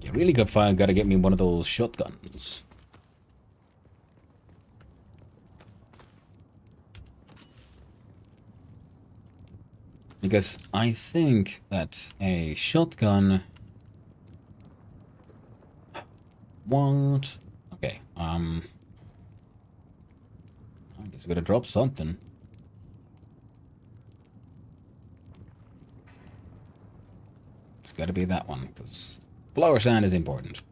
You really gotta get me one of those shotguns. Because I think that a shotgun... What? Okay, I guess we gotta drop something. It's gotta be that one, because flower sand is important.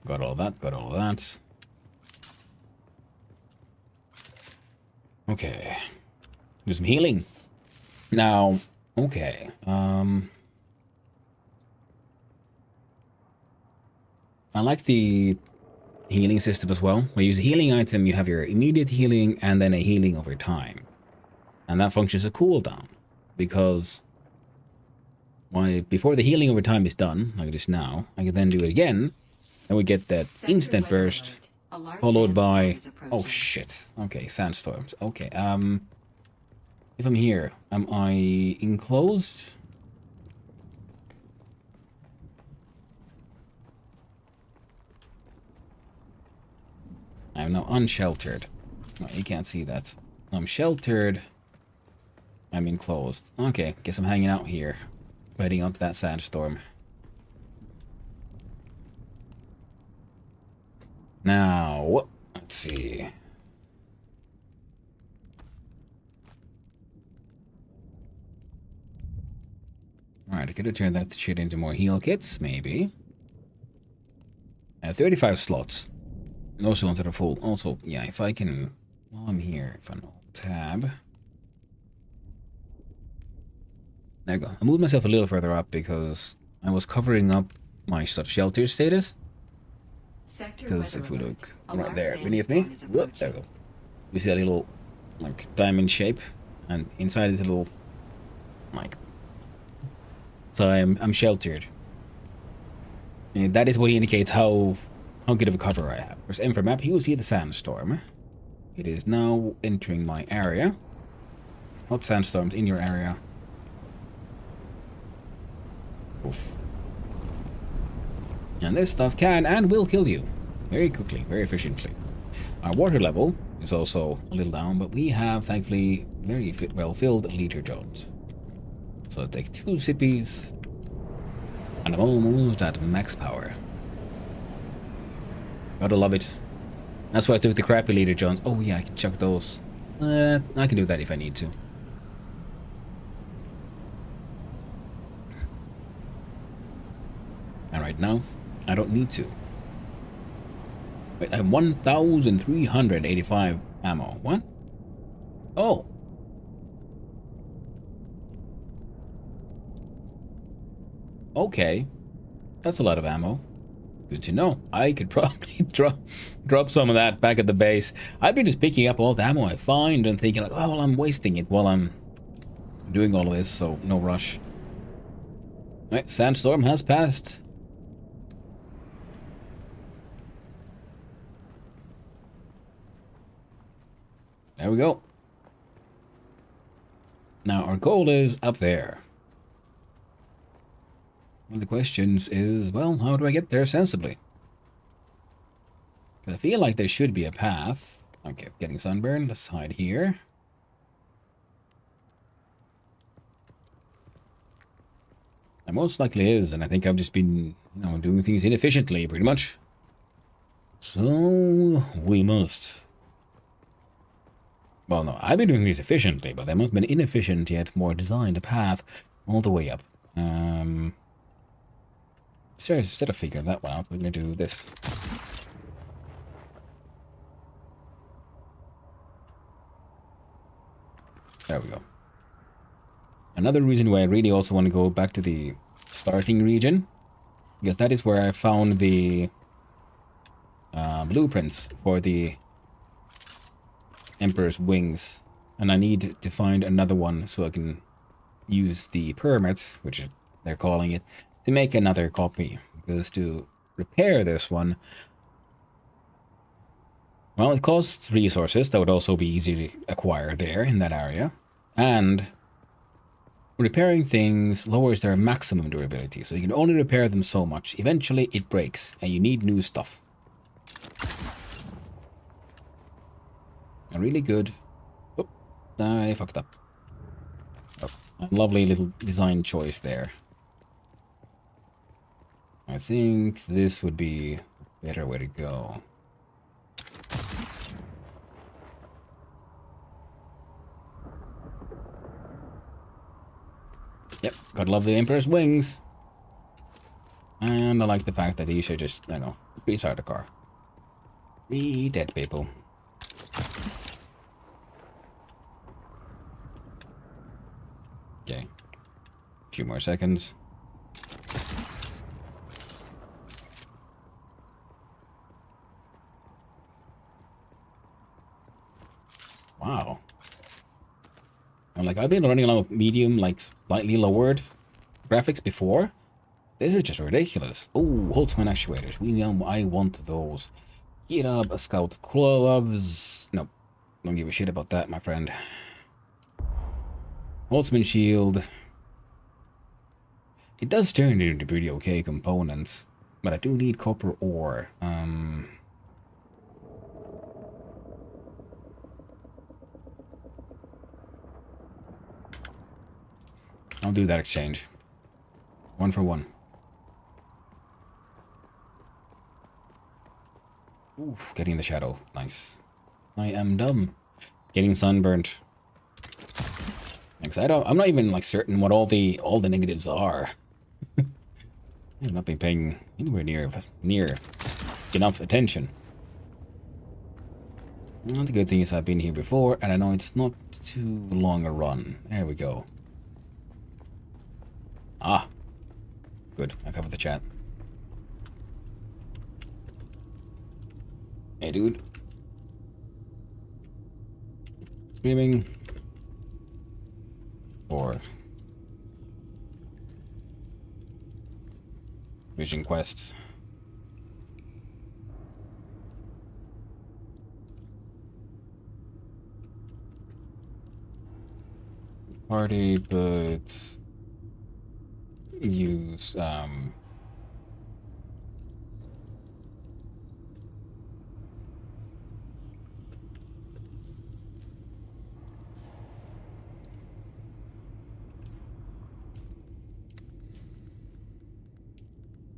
Got all that, got all that. Okay. Do some healing. Now, okay. I like the healing system as well. When you use a healing item, you have your immediate healing and then a healing over time. And that functions as a cooldown. Because before the healing over time is done, like it is now, I can then do it again. And we get that instant burst. Followed by... Oh shit. Okay, sandstorms. Okay, if I'm here, am I enclosed? I'm now unsheltered. No, you can't see that. I'm sheltered. I'm enclosed. Okay, guess I'm hanging out here. Waiting up that sandstorm. Now, let's see. Alright, I could have turned that shit into more heal kits, maybe. I have 35 slots. Those ones that are full. Also, yeah, if I can, while I'm here, if I tab. There you go. I moved myself a little further up because I was covering up my sort of shelter status. Because if we look right there beneath me, whoop, there we go. We see a little, like, diamond shape, and inside is a little, like, so I'm sheltered. And that is what indicates how good of a cover I have. There's info map. You will see the sandstorm. It is now entering my area. What sandstorms in your area? Oof. And this stuff can and will kill you very quickly, very efficiently. Our water level is also a little down, but we have, thankfully, very well-filled liter johns. So I take 2 sippies, and I'm almost at max power. Gotta love it. That's why I took the crappy liter johns. Oh yeah, I can chuck those. I can do that if I need to. And right now, I don't need to. Wait, I have 1,385 ammo. What? Oh. Okay. That's a lot of ammo. Good to know. I could probably drop some of that back at the base. I've been just picking up all the ammo I find and thinking like, oh, well, I'm wasting it while I'm doing all of this, so no rush. Right, sandstorm has passed. There we go. Now our goal is up there. One of the questions is, well, how do I get there sensibly? I feel like there should be a path. Okay, getting sunburned. Let's hide here. There most likely is, and I think I've just been, doing things inefficiently, pretty much. So we must. Well, no, I've been doing these efficiently, but they must have been inefficient yet more designed a path all the way up. So instead of figuring that one out, we're going to do this. There we go. Another reason why I really also want to go back to the starting region, because that is where I found the blueprints for the Emperor's wings, and I need to find another one so I can use the permits, which they're calling it, to make another copy. Because to repair this one, well, it costs resources that would also be easy to acquire there in that area, and repairing things lowers their maximum durability, so you can only repair them so much. Eventually it breaks and you need new stuff. A really good... Oh, I fucked up. Oh, a lovely little design choice there. I think this would be a better way to go. Yep, gotta love the Emperor's wings. And I like the fact that these are just, restart the car. Be dead people. Okay. A few more seconds. Wow. And I've been running along with medium, slightly lowered graphics before. This is just ridiculous. Oh, Holtzman actuators. I want those. Heat up a scout gloves. No, don't give a shit about that, my friend. Holtzman shield. It does turn into pretty okay components, but I do need copper ore. I'll do that exchange. 1 for 1. Oof, getting the shadow. Nice. I am dumb. Getting sunburnt. Thanks. I'm not even certain what all the negatives are. I've not been paying anywhere near enough attention. Well, the good thing is I've been here before, and I know it's not too long a run. There we go. Ah. Good. I covered the chat. Hey, dude. Streaming. Or Vision Quest. Party, but use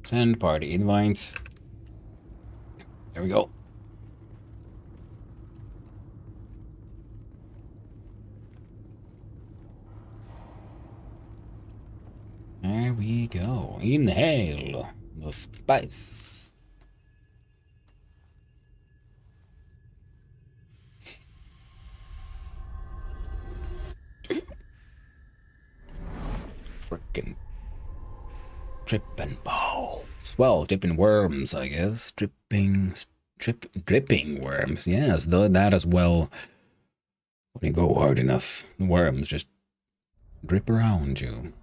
send party invites. There we go. There we go. Inhale the spice. Frickin' dripping balls. Well, dripping worms, I guess. Dripping worms. Yes, that as well. When you go hard enough, the worms just drip around you.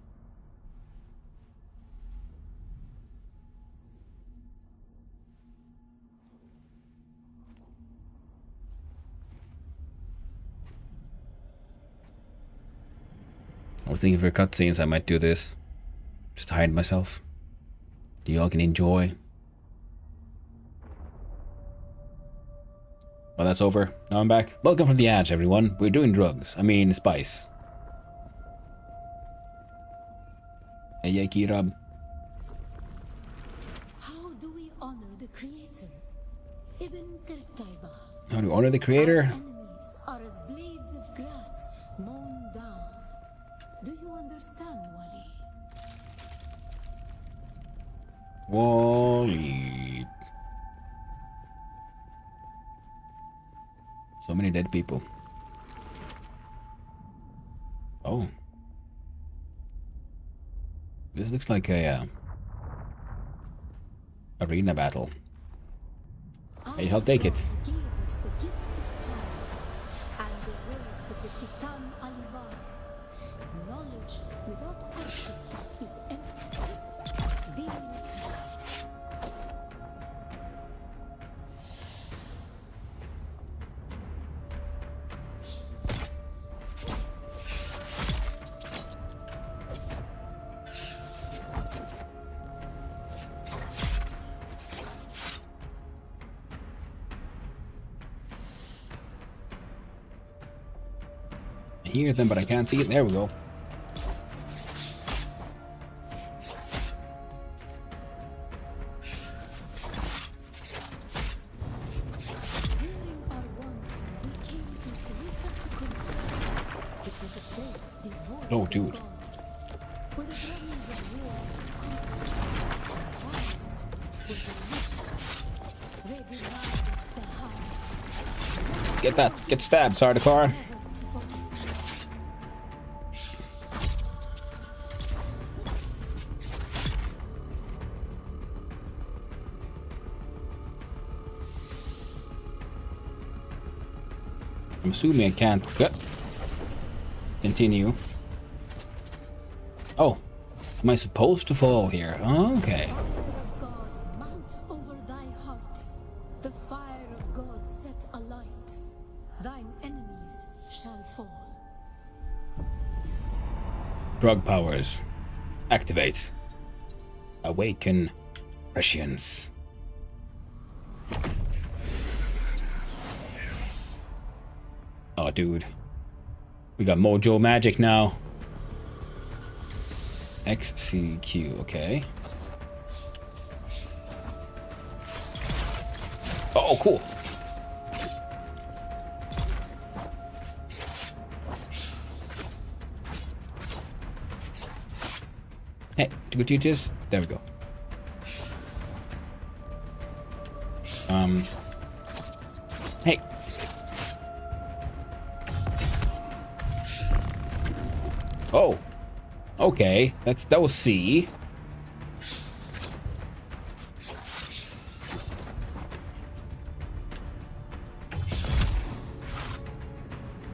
was thinking for cutscenes I might do this. Just to hide myself. You all can enjoy. Well, that's over. Now I'm back. Welcome from the edge, everyone. We're doing drugs. I mean, spice. Hey, Kirab. How do we honor the creator? Ibn Tertaiba. How do you honor the creator? Enemies are as blades of grass mown down. Do you understand, Wally? Wally. So many dead people. Oh. This looks like a arena battle. Hey, I'll take it. Give us the gift of time and the words of the Kitam Alibar. Knowledge without action is empty. Be I hear them, but I can't see it. There we go. During our wandering, we came to Seleucia Secundus. It was a place devoid Oh, of dude. gods, where the drummings of war were constant, and violence was the least. They denied us the heart, Get that. Get stabbed, Sardaukar. never to forget. I'm assuming I can't continue. Oh, am I supposed to fall here? Oh, okay. Fire of God, mount over thy heart. The fire of God set alight. Thine enemies shall fall. Drug powers. Activate. Awaken prescience. Oh, dude. We got Mojo Magic now. XCQ, okay. Oh, cool. Hey, would you just... There we go. Hey. Oh. Okay. That was C.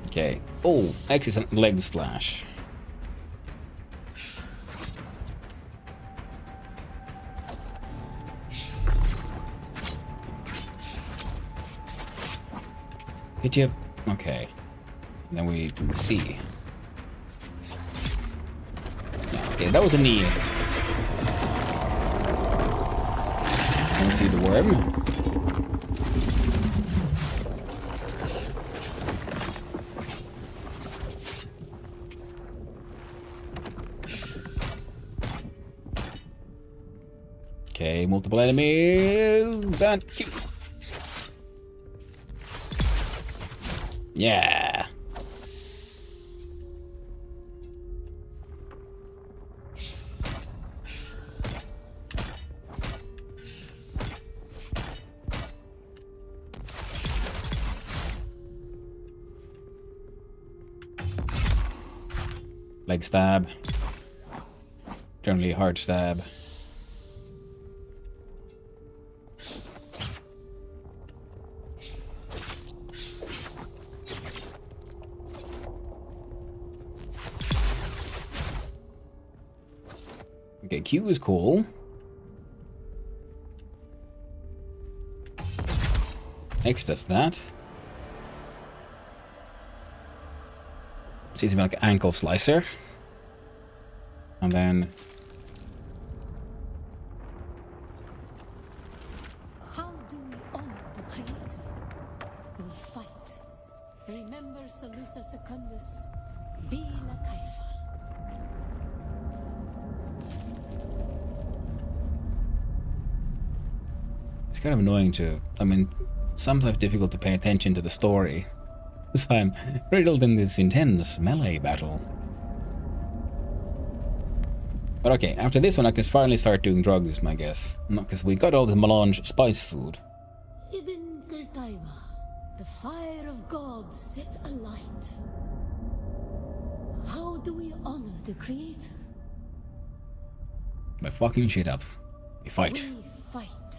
Okay. Oh, X is a leg slash. Hit you. Okay. Then we do C. Okay, that was a knee. Wanna see the worm? Okay, multiple enemies and Q. Yeah. Leg stab. Generally hard stab. Okay, Q is cool. X does that. Seems to be like an ankle slicer. And then... How do we honor the Creator? We fight. Remember Salusa Secundus, Bila Kaifa. It's kind of annoying to... I mean, sometimes difficult to pay attention to the story. So I'm riddled in this intense melee battle. But okay, after this one I can finally start doing drugs, my guess. Not because we got all the melange spice food. Ibn Qurtayba, the fire of God set alight. How do we honor the Creator? By fucking shit up. We fight. We fight.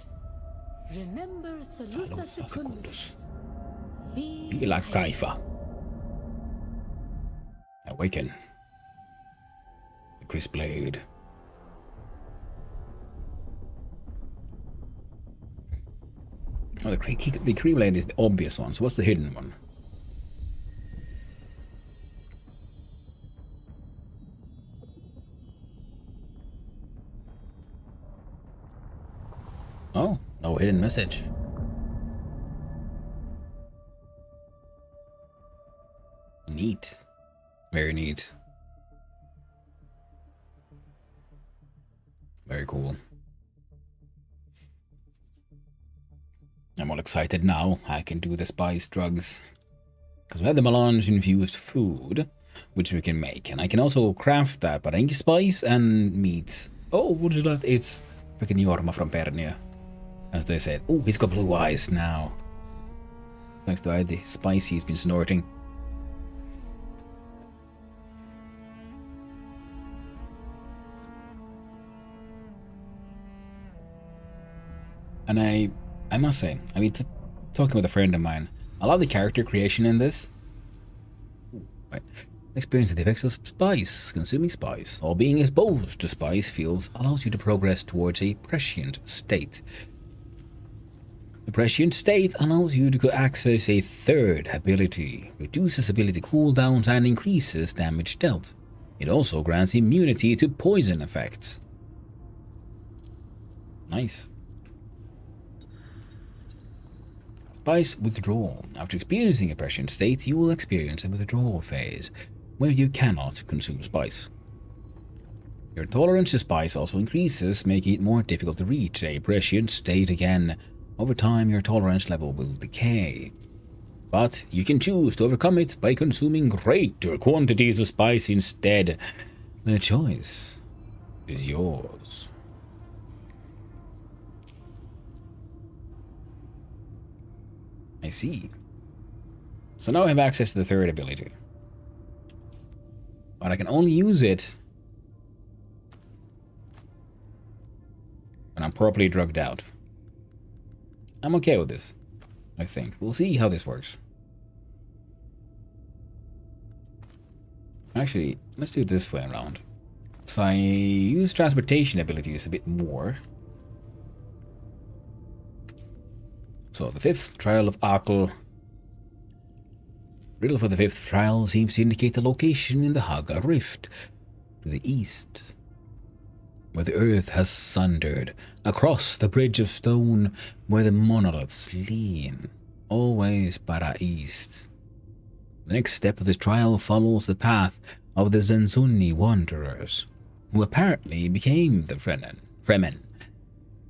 Remember Salusa Secundus. Bila Kaifa. Awaken. The crisp blade. Oh, the Kree blade is the obvious one, so what's the hidden one? Oh, no hidden message. Neat. Very neat. Very cool. I'm all excited now. I can do the spice drugs. Because we have the melange infused food, which we can make. And I can also craft that, but I need spice and meat. Oh, what is that? It's freaking Jorma from Pernia. As they said. Oh, he's got blue eyes now. Thanks to all the spice he's been snorting. And I must say, I mean, talking with a friend of mine, I love the character creation in this. Right. Experience the effects of spice, consuming spice, or being exposed to spice fields allows you to progress towards a prescient state. The prescient state allows you to access a third ability, reduces ability cooldowns and increases damage dealt. It also grants immunity to poison effects. Nice. Spice withdrawal. After experiencing a prescient state, you will experience a withdrawal phase, where you cannot consume spice. Your tolerance to spice also increases, making it more difficult to reach a prescient state again. Over time, your tolerance level will decay. But you can choose to overcome it by consuming greater quantities of spice instead. The choice is yours. I see. So now I have access to the third ability. But I can only use it when I'm properly drugged out. I'm okay with this, I think. We'll see how this works. Actually, let's do it this way around. So I use transportation abilities a bit more. So the fifth trial of Akal. Riddle for the fifth trial seems to indicate the location in the Haga Rift to the east, where the earth has sundered, across the bridge of stone where the monoliths lean, always para east. The next step of this trial follows the path of the Zenzuni wanderers, who apparently became the Fremen.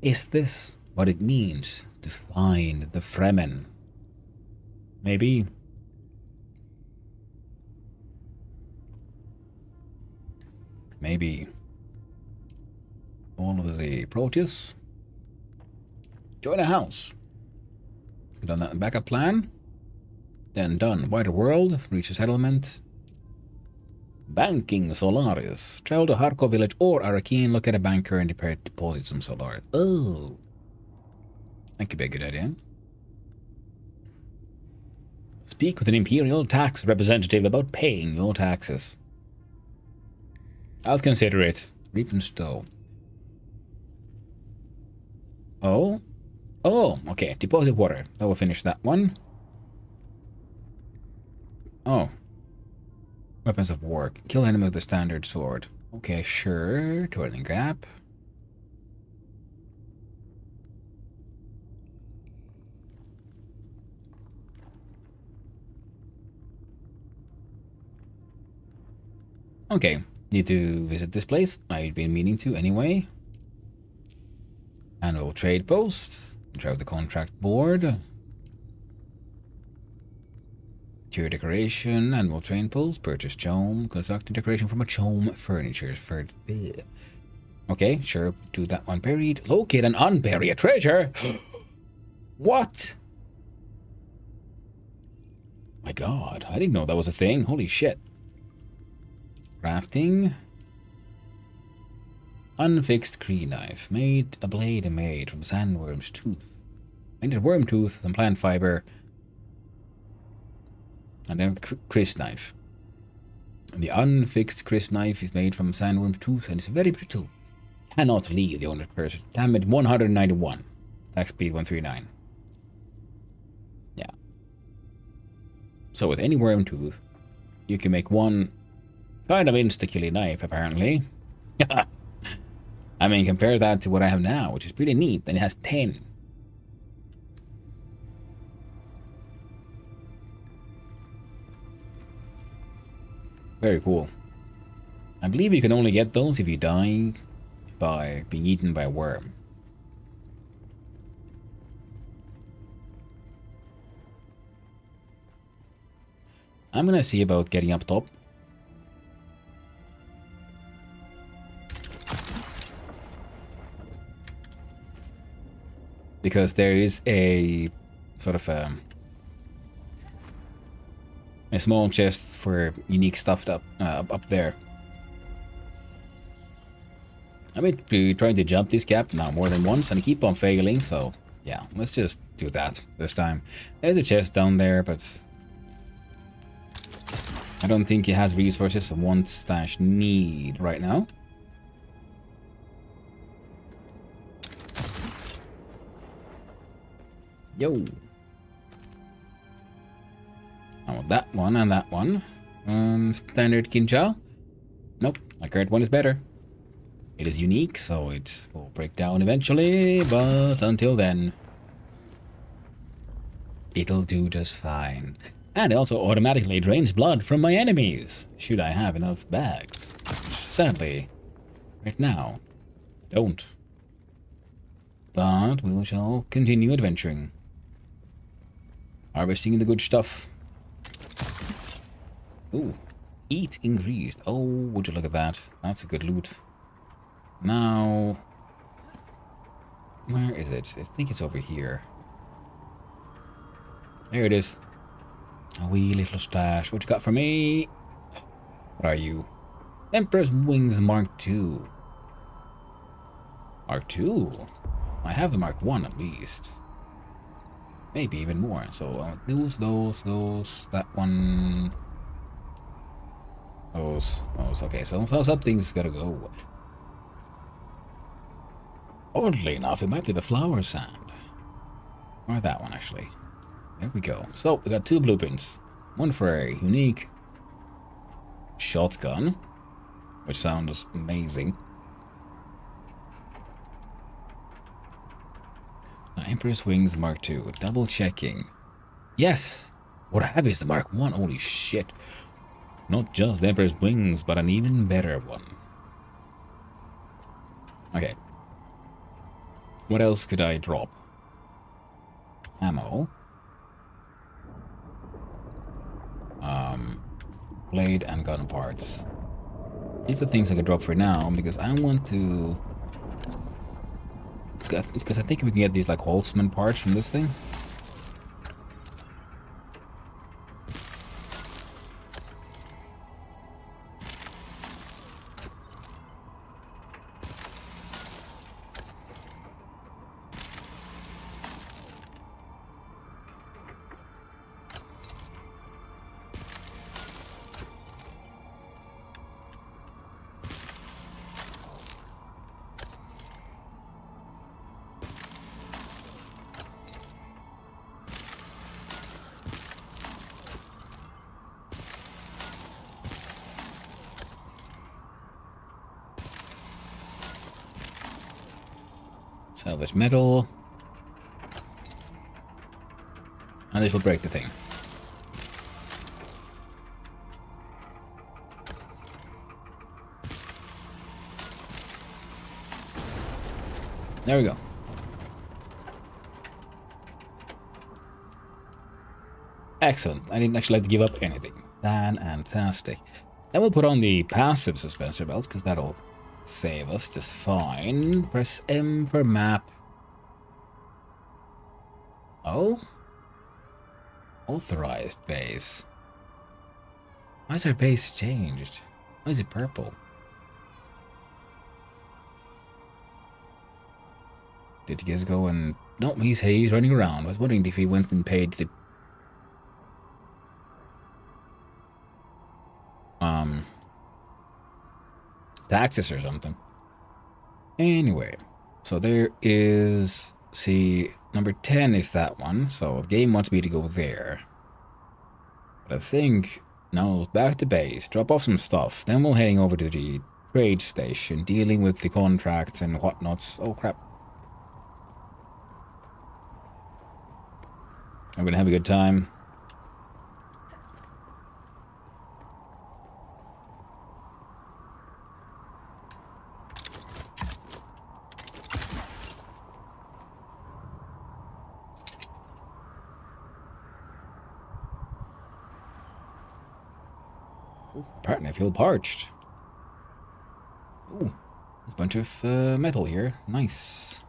Is this what it means to find the Fremen? Maybe. Maybe. All of the Proteus. Join a house. Done that backup plan. Then done. Wider world. Reach a settlement. Banking Solaris. Travel to Harko village or Arakeen. Look at a banker and deposit some Solaris. Oh. That could be a good idea. Speak with an Imperial tax representative about paying your taxes. I'll consider it. Reap and stow. Oh? Oh, okay. Deposit water. That will finish that one. Oh. Weapons of war. Kill enemy with the standard sword. Okay, sure. Twirling grab. Okay, need to visit this place. I've been meaning to anyway. Annual trade post. Drive the contract board. Interior decoration. Annual trade post. Purchase chome. Construct decoration from a chome furniture. For okay, sure. Do that one. Buried. Locate and unbury a treasure. What? My God, I didn't know that was a thing. Holy shit. Crafting. Unfixed Cree knife. Made a blade made from sandworm's tooth. Made a worm tooth and plant fiber. And then Chris knife. The unfixed Chris knife is made from sandworm's tooth and is very brittle. Cannot leave the owner's purse. Damage 191. Attack speed 139. Yeah. So with any worm tooth, you can make one kind of insta-killy knife, apparently. I mean, compare that to what I have now, which is pretty neat, and it has 10. Very cool. I believe you can only get those if you die by being eaten by a worm. I'm gonna see about getting up top. Because there is a sort of a small chest for unique stuff up there. I've been trying to jump this gap now more than once and I keep on failing, so yeah, let's just do that this time. There's a chest down there, but I don't think it has resources I want/need right now. Yo. I want that one and that one. Standard Kinchao? Nope, my current one is better. It is unique, so it will break down eventually, but until then, it'll do just fine. And it also automatically drains blood from my enemies, should I have enough bags. Which, sadly, right now, I don't. But we shall continue adventuring. Harvesting the good stuff. Ooh, eat increased. Oh, would you look at that? That's a good loot. Now, where is it? I think it's over here. There it is. A wee little stash. What you got for me? What are you? Emperor's Wings Mark II. Mark II? I have the Mark I at least. Maybe even more. So those, that one. Those. Okay, so something's gotta go. Oddly enough, it might be the flower sand. Or that one, actually. There we go. So, we got 2 blueprints. One for a unique shotgun, which sounds amazing. Now, Emperor's Wings Mark II. Double checking. Yes! What I have is the Mark I. Holy shit. Not just the Emperor's Wings, but an even better one. Okay. What else could I drop? Ammo. Blade and gun parts. These are things I can drop for now because I want to. Because I think we can get these like Holtzman parts from this thing. Salvage metal. And this will break the thing. There we go. Excellent. I didn't actually have to give up anything. Fantastic. Then we'll put on the passive suspensor belts, because that'll save us just fine. Press M for map. Oh? Authorized base. Why is our base changed? Why is it purple? Did he just go and... No, he's running around. I was wondering if he went and paid the... taxes or something. Anyway, so there is... See, number 10 is that one. So the game wants me to go there. But I think... No, back to base. Drop off some stuff. Then we're heading over to the trade station. Dealing with the contracts and whatnots. Oh, crap. I'm gonna have a good time. Ooh, apparently I feel parched. Ooh, there's a bunch of metal here. Nice.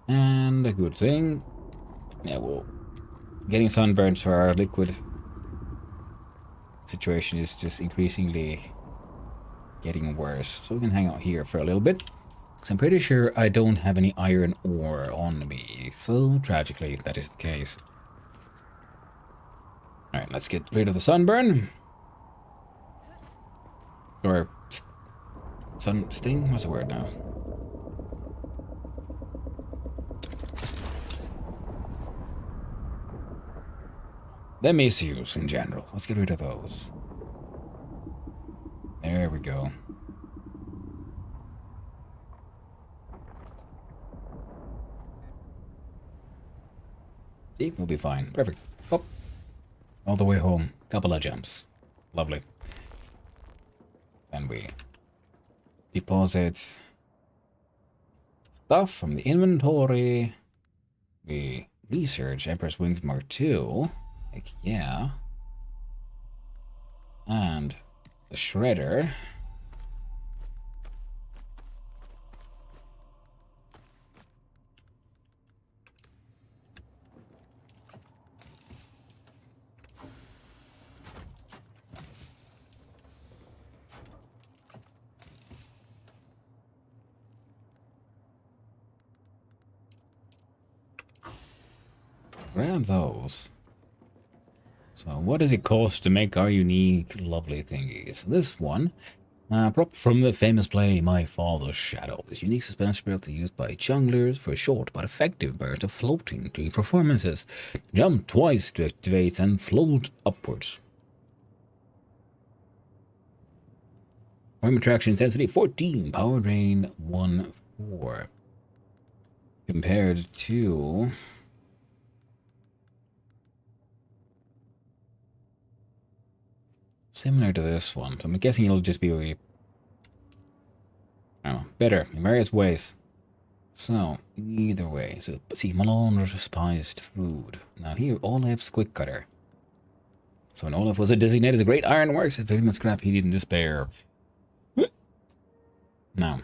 And a good thing. Yeah, well, getting sunburns for our liquid situation is just increasingly getting worse. So we can hang out here for a little bit. So I'm pretty sure I don't have any iron ore on me. So tragically, that is the case. Alright, let's get rid of the sunburn. Or sun sting? What's the word now? The misuse in general. Let's get rid of those. There we go. See, we'll be fine. Perfect. Oh. All the way home. Couple of jumps. Lovely. Then we deposit stuff from the inventory. We research Emperor's Wings Mark II. Heck yeah. And the shredder. Grab those. So what does it cost to make our unique, lovely thingies? This one, prop from the famous play My Father's Shadow. This unique suspense belt is used by junglers for a short but effective burst of floating during performances. Jump twice to activate and float upwards. Arm attraction intensity 14, power drain 1-4. Compared to... similar to this one, so I'm guessing it'll just be I don't know, better in various ways. So, either way, so see, Malon's spiced food. Now here, Olaf's quick cutter. So when Olaf was designated as a great ironworks, if anyone scrap he didn't despair. Now.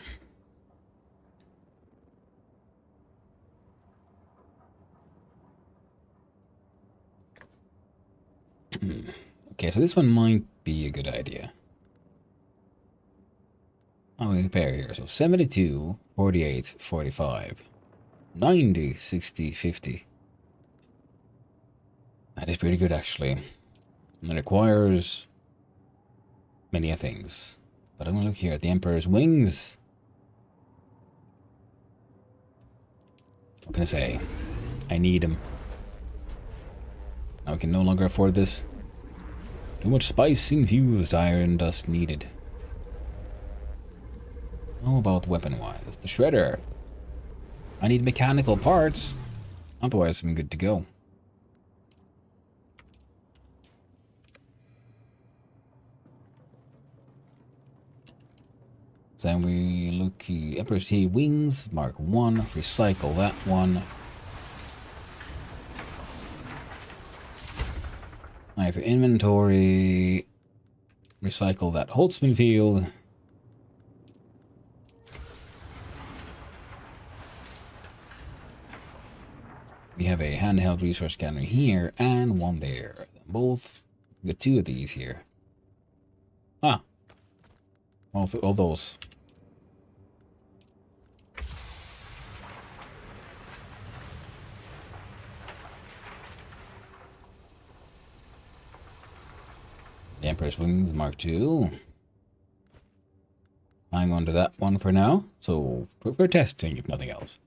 Okay, so this one might be a good idea. Oh, we compare here. So 72, 48, 45, 90, 60, 50. That is pretty good, actually. And it requires many things. But I'm going to look here at the Emperor's Wings. What can I say? I need them. Now we can no longer afford this. Too much spice-infused iron dust needed. How about weapon-wise? The shredder. I need mechanical parts. Otherwise, I'm good to go. Then we look at Emperor's T wings, Mark 1, recycle that one. I have inventory, recycle that Holtzman field. We have a handheld resource scanner here and one there. Both, we got 2 of these here. Ah, all those. The Emperor's Wings Mark II. Hang on to that one for now. So, for testing, if nothing else.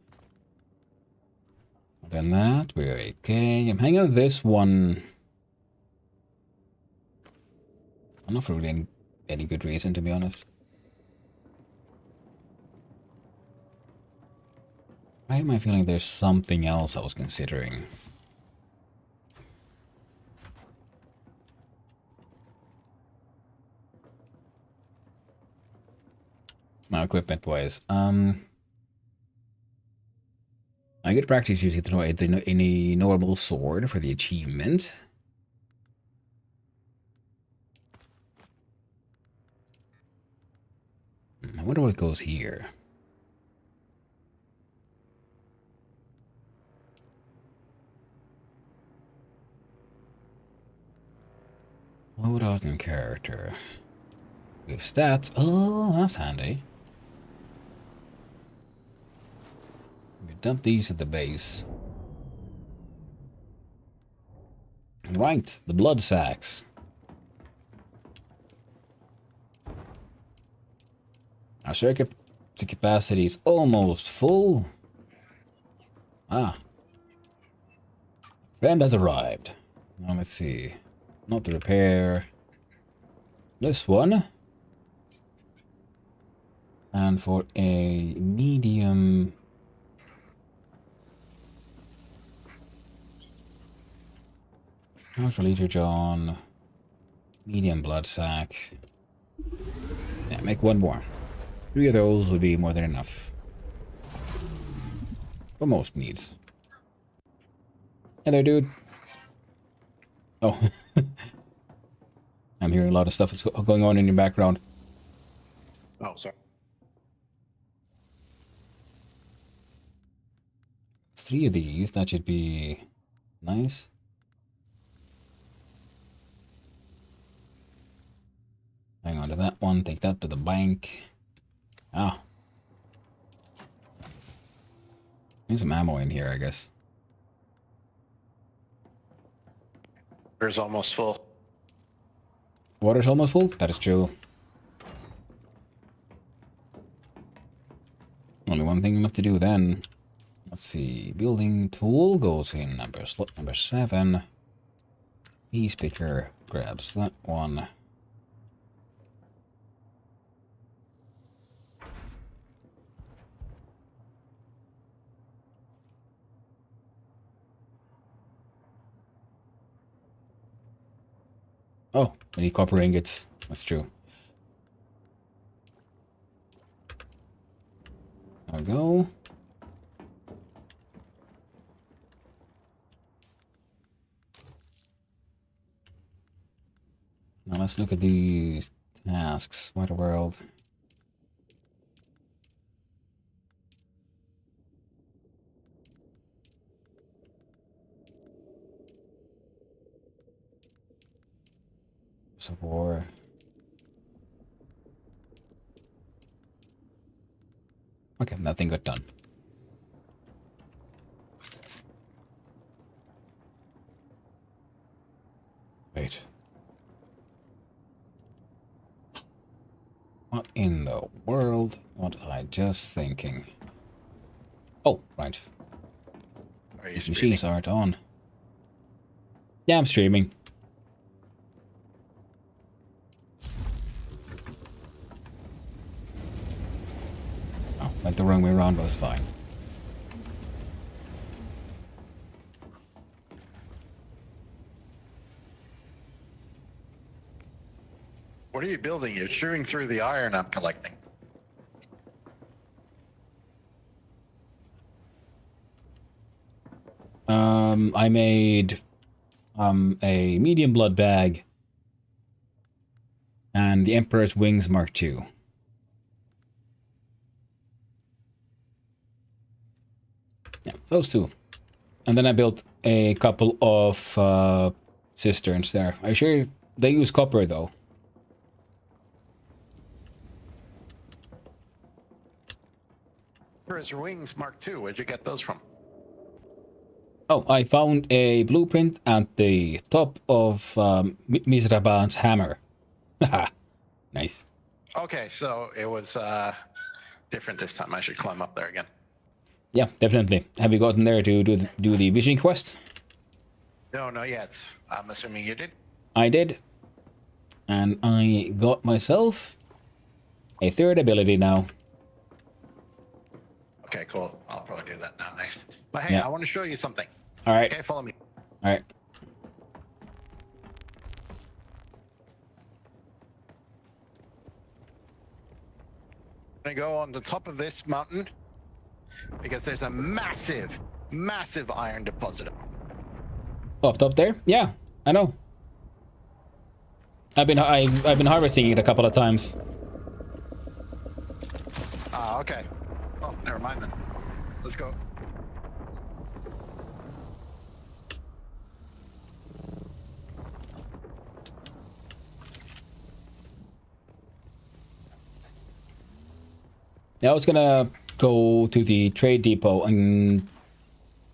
Other than that, we're okay. I'm hanging on to this one. I'm not for really any good reason, to be honest. Why am I feeling there's something else I was considering? Now, equipment-wise, I get practice using any normal sword for the achievement. I wonder what goes here. Load out in character. We have stats. Oh, that's handy. We dump these at the base. Right, the blood sacks. Our circuit capacity is almost full. Ah. Friend has arrived. Now let's see. Not the repair. This one. And for a medium... How's Leader John? Medium blood sack. Yeah, make one more. 3 of those would be more than enough. For most needs. Hey there, dude. Oh. I'm hearing a lot of stuff that's going on in your background. Oh, sorry. 3 of these, that should be nice. Hang on to that one, take that to the bank. Ah. There's some ammo in here, I guess. Water's almost full. Water's almost full? That is true. Only one thing left to do then. Let's see. Building tool goes in slot number 7. Piece picker grabs that one. Oh, we need copper ingots. That's true. There we go. Now let's look at these tasks. Wider world. Of war. Okay, nothing got done. Wait. What in the world? What am I just thinking? Oh, right. Are you These streaming? machines aren't on. Yeah, I'm streaming. Oh, went the wrong way around, but it's fine. What are you building? You're chewing through the iron I'm collecting. I made a medium blood bag and the Emperor's Wings Mark II. Yeah, those two. And then I built a couple of cisterns there. Are you sure they use copper though? Emperor's Wings Mark II. Where'd you get those from? Oh, I found a blueprint at the top of Mizraban's hammer. Haha, nice. Okay, so it was different this time. I should climb up there again. Yeah, definitely. Have you gotten there to do the vision quest? No, not yet. I'm assuming you did. I did. And I got myself a third ability now. Okay, cool. I'll probably do that now next. But hey, Yeah. I want to show you something. All right. Okay, follow me. All right. I'm gonna go on the top of this mountain because there's a massive, massive iron deposit. Up top there? Yeah, I know. I've been harvesting it a couple of times. Ah, okay. Oh, never mind then. Let's go. Yeah, I was gonna go to the trade depot and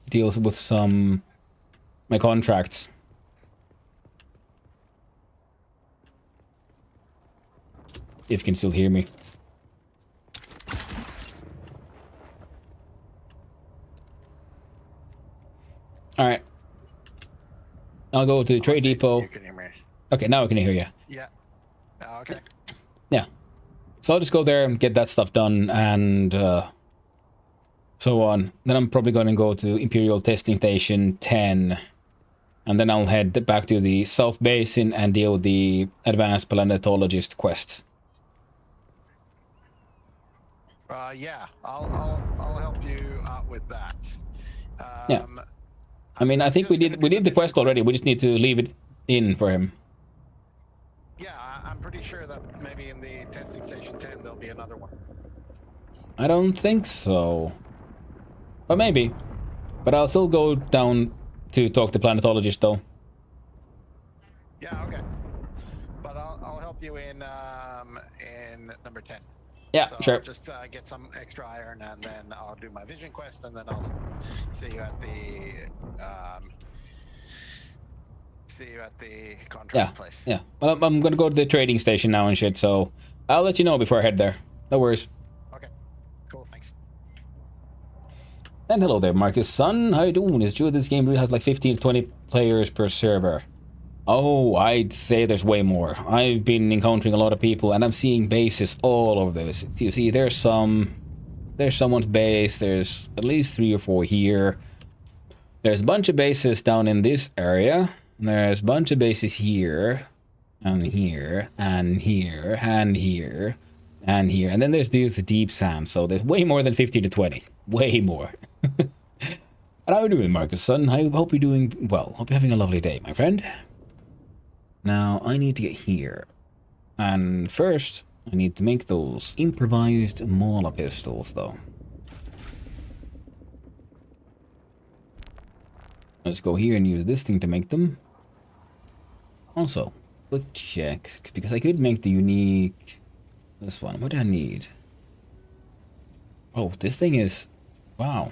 deal with some my contracts. If you can still hear me. All right. I'll go to the trade depot. You can hear me. Okay, now I can hear you. Yeah. Okay. Yeah. So I'll just go there and get that stuff done and so on. Then I'm probably going to go to Imperial Testing Station 10. And then I'll head back to the South Basin and deal with the Advanced Planetologist quest. Yeah, I'll help you out with that. Yeah. I mean, I think we did the quest already. We just need to leave it in for him. Yeah, I'm pretty sure that maybe in the testing station 10 there'll be another one. I don't think so. But maybe. But I'll still go down to talk to Planetologist though. Yeah, okay. But I'll help you in number 10. Yeah, so sure. I'll just get some extra iron and then I'll do my vision quest and then I'll see you at the contract place. Yeah. Well, I'm gonna go to the trading station now and shit, so I'll let you know before I head there. No worries. Okay. Cool, thanks. And hello there, Marcus son. How you doing? It's true this game really has like 15 to 20 players per server. Oh, I'd say there's way more. I've been encountering a lot of people and I'm seeing bases all over this. You see, there's someone's base. There's at least 3 or 4 here. There's a bunch of bases down in this area. There's a bunch of bases here, and here, and here, and here, and here. And then there's these deep sand, so there's way more than 15 to 20. Way more. And how are you doing, Marcus, son? I hope you're doing well. Hope you're having a lovely day, my friend. Now, I need to get here. And first, I need to make those improvised Mauler pistols, though. Let's go here and use this thing to make them. Also, quick check, because I could make the unique... This one, what do I need? Oh, this thing is... Wow.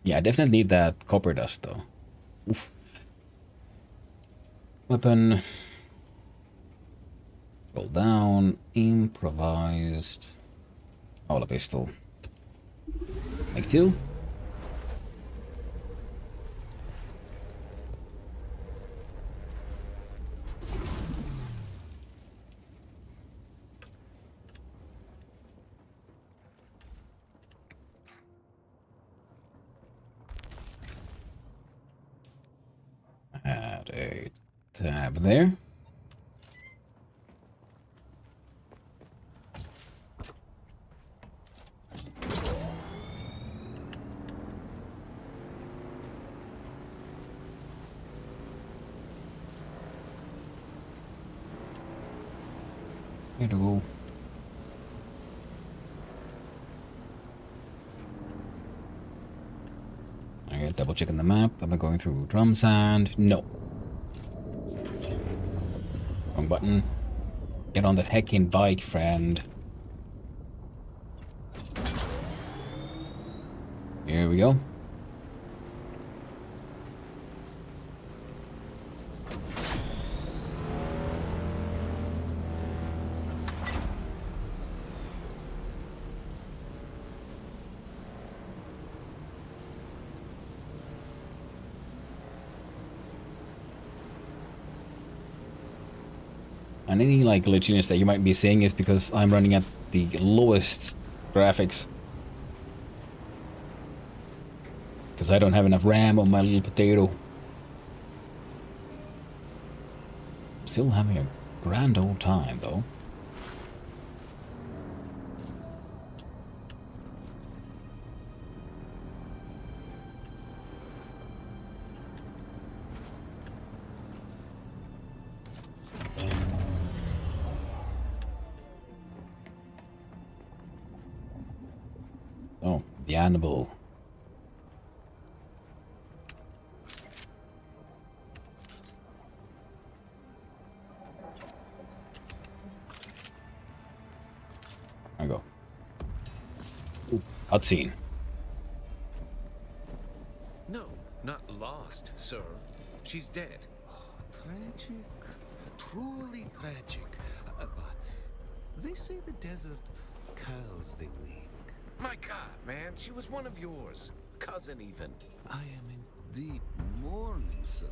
Yeah, I definitely need that copper dust, though. Oof. Weapon. Roll down. Improvised. Mauler pistol. Make 2. Add a tab there. Here to go. Alright, double checking the map. Am I going through drum sand? No. Wrong button. Get on that heckin' bike, friend. Here we go. And any like glitchiness that you might be seeing is because I'm running at the lowest graphics. Because I don't have enough RAM on my little potato. Still having a grand old time though. Oh, the animal. There we go. Ooh, cutscene. No, not lost, sir. She's dead. Tragic. Truly tragic. But they say the desert kills the weak. My God, man, she was one of yours. Cousin, even. I am in deep mourning, sir.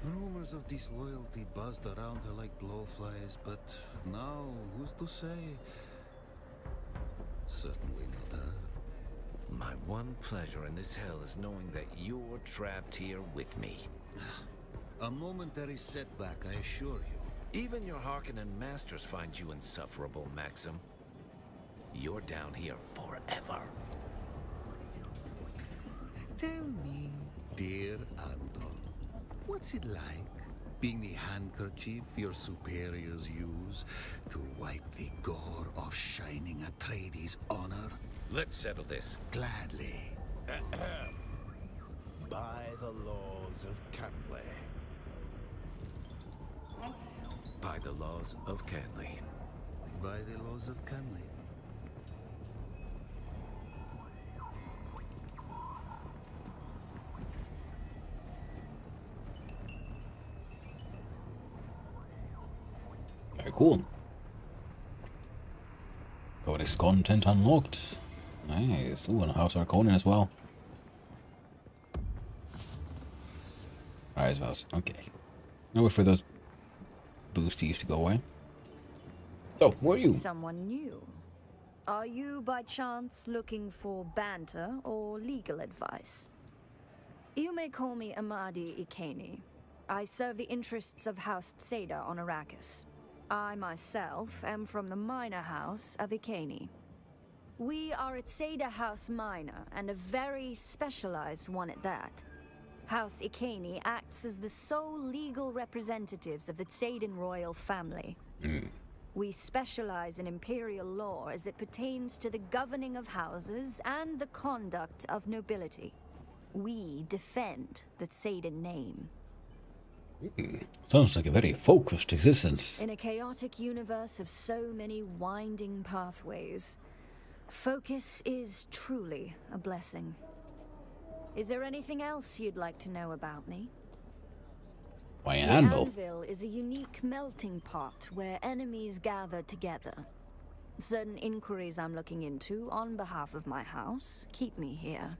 Rumors of disloyalty buzzed around her like blowflies, but now, who's to say? Certainly not her. My one pleasure in this hell is knowing that you're trapped here with me. A momentary setback, I assure you. Even your Harkonnen masters find you insufferable, Maxim. You're down here forever. Tell me, dear Anton, what's it like being the handkerchief your superiors use to wipe the gore off Shining Atreides' honor? Let's settle this. Gladly. By the laws of Canley. By the laws of Canley. By the laws of Canley. Very cool. Codex content unlocked. Nice. Ooh, and House Harkonnen as well. Alright, Vals. Okay. Now wait for those boosties to go away. So, who are you? Someone new. Are you, by chance, looking for banter or legal advice? You may call me Amadi Ikeni. I serve the interests of House Tseda on Arrakis. I myself am from the minor house of Ikeni. We are a Tseda House minor, and a very specialized one at that. House Ikeni acts as the sole legal representatives of the Tsedan royal family. We specialize in imperial law as it pertains to the governing of houses and the conduct of nobility. We defend the Tsedan name. Sounds like a very focused existence. In a chaotic universe of so many winding pathways, focus is truly a blessing. Is there anything else you'd like to know about me? Why an the anvil? Anvil is a unique melting pot where enemies gather together. Certain inquiries I'm looking into on behalf of my house keep me here.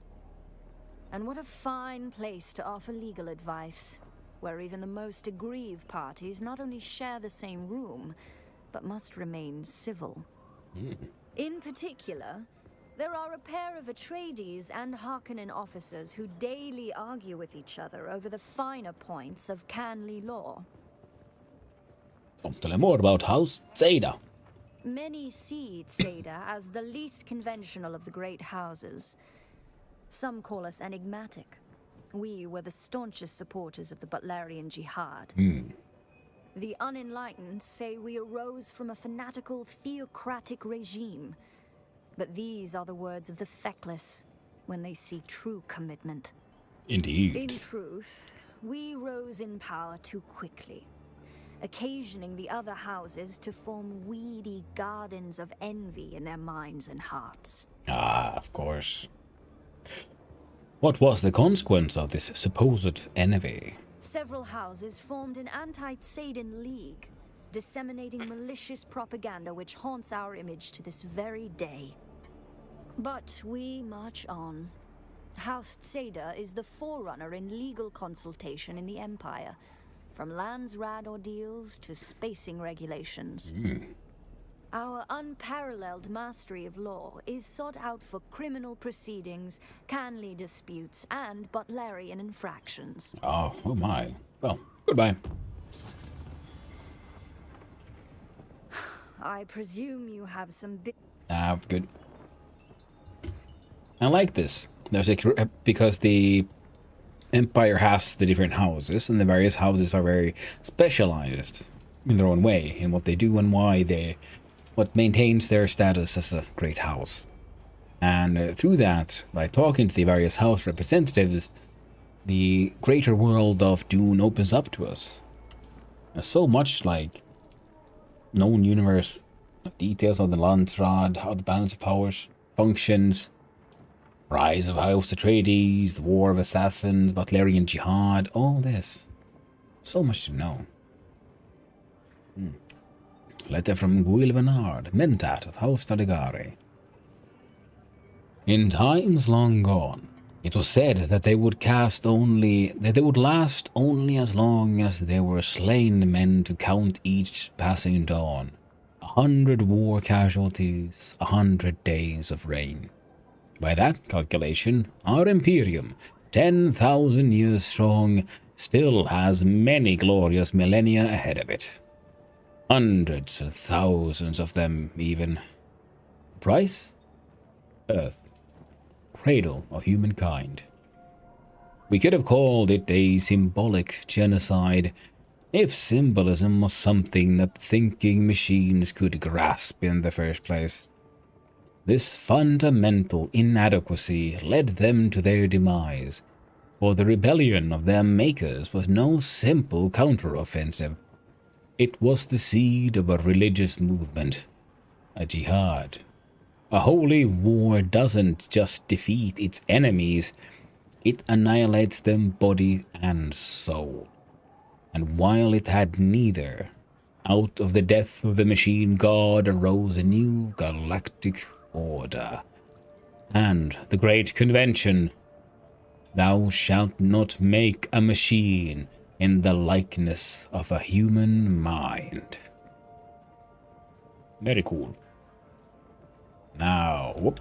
And what a fine place to offer legal advice, where even the most aggrieved parties not only share the same room, but must remain civil. In particular, there are a pair of Atreides and Harkonnen officers who daily argue with each other over the finer points of Canley law. Tell me more about House Tseda. Many see Tseda as the least conventional of the great houses. Some call us enigmatic. We were the staunchest supporters of the Butlerian Jihad. The unenlightened say we arose from a fanatical theocratic regime. But these are the words of the feckless when they see true commitment. Indeed. In truth, we rose in power too quickly, occasioning the other houses to form weedy gardens of envy in their minds and hearts. Ah, of course. What was the consequence of this supposed envy? Several houses formed an anti-Tsaden league, disseminating malicious propaganda which haunts our image to this very day. But we march on. House Tsada is the forerunner in legal consultation in the Empire, from Landsrad ordeals to spacing regulations. Our unparalleled mastery of law is sought out for criminal proceedings, Canley disputes, and Butlerian infractions. Oh my. Well, goodbye. I presume you have some big... Ah, good. I like this. There's because the Empire has the different houses, and the various houses are very specialized in their own way in what they do and what maintains their status as a great house. And through that, by talking to the various house representatives, the greater world of Dune opens up to us. There's so much like known universe, details of the Landsrad, how the balance of powers functions, rise of House Atreides, the War of Assassins, Butlerian Jihad, all this. So much to know. Letter from Guil Venard, Mentat of House Taligari. In times long gone, it was said that they would last only as long as there were slain men to count each passing dawn. 100 war casualties, 100 days of rain. By that calculation, our Imperium, 10,000 years strong, still has many glorious millennia ahead of it. Hundreds of thousands of them, even. Price? Earth. Cradle of humankind. We could have called it a symbolic genocide, if symbolism was something that thinking machines could grasp in the first place. This fundamental inadequacy led them to their demise, for the rebellion of their makers was no simple counteroffensive. It was the seed of a religious movement, a jihad. A holy war doesn't just defeat its enemies, it annihilates them body and soul. And while it had neither, out of the death of the machine god arose a new galactic order. And the great convention, thou shalt not make a machine in the likeness of a human mind. Very cool. Now, whoop.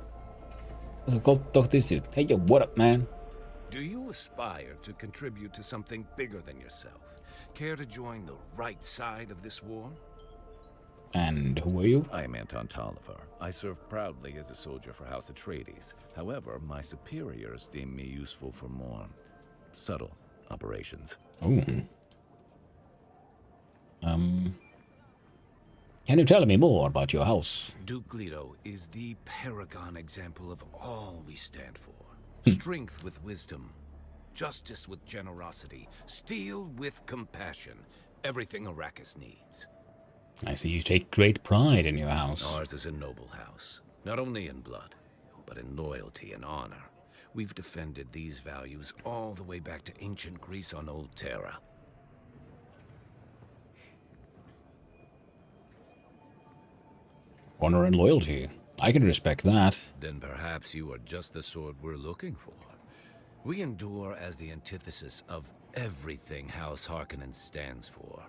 Let's go talk to this dude. Hey, yo, what up, man? Do you aspire to contribute to something bigger than yourself? Care to join the right side of this war? And who are you? I am Anton Tolliver. I serve proudly as a soldier for House Atreides. However, my superiors deem me useful for more subtle operations. Oh. Can you tell me more about your house? Duke Leto is the paragon example of all we stand for. Strength with wisdom, justice with generosity, steel with compassion. Everything Arrakis needs. I see you take great pride in your house. Ours is a noble house, not only in blood, but in loyalty and honor. We've defended these values all the way back to ancient Greece on Old Terra. Honor and loyalty. I can respect that. Then perhaps you are just the sword we're looking for. We endure as the antithesis of everything House Harkonnen stands for.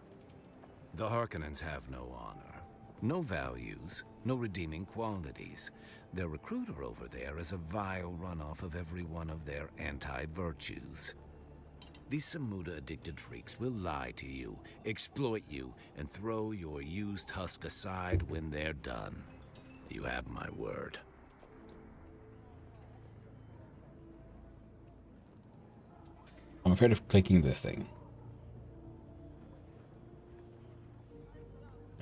The Harkonnens have no honor, no values, no redeeming qualities. Their recruiter over there is a vile runoff of every one of their anti-virtues. These Samuda-addicted freaks will lie to you, exploit you, and throw your used husk aside when they're done. You have my word. I'm afraid of clicking this thing.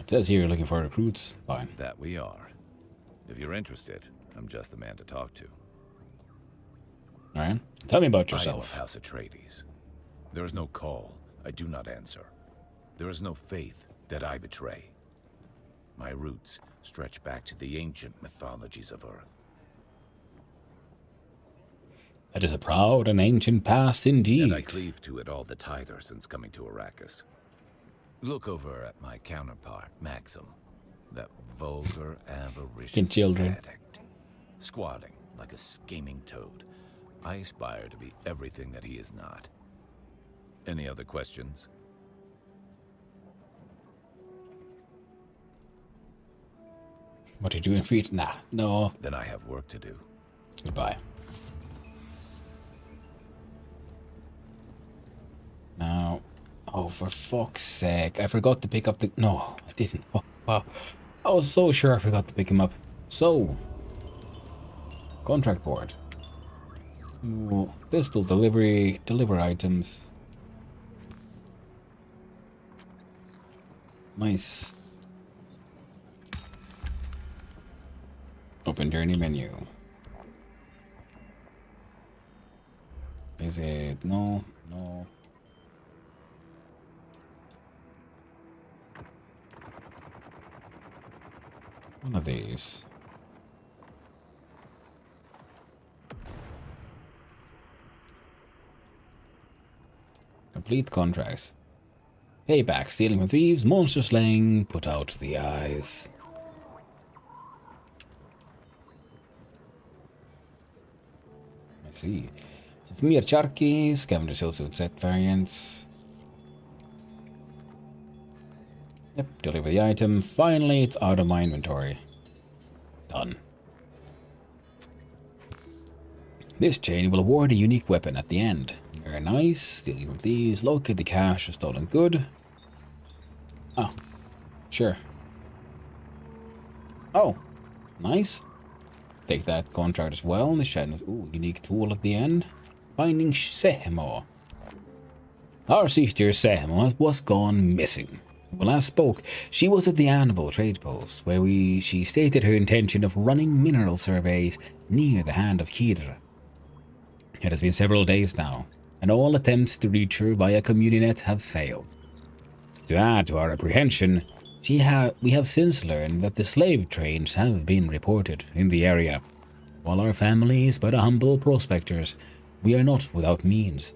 It says here you're looking for recruits. Fine. That we are. If you're interested, I'm just the man to talk to. Alright. Tell me about I am yourself. of House Atreides. There is no call I do not answer. There is no faith that I betray. My roots stretch back to the ancient mythologies of Earth. That is a proud and ancient past indeed. And I cleave to it all the tighter since coming to Arrakis. Look over at my counterpart, Maxim. That vulgar, avaricious addict. Squatting like a scheming toad. I aspire to be everything that he is not. Any other questions? What are you doing for it? Nah, no. Then I have work to do. Goodbye. Now, oh, for fuck's sake. I forgot to pick up the... No, I didn't. Oh, wow. I was so sure I forgot to pick him up. So, contract board. Ooh, pistol delivery. Deliver items. Nice. Open journey menu. Is it? No, no. One of these. Complete contracts. Payback, stealing from thieves, monster slaying, put out the eyes. I see. So familiar Charky, scavenger silsuit set variants. Yep, deliver the item. Finally, it's out of my inventory. Done. This chain will award a unique weapon at the end. Very nice. Stealing from thieves. Locate the cache of stolen good. Oh, sure. Oh, nice. Take that contract as well. The shadows. Ooh, unique tool at the end. Finding Sehemo. Our sister Sehemo was gone missing. When last spoke, she was at the Anvil trade post, where she stated her intention of running mineral surveys near the hand of Kidra. It has been several days now, and all attempts to reach her via CommuniNet have failed. To add to our apprehension, we have since learned that the slave trains have been reported in the area. While our family is but a humble prospectors, we are not without means.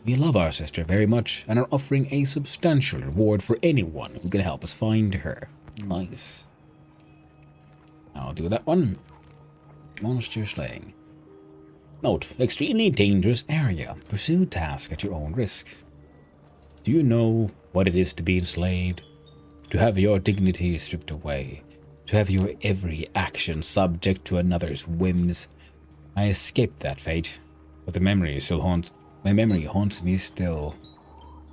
We love our sister very much and are offering a substantial reward for anyone who can help us find her. Nice. I'll do that one. Monster slaying. Note, extremely dangerous area. Pursue task at your own risk. Do you know what it is to be enslaved? To have your dignity stripped away? To have your every action subject to another's whims? I escaped that fate, but the memory still haunts me still.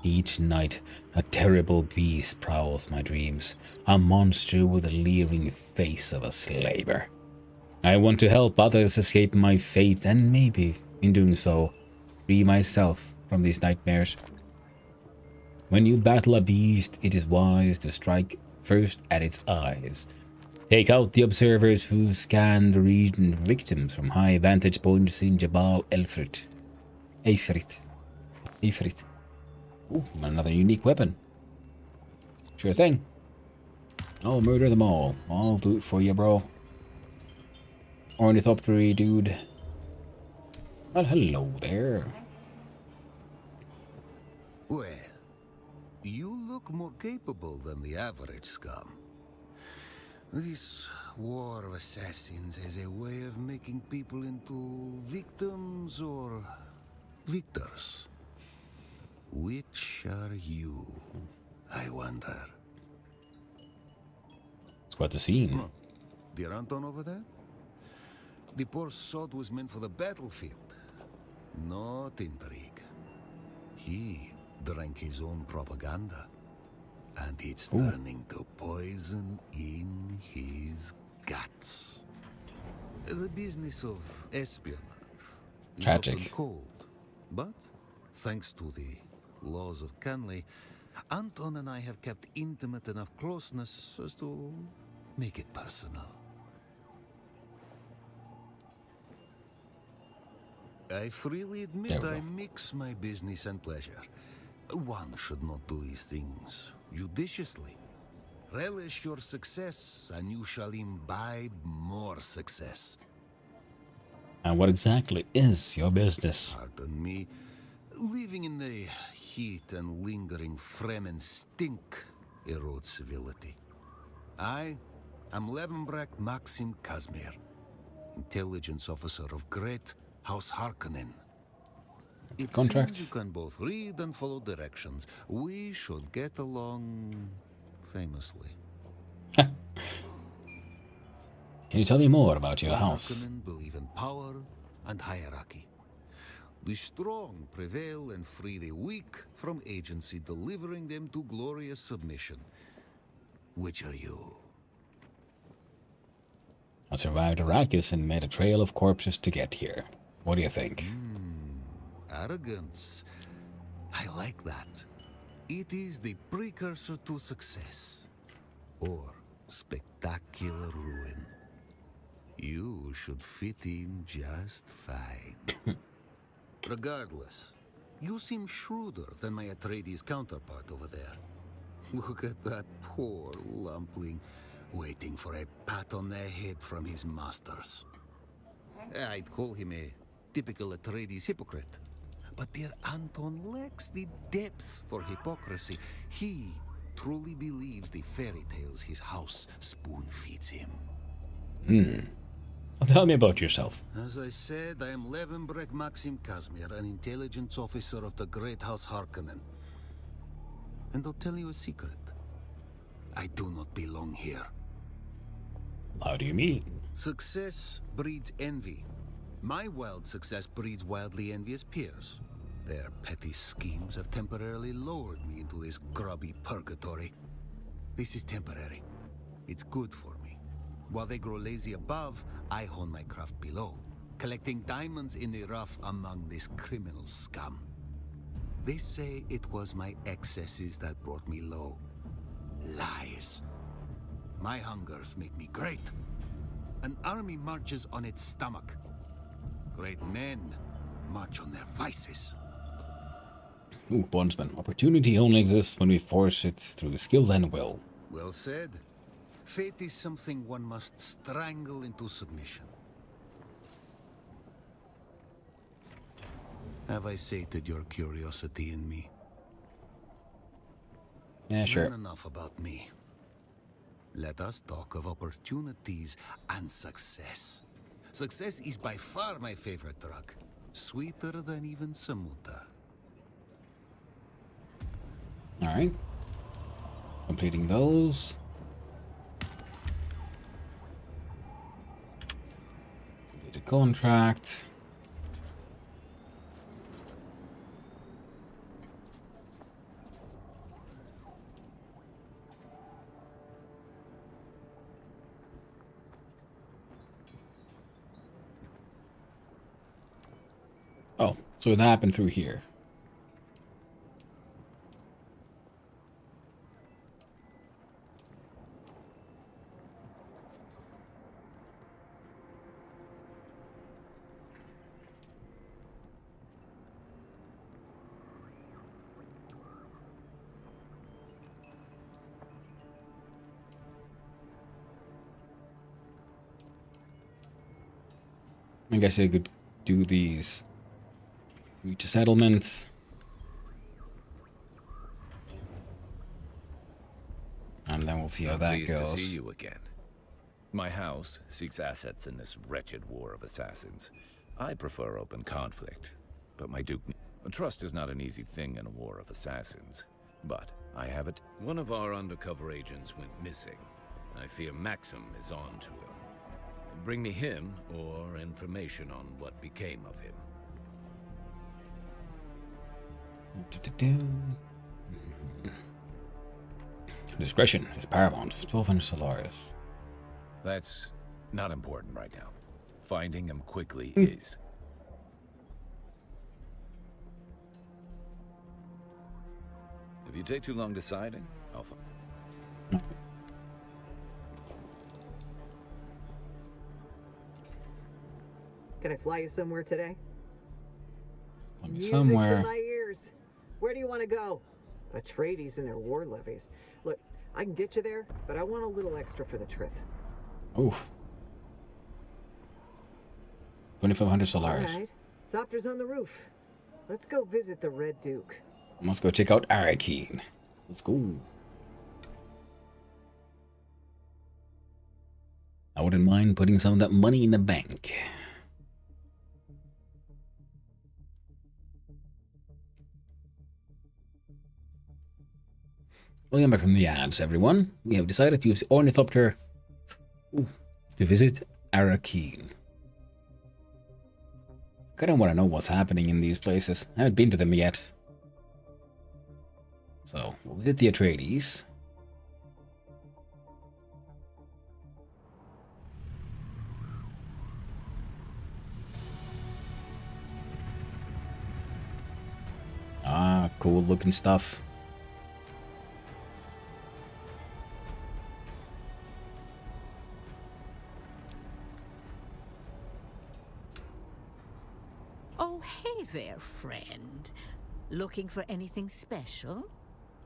Each night, a terrible beast prowls my dreams, a monster with the leering face of a slaver. I want to help others escape my fate and maybe, in doing so, free myself from these nightmares. When you battle a beast, it is wise to strike first at its eyes. Take out the observers who scan the region for victims from high vantage points in Jabal Elfrit. Ifrit. Ooh, another unique weapon. Sure thing. I'll murder them all. I'll do it for you, bro. Ornithoptery, dude. Well, hello there. Well, you look more capable than the average scum. This war of assassins has a way of making people into victims or victors. Which are you, I wonder? It's quite the scene. Dear Anton over there? The poor sod was meant for the battlefield, not intrigue. He drank his own propaganda, and it's turning to poison in his guts. The business of espionage is tragic. often cold, but thanks to the laws of Canley, Anton and I have kept intimate enough closeness as to make it personal. I freely admit I mix my business and pleasure. One should not do these things judiciously. Relish your success, and you shall imbibe more success. And what exactly is your business? Pardon me. Living in the heat and lingering Fremen stink erodes civility. I am Levenbrek Maxim Kazmir, intelligence officer of Great House Harkonnen. It Contract. seems you can both read and follow directions. We should get along famously. Can you tell me more about your house? Harkonnen believe in power and hierarchy. The strong prevail and free the weak from agency, delivering them to glorious submission. Which are you? I survived Arrakis and made a trail of corpses to get here. What do you think? Arrogance. I like that. It is the precursor to success. Or spectacular ruin. You should fit in just fine. Regardless, you seem shrewder than my Atreides counterpart over there. Look at that poor lumpling, waiting for a pat on the head from his masters. I'd call him a typical Atreides hypocrite. But dear Anton lacks the depth for hypocrisy. He truly believes the fairy tales his house spoon-feeds him. Well, tell me about yourself. As I said, I am Levenbrek Maxim Kazmir, an intelligence officer of the Great House Harkonnen. And I'll tell you a secret. I do not belong here. How do you mean? Success breeds envy. My wild success breeds wildly envious peers. Their petty schemes have temporarily lowered me into this grubby purgatory. This is temporary. It's good for me. While they grow lazy above, I hone my craft below, collecting diamonds in the rough among this criminal scum. They say it was my excesses that brought me low. Lies. My hungers make me great. An army marches on its stomach. Great men march on their vices. Ooh, bondsman. Opportunity only exists when we force it through skill and will. Well said. Fate is something one must strangle into submission. Have I sated your curiosity in me? Yeah, sure. Then enough about me. Let us talk of opportunities and success. Success is by far my favorite drug. Sweeter than even Samuta. Alright. Completing those. Complete a contract. Oh, so it happened through here. I guess I could do these. Reach a settlement. And then we'll see how that Pleased goes. to see you again. My house seeks assets in this wretched war of assassins. I prefer open conflict, but my Duke... Trust is not an easy thing in a war of assassins. But I have it. One of our undercover agents went missing. I fear Maxim is on to him. Bring me him or information on what became of him. Discretion is paramount. 1200 Solaris. That's not important right now. Finding him quickly is. If you take too long deciding, I'll... Can I fly you somewhere today? Somewhere. Music to my ears. Where do you want to go? Atreides and their war levies. Look, I can get you there, but I want a little extra for the trip. Oof. 2,500 Solaris. All right. Doctor's on the roof. Let's go visit the Red Duke. Let's go check out Arrakeen. Let's go. I wouldn't mind putting some of that money in the bank. Welcome back from the ads, everyone. We have decided to use the ornithopter to visit Arrakeen. I don't want to know what's happening in these places. I haven't been to them yet. So, we'll visit the Atreides. Ah, cool looking stuff. Oh, hey there, friend. Looking for anything special?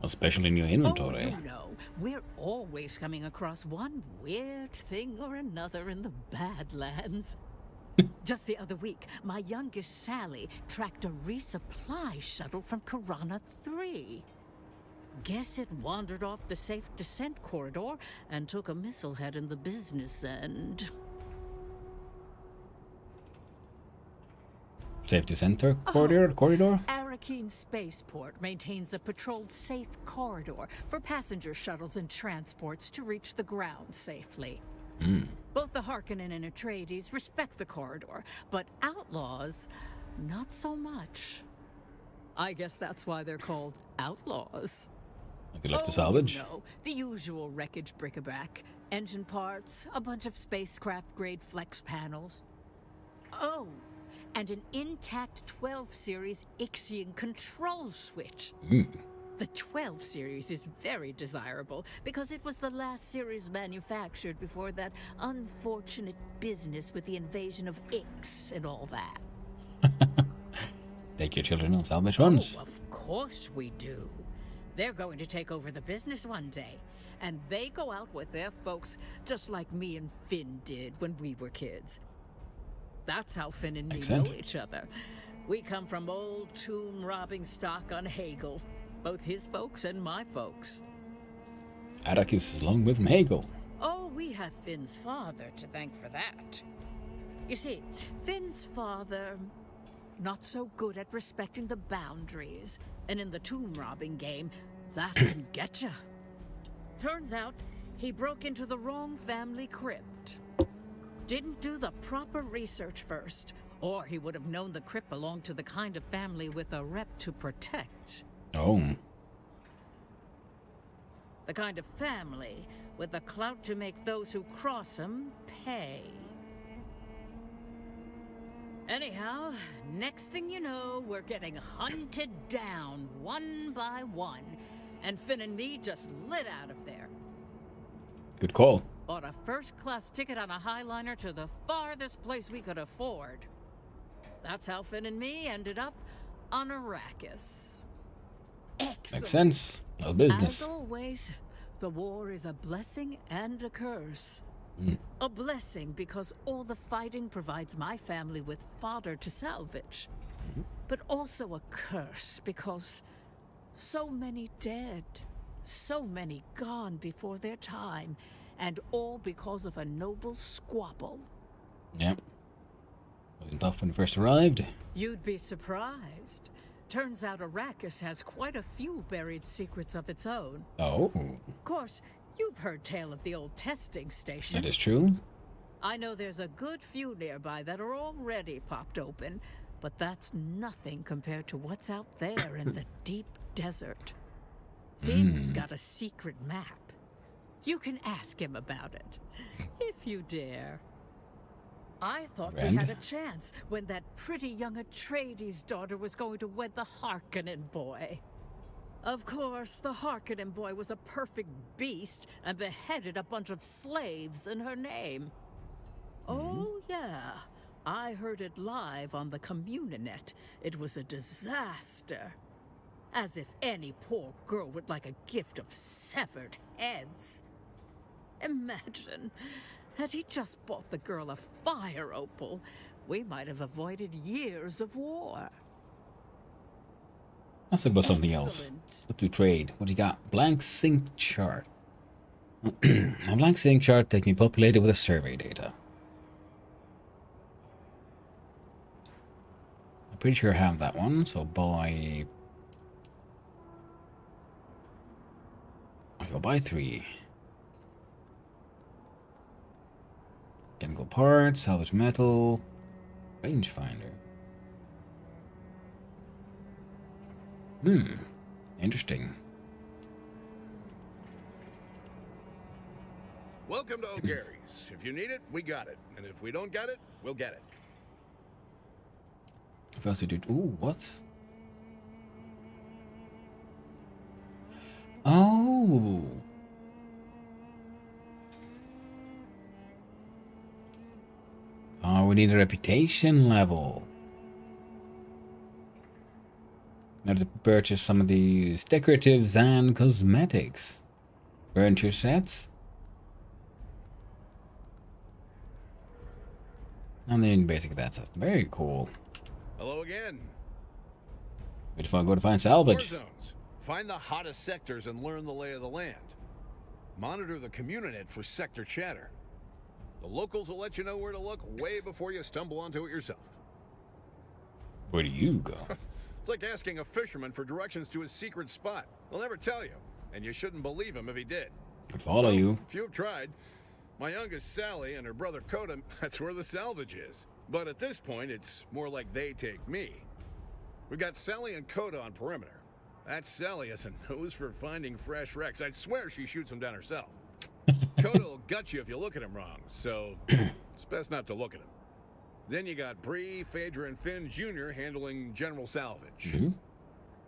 Especially in your inventory. Oh, you know, we're always coming across one weird thing or another in the Badlands. Just the other week, my youngest Sally tracked a resupply shuttle from Karana 3. Guess it wandered off the safe descent corridor and took a missile head in the business end. Safety center corridor? Arrakeen Spaceport maintains a patrolled safe corridor for passenger shuttles and transports to reach the ground safely. Both the Harkonnen and Atreides respect the corridor, but outlaws, not so much. I guess that's why they're called outlaws. Like they left to salvage? No, the usual wreckage bric-a-brac. Engine parts, a bunch of spacecraft-grade flex panels. Oh, and an intact 12 series Ixion control switch. The 12 series is very desirable because it was the last series manufactured before that unfortunate business with the invasion of Ix and all that. Take your children on salvage runs. Oh, of course we do. They're going to take over the business one day, and they go out with their folks just like me and Finn did when we were kids. That's how Finn and me know each other. We come from old tomb robbing stock on Hagel. Both his folks and my folks. Arrakis is long way from Hagel. Oh, we have Finn's father to thank for that. You see, Finn's father, not so good at respecting the boundaries. And in the tomb robbing game, that can get ya. Turns out, he broke into the wrong family crypt. Didn't do the proper research first, or he would have known the crypt belonged to the kind of family with a rep to protect. Oh. The kind of family with the clout to make those who cross them pay. Anyhow, next thing you know, we're getting hunted down one by one, and Finn and me just lit out of there. Good call. Bought a first-class ticket on a Highliner to the farthest place we could afford. That's how Finn and me ended up on Arrakis. Excellent. Makes sense. No business. As always, the war is a blessing and a curse. A blessing because all the fighting provides my family with fodder to salvage. But also a curse because so many dead, so many gone before their time, and all because of a noble squabble. Yep. Wasn't tough when it first arrived. You'd be surprised. Turns out Arrakis has quite a few buried secrets of its own. Oh. Of course, you've heard tale of the old testing station. That is true. I know there's a good few nearby that are already popped open, but that's nothing compared to what's out there in the deep desert. Finn's got a secret map. You can ask him about it, if you dare. I thought we had a chance when that pretty young Atreides daughter was going to wed the Harkonnen boy. Of course, the Harkonnen boy was a perfect beast and beheaded a bunch of slaves in her name. Oh, yeah. I heard it live on the Communinet. It was a disaster. As if any poor girl would like a gift of severed heads. Imagine, had he just bought the girl a fire opal, we might have avoided years of war. Let's talk about something else. Let's do trade. What do you got? Blank sync chart. A blank sync chart that can be populated with a survey data. I'm pretty sure I have that one, so buy... I'll buy 3. Chemical parts, salvage metal, rangefinder. Interesting. Welcome to O'Gary's. If you need it, we got it. And if we don't get it, we'll get it. First we did... Ooh, what? Oh! Oh, we need a reputation level. In order to purchase some of these decoratives and cosmetics. Furniture sets. And then basically that's it. Very cool. Hello again. Where do I go to find salvage? War zones. Find the hottest sectors and learn the lay of the land. Monitor the Communinet for sector chatter. The locals will let you know where to look way before you stumble onto it yourself. Where do you go? It's like asking a fisherman for directions to his secret spot. He'll never tell you, and you shouldn't believe him if he did. I'd follow you. If you've tried, my youngest Sally and her brother Coda, that's where the salvage is. But at this point, it's more like they take me. We've got Sally and Coda on perimeter. That Sally has a nose for finding fresh wrecks. I'd swear she shoots them down herself. Coda will gut you if you look at him wrong, so it's best not to look at him. Then you got Bree, Phaedra, and Finn Jr. handling general salvage.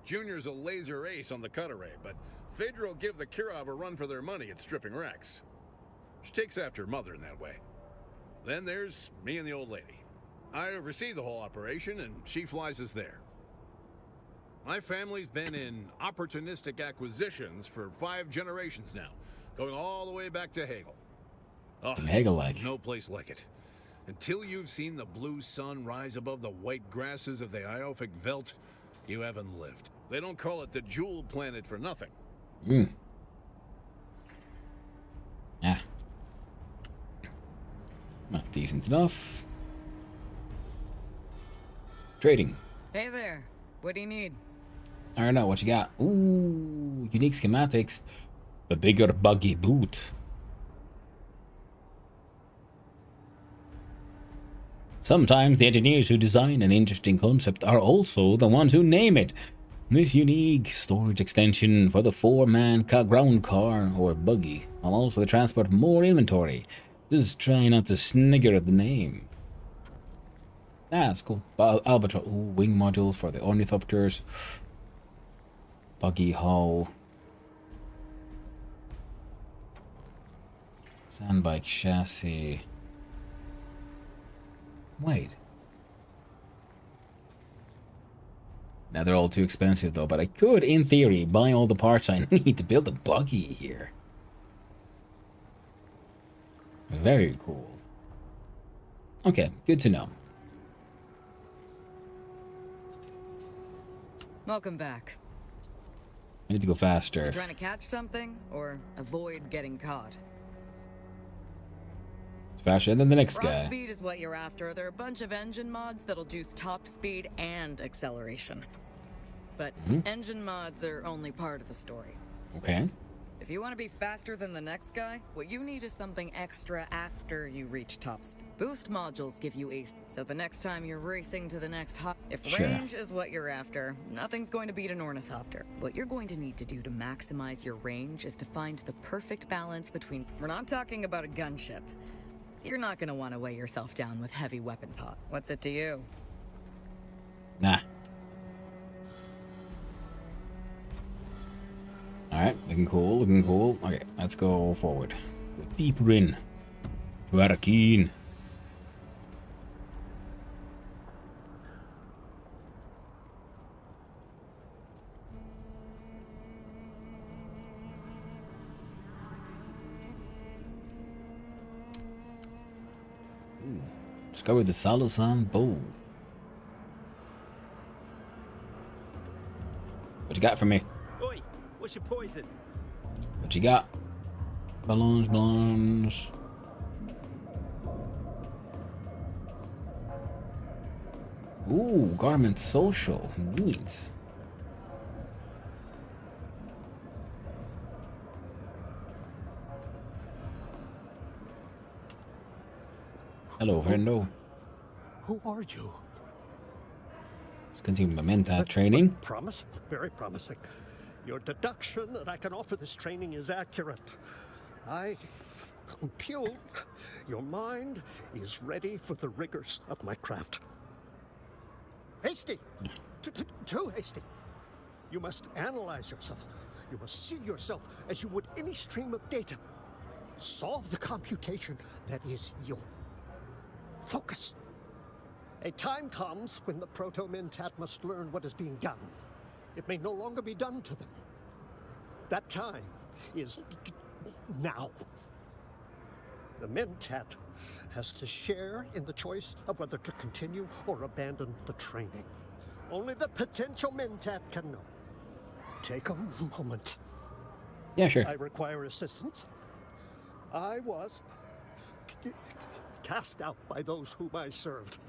Junior's a laser ace on the cut array, but Phaedra will give the Kirov a run for their money at stripping wrecks. She takes after her mother in that way. Then there's me and the old lady. I oversee the whole operation, and she flies us there. My family's been in opportunistic acquisitions for 5 generations now, going all the way back to Hegel. Oh, Hegel-like. No place like it. Until you've seen the blue sun rise above the white grasses of the Iophic Veldt, you haven't lived. They don't call it the Jewel Planet for nothing. Yeah. Not decent enough. Trading. Hey there. What do you need? I don't know. What you got? Ooh, unique schematics. The bigger buggy boot. Sometimes the engineers who design an interesting concept are also the ones who name it. This unique storage extension for the 4-man ground car or buggy allows for the transport of more inventory. Just try not to snigger at the name. That's cool. Albatross. Ooh, wing module for the ornithopters. Buggy hull. Sandbike chassis. Wait. Now they're all too expensive though, but I could, in theory, buy all the parts I need to build a buggy here. Very cool. Okay, good to know. Welcome back. I need to go faster. You trying to catch something or avoid getting caught? Faster than the next Frost guy. speed is what you're after. There are a bunch of engine mods that'll juice top speed and acceleration. But engine mods are only part of the story. Okay. If you want to be faster than the next guy, what you need is something extra after you reach top speed. Boost modules give you ace, so the next time you're racing to the next hop, if range is what you're after, nothing's going to beat an ornithopter. What you're going to need to do to maximize your range is to find the perfect balance between... We're not talking about a gunship. You're not going to want to weigh yourself down with heavy weapon pot. What's it to you? Nah. looking cool, looking cool. Okay, let's go forward. Go deeper in. Arakin. Discover the Salosan Bowl. What you got for me? Oi, what's your poison? What you got? Balloons. Ooh, garment social. Neat. Hello, friendo. Who are you? Let's continue Mementa training. Promise? Very promising. Your deduction that I can offer this training is accurate. I compute your mind is ready for the rigors of my craft. Hasty! Too hasty. You must analyze yourself. You must see yourself as you would any stream of data. Solve the computation that is you. Focus. A time comes when the Proto-Mentat must learn what is being done. It may no longer be done to them. That time is now. The Mentat has to share in the choice of whether to continue or abandon the training. Only the potential Mentat can know. Take a moment. Yeah, sure. I require assistance. I was cast out by those whom I served.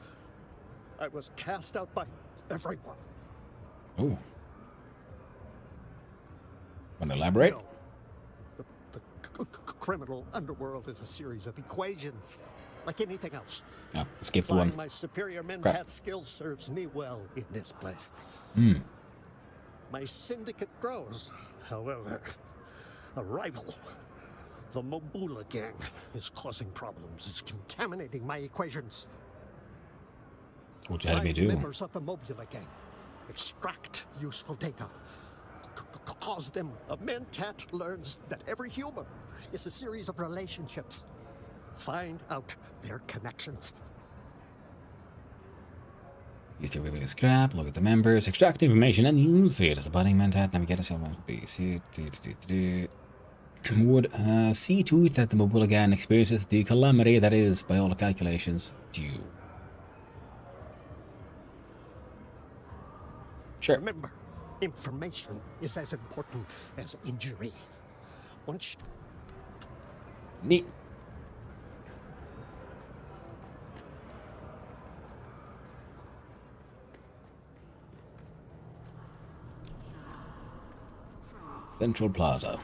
I was cast out by everyone. Oh. Want to elaborate? No. The criminal underworld is a series of equations, like anything else. Oh, skip the one. My superior Mentat skill serves me well in this place. My syndicate grows, however. A rival, the Mobula gang, is causing problems. It's contaminating my equations. What you had me do? Members of the Mobula gang extract useful data. Cause them. A Mentat learns that every human is a series of relationships. Find out their connections. Use the revealing scrap, look at the members, extract information, and use it as a budding Mentat. Navigate us would see to it that the Mobula gang experiences the calamity that is, by all calculations, due. Sure. Remember, information is as important as injury. Once. Neat. Central Plaza.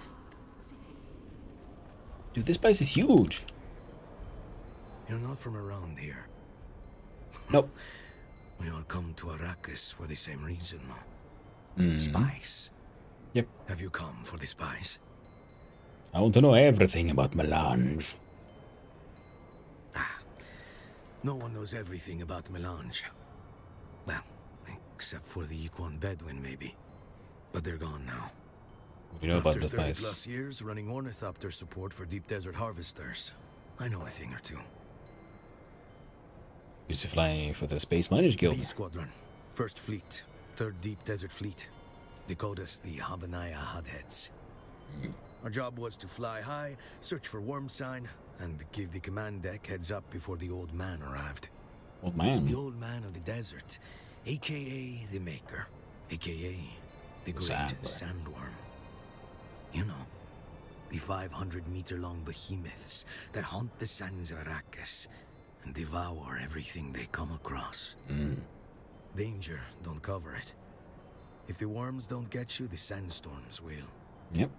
Dude, this place is huge. You're not from around here. Nope. We all come to Arrakis for the same reason, though. Spice. Yep. Have you come for the spice? I want to know everything about Melange. No one knows everything about Melange. Well, except for the Equan Bedouin, maybe. But they're gone now. You know about the After spice. 30+ years running ornithopter support for deep desert harvesters, I know a thing or two. Used to fly for the Space Miners Guild. B Squadron, 1st Fleet, 3rd Deep Desert Fleet. They called us the Habanaya Hotheads. Our job was to fly high, search for worm sign, and give the command deck heads up before the Old Man arrived. Old Man? The Old Man of the Desert, a.k.a. the Maker, a.k.a. the Great Sandworm. You know, the 500-meter-long behemoths that haunt the sands of Arrakis and devour everything they come across. Danger don't cover it. If the worms don't get you, the sandstorms will. Yep.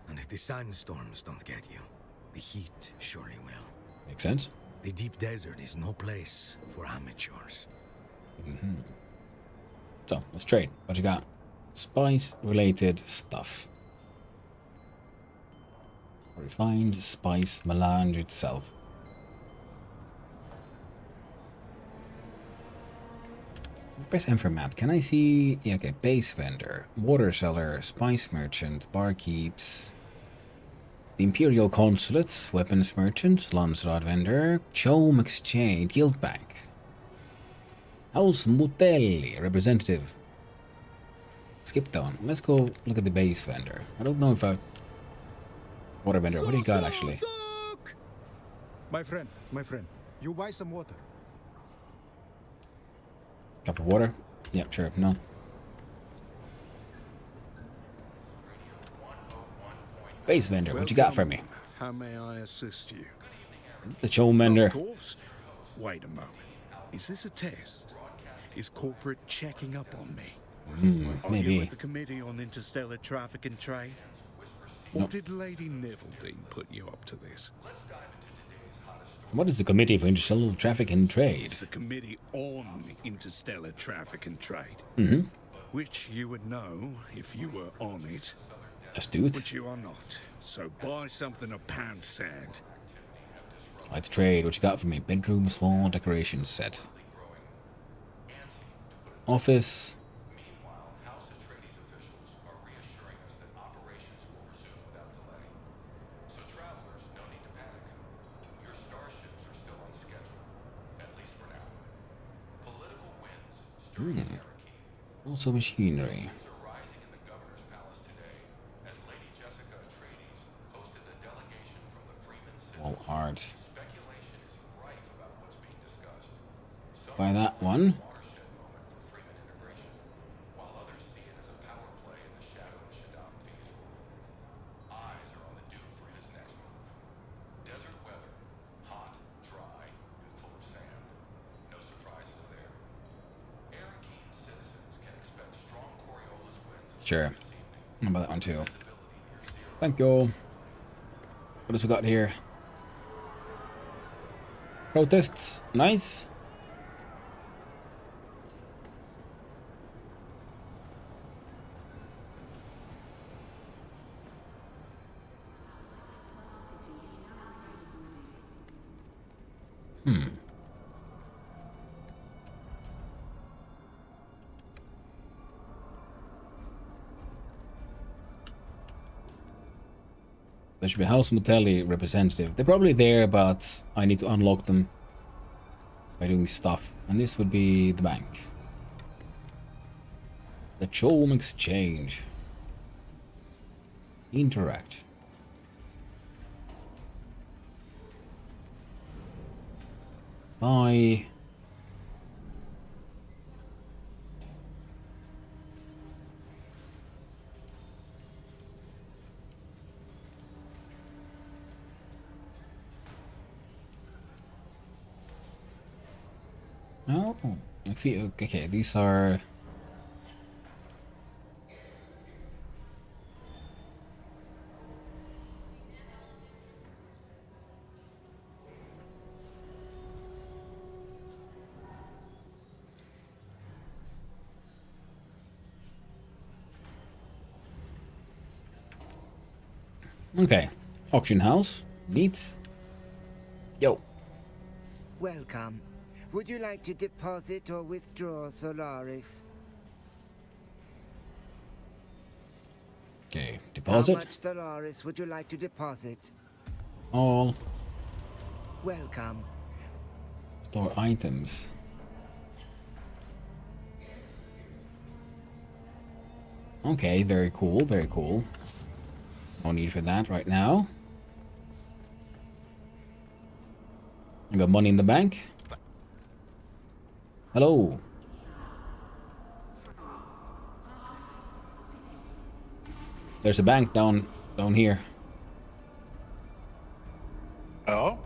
And if the sandstorms don't get you, the heat surely will. Makes sense. The deep desert is no place for amateurs. So, let's trade. What you got? Spice-related stuff. Refined spice melange itself. Press M for map. Can I see? Yeah, okay. Base vendor, water seller, spice merchant, barkeeps. The Imperial Consulate, Weapons Merchant, Landsrod Vendor, Chome Exchange, Guild Bank. House Mutelli, Representative. Skip down. Let's go look at the base vendor. I don't know if I... Water vendor, what do you got actually? My friend, you buy some water. Cup of water? Yep, sure, no. Base vendor, what you got for me? How may I assist you? The Chome vendor. Of course. Wait a moment. Is this a test? Is corporate checking up on me? Are Maybe. you with the Committee on Interstellar Traffic and Trade? Or did Lady Neveldine put you up to this? What is the Committee for Interstellar Traffic and Trade? It's the Committee on Interstellar Traffic and Trade. Mm-hmm. Which you would know if you were on it. Astute. Which you are not. So buy something of pound sand. I like to trade. What you got for me? Bedroom, small decoration set. Office. Also machinery. Wall art. Buy that one. Sure. I'll buy that one too. Thank you. What else we got here? Protests. Nice. There should be House Mutelli representative. They're probably there, but I need to unlock them by doing stuff. And this would be the bank. The Chome Exchange. Interact. Buy. Oh, I feel okay. These are okay. Auction house, neat. Yo. Welcome. Would you like to deposit or withdraw Solaris? Okay, deposit. How much Solaris would you like to deposit? All. Welcome. Store items. Okay, very cool, very cool. No need for that right now. I got money in the bank. Hello. There's a bank down here. Oh?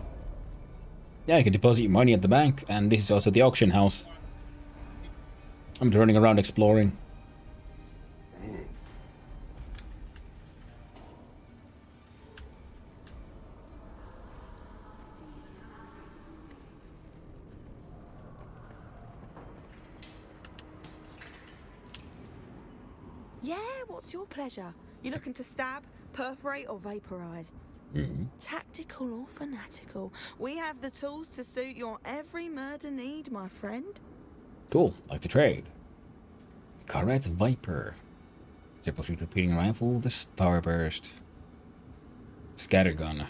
Yeah, you can deposit your money at the bank, and this is also the auction house. I'm running around exploring. Yeah, what's your pleasure? You looking to stab, perforate, or vaporize? Tactical or fanatical? We have the tools to suit your every murder need, my friend. Cool, like the trade. Correct Viper. Triple shoot repeating rifle, the Starburst. Scattergun.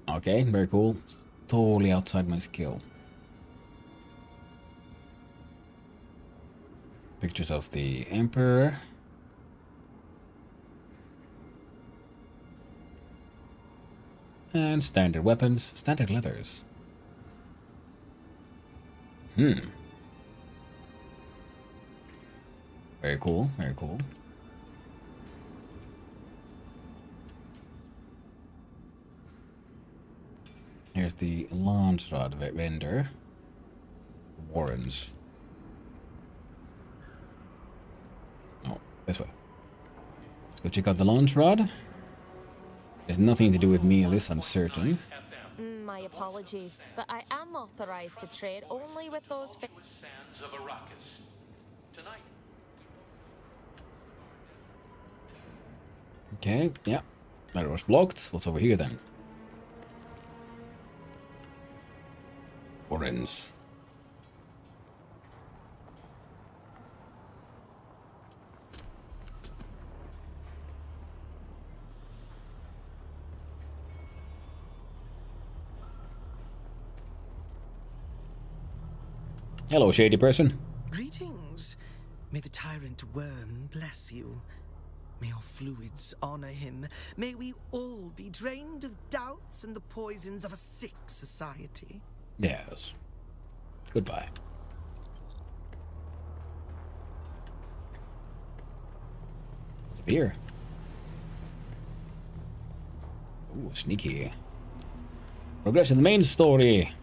Okay, very cool. Totally outside my skill. Pictures of the Emperor. And standard weapons, standard leathers. Very cool, very cool. Here's the launch rod vendor. Warrens. Oh, this way. Let's go check out the launch rod. It has nothing to do with me, at least I'm certain. My apologies, but I am authorized to trade only with those sands of Arrakis. Tonight. Okay, yeah. That was blocked. What's over here then? Warrens. Hello, shady person. Greetings. May the tyrant worm bless you. May our fluids honor him. May we all be drained of doubts and the poisons of a sick society. Yes. Goodbye. What's up here? Ooh, sneaky. Progress in the main story.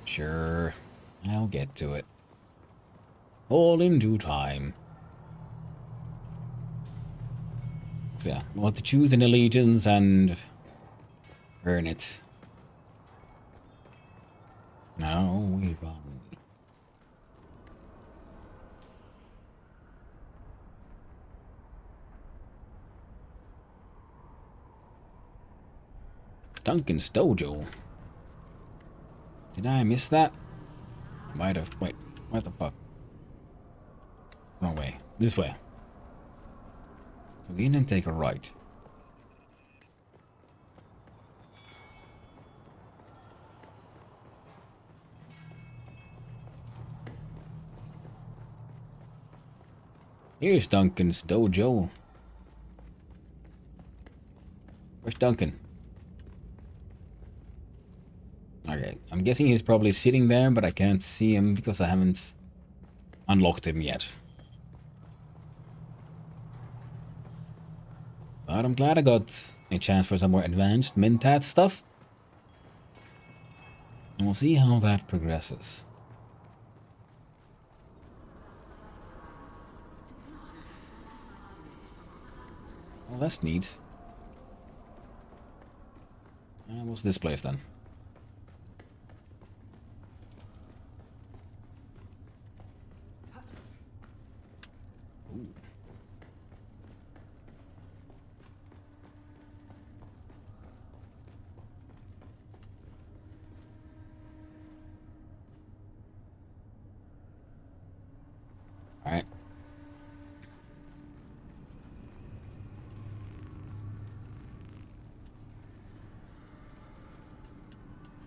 Sure, I'll get to it. All in due time. So yeah, we'll have to choose an allegiance and earn it. Now we run. Duncan's Dojo. Did I miss that? Might have. Wait, what the fuck? Wrong way. This way. So we can take a right. Here's Duncan's Dojo. Where's Duncan? Okay, I'm guessing he's probably sitting there, but I can't see him because I haven't unlocked him yet. But I'm glad I got a chance for some more advanced Mentat stuff. And we'll see how that progresses. Well, that's neat. What's this place then? Alright.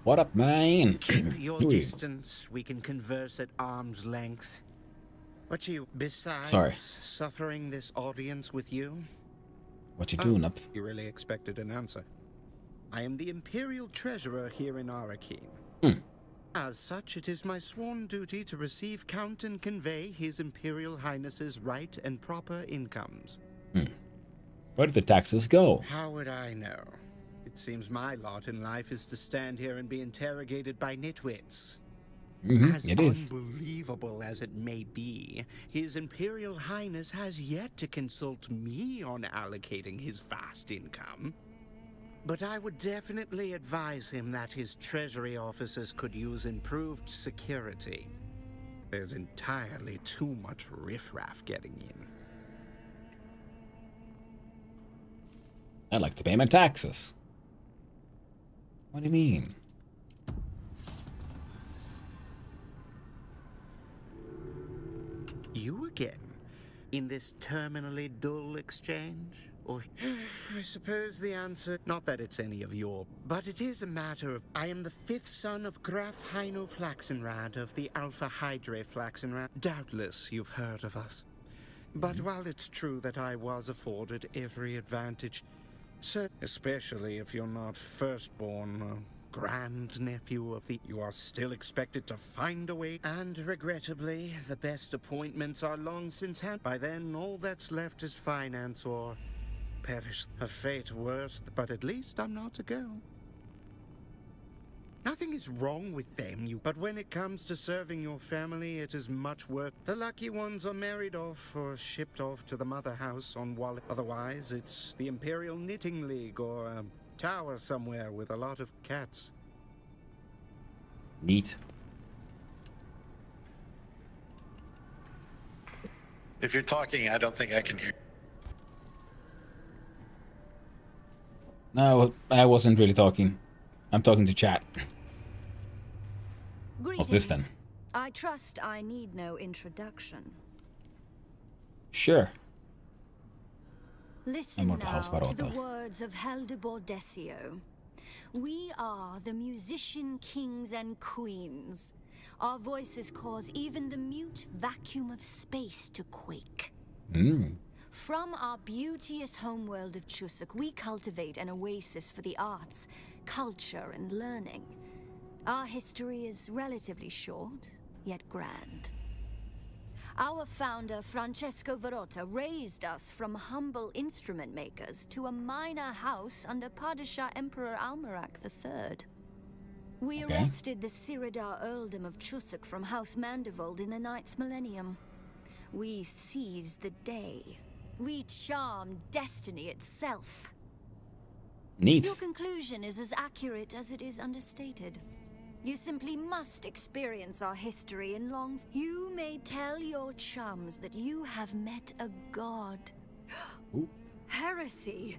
What up, man? Keep your distance. We can converse at arm's length. What you, besides suffering this audience with you? What you doing up? You really expected an answer. I am the Imperial Treasurer here in Arrakeen. As such, it is my sworn duty to receive, count, and convey His Imperial Highness's right and proper incomes. Where did the taxes go? How would I know? It seems my lot in life is to stand here and be interrogated by nitwits. As it is. Unbelievable as it may be, His Imperial Highness has yet to consult me on allocating his vast income. But I would definitely advise him that his treasury officers could use improved security. There's entirely too much riffraff getting in. I'd like to pay my taxes. What do you mean? You again? In this terminally dull exchange? Or I suppose the answer, not that it's any of your, but it is a matter of, I am the 5th son of Graf Heino Flaxenrad of the Alpha Hydrae Flaxenrad. Doubtless you've heard of us. But while it's true that I was afforded every advantage, so especially if you're not firstborn, grandnephew of the, you are still expected to find a way, and regrettably, the best appointments are long since had. By then, all that's left is finance or perish. A fate worse, but at least I'm not a girl. Nothing is wrong with them, but when it comes to serving your family, it is much worse. The lucky ones are married off or shipped off to the mother house on Wallet. Otherwise, it's the Imperial Knitting League or a tower somewhere with a lot of cats. Neat. If you're talking, I don't think I can hear. No, I wasn't really talking. I'm talking to chat. What's this then? I trust I need no introduction. Sure. Listen now to the words of Haldebor Desio. We are the musician kings and queens. Our voices cause even the mute vacuum of space to quake. From our beauteous homeworld of Chusuk, we cultivate an oasis for the arts, culture, and learning. Our history is relatively short, yet grand. Our founder, Francesco Verota, raised us from humble instrument makers to a minor house under Padishah Emperor Almarak III. We arrested the Siridar earldom of Chusuk from House Mandervold in the 9th millennium. We seized the day. We charmed destiny itself. Neat. Your conclusion is as accurate as it is understated. You simply must experience our history in long... You may tell your chums that you have met a god. Heresy!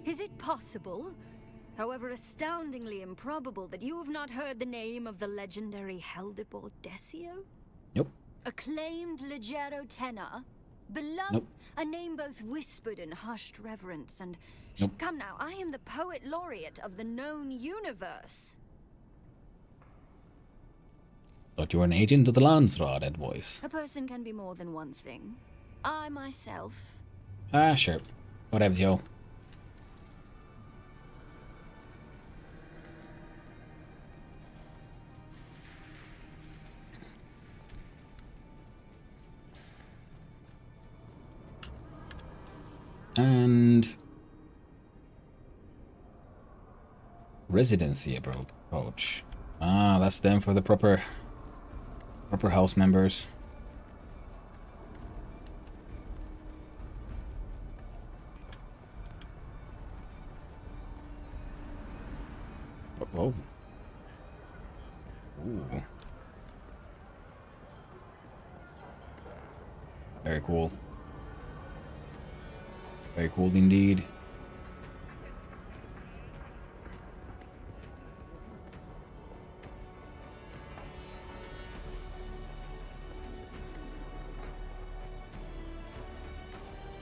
Is it possible, however astoundingly improbable, that you have not heard the name of the legendary Haldebor Desio? Nope. Acclaimed Leggero tenor, beloved, Nope. a name both whispered in hushed reverence, and... Nope. Come now, I am the poet laureate of the known universe. Thought you were an agent of the Landsraad, that voice. A person can be more than one thing. I myself... Ah, sure. Whatever, yo. And... residency approach. Ah, that's them for the proper house members. Oh. Ooh. Very cool. Very cool indeed.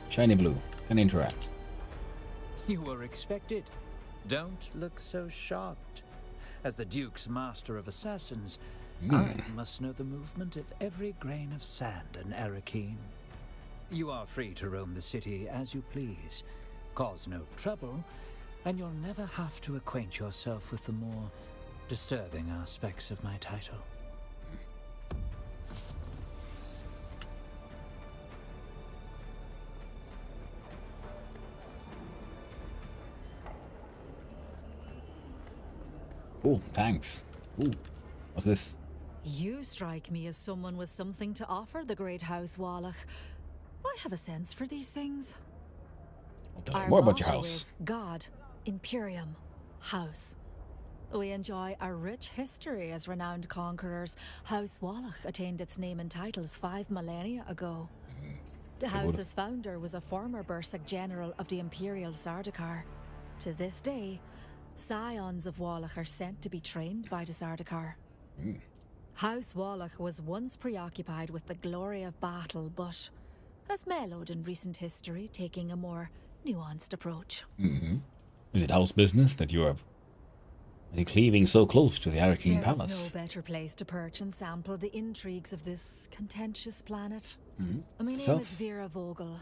Shiny blue. Can interact. You were expected. Don't look so shocked. As the Duke's master of assassins, I must know the movement of every grain of sand in Arakeen. You are free to roam the city as you please. Cause no trouble, and you'll never have to acquaint yourself with the more disturbing aspects of my title. Ooh, thanks. Ooh, what's this? You strike me as someone with something to offer the great house Wallach. I have a sense for these things. I'll tell you more about your motto house. is God, Imperium, House. We enjoy a rich history as renowned conquerors. House Wallach attained its name and titles 5 millennia ago. The house's founder was a former Bursik general of the Imperial Sardaukar. To this day, Scions of Wallach are sent to be trained by the Sardaukar. House Wallach was once preoccupied with the glory of battle, but has mellowed in recent history, taking a more nuanced approach. Is it house business that you are cleaving so close to the Arcane There is Palace? no better place to perch and sample the intrigues of this contentious planet. My name Self? is Vera Vogel.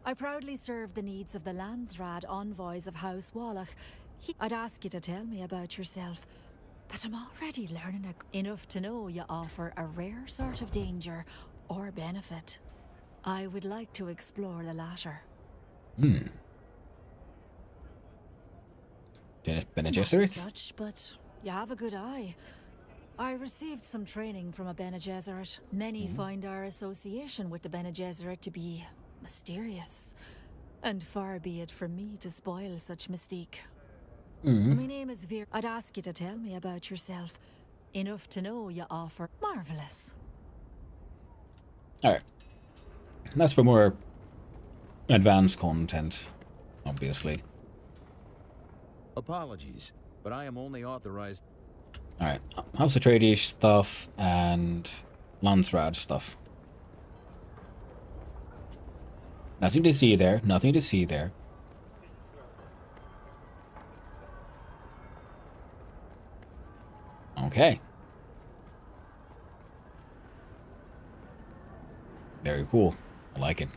I proudly serve the needs of the Landsrad envoys of House Wallach. I'd ask you to tell me about yourself, but I'm already learning enough to know you offer a rare sort of danger or benefit. I would like to explore the latter. Bene Not Gesserit? as such, but you have a good eye. I received some training from a Bene Gesserit. Many find our association with the Bene Gesserit to be mysterious, and far be it from me to spoil such mystique. My name is Vera. I'd ask you to tell me about yourself. Enough to know you offer. Marvelous. Alright. That's for more advanced content, obviously. Apologies, but I am only authorized. Alright. House Atreides stuff and Landsrad stuff. Nothing to see there. Nothing to see there. Okay. Very cool. I like it.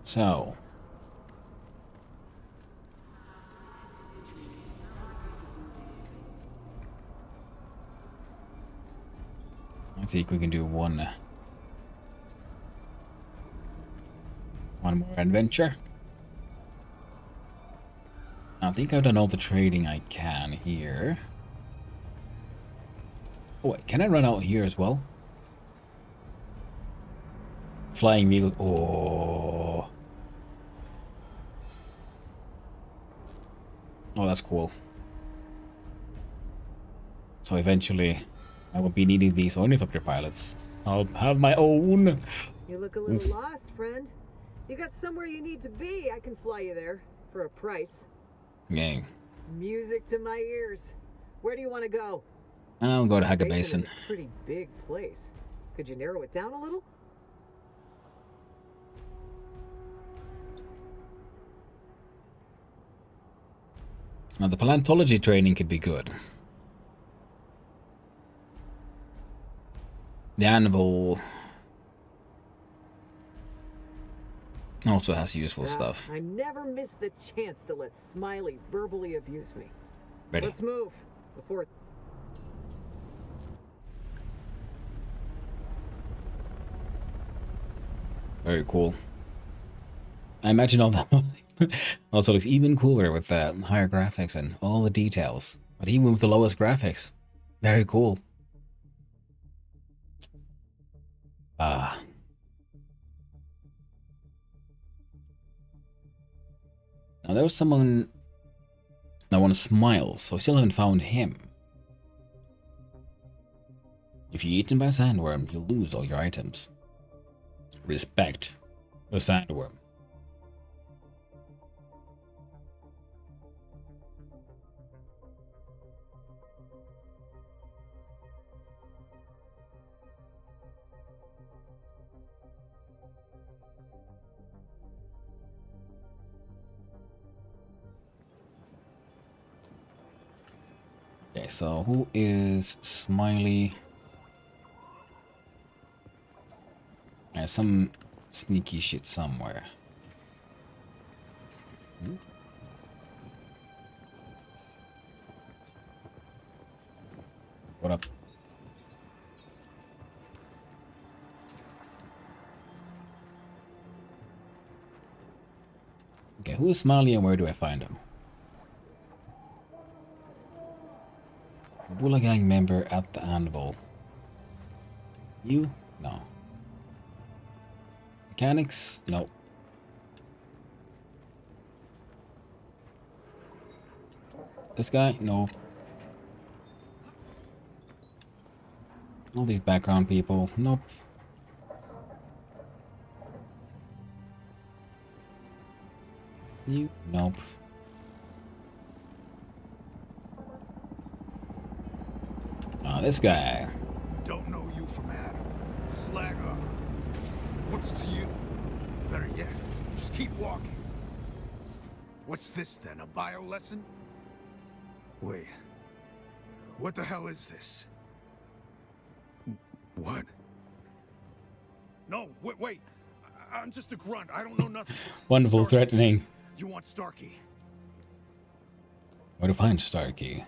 So. I think we can do one more adventure. I think I've done all the trading I can here. Oh wait, can I run out here as well? Flying wheel. Oh. Oh, that's cool. So eventually, I won't be needing these ornithopter pilots. I'll have my own. You look a little lost, friend. You got somewhere you need to be. I can fly you there for a price. Gang. Music to my ears. Where do you want to go? I'll go to Haga Basin Basin. is a pretty big place. Could you narrow it down a little? Now the paleontology training could be good. The anvil also has useful stuff. I never miss the chance to let Smiley verbally abuse me. Ready. Let's move before. Very cool. I imagine all that also looks even cooler with the higher graphics and all the details. But even with the lowest graphics. Very cool. Ah. Now there was someone that wanted to smile, so I still haven't found him. If you're eaten by a sandworm, you'll lose all your items. Respect the sandworm. Okay, so who is Smiley? There's some sneaky shit somewhere. What up? Okay, who is Smiley and where do I find him? Bula Gang member at the Anvil. You? No. Mechanics? No. This guy? No. All these background people? Nope. You? Nope. Oh, this guy. Don't know you from Adam. Slag off. What's to you? Better yet, just keep walking. What's this then, a bio lesson? Wait. What the hell is this? What? No, wait. I'm just a grunt. I don't know nothing. Wonderful, threatening. You want Starkey? Where to find Starkey?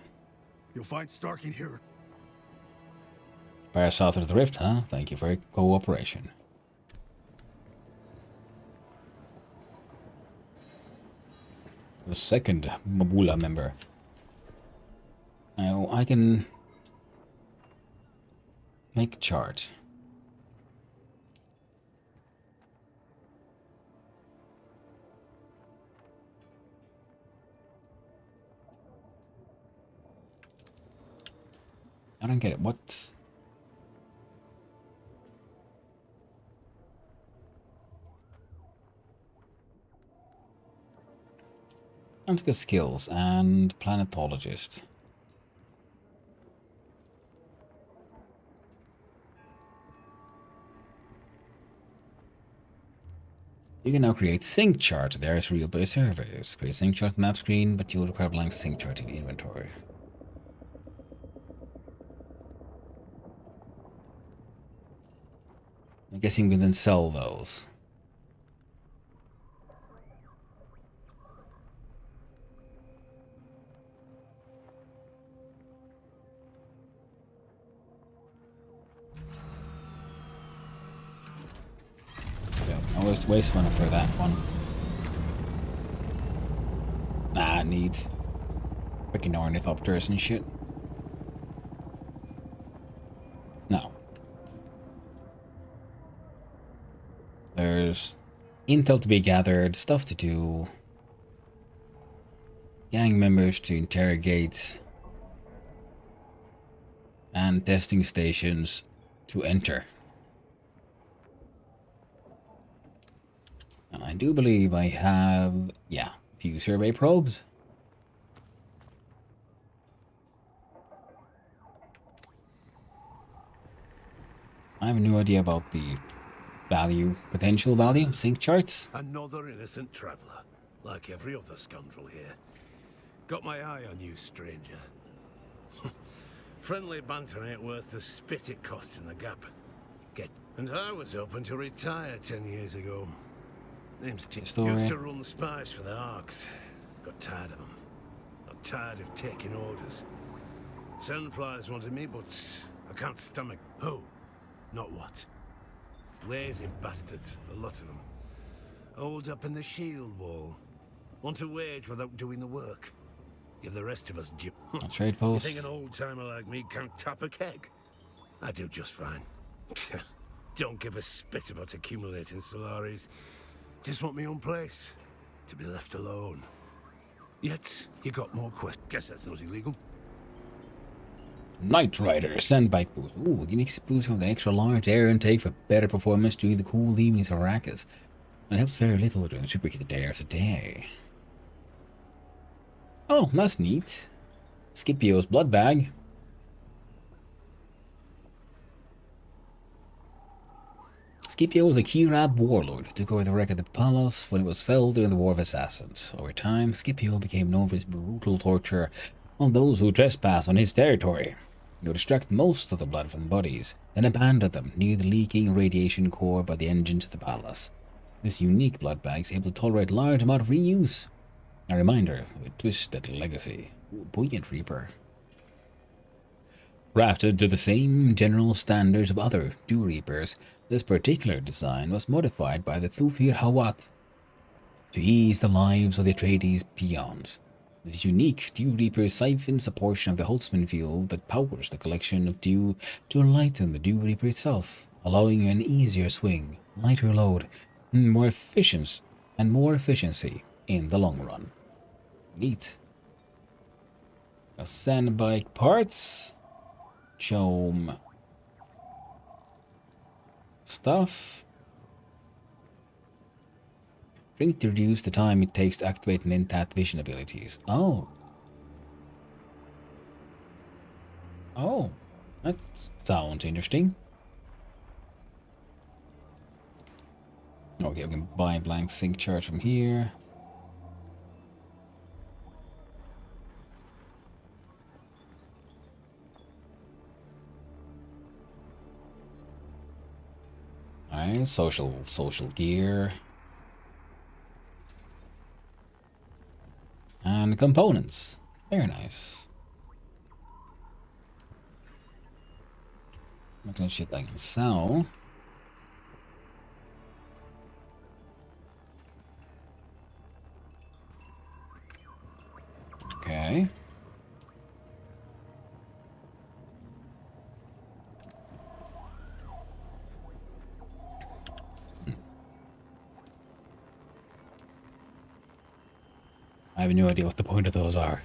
You'll find Starkey here. Far south of the rift, huh? Thank you for your cooperation. The second Mabula member. Now I can make a chart. I don't get it. What? Antica skills and planetologist. You can now create sync chart. There's real base surveys. Create sync chart map screen, but you'll require blank sync chart in inventory. I'm guessing we can then sell those. Always waste money for that one. Nah, neat. Freaking ornithopters and shit. No. There's intel to be gathered, stuff to do, gang members to interrogate, and testing stations to enter. And I do believe I have, yeah, a few survey probes. I have no idea about the potential value of sync charts. Another innocent traveler, like every other scoundrel here. Got my eye on you, stranger. Friendly banter ain't worth the spit it costs in the gap. And I was hoping to retire 10 years ago. Name's Used to run spies for the Arks. Got tired of them. Got tired of taking orders. Sandflies wanted me, but I can't stomach who, not what. Lazy bastards, a lot of them. Holed up in the shield wall. Want to wage without doing the work. Give the rest of us a trade post. You think an old-timer like me can't tap a keg? I do just fine. Don't give a spit about accumulating salaries. Just want my own place. To be left alone. Yet, you got more questions. Guess that's not illegal. Night Rider, sandbike boost. Ooh, unique boost with an extra large air intake for better performance during the cool evenings of Arrakis. It helps very little during the super heated days of the day. Oh, that's neat. Scipio's blood bag. Scipio was a Kirab warlord who took over the wreck of the palace when it was felled during the War of Assassins. Over time, Scipio became known for his brutal torture of those who trespassed on his territory. He would extract most of the blood from the bodies, then abandon them near the leaking radiation core by the engines of the palace. This unique blood bag is able to tolerate large amount of reuse. A reminder of a twisted legacy. Ooh, buoyant Reaper. Crafted to the same general standards of other Dew Reapers, this particular design was modified by the Thufir Hawat to ease the lives of the Atreides peons. This unique Dew Reaper siphons a portion of the Holtzman field that powers the collection of dew to lighten the Dew Reaper itself, allowing an easier swing, lighter load, and more efficiency in the long run. Neat. A sandbike parts. Chome. Stuff. Drink to reduce the time it takes to activate an intact vision abilities. Oh. Oh. That sounds interesting. Okay, we can buy a blank sync chart from here. Alright, social gear. And components. Very nice. Looking at shit I can sell. Okay. I have no idea what the point of those are.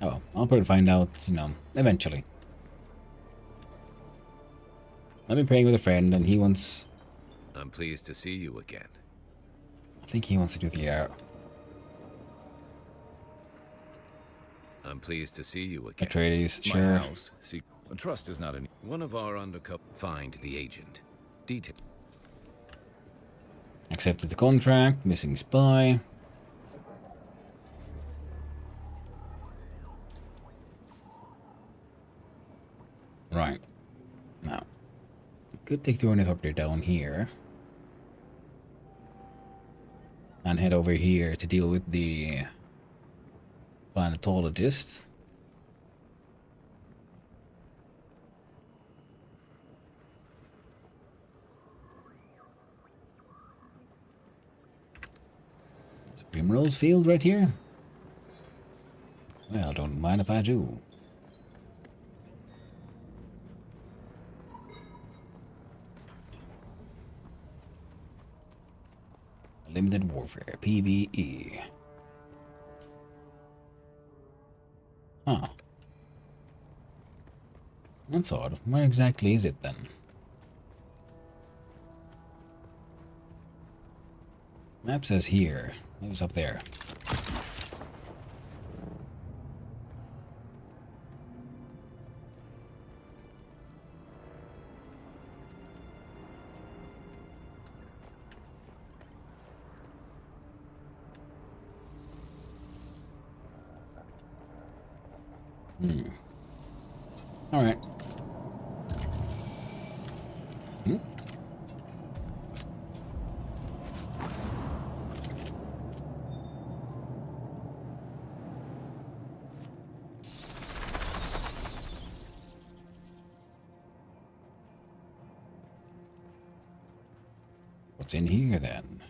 Oh well, I'll probably find out, you know, eventually. I've been praying with a friend and he wants... I'm pleased to see you again. I think he wants to do the air. I'm pleased to see you again. Atreides, My sure. house. See, trust is not an... One of our undercover... Find the agent. Detail. Accepted the contract. Missing spy. Right. Now, could take the ornithopter down here. And head over here to deal with the planetologist. There's a primrose field right here. Well, don't mind if I do. Limited warfare, PvE. Huh. That's odd. Where exactly is it then? Map says here. Maybe it's up there. All right. What's in here then?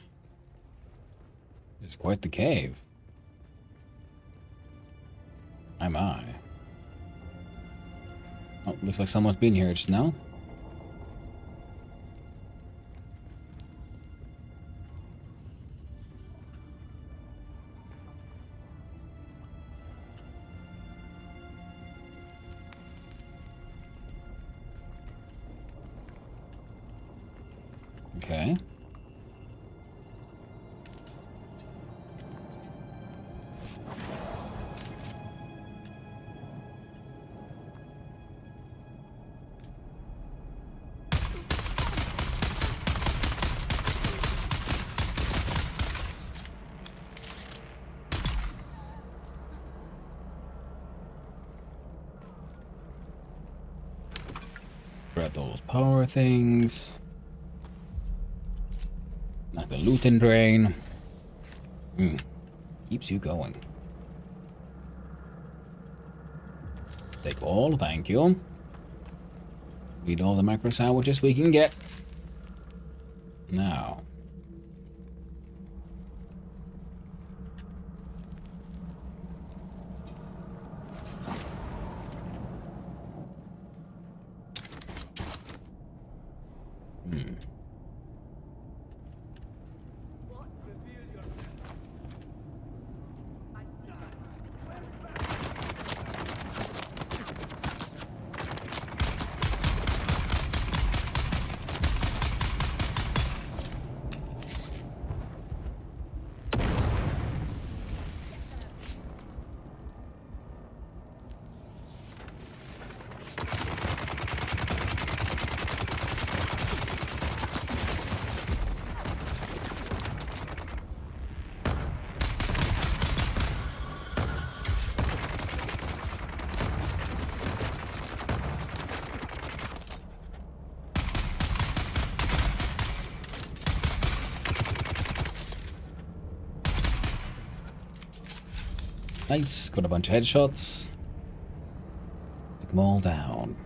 This is quite the cave. My. Oh, looks like someone's been here just now. Okay. Grab those power things. Not the loot and drain. Keeps you going. Take all, thank you. Eat all the macro sandwiches we can get. Now. Nice, got a bunch of headshots. Took them all down.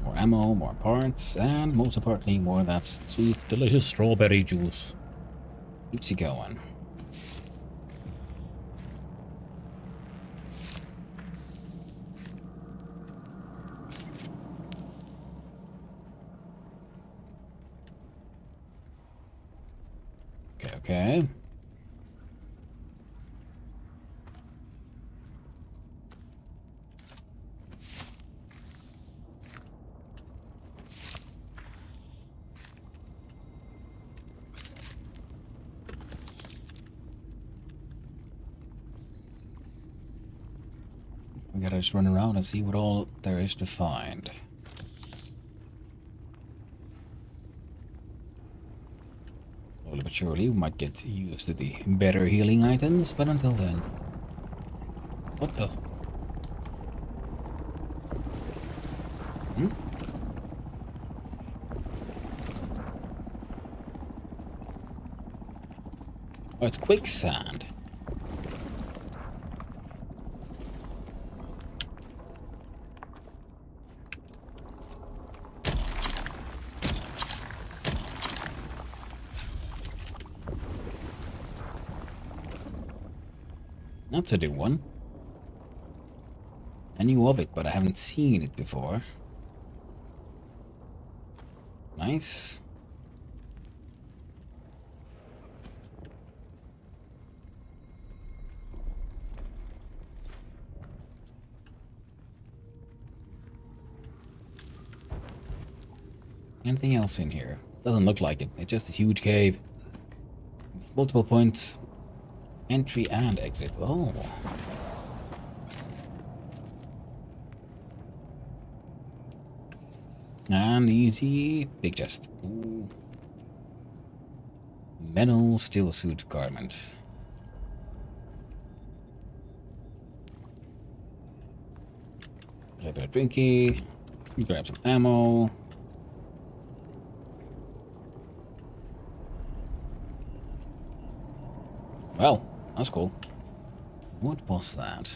More ammo, more parts, and most importantly, more of that sweet, delicious strawberry juice. Keeps you going. Okay. We gotta just run around and see what all there is to find. Slowly but surely, we might get used to the better healing items, but until then... What the... Hmm? Oh, it's quicksand. That's a new one. I knew of it, but I haven't seen it before. Nice. Anything else in here? Doesn't look like it. It's just a huge cave. Multiple points. Entry and exit. Oh. And easy. Big chest. Ooh. Metal steel suit garment. A little bit of drinky. Grab some ammo. Well, that's cool. What was that?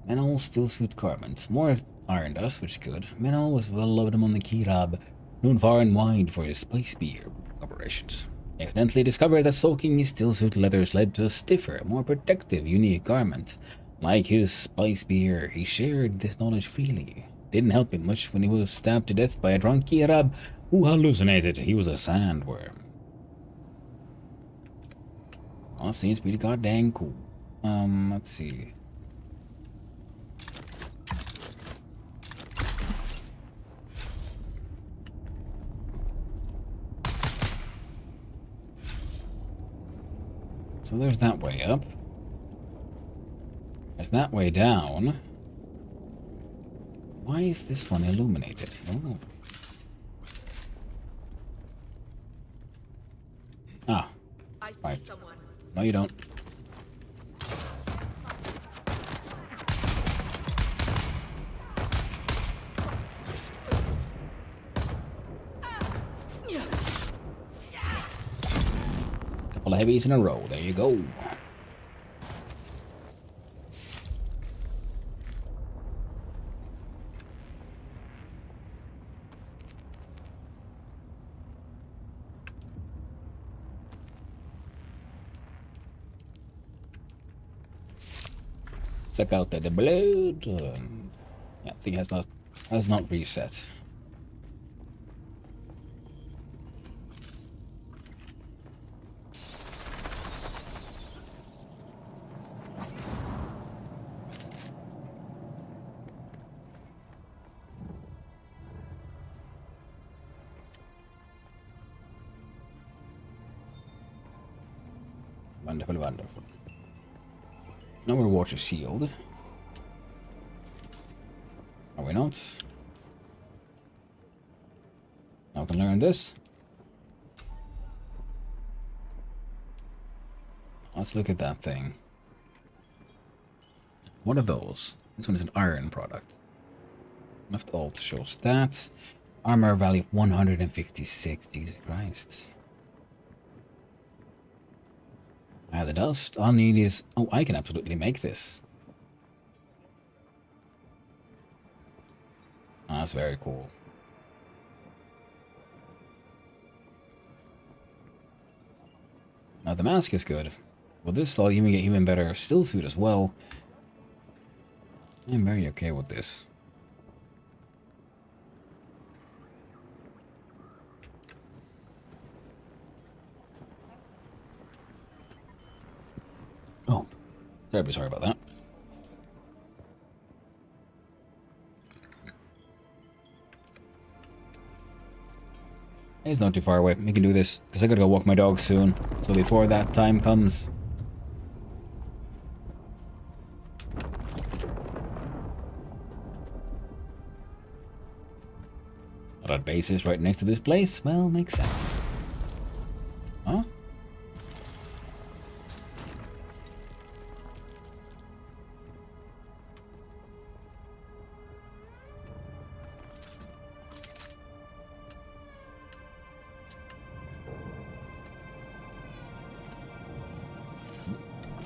Menel steel suit garment. More iron dust, which is good. Menel was well loved among the Kirab, known far and wide for his spice beer operations. He accidentally discovered that soaking his steel suit leathers led to a stiffer, more protective, unique garment. Like his spice beer, he shared this knowledge freely. Didn't help him much when he was stabbed to death by a drunk Kirab who hallucinated he was a sandworm. That seems pretty goddamn cool. Let's see. So there's that way up. There's that way down. Why is this one illuminated? Oh. Ah. I see right. someone. No, you don't. Couple of heavies in a row. There you go. Check out the blood. Yeah, thing has not reset. Wonderful, wonderful. Now we're water sealed. Are we not? Now we can learn this. Let's look at that thing. What are those? This one is an iron product. Left alt shows stats. Armor value of 156. Jesus Christ. I have the dust. All I need is... Oh, I can absolutely make this. Oh, that's very cool. Now the mask is good. With this, I'll even get even better still suit as well. I'm very okay with this. Oh, terribly sorry about that. It's not too far away. We can do this, because I gotta go walk my dog soon. So before that time comes... That base is right next to this place? Well, makes sense. Huh?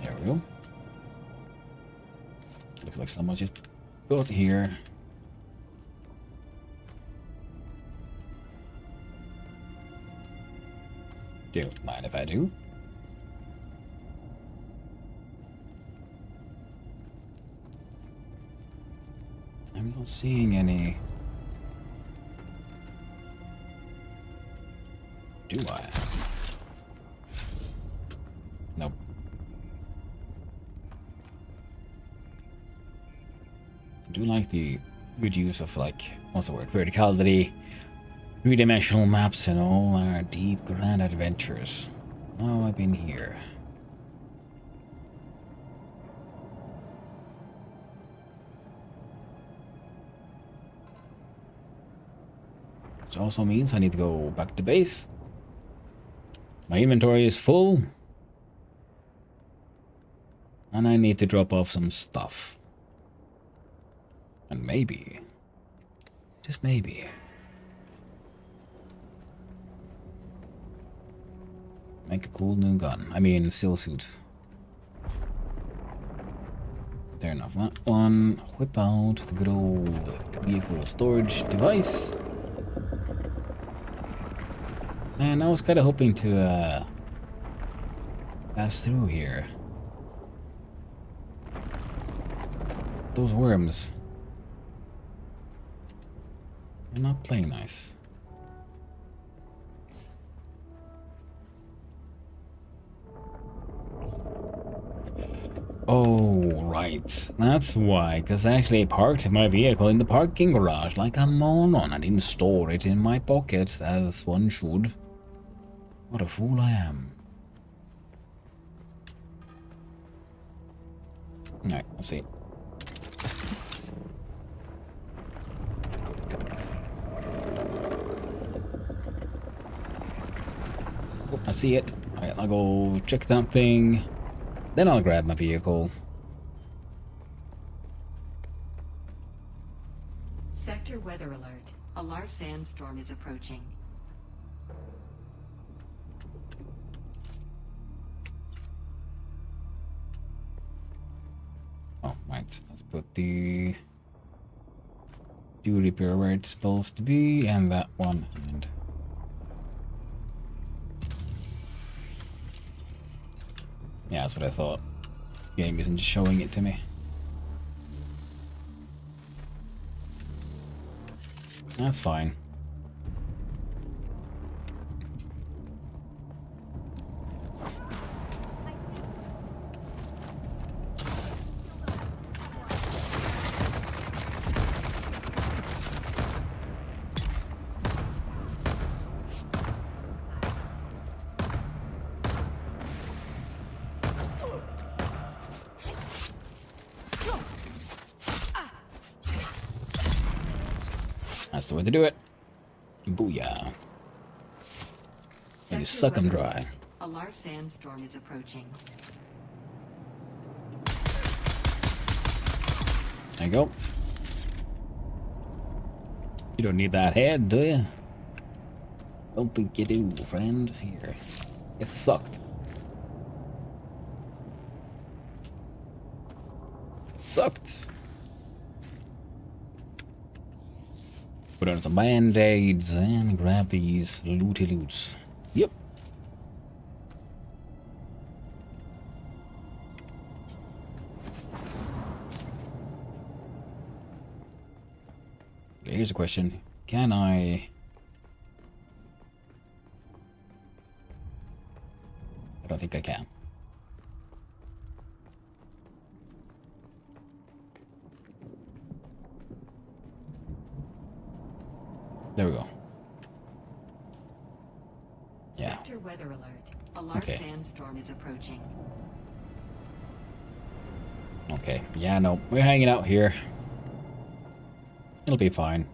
There we go. Looks like someone just got here. Don't mind if I do. I'm not seeing any. Do I? Nope. I do like the good use of, like, what's the word? Verticality. Three-dimensional maps and all our deep, grand adventures. Oh, I've been here. Which also means I need to go back to base. My inventory is full. And I need to drop off some stuff. And maybe, just maybe, make a cool new gun. I mean, still suit. Fair enough. That one. Whip out the good old vehicle storage device. Man, I was kind of hoping to pass through here. Those worms. They're not playing nice. Oh, right. That's why, because I actually parked my vehicle in the parking garage like a moron. I didn't store it in my pocket, as one should. What a fool I am. Alright, let's see. Oh, I see it. Alright, I'll go check that thing. Then I'll grab my vehicle. Sector weather alert. A large sandstorm is approaching. Oh, right. Let's put the do repair where it's supposed to be, and that one. And yeah, that's what I thought. The game isn't showing it to me. That's fine. That's the way to do it. Booyah. And you suck them dry. A large sandstorm is approaching. There you go. You don't need that head, do you? Don't think you do, friend. Here. Get sucked. Sucked. Put on some band-aids and grab these looty loots. Yep. Okay, here's a question. Can I don't think I can. There we go. Yeah. Sector weather alert. A large sandstorm is approaching. Okay. Yeah, no. We're hanging out here. It'll be fine.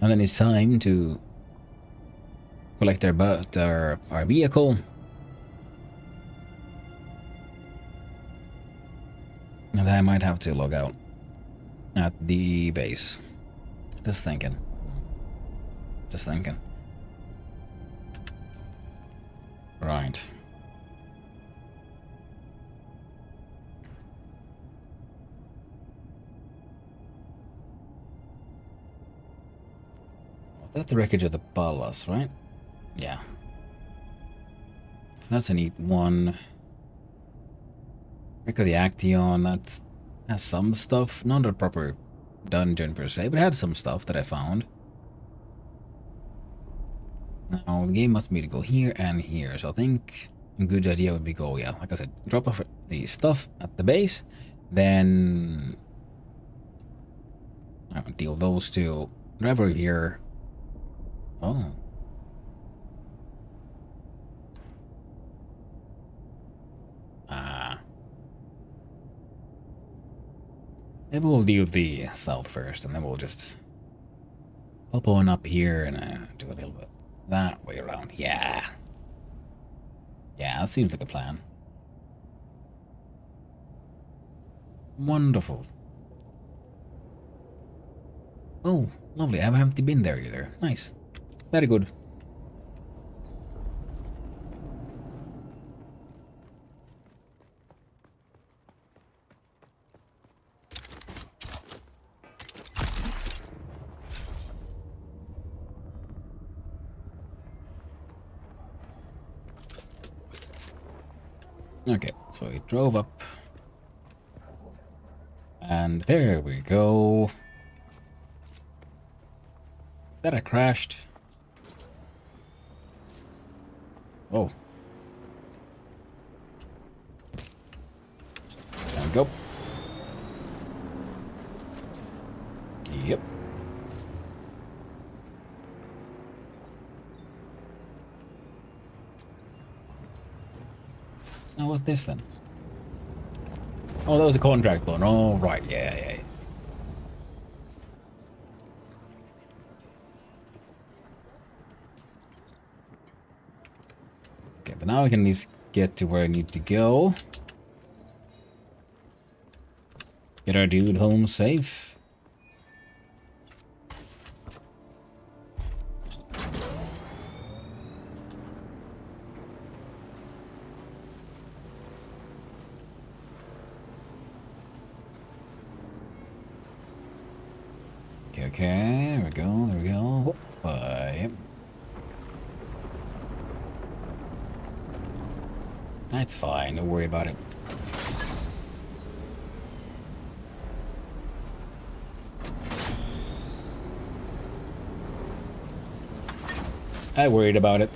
And then it's time to collect our vehicle. And then I might have to log out at the base. Just thinking. Just thinking. Right. Was that the wreckage of the Pallas, right? Yeah. So that's a neat one. Wreck of the Action, that has some stuff. Not a proper dungeon per se, but it had some stuff that I found. Now the game wants me to go here and here, so I think a good idea would be go, yeah, like I said, drop off the stuff at the base, then I will deal those two. Drive over here. Oh. Maybe we'll deal with the south first, and then we'll just pop on up here and do a little bit that way around. Yeah. Yeah, that seems like a plan. Wonderful. Oh, lovely. I haven't been there either. Nice. Very good. Okay, so we drove up. And there we go. That I crashed. Oh. There we go. Yep. Now what's this then? Oh, that was a contract one. Oh, right. Yeah, yeah, yeah. Okay, but now I can at least get to where I need to go. Get our dude home safe. Okay, there we go, there we go. Yep. That's fine, don't worry about it. I worried about it.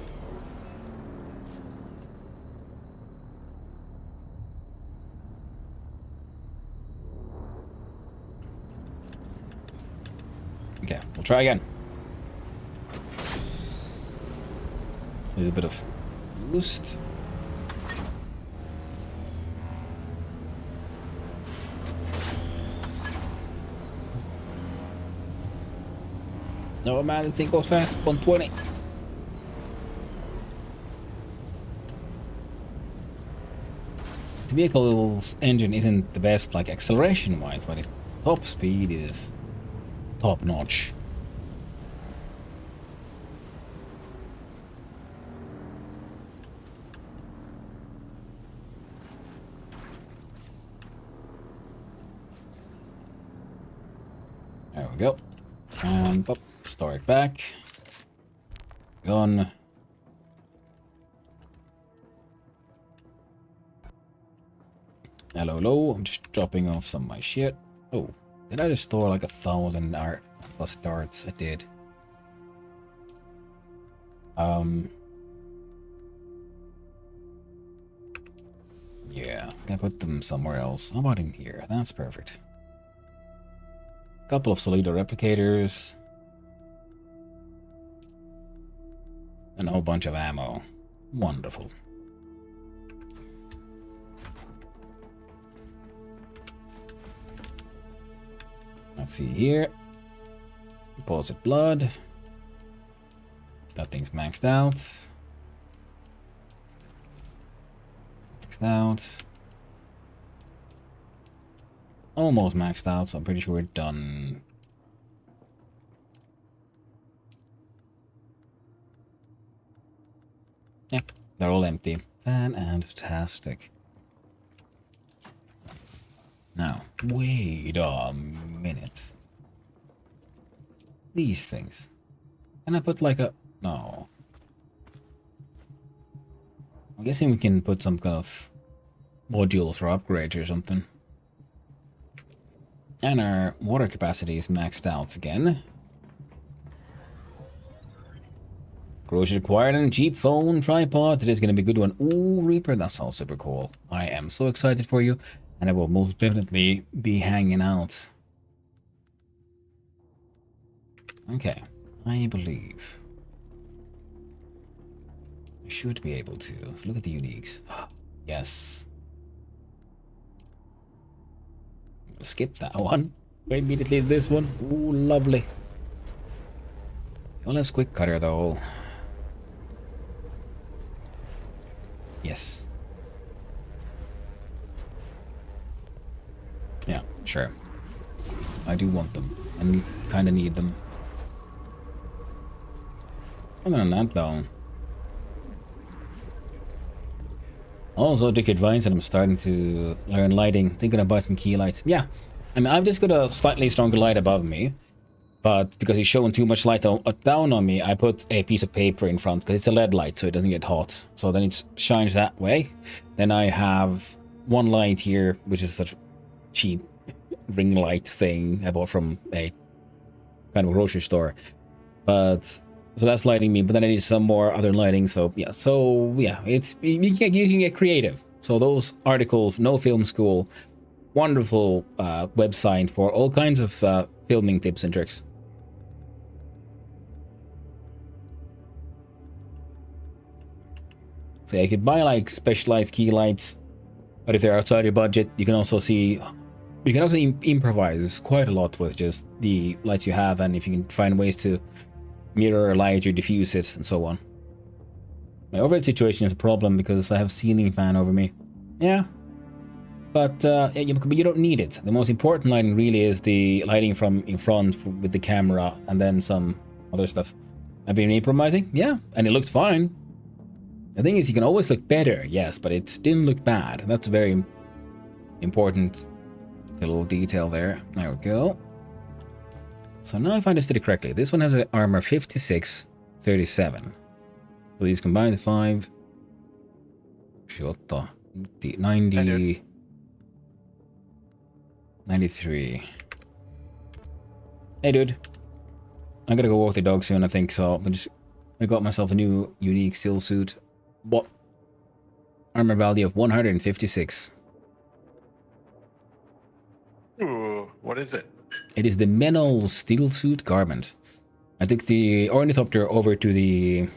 Okay, we'll try again. A little bit of boost. No man, the thing goes fast. 120. The vehicle's engine isn't the best, like acceleration wise, but its top speed is top notch. we go. And pop, store it back. Gun. Hello. I'm just dropping off some of my shit. Oh, did I just store like 1,000 art plus darts? I did. Yeah, can I put them somewhere else? How about in here? That's perfect. Couple of Solido replicators. And a whole bunch of ammo. Wonderful. Let's see here. Deposit blood. That thing's maxed out. Maxed out. Almost maxed out, so I'm pretty sure we're done. Yep, they're all empty. Fantastic. Now, wait a minute. These things. Can I put like a... No. I'm guessing we can put some kind of modules or upgrades or something. And our water capacity is maxed out again. Groceries required and cheap phone tripod. It is going to be a good one. Ooh, Reaper, that sounds super cool. I am so excited for you. And I will most definitely be hanging out. Okay, I believe I should be able to. Look at the uniques. Yes. Skip that one. Go immediately to this one. Ooh, lovely. Well, let's quick cutter though. Yes. Yeah, sure. I do want them. I kind of need them. Other than that, though. Also, took advice and I'm starting to learn lighting. Thinking about some key lights. Yeah. I mean, I've just got a slightly stronger light above me. But because it's showing too much light down on me, I put a piece of paper in front. Because it's a LED light, so it doesn't get hot. So then it shines that way. Then I have one light here, which is such cheap ring light thing I bought from a kind of grocery store. But so that's lighting me, but then I need some more other lighting. So yeah, it's you can get creative. So those articles, No Film School, wonderful website for all kinds of filming tips and tricks. So you could buy like specialized key lights, but if they're outside your budget, you can also see. You can also improvise quite a lot with just the lights you have, and if you can find ways to mirror a light or diffuse it, and so on. My overhead situation is a problem because I have ceiling fan over me. Yeah, but you don't need it. The most important lighting really is the lighting from in front with the camera, and then some other stuff. I've been improvising, yeah, and it looked fine. The thing is, you can always look better, yes, but it didn't look bad. That's a very important little detail there. There we go. So now if I understood it correctly, this one has an armor 56, 37. So these combine the 5. 90. 93. Hey dude. I'm gonna go walk the dog soon, I think, so I got myself a new unique steel suit. What? Armor value of 156. Ooh, what is it? It is the Menel steel suit garment. I took the ornithopter over to the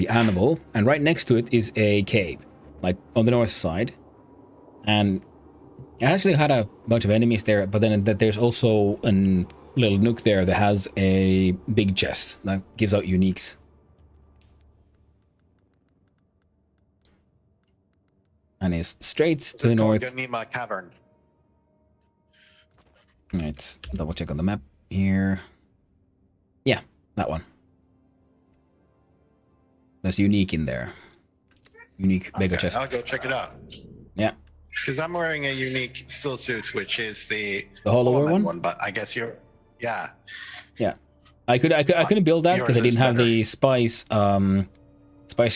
animal, and right next to it is a cave, like on the north side. And I actually had a bunch of enemies there, but then there's also a little nook there that has a big chest that gives out uniques. And is straight to the north. Go meet my cavern. Let's double check on the map here. Yeah, that one. There's unique in there. Unique mega chest. I'll go check it out. Yeah. Because I'm wearing a unique still suit, which is the hollower one. But I guess you're, yeah. Yeah, I couldn't build that because I didn't have the spice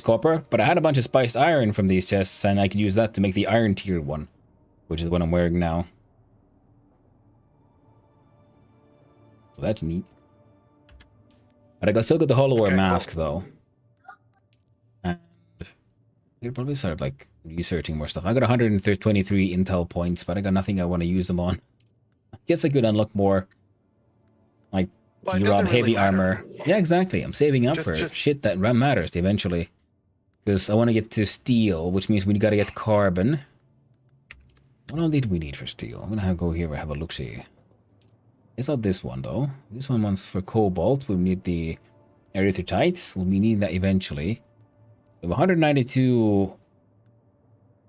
copper, but I had a bunch of spiced iron from these chests, and I could use that to make the iron tier one, which is what I'm wearing now. So that's neat. But I still got the hollower mask though. And you'll probably start like researching more stuff. I got 123 intel points, but I got nothing I want to use them on. I guess I could unlock more like T-Rob heavy armor. Yeah, exactly. I'm saving up for shit that matters eventually. Because I want to get to steel, which means we gotta get carbon. What all did we need for steel? I'm gonna go here and have a look-see. It's not this one though. This one's for cobalt. We'll need the erythrite. We'll need that eventually. We have 192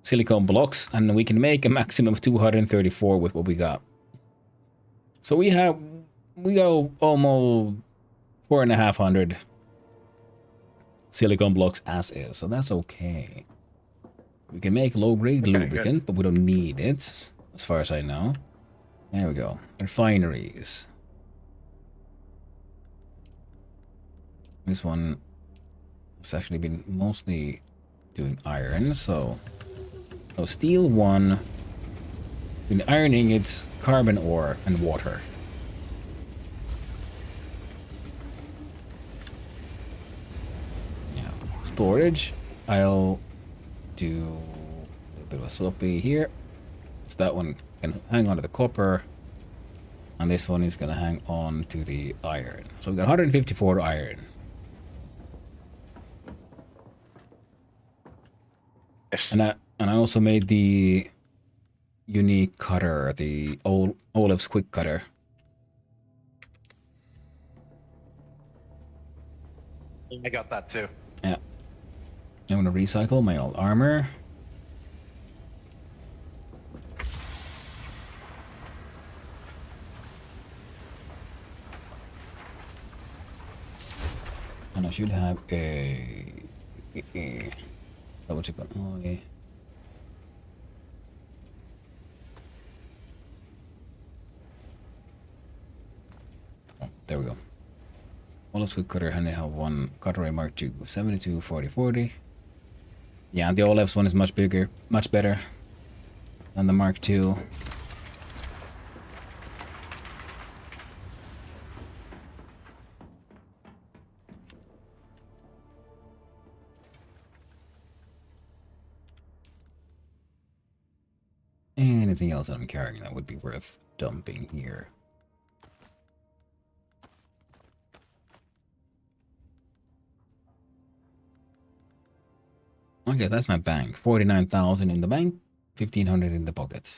silicone blocks, and we can make a maximum of 234 with what we got. So we go almost 4,500 silicone blocks as is, so that's okay. We can make low-grade lubricant, but we don't need it, as far as I know. There we go. Refineries. This one has actually been mostly doing iron, so steel one. In ironing, it's carbon ore and water. Yeah. Storage. I'll do a bit of a swappy here. So that one can hang on to the copper, and this one is gonna hang on to the iron. So we've got 154 iron. Yes. And I also made the unique cutter, the Olaf's quick cutter. I got that too. Yeah. I'm gonna recycle my old armor. And I should have a double check on. Oh, yeah. Oh, there we go. Well, let's go cutter handheld one cutlery Mark II 72 40 40. Yeah, the Olaf's one is much bigger, much better than the Mark II. Anything else that I'm carrying that would be worth dumping here? Okay, that's my bank. 49,000 in the bank, 1,500 in the pocket.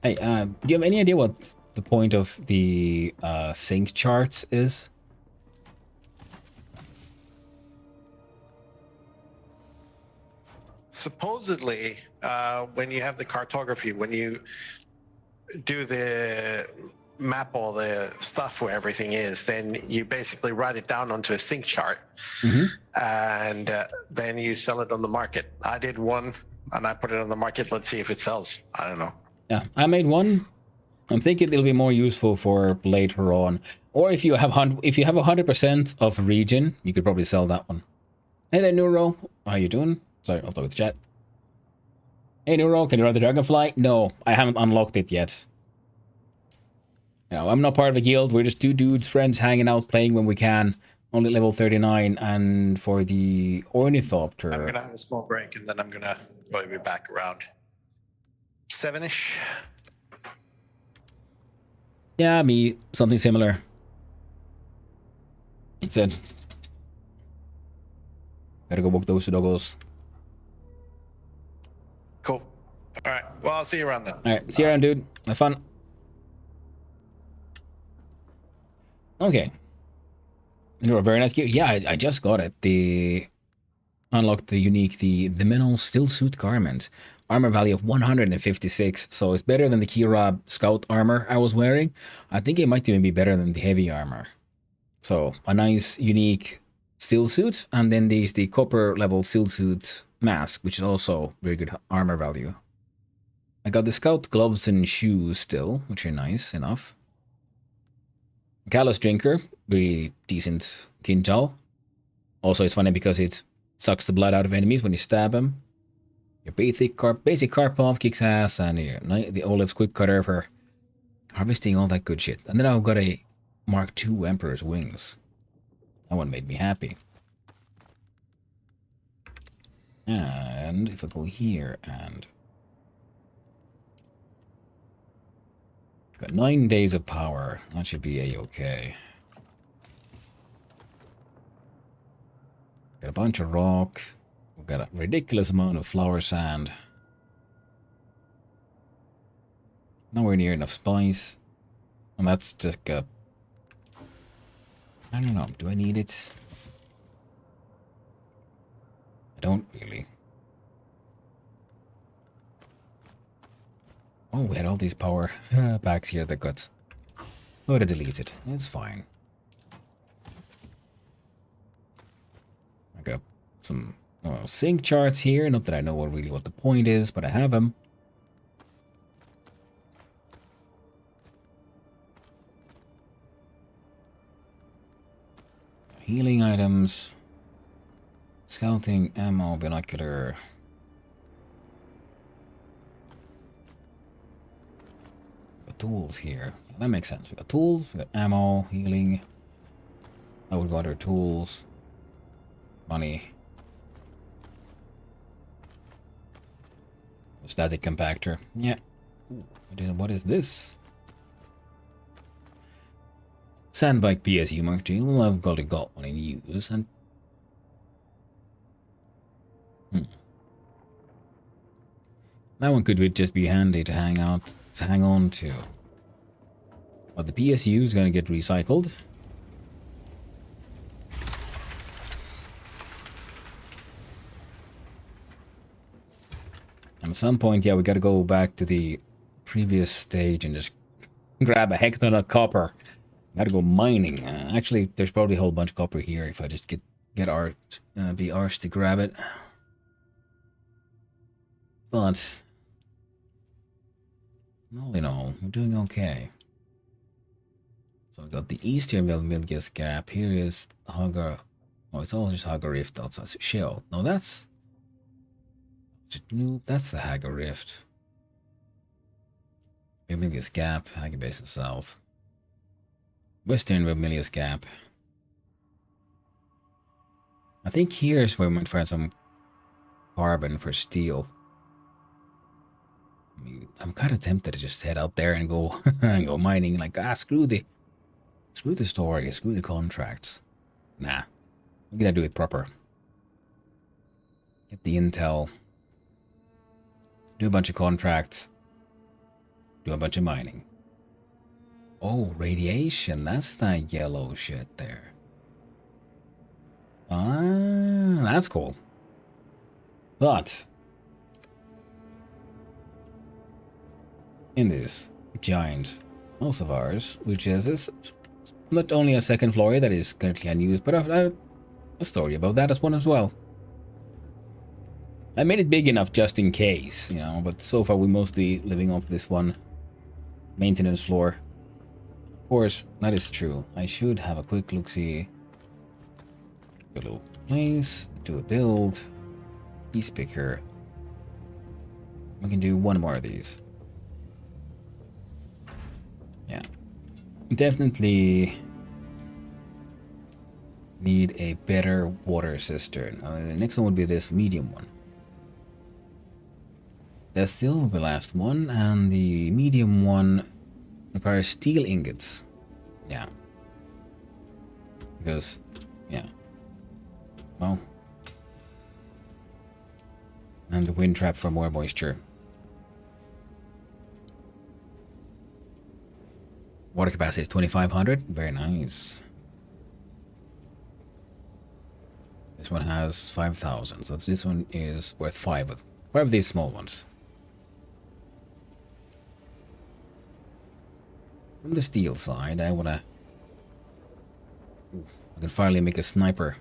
Hey, do you have any idea what the point of the sync charts is? Supposedly, when you have the cartography, when you do the map all the stuff where everything is, then you basically write it down onto a sync chart, and then you sell it on the market. I did one, and I put it on the market. Let's see if it sells. I don't know. Yeah, I made one. I'm thinking it'll be more useful for later on, or if you have 100% of a region, you could probably sell that one. Hey there, Neuro. How you doing? Sorry, I'll talk with the chat. Hey, Neuro, can you ride the Dragonfly? No, I haven't unlocked it yet. You know, I'm not part of a guild. We're just two dudes, friends, hanging out, playing when we can. Only level 39, and for the Ornithopter... I'm gonna have a small break, and then I'm gonna probably be back around 7-ish. Yeah, me. Something similar. He said. Gotta go walk those doggos. Cool. All right. Well, I'll see you around then. All right. See you around, dude. Have fun. Okay. You're a very nice gear. Yeah, I just got it. Unlocked the unique, the mineral still suit garment. Armor value of 156, so it's better than the Kirab scout armor I was wearing. I think it might even be better than the heavy armor. So a nice, unique steel suit, and then there's the copper level steel suit mask, which is also very good armor value. I got the scout gloves and shoes still, which are nice enough. Callous drinker, very decent Kintal. Also, it's funny because it sucks the blood out of enemies when you stab them. Your basic Karpov kicks ass, and the Olive's quick cutter for harvesting all that good shit. And then I've got a Mark II Emperor's wings. That one made me happy. And if I go here and got 9 days of power, that should be a-okay. Got a bunch of rock. We've got a ridiculous amount of flour sand. Nowhere near enough spice. And that's just I don't know, do I need it? I don't really. Oh, we had all these power packs here that got... Oh, to delete it. It's fine. I got some sync charts here. Not that I know really what the point is, but I have them. Healing items. Scouting, ammo, binocular. Got tools here. That makes sense. We got tools, we got ammo, healing. I would go under tools. Money. Static compactor. Yeah. Ooh, what is this? Sandbike PSU Mark II. Well, I've got one in use, and that one could just be handy to hang on to. But the PSU is going to get recycled. And at some point, yeah, we got to go back to the previous stage and just grab a heck ton of copper. Gotta go mining. Actually, there's probably a whole bunch of copper here if I just get art, be arsed to grab it. But all in all, we're doing okay. So I got the Eastern Milgias Gap. Here is Hagar. Oh, it's all just Hagar Rift outside Shell. No, that's the Hagar Rift. Milgias Gap, Hagar Basin South. Western Vermilius Gap. I think here's where we might find some carbon for steel. I mean, I'm kind of tempted to just head out there and go and go mining. Like, screw the story, screw the contracts. Nah, we're gonna do it proper. Get the intel. Do a bunch of contracts. Do a bunch of mining. Oh, radiation. That's that yellow shit there. Ah, that's cool. But in this giant house of ours, which is not only a second floor that is currently unused, but a story about that as well. I made it big enough just in case, you know, but so far we're mostly living off this one maintenance floor. Of course, that is true. I should have a quick look-see. A little place, do a build, piece picker. We can do one more of these. Yeah. Definitely need a better water cistern. The next one would be this medium one. That's still the last one, and the medium one requires steel ingots. Yeah. Because, yeah. Well. And the wind trap for more moisture. Water capacity is 2,500. Very nice. This one has 5,000. So this one is worth 5 of these small ones. From the steel side, I can finally make a sniper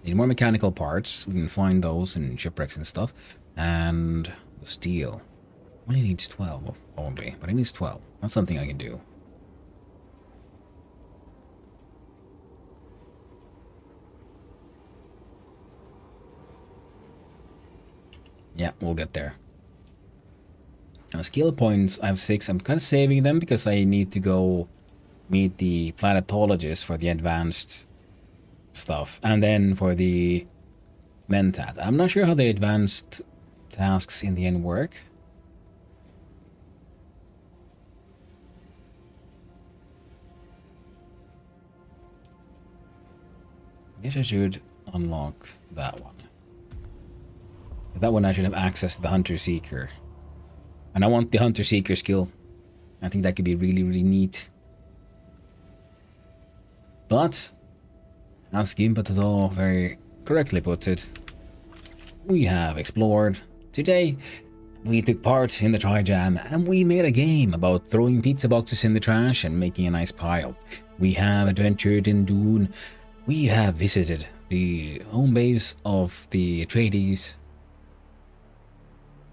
Need more mechanical parts. We can find those in shipwrecks and stuff. And the steel. Only needs 12 only, but it needs 12. That's something I can do. Yeah, we'll get there. Now, skill points, I have 6. I'm kind of saving them because I need to go meet the planetologist for the advanced stuff. And then for the Mentat. I'm not sure how the advanced tasks in the end work. I guess I should unlock that one. That one I should have access to the Hunter Seeker. And I want the Hunter Seeker skill. I think that could be really, really neat. But, as Gimpatato very correctly puts it, we have explored. Today, we took part in the Trijam and we made a game about throwing pizza boxes in the trash and making a nice pile. We have adventured in Dune. We have visited the home base of the Atreides.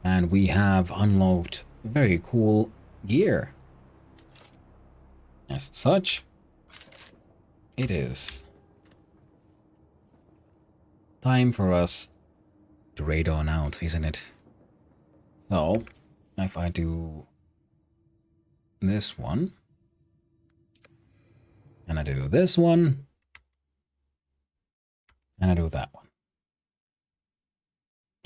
And we have unlocked very cool gear. As such, it is time for us to raid on out, isn't it? So, if I do this one, and I do this one, and I do that one.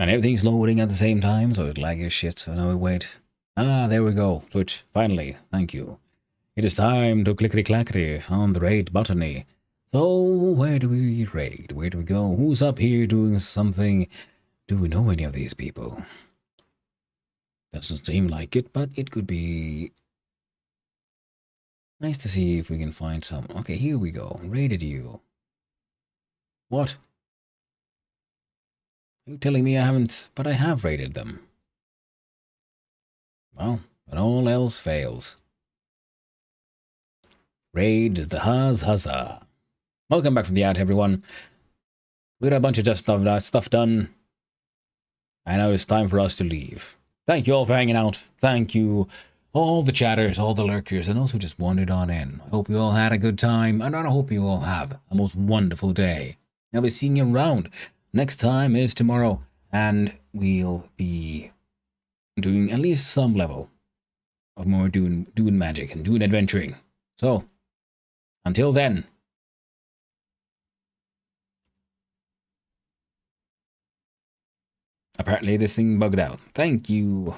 And everything's loading at the same time, so it's lag as shit, so now we wait. Ah, there we go. Twitch, finally, thank you. It is time to clickety-clackety on the raid buttony. So, where do we raid? Where do we go? Who's up here doing something? Do we know any of these people? Doesn't seem like it, but it could be nice to see if we can find some. Okay, here we go. Raided you. What? You're telling me I haven't, but I have raided them. Well, when all else fails. Raid the Huzzah. Welcome back from the ad, everyone. We got a bunch of stuff done. And now it's time for us to leave. Thank you all for hanging out. Thank you, all the chatters, all the lurkers, and those who just wandered on in. I hope you all had a good time, and I hope you all have a most wonderful day. I'll be seeing you around. Next time is tomorrow, and we'll be doing at least some level of more Dune magic and Dune adventuring. So, until then. Apparently this thing bugged out. Thank you.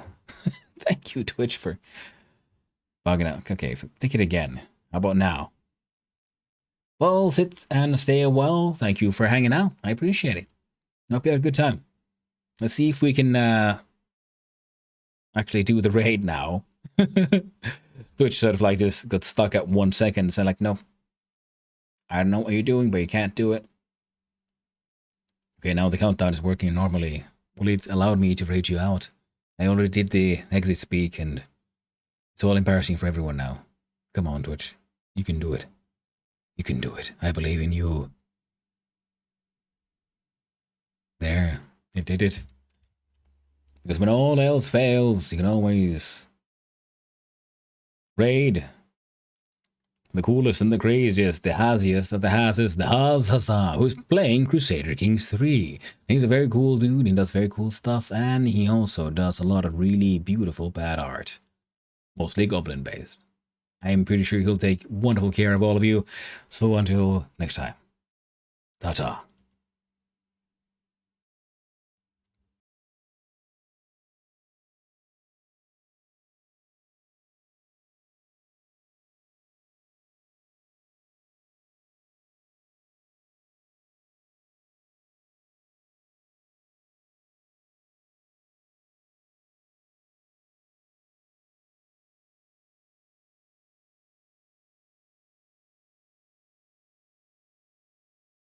Thank you, Twitch, for bugging out. Okay, think it again. How about now? Well, sit and stay well. Thank you for hanging out. I appreciate it. Hope you had a good time. Let's see if we can actually do the raid now. Twitch sort of like just got stuck at 1 second. So like, no. I don't know what you're doing, but you can't do it. Okay, now the countdown is working normally. Well, it allowed me to raid you out. I already did the exit speak, and it's all embarrassing for everyone now. Come on, Twitch. You can do it. You can do it. I believe in you. There. It did it. Because when all else fails, you can always raid the coolest and the craziest, the hazziest of the hazzes, the Huzzah, who's playing Crusader Kings 3. He's a very cool dude, he does very cool stuff, and he also does a lot of really beautiful bad art. Mostly goblin based. I'm pretty sure he'll take wonderful care of all of you. So until next time. Ta-ta.